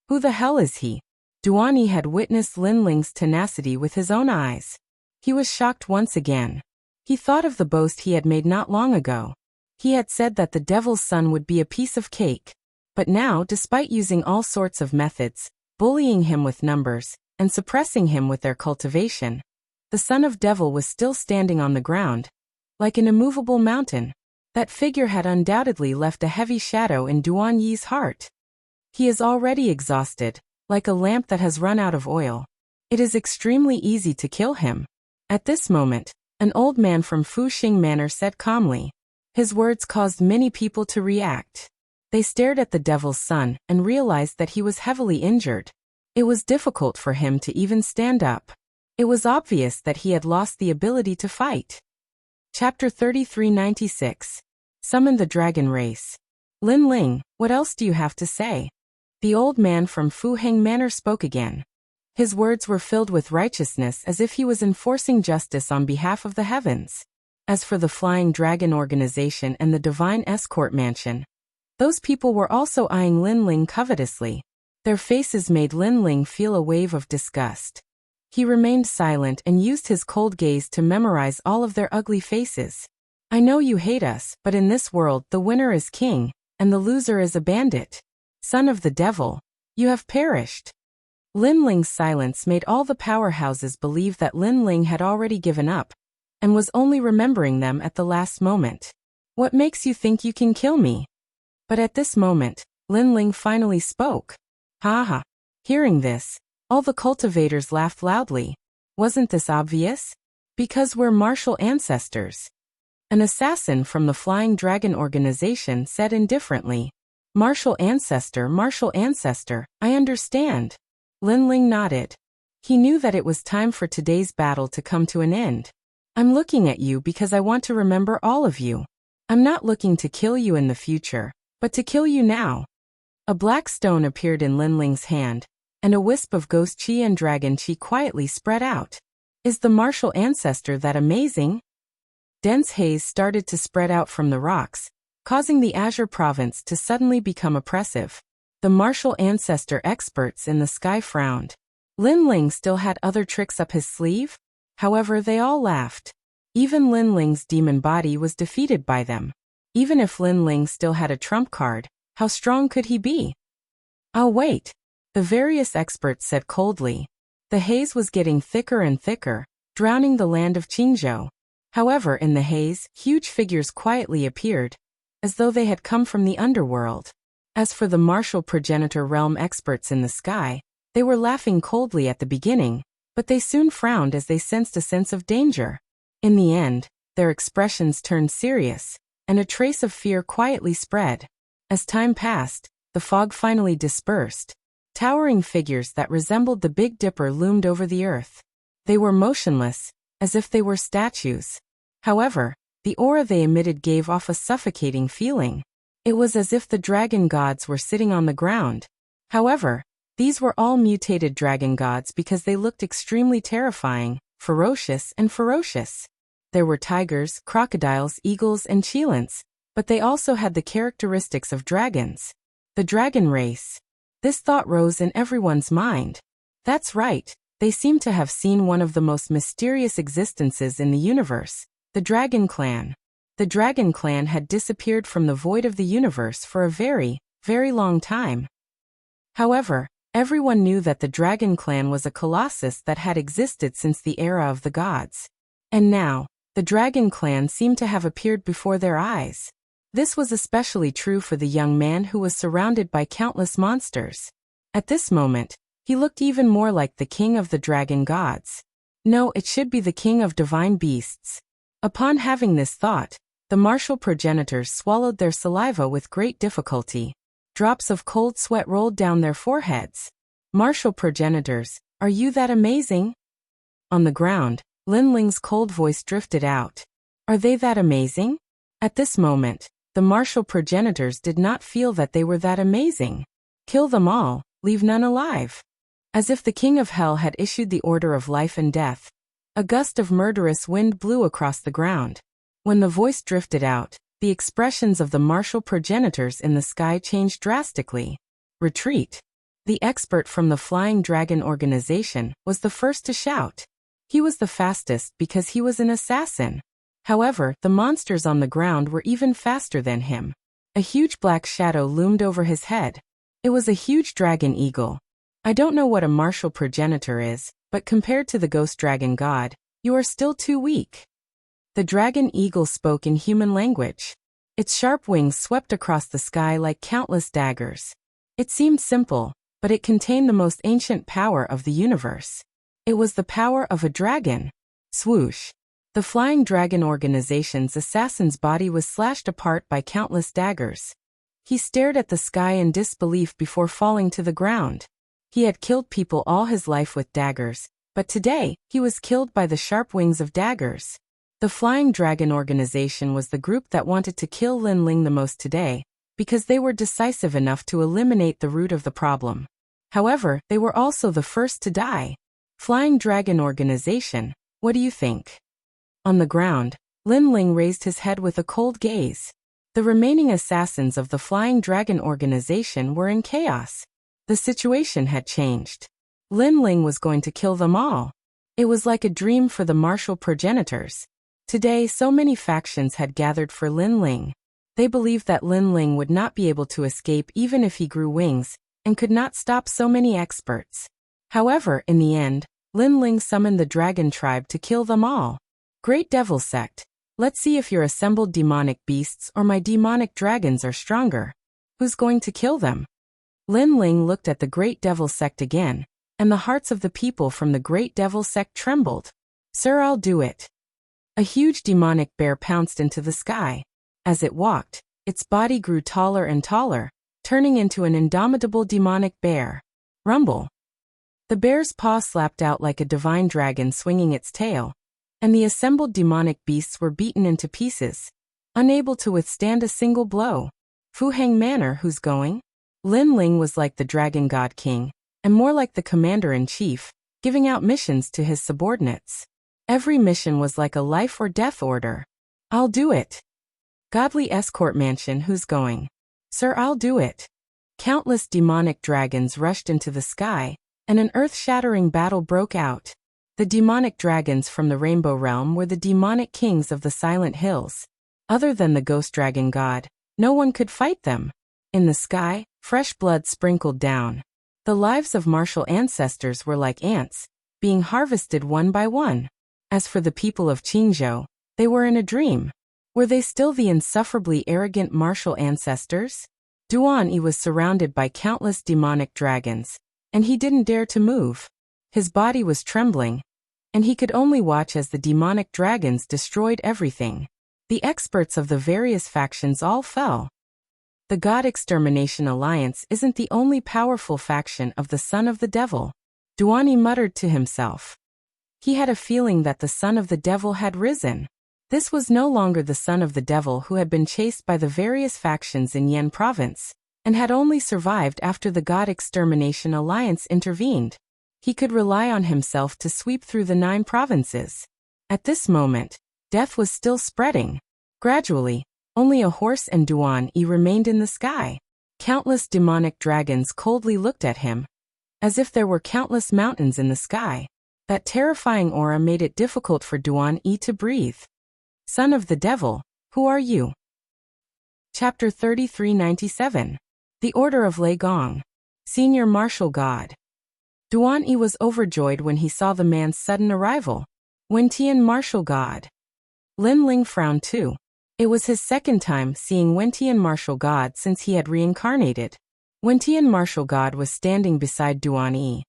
Who the hell is he? Duan Yi had witnessed Lin Ling's tenacity with his own eyes. He was shocked once again. He thought of the boast he had made not long ago. He had said that the devil's son would be a piece of cake. But now, despite using all sorts of methods, bullying him with numbers, and suppressing him with their cultivation, the son of devil was still standing on the ground, like an immovable mountain. That figure had undoubtedly left a heavy shadow in Duan Yi's heart. He is already exhausted, like a lamp that has run out of oil. It is extremely easy to kill him. At this moment, an old man from Fuxing Manor said calmly. His words caused many people to react. They stared at the devil's son and realized that he was heavily injured. It was difficult for him to even stand up. It was obvious that he had lost the ability to fight. Chapter 3396. Summon the Dragon Race. Lin Ling, what else do you have to say? The old man from Fuxing Manor spoke again. His words were filled with righteousness as if he was enforcing justice on behalf of the heavens. As for the Flying Dragon Organization and the Divine Escort Mansion, those people were also eyeing Lin Ling covetously. Their faces made Lin Ling feel a wave of disgust. He remained silent and used his cold gaze to memorize all of their ugly faces. I know you hate us, but in this world the winner is king, and the loser is a bandit. Son of the devil, you have perished. Lin Ling's silence made all the powerhouses believe that Lin Ling had already given up, and was only remembering them at the last moment. What makes you think you can kill me? But at this moment, Lin Ling finally spoke. Ha ha. Hearing this, all the cultivators laughed loudly. Wasn't this obvious? Because we're martial ancestors. An assassin from the Flying Dragon Organization said indifferently. Martial ancestor, I understand. Lin Ling nodded. He knew that it was time for today's battle to come to an end. I'm looking at you because I want to remember all of you. I'm not looking to kill you in the future, but to kill you now. A black stone appeared in Lin Ling's hand, and a wisp of ghost chi and dragon chi quietly spread out. Is the martial ancestor that amazing? Dense haze started to spread out from the rocks, causing the Azure province to suddenly become oppressive. The martial ancestor experts in the sky frowned. Lin Ling still had other tricks up his sleeve? However, they all laughed. Even Lin Ling's demon body was defeated by them. Even if Lin Ling still had a trump card, how strong could he be? Oh wait, the various experts said coldly. The haze was getting thicker and thicker, drowning the land of Qingzhou. However, in the haze, huge figures quietly appeared, as though they had come from the underworld. As for the martial progenitor realm experts in the sky, they were laughing coldly at the beginning, but they soon frowned as they sensed a sense of danger. In the end, their expressions turned serious, and a trace of fear quietly spread. As time passed, the fog finally dispersed. Towering figures that resembled the Big Dipper loomed over the earth. They were motionless, as if they were statues. However, the aura they emitted gave off a suffocating feeling. It was as if the dragon gods were sitting on the ground. However, these were all mutated dragon gods because they looked extremely terrifying, ferocious. There were tigers, crocodiles, eagles, and cheilants, but they also had the characteristics of dragons. The dragon race. This thought rose in everyone's mind. That's right, they seemed to have seen one of the most mysterious existences in the universe, the Dragon Clan. The Dragon Clan had disappeared from the void of the universe for a very, very long time. However, everyone knew that the Dragon Clan was a colossus that had existed since the era of the gods. And now, the Dragon Clan seemed to have appeared before their eyes. This was especially true for the young man who was surrounded by countless monsters. At this moment, he looked even more like the king of the dragon gods. No, it should be the king of divine beasts. Upon having this thought, the martial progenitors swallowed their saliva with great difficulty. Drops of cold sweat rolled down their foreheads. Martial progenitors, are you that amazing? On the ground, Lin Ling's cold voice drifted out. Are they that amazing? At this moment, the martial progenitors did not feel that they were that amazing. Kill them all, leave none alive. As if the king of hell had issued the order of life and death, a gust of murderous wind blew across the ground. When the voice drifted out, the expressions of the martial progenitors in the sky changed drastically. Retreat. The expert from the Flying Dragon organization was the first to shout. He was the fastest because he was an assassin. However, the monsters on the ground were even faster than him. A huge black shadow loomed over his head. It was a huge dragon eagle. I don't know what a martial progenitor is, but compared to the ghost dragon god, you are still too weak. The dragon eagle spoke in human language. Its sharp wings swept across the sky like countless daggers. It seemed simple, but it contained the most ancient power of the universe. It was the power of a dragon. Swoosh. The Flying Dragon organization's assassin's body was slashed apart by countless daggers. He stared at the sky in disbelief before falling to the ground. He had killed people all his life with daggers, but today, he was killed by the sharp wings of daggers. The Flying Dragon organization was the group that wanted to kill Lin Ling the most today, because they were decisive enough to eliminate the root of the problem. However, they were also the first to die. Flying Dragon organization, what do you think? On the ground, Lin Ling raised his head with a cold gaze. The remaining assassins of the Flying Dragon organization were in chaos. The situation had changed. Lin Ling was going to kill them all. It was like a dream for the martial progenitors. Today, so many factions had gathered for Lin Ling. They believed that Lin Ling would not be able to escape even if he grew wings, and could not stop so many experts. However, in the end, Lin Ling summoned the dragon tribe to kill them all. Great Devil Sect, let's see if your assembled demonic beasts or my demonic dragons are stronger. Who's going to kill them? Lin Ling looked at the Great Devil Sect again, and the hearts of the people from the Great Devil Sect trembled. Sir, I'll do it. A huge demonic bear pounced into the sky. As it walked, its body grew taller and taller, turning into an indomitable demonic bear. Rumble. The bear's paw slapped out like a divine dragon swinging its tail, and the assembled demonic beasts were beaten into pieces, unable to withstand a single blow. Fuheng Manor, who's going? Lin Ling was like the dragon god king, and more like the commander-in-chief, giving out missions to his subordinates. Every mission was like a life or death order. I'll do it. Godly escort mansion, who's going? Sir, I'll do it. Countless demonic dragons rushed into the sky, and an earth-shattering battle broke out. The demonic dragons from the Rainbow Realm were the demonic kings of the Silent Hills. Other than the ghost dragon god, no one could fight them. In the sky, fresh blood sprinkled down. The lives of martial ancestors were like ants, being harvested one by one. As for the people of Qingzhou, they were in a dream. Were they still the insufferably arrogant martial ancestors? Duan Yi was surrounded by countless demonic dragons, and he didn't dare to move. His body was trembling, and he could only watch as the demonic dragons destroyed everything. The experts of the various factions all fell. The God Extermination Alliance isn't the only powerful faction of the Son of the Devil, Duan Yi muttered to himself. He had a feeling that the Son of the Devil had risen. This was no longer the Son of the Devil who had been chased by the various factions in Yan Province, and had only survived after the God Extermination Alliance intervened. He could rely on himself to sweep through the 9 provinces. At this moment, death was still spreading. Gradually, only a horse and Duan Yi remained in the sky. Countless demonic dragons coldly looked at him, as if there were countless mountains in the sky. That terrifying aura made it difficult for Duan Yi to breathe. Son of the Devil, who are you? Chapter 3397. The Order of Lei Gong. Senior Martial God. Duan Yi was overjoyed when he saw the man's sudden arrival. Wentian Martial God. Lin Ling frowned too. It was his second time seeing Wentian Martial God since he had reincarnated. Wentian Martial God was standing beside Duan Yi,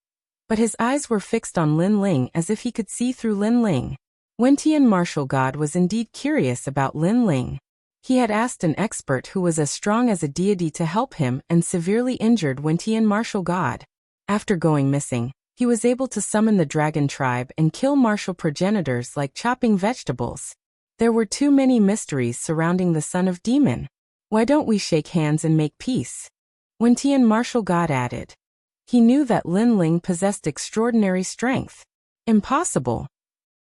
but his eyes were fixed on Lin Ling as if he could see through Lin Ling. Wentian Martial God was indeed curious about Lin Ling. He had asked an expert who was as strong as a deity to help him and severely injured Wentian Martial God. After going missing, he was able to summon the dragon tribe and kill martial progenitors like chopping vegetables. There were too many mysteries surrounding the son of demon. Why don't we shake hands and make peace? Wentian Martial God added. He knew that Lin Ling possessed extraordinary strength. Impossible.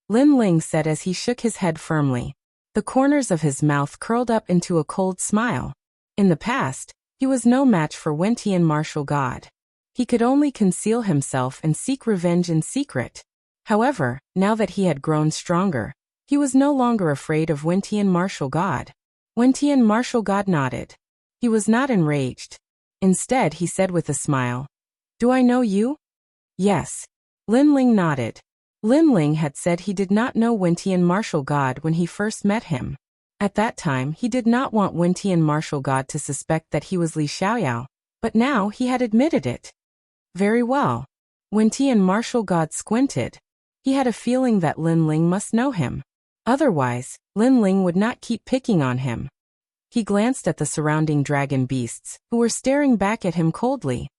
Lin Ling said as he shook his head firmly. The corners of his mouth curled up into a cold smile. In the past, he was no match for Wentian Martial God. He could only conceal himself and seek revenge in secret. However, now that he had grown stronger, he was no longer afraid of Wentian Martial God. Wentian Martial God nodded. He was not enraged. Instead, he said with a smile, "Do I know you?" "Yes." Lin Ling nodded. Lin Ling had said he did not know Wentian Martial God when he first met him. At that time, he did not want Wentian Martial God to suspect that he was Li Xiaoyao, but now he had admitted it. Very well. Wentian Martial God squinted. He had a feeling that Lin Ling must know him. Otherwise, Lin Ling would not keep picking on him. He glanced at the surrounding dragon beasts, who were staring back at him coldly.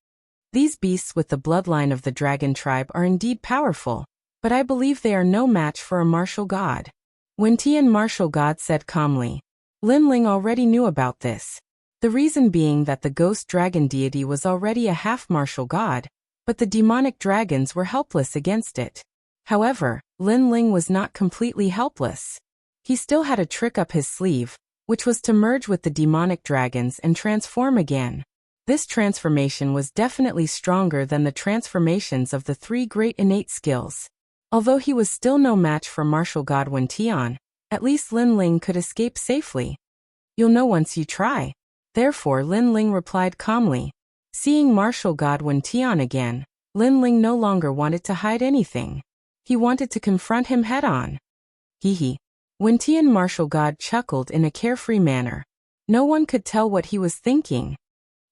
These beasts with the bloodline of the dragon tribe are indeed powerful, but I believe they are no match for a martial god. Wentian Martial God said calmly. Lin Ling already knew about this. The reason being that the ghost dragon deity was already a half-martial god, but the demonic dragons were helpless against it. However, Lin Ling was not completely helpless. He still had a trick up his sleeve, which was to merge with the demonic dragons and transform again. This transformation was definitely stronger than the transformations of the 3 great innate skills. Although he was still no match for martial god Wentian, at least Lin Ling could escape safely. You'll know once you try. Therefore Lin Ling replied calmly. Seeing martial god Wentian again, Lin Ling no longer wanted to hide anything. He wanted to confront him head-on. Hee. Wentian Martial God chuckled in a carefree manner. No one could tell what he was thinking.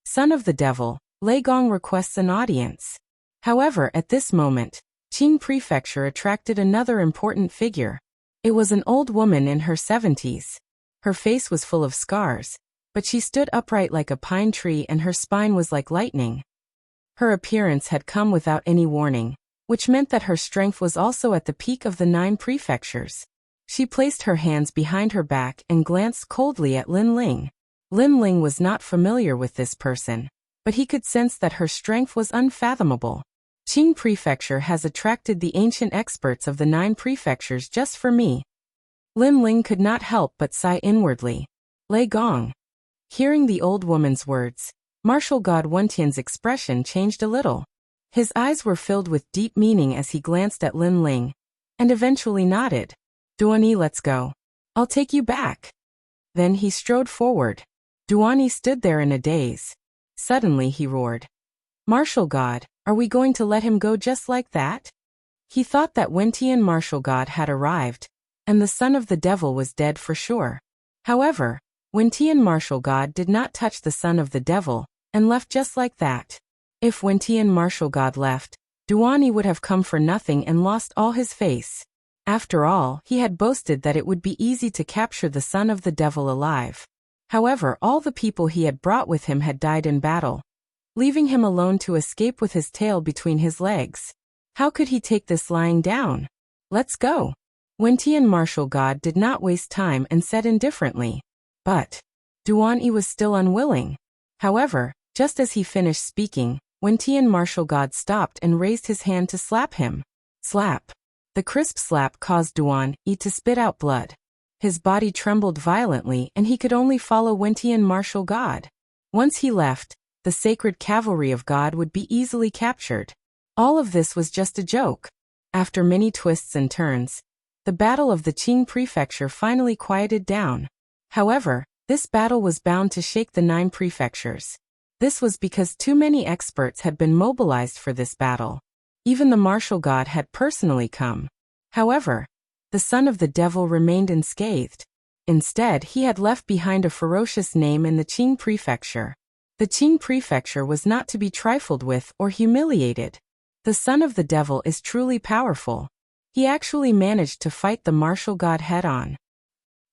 Son of the Devil, Lei Gong requests an audience. However, at this moment, Qing Prefecture attracted another important figure. It was an old woman in her 70s. Her face was full of scars, but she stood upright like a pine tree and her spine was like lightning. Her appearance had come without any warning, which meant that her strength was also at the peak of the 9 prefectures. She placed her hands behind her back and glanced coldly at Lin Ling. Lin Ling was not familiar with this person, but he could sense that her strength was unfathomable. Qing Prefecture has attracted the ancient experts of the 9 prefectures just for me. Lin Ling could not help but sigh inwardly. Lei Gong. Hearing the old woman's words, martial god Wentian's expression changed a little. His eyes were filled with deep meaning as he glanced at Lin Ling, and eventually nodded. Duan Yi, let's go. I'll take you back. Then he strode forward. Duan Yi stood there in a daze. Suddenly he roared. Martial god, are we going to let him go just like that? He thought that Wentian Martial God had arrived, and the son of the devil was dead for sure. However, Wentian martial god did not touch the son of the devil, and left just like that. If Wentian martial god left, Duani would have come for nothing and lost all his face. After all, he had boasted that it would be easy to capture the son of the devil alive. However, all the people he had brought with him had died in battle, leaving him alone to escape with his tail between his legs. How could he take this lying down? Let's go. Wentian martial god did not waste time and said indifferently. But Duani was still unwilling. However, just as he finished speaking, Wentian martial god stopped and raised his hand to slap him. Slap. The crisp slap caused Duani to spit out blood. His body trembled violently and he could only follow Wentian martial god. Once he left, the sacred cavalry of God would be easily captured. All of this was just a joke. After many twists and turns, the battle of the Qing prefecture finally quieted down. However, this battle was bound to shake the 9 prefectures. This was because too many experts had been mobilized for this battle. Even the martial god had personally come. However, the son of the devil remained unscathed. Instead, he had left behind a ferocious name in the Qing prefecture. The Qing prefecture was not to be trifled with or humiliated. The son of the devil is truly powerful. He actually managed to fight the martial god head-on.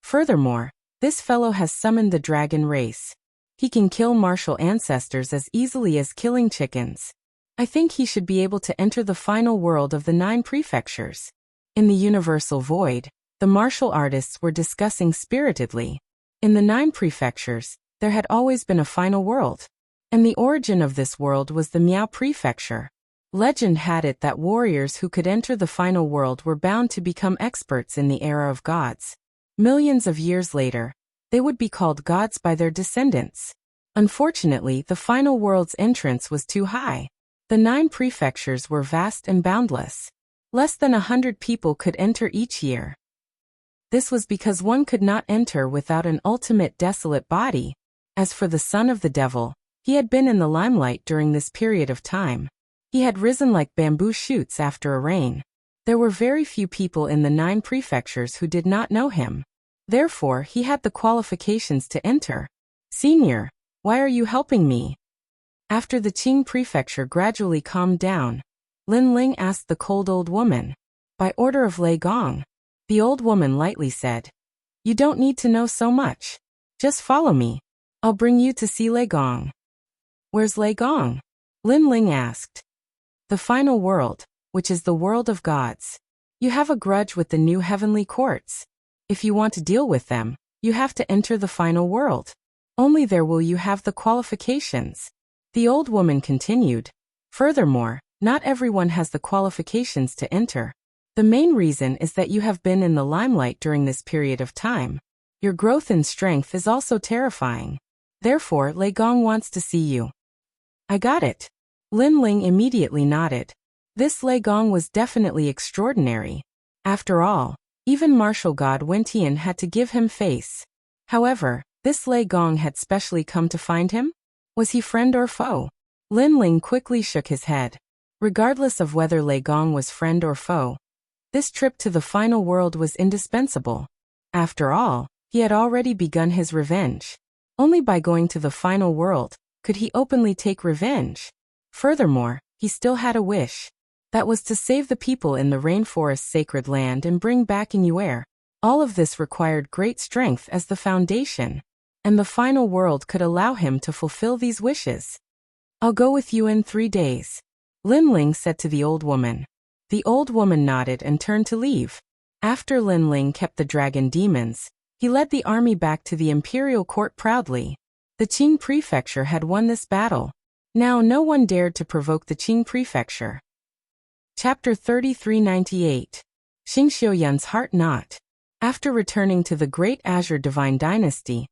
Furthermore, this fellow has summoned the dragon race. He can kill martial ancestors as easily as killing chickens. I think he should be able to enter the final world of the 9 prefectures. In the universal void, the martial artists were discussing spiritedly. In the 9 prefectures, there had always been a final world. And the origin of this world was the Miao prefecture. Legend had it that warriors who could enter the final world were bound to become experts in the era of gods. Millions of years later, they would be called gods by their descendants. Unfortunately, the final world's entrance was too high. The 9 prefectures were vast and boundless. Less than 100 people could enter each year. This was because one could not enter without an ultimate desolate body. As for the son of the devil, he had been in the limelight during this period of time. He had risen like bamboo shoots after a rain. There were very few people in the 9 prefectures who did not know him. Therefore, he had the qualifications to enter. Senior, why are you helping me? After the Qing prefecture gradually calmed down, Lin Ling asked the cold old woman. By order of Lei Gong. The old woman lightly said. You don't need to know so much. Just follow me. I'll bring you to see Lei Gong. Where's Lei Gong? Lin Ling asked. The final world, which is the world of gods. You have a grudge with the new heavenly courts. If you want to deal with them, you have to enter the final world. Only there will you have the qualifications. The old woman continued. Furthermore, not everyone has the qualifications to enter. The main reason is that you have been in the limelight during this period of time. Your growth in strength is also terrifying. Therefore, Lei Gong wants to see you. I got it. Lin Ling immediately nodded. This Lei Gong was definitely extraordinary. After all, even martial god Wentian had to give him face. However, this Lei Gong had specially come to find him? Was he friend or foe? Lin Ling quickly shook his head. Regardless of whether Lei Gong was friend or foe, this trip to the final world was indispensable. After all, he had already begun his revenge. Only by going to the final world could he openly take revenge. Furthermore, he still had a wish. That was to save the people in the rainforest's sacred land and bring back Inuer. All of this required great strength as the foundation. And the final world could allow him to fulfill these wishes. I'll go with you in 3 days. Lin Ling said to the old woman. The old woman nodded and turned to leave. After Lin Ling kept the dragon demons, he led the army back to the imperial court proudly. The Qing prefecture had won this battle. Now no one dared to provoke the Qing prefecture. Chapter 3398. Xing Xiuyan's Heart Knot. After returning to the Great Azure Divine Dynasty,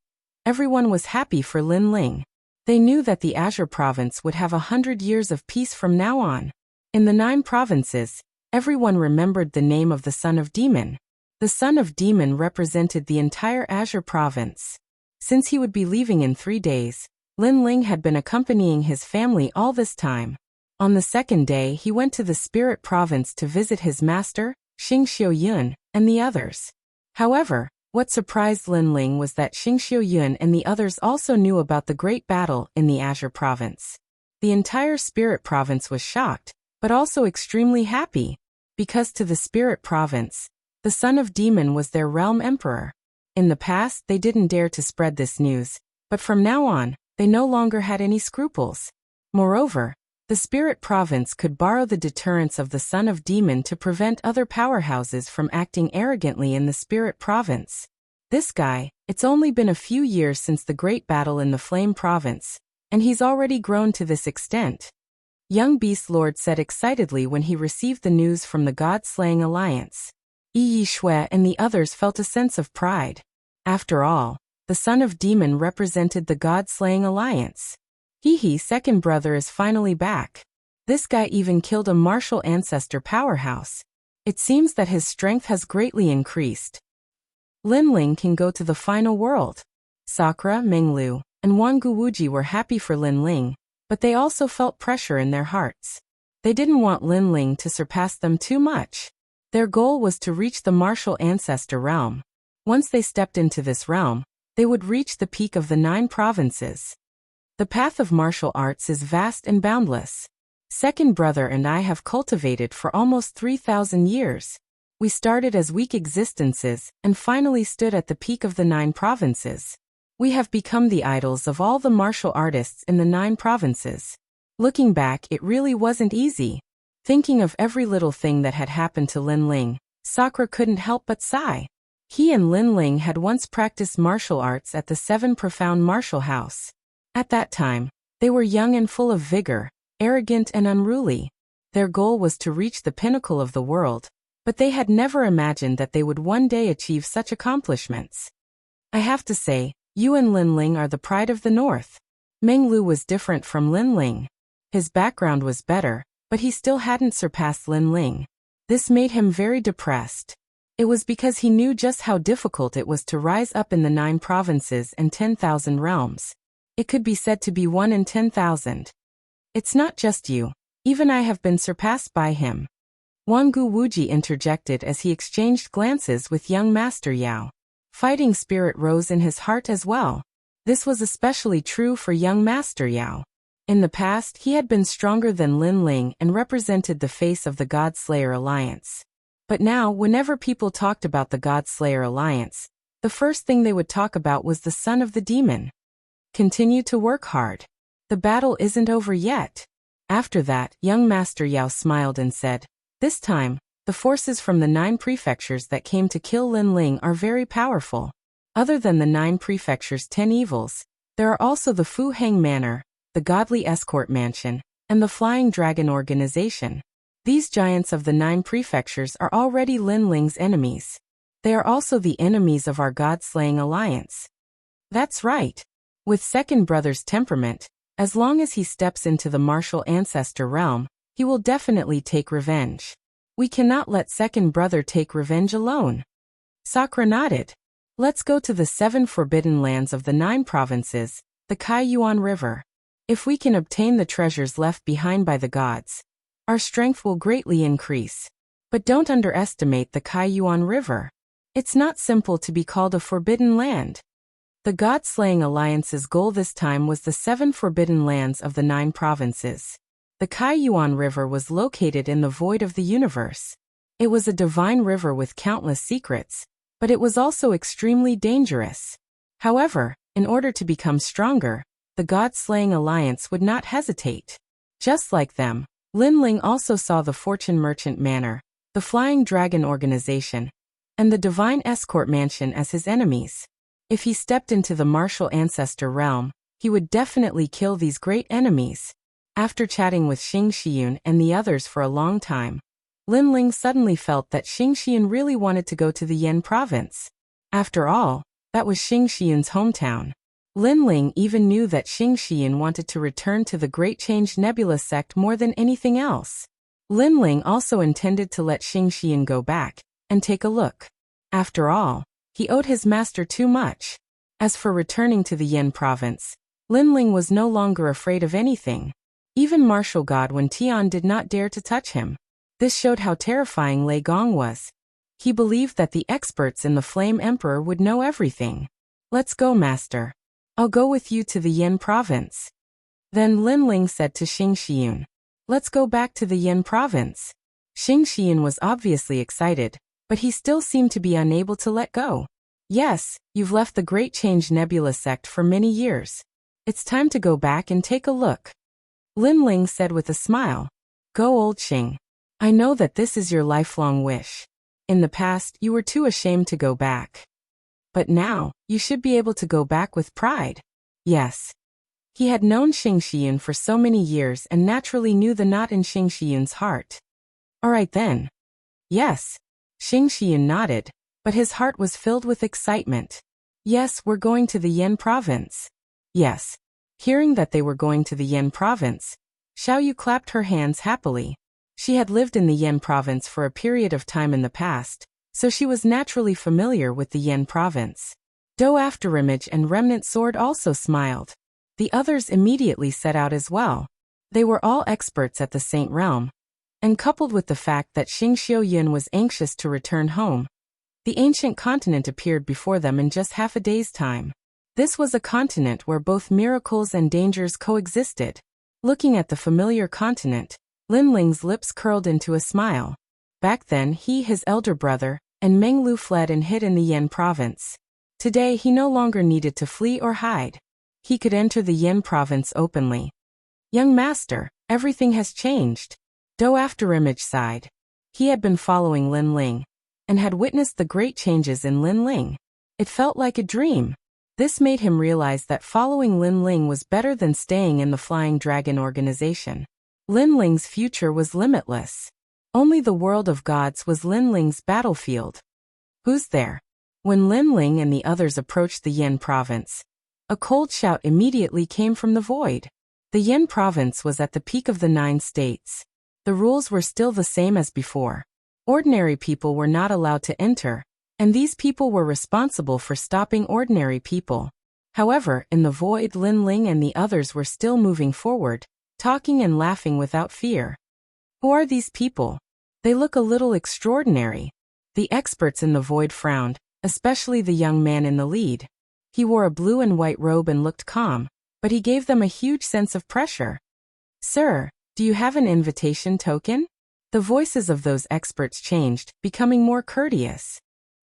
everyone was happy for Lin Ling. They knew that the Azure Province would have 100 years of peace from now on. In the 9 provinces, everyone remembered the name of the Son of Demon. The Son of Demon represented the entire Azure Province. Since he would be leaving in 3 days, Lin Ling had been accompanying his family all this time. On the 2nd day, he went to the Spirit Province to visit his master, Xing Xiuyun, and the others. However, What surprised Lin Ling was that Xing Xiuyun and the others also knew about the great battle in the Azure Province. The entire Spirit Province was shocked, but also extremely happy, because to the Spirit Province, the son of Demon was their realm emperor. In the past, they didn't dare to spread this news, but from now on, they no longer had any scruples. Moreover, the Spirit Province could borrow the deterrence of the son of Demon to prevent other powerhouses from acting arrogantly in the Spirit Province. This guy, it's only been a few years since the great battle in the Flame Province, and he's already grown to this extent. Young Beast Lord said excitedly when he received the news from the God-slaying alliance. Yi Shui and the others felt a sense of pride. After all, the son of Demon represented the God-slaying alliance. Second brother is finally back. This guy even killed a martial ancestor powerhouse. It seems that his strength has greatly increased. Lin Ling can go to the final world. Sakura, Menglu, and Wangu Wuji were happy for Lin Ling, but they also felt pressure in their hearts. They didn't want Lin Ling to surpass them too much. Their goal was to reach the martial ancestor realm. Once they stepped into this realm, they would reach the peak of the 9 provinces. The path of martial arts is vast and boundless. Second brother and I have cultivated for almost 3,000 years. We started as weak existences and finally stood at the peak of the 9 provinces. We have become the idols of all the martial artists in the 9 provinces. Looking back, it really wasn't easy. Thinking of every little thing that had happened to Lin Ling, Sakura couldn't help but sigh. He and Lin Ling had once practiced martial arts at the 7 Profound Martial House. At that time, they were young and full of vigor, arrogant and unruly. Their goal was to reach the pinnacle of the world, but they had never imagined that they would one day achieve such accomplishments. I have to say, you and Lin Ling are the pride of the North. Menglu was different from Lin Ling. His background was better, but he still hadn't surpassed Lin Ling. This made him very depressed. It was because he knew just how difficult it was to rise up in the 9 provinces and 10,000 realms. It could be said to be 1 in 10,000. It's not just you. Even I have been surpassed by him. Wangu Wuji interjected as he exchanged glances with young Master Yao. Fighting spirit rose in his heart as well. This was especially true for young Master Yao. In the past, he had been stronger than Lin Ling and represented the face of the God-Slayer Alliance. But now, whenever people talked about the God-Slayer Alliance, the first thing they would talk about was the son of the demon. Continue to work hard. The battle isn't over yet. After that, young Master Yao smiled and said, this time, the forces from the 9 prefectures that came to kill Lin Ling are very powerful. Other than the 9 prefectures' 10 evils, there are also the Fu Heng Manor, the Godly Escort Mansion, and the Flying Dragon Organization. These giants of the 9 prefectures are already Lin Ling's enemies. They are also the enemies of our God-slaying alliance. That's right. With second brother's temperament, as long as he steps into the martial ancestor realm, he will definitely take revenge. We cannot let second brother take revenge alone. Sakura nodded. Let's go to the 7 forbidden lands of the 9 provinces, the Kaiyuan River. If we can obtain the treasures left behind by the gods, our strength will greatly increase. But don't underestimate the Kaiyuan River. It's not simple to be called a forbidden land. The God-slaying alliance's goal this time was the 7 forbidden lands of the 9 provinces. The Kaiyuan River was located in the void of the universe. It was a divine river with countless secrets, but it was also extremely dangerous. However, in order to become stronger, the God-slaying alliance would not hesitate. Just like them, Lin Ling also saw the Fortune Merchant Manor, the Flying Dragon Organization, and the Divine Escort Mansion as his enemies. If he stepped into the martial ancestor realm, he would definitely kill these great enemies. After chatting with Xing Xiun and the others for a long time, Lin Ling suddenly felt that Xing Xiun really wanted to go to the Yen province. After all, that was Xing Xiun's hometown. Lin Ling even knew that Xing Xiun wanted to return to the Great Change Nebula sect more than anything else. Lin Ling also intended to let Xing Xiun go back and take a look. After all, he owed his master too much. As for returning to the Yen province, Lin Ling was no longer afraid of anything. Even martial god Wen Tian did not dare to touch him. This showed how terrifying Lei Gong was. He believed that the experts in the Flame Emperor would know everything. Let's go, master. I'll go with you to the Yin province. Then Lin Ling said to Xing Xian, let's go back to the Yin province. Xing Xian was obviously excited, but he still seemed to be unable to let go. Yes, you've left the Great Change Nebula sect for many years. It's time to go back and take a look. Lin Ling said with a smile. Go, old Xing. I know that this is your lifelong wish. In the past, you were too ashamed to go back. But now, you should be able to go back with pride. Yes. He had known Xing Xian for so many years and naturally knew the knot in Xing Xian's heart. All right then. Yes. Xing Xian nodded, but his heart was filled with excitement. Yes, we're going to the Yin province. Yes. Hearing that they were going to the Yin province, Xiao Yu clapped her hands happily. She had lived in the Yin province for a period of time in the past, so she was naturally familiar with the Yin province. Do Afterimage and Remnant Sword also smiled. The others immediately set out as well. They were all experts at the Saint Realm. And coupled with the fact that Xing Xiaoyun was anxious to return home, the ancient continent appeared before them in just half a day's time. This was a continent where both miracles and dangers coexisted. Looking at the familiar continent, Lin Ling's lips curled into a smile. Back then he, his elder brother, and Meng Lu fled and hid in the Yin province. Today he no longer needed to flee or hide. He could enter the Yin province openly. Young master, everything has changed. Do Afterimage sighed. He had been following Lin Ling, and had witnessed the great changes in Lin Ling. It felt like a dream. This made him realize that following Lin Ling was better than staying in the Flying Dragon organization. Lin Ling's future was limitless. Only the world of gods was Lin Ling's battlefield. Who's there? When Lin Ling and the others approached the Yin province, a cold shout immediately came from the void. The Yin province was at the peak of the 9 states. The rules were still the same as before. Ordinary people were not allowed to enter, and these people were responsible for stopping ordinary people. However, in the void, Lin Ling and the others were still moving forward, talking and laughing without fear. Who are these people? They look a little extraordinary. The experts in the void frowned, especially the young man in the lead. He wore a blue and white robe and looked calm, but he gave them a huge sense of pressure. Sir, do you have an invitation token? The voices of those experts changed, becoming more courteous.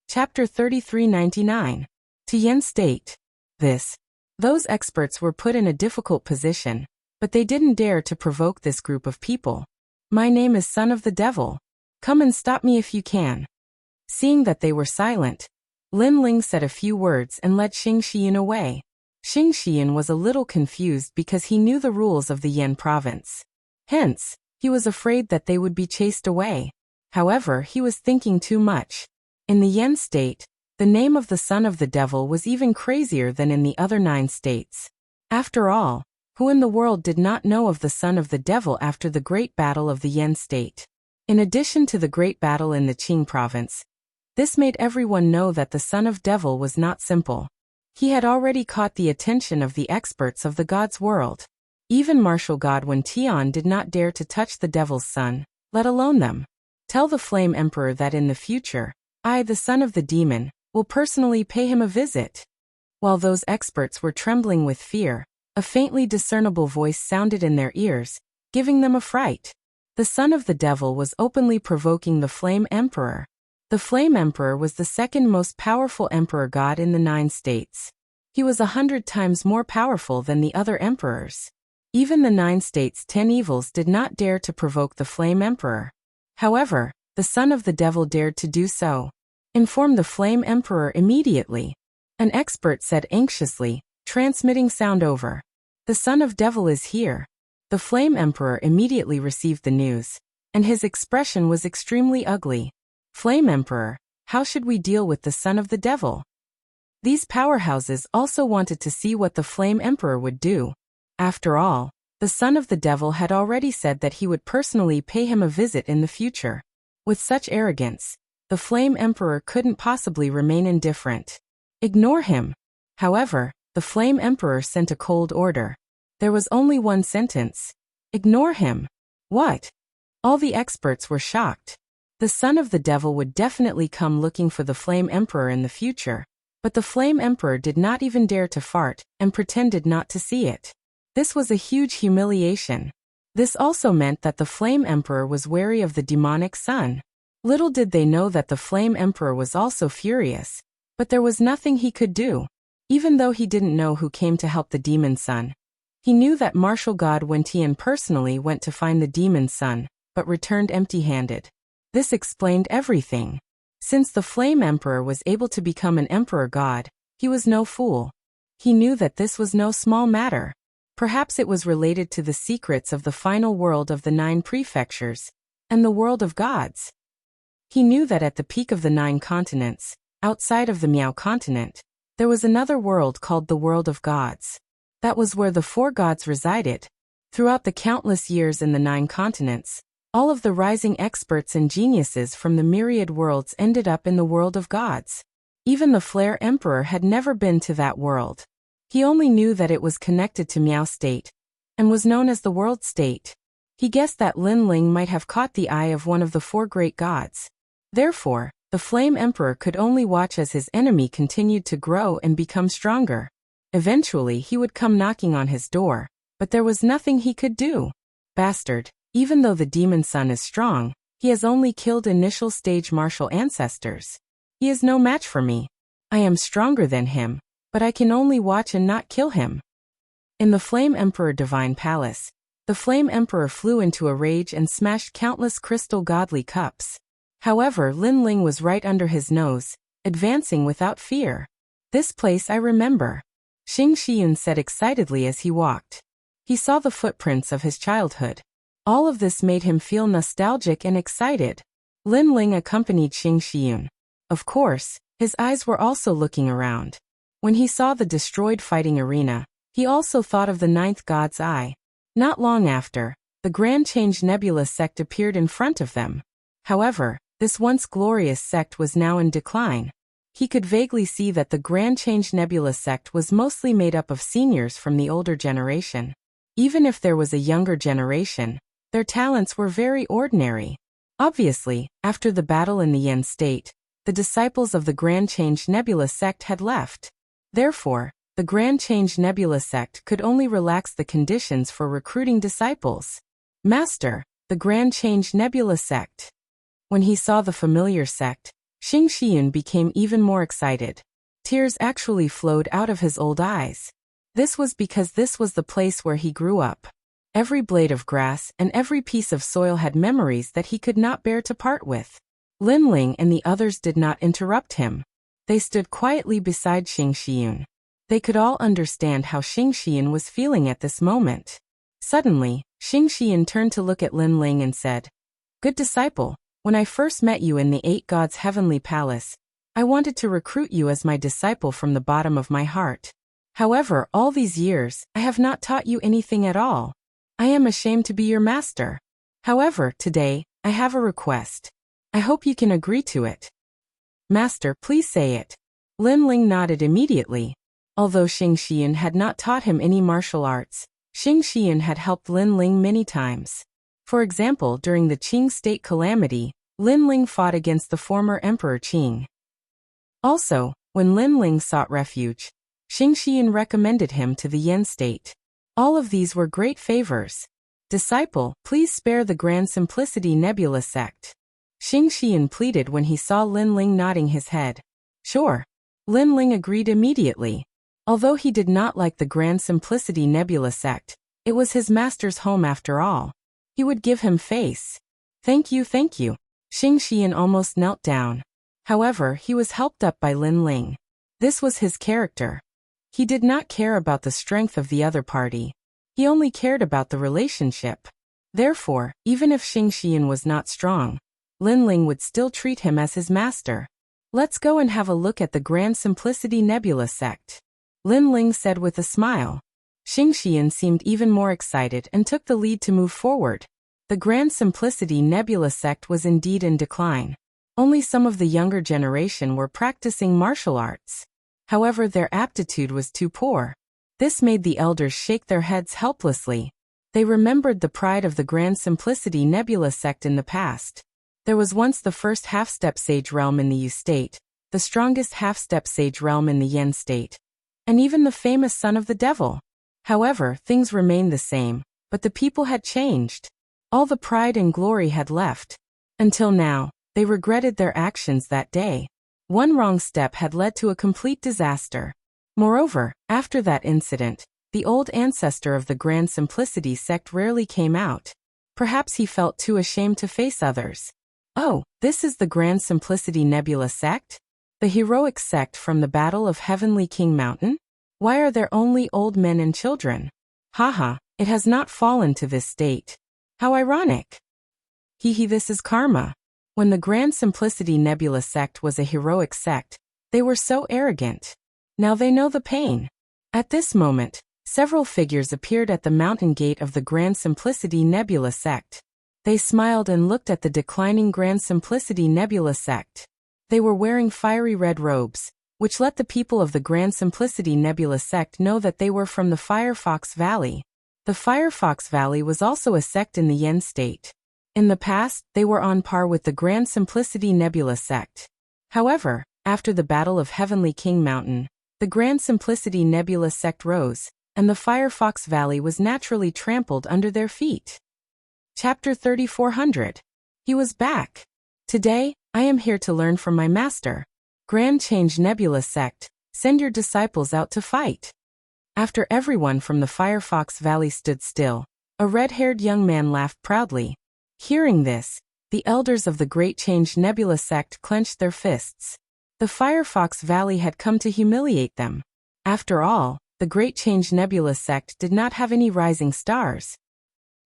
Chapter 3399. To Yin State. Those experts were put in a difficult position, but they didn't dare to provoke this group of people. My name is Son of the Devil. Come and stop me if you can. Seeing that they were silent, Lin Ling said a few words and led Xing Xian away. Xing Xian was a little confused because he knew the rules of the Yin province. Hence, he was afraid that they would be chased away. However, he was thinking too much. In the Yin state, the name of the Son of the Devil was even crazier than in the other 9 states. After all, who in the world did not know of the Son of the Devil after the Great Battle of the Yin state? In addition to the Great Battle in the Qing province, this made everyone know that the Son of Devil was not simple. He had already caught the attention of the experts of the God's world. Even Martial God Wen Tian did not dare to touch the Devil's son, let alone them. Tell the Flame Emperor that in the future, I, the son of the demon, will personally pay him a visit. While those experts were trembling with fear, a faintly discernible voice sounded in their ears, giving them a fright. The Son of the Devil was openly provoking the Flame Emperor. The Flame Emperor was the second most powerful emperor god in the 9 states. He was 100 times more powerful than the other emperors. Even the 9 states' 10 evils did not dare to provoke the Flame Emperor. However, the Son of the Devil dared to do so. Inform the Flame Emperor immediately. An expert said anxiously, transmitting sound over. The Son of Devil is here. The Flame Emperor immediately received the news, and his expression was extremely ugly. Flame Emperor, how should we deal with the Son of the Devil? These powerhouses also wanted to see what the Flame Emperor would do. After all, the Son of the Devil had already said that he would personally pay him a visit in the future. With such arrogance, the Flame Emperor couldn't possibly remain indifferent. Ignore him. However, the Flame Emperor sent a cold order. There was only one sentence. Ignore him. What? All the experts were shocked. The son of the devil would definitely come looking for the Flame Emperor in the future, but the Flame Emperor did not even dare to fart and pretended not to see it. This was a huge humiliation. This also meant that the Flame Emperor was wary of the demonic son. Little did they know that the Flame Emperor was also furious, but there was nothing he could do. Even though he didn't know who came to help the demon son, he knew that martial god Wentian personally went to find the demon son, but returned empty-handed. This explained everything. Since the Flame Emperor was able to become an emperor god, he was no fool. He knew that this was no small matter. Perhaps it was related to the secrets of the final world of the 9 prefectures, and the world of gods. He knew that at the peak of the 9 continents, outside of the Miao continent, there was another world called the world of gods. That was where the 4 gods resided. Throughout the countless years in the 9 continents, all of the rising experts and geniuses from the myriad worlds ended up in the world of gods. Even the Flare Emperor had never been to that world. He only knew that it was connected to Miao State, and was known as the World State. He guessed that Lin Ling might have caught the eye of one of the 4 great gods. Therefore, the Flame Emperor could only watch as his enemy continued to grow and become stronger. Eventually he would come knocking on his door, but there was nothing he could do. Bastard, even though the demon son is strong, he has only killed initial stage martial ancestors. He is no match for me. I am stronger than him, but I can only watch and not kill him. In the Flame Emperor Divine Palace, the Flame Emperor flew into a rage and smashed countless crystal godly cups. However, Lin Ling was right under his nose, advancing without fear. This place I remember, Xing Shiyun said excitedly as he walked. He saw the footprints of his childhood. All of this made him feel nostalgic and excited. Lin Ling accompanied Xing Shiyun. Of course, his eyes were also looking around. When he saw the destroyed fighting arena, he also thought of the 9th god's eye. Not long after, the Grand Change Nebula sect appeared in front of them. However, this once glorious sect was now in decline. He could vaguely see that the Grand Change Nebula sect was mostly made up of seniors from the older generation. Even if there was a younger generation, their talents were very ordinary. Obviously, after the battle in the Yen state, the disciples of the Grand Change Nebula sect had left. Therefore, the Grand Change Nebula sect could only relax the conditions for recruiting disciples. Master, the Grand Change Nebula sect. When he saw the familiar sect, Xing Shiyun became even more excited. Tears actually flowed out of his old eyes. This was because this was the place where he grew up. Every blade of grass and every piece of soil had memories that he could not bear to part with. Lin Ling and the others did not interrupt him. They stood quietly beside Xing Shiyun. They could all understand how Xing Shiyun was feeling at this moment. Suddenly, Xing Shiyun turned to look at Lin Ling and said, "Good disciple, when I first met you in the 8 gods' heavenly palace, I wanted to recruit you as my disciple from the bottom of my heart. However, all these years, I have not taught you anything at all. I am ashamed to be your master. However, today, I have a request. I hope you can agree to it." "Master, please say it." Lin Ling nodded immediately. Although Xing Shiyun had not taught him any martial arts, Xing Shiyun had helped Lin Ling many times. For example, during the Qing state calamity, Lin Ling fought against the former Emperor Qing. Also, when Lin Ling sought refuge, Xing Shiyun recommended him to the Yen state. All of these were great favors. "Disciple, please spare the Grand Simplicity Nebula sect." Xing Shiyun pleaded when he saw Lin Ling nodding his head. "Sure." Lin Ling agreed immediately. Although he did not like the Grand Simplicity Nebula sect, it was his master's home after all. He would give him face. Thank you. Xing Shiyun almost knelt down. However, he was helped up by Lin Ling. This was his character. He did not care about the strength of the other party. He only cared about the relationship. Therefore, even if Xing Shiyun was not strong, Lin Ling would still treat him as his master. "Let's go and have a look at the Grand Simplicity Nebula sect," Lin Ling said with a smile. Xing Shiyun seemed even more excited and took the lead to move forward. The Grand Simplicity Nebula sect was indeed in decline. Only some of the younger generation were practicing martial arts. However, their aptitude was too poor. This made the elders shake their heads helplessly. They remembered the pride of the Grand Simplicity Nebula sect in the past. There was once the first half-step sage realm in the Yu state, the strongest half-step sage realm in the Yen state, and even the famous son of the devil. However, things remained the same, but the people had changed. All the pride and glory had left. Until now, they regretted their actions that day. One wrong step had led to a complete disaster. Moreover, after that incident, the old ancestor of the Grand Simplicity sect rarely came out. Perhaps he felt too ashamed to face others. Oh, this is the Grand Simplicity Nebula sect? The heroic sect from the Battle of Heavenly King Mountain? Why are there only old men and children? Haha, it has not fallen to this state. How ironic. Hehe, this is karma. When the Grand Simplicity Nebula sect was a heroic sect, they were so arrogant. Now they know the pain. At this moment, several figures appeared at the mountain gate of the Grand Simplicity Nebula sect. They smiled and looked at the declining Grand Simplicity Nebula sect. They were wearing fiery red robes, which let the people of the Grand Simplicity Nebula sect know that they were from the Firefox Valley. The Firefox Valley was also a sect in the Yen state. In the past, they were on par with the Grand Simplicity Nebula sect. However, after the Battle of Heavenly King Mountain, the Grand Simplicity Nebula sect rose, and the Firefox Valley was naturally trampled under their feet. Chapter 3400. He was back. Today, I am here to learn from my master. Grand Change Nebula sect, send your disciples out to fight. After everyone from the Firefox Valley stood still, a red-haired young man laughed proudly. Hearing this, the elders of the Great Change Nebula sect clenched their fists. The Firefox Valley had come to humiliate them. After all, the Great Change Nebula sect did not have any rising stars.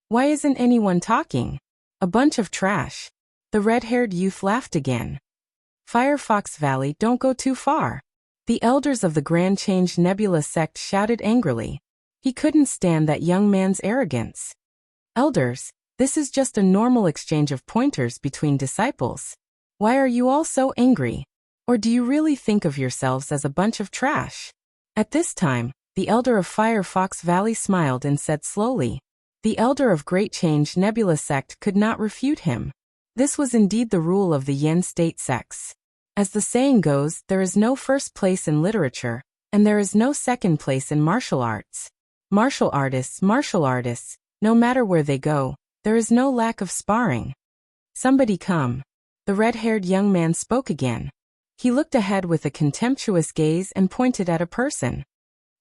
Why isn't anyone talking? A bunch of trash. The red-haired youth laughed again. Firefox Valley, don't go too far. The elders of the Grand Change Nebula sect shouted angrily. He couldn't stand that young man's arrogance. Elders, this is just a normal exchange of pointers between disciples. Why are you all so angry? Or do you really think of yourselves as a bunch of trash? At this time, the elder of Firefox Valley smiled and said slowly. The elder of Great Change Nebula sect could not refute him. This was indeed the rule of the Yen state sects. As the saying goes, there is no first place in literature, and there is no second place in martial arts. Martial artists, no matter where they go, there is no lack of sparring. Somebody come. The red-haired young man spoke again. He looked ahead with a contemptuous gaze and pointed at a person.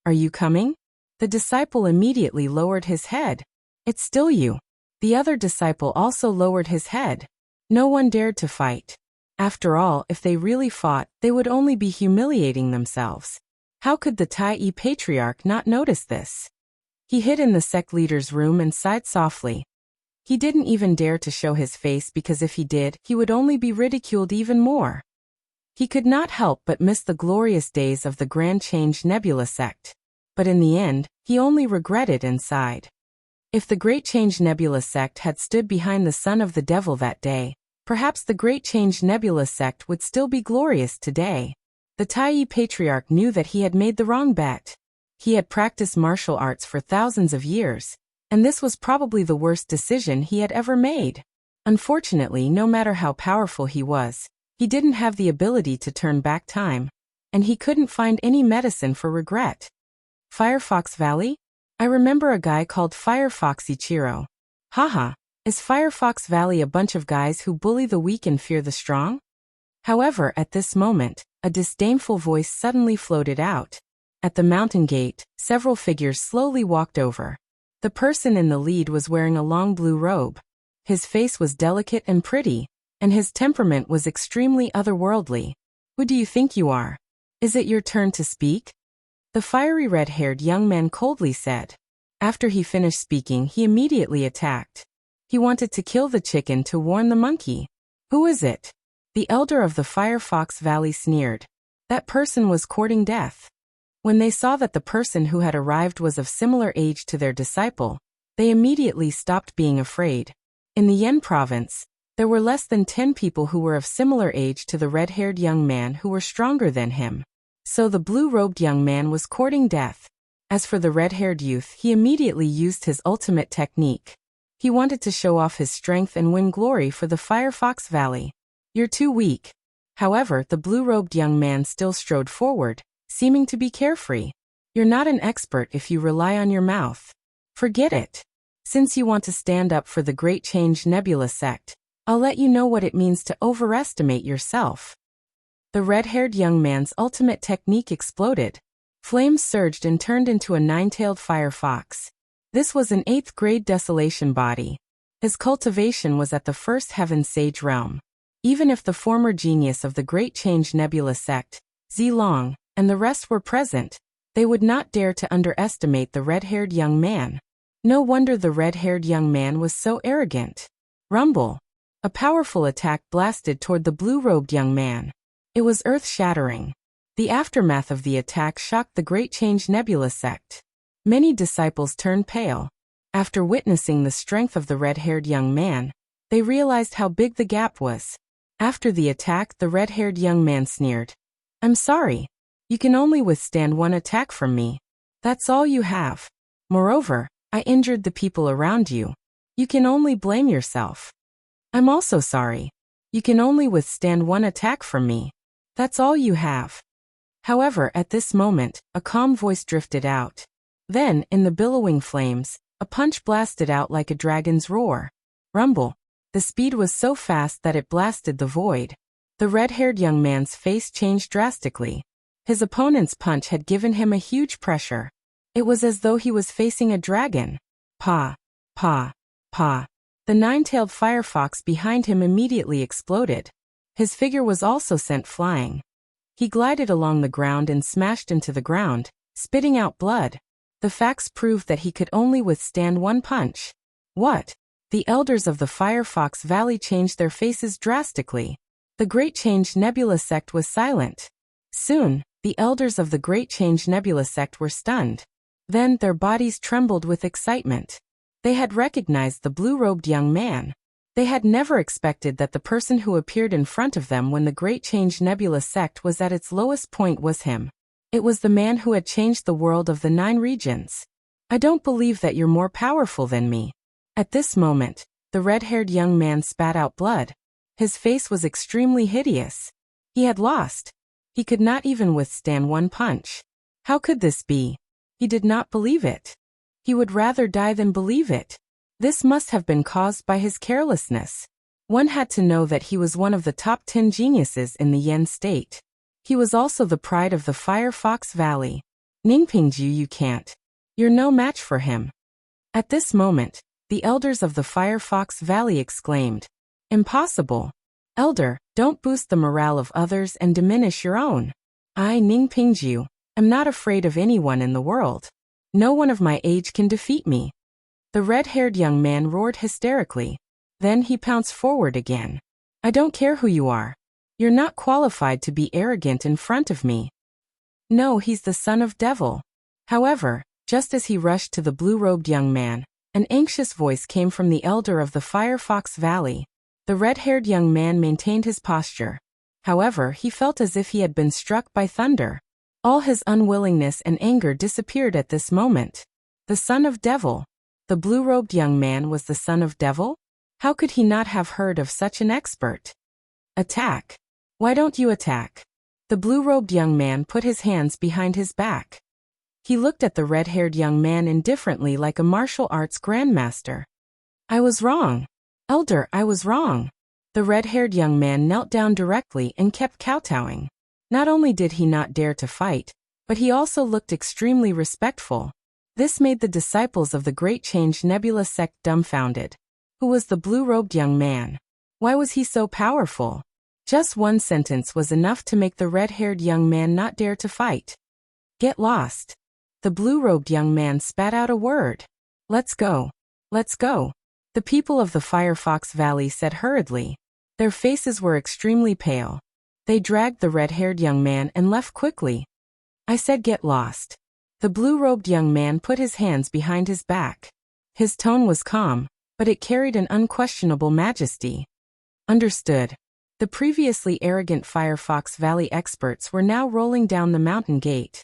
Are you coming? The disciple immediately lowered his head. It's still you. The other disciple also lowered his head. No one dared to fight. After all, if they really fought, they would only be humiliating themselves. How could the Tai Patriarch not notice this? He hid in the sect leader's room and sighed softly. He didn't even dare to show his face because if he did, he would only be ridiculed even more. He could not help but miss the glorious days of the Grand Change Nebula sect. But in the end, he only regretted and sighed. If the Great Change Nebula sect had stood behind the son of the devil that day, perhaps the Great Change Nebula sect would still be glorious today. The Tai Patriarch knew that he had made the wrong bet. He had practiced martial arts for thousands of years, and this was probably the worst decision he had ever made. Unfortunately, no matter how powerful he was, he didn't have the ability to turn back time, and he couldn't find any medicine for regret. Firefox Valley? I remember a guy called Firefox Ichiro. Haha, is Firefox Valley a bunch of guys who bully the weak and fear the strong? However, at this moment, a disdainful voice suddenly floated out. At the mountain gate, several figures slowly walked over. The person in the lead was wearing a long blue robe. His face was delicate and pretty, and his temperament was extremely otherworldly. Who do you think you are? Is it your turn to speak? The fiery red-haired young man coldly said. After he finished speaking, he immediately attacked. He wanted to kill the chicken to warn the monkey. Who is it? The elder of the Firefox Valley sneered. That person was courting death. When they saw that the person who had arrived was of similar age to their disciple, they immediately stopped being afraid. In the Yen province, there were less than 10 people who were of similar age to the red-haired young man who were stronger than him. So the blue-robed young man was courting death. As for the red-haired youth, he immediately used his ultimate technique. He wanted to show off his strength and win glory for the Firefox Valley. You're too weak. However, the blue-robed young man still strode forward, seeming to be carefree. You're not an expert if you rely on your mouth. Forget it. Since you want to stand up for the Great Change Nebula sect, I'll let you know what it means to overestimate yourself. The red-haired young man's ultimate technique exploded. Flames surged and turned into a nine-tailed firefox. This was an 8th grade desolation body. His cultivation was at the first heaven sage realm. Even if the former genius of the Great Change Nebula sect, Zilong, and the rest were present, they would not dare to underestimate the red-haired young man. No wonder the red-haired young man was so arrogant. Rumble. A powerful attack blasted toward the blue-robed young man. It was earth-shattering. The aftermath of the attack shocked the Great Change Nebula sect. Many disciples turned pale. After witnessing the strength of the red-haired young man, they realized how big the gap was. After the attack, the red-haired young man sneered. I'm sorry. You can only withstand one attack from me. That's all you have. Moreover, I injured the people around you. You can only blame yourself. I'm also sorry. You can only withstand one attack from me. That's all you have. However, at this moment, a calm voice drifted out. Then, in the billowing flames, a punch blasted out like a dragon's roar. Rumble. The speed was so fast that it blasted the void. The red-haired young man's face changed drastically. His opponent's punch had given him a huge pressure. It was as though he was facing a dragon. Pa. Pa. Pa. The nine-tailed firefox behind him immediately exploded. His figure was also sent flying. He glided along the ground and smashed into the ground, spitting out blood. The facts proved that he could only withstand one punch. What? The elders of the Firefox Valley changed their faces drastically. The Great Change Nebula sect was silent. Soon, the elders of the Great Change Nebula sect were stunned. Then their bodies trembled with excitement. They had recognized the blue-robed young man. They had never expected that the person who appeared in front of them when the Great Change Nebula sect was at its lowest point was him. It was the man who had changed the world of the 9 regions. I don't believe that you're more powerful than me. At this moment, the red-haired young man spat out blood. His face was extremely hideous. He had lost. He could not even withstand one punch. How could this be? He did not believe it. He would rather die than believe it. This must have been caused by his carelessness. One had to know that he was one of the top 10 geniuses in the Yen state. He was also the pride of the Firefox Valley. Ningpingju, you can't. You're no match for him. At this moment, the elders of the Firefox Valley exclaimed, Impossible. Elder, don't boost the morale of others and diminish your own. I, Ningpingju, am not afraid of anyone in the world. No one of my age can defeat me. The red-haired young man roared hysterically. Then he pounced forward again. I don't care who you are. You're not qualified to be arrogant in front of me. No, he's the son of devil. However, just as he rushed to the blue-robed young man, an anxious voice came from the elder of the Firefox Valley. The red-haired young man maintained his posture. However, he felt as if he had been struck by thunder. All his unwillingness and anger disappeared at this moment. The son of devil. The blue-robed young man was the son of devil? How could he not have heard of such an expert? Attack. Why don't you attack? The blue-robed young man put his hands behind his back. He looked at the red-haired young man indifferently like a martial arts grandmaster. I was wrong. Elder, I was wrong. The red-haired young man knelt down directly and kept kowtowing. Not only did he not dare to fight, but he also looked extremely respectful. This made the disciples of the Great Change Nebula sect dumbfounded. Who was the blue-robed young man? Why was he so powerful? Just one sentence was enough to make the red-haired young man not dare to fight. Get lost. The blue-robed young man spat out a word. Let's go. Let's go. The people of the Firefox Valley said hurriedly. Their faces were extremely pale. They dragged the red-haired young man and left quickly. I said get lost. The blue-robed young man put his hands behind his back. His tone was calm, but it carried an unquestionable majesty. Understood. The previously arrogant Firefox Valley experts were now rolling down the mountain gate.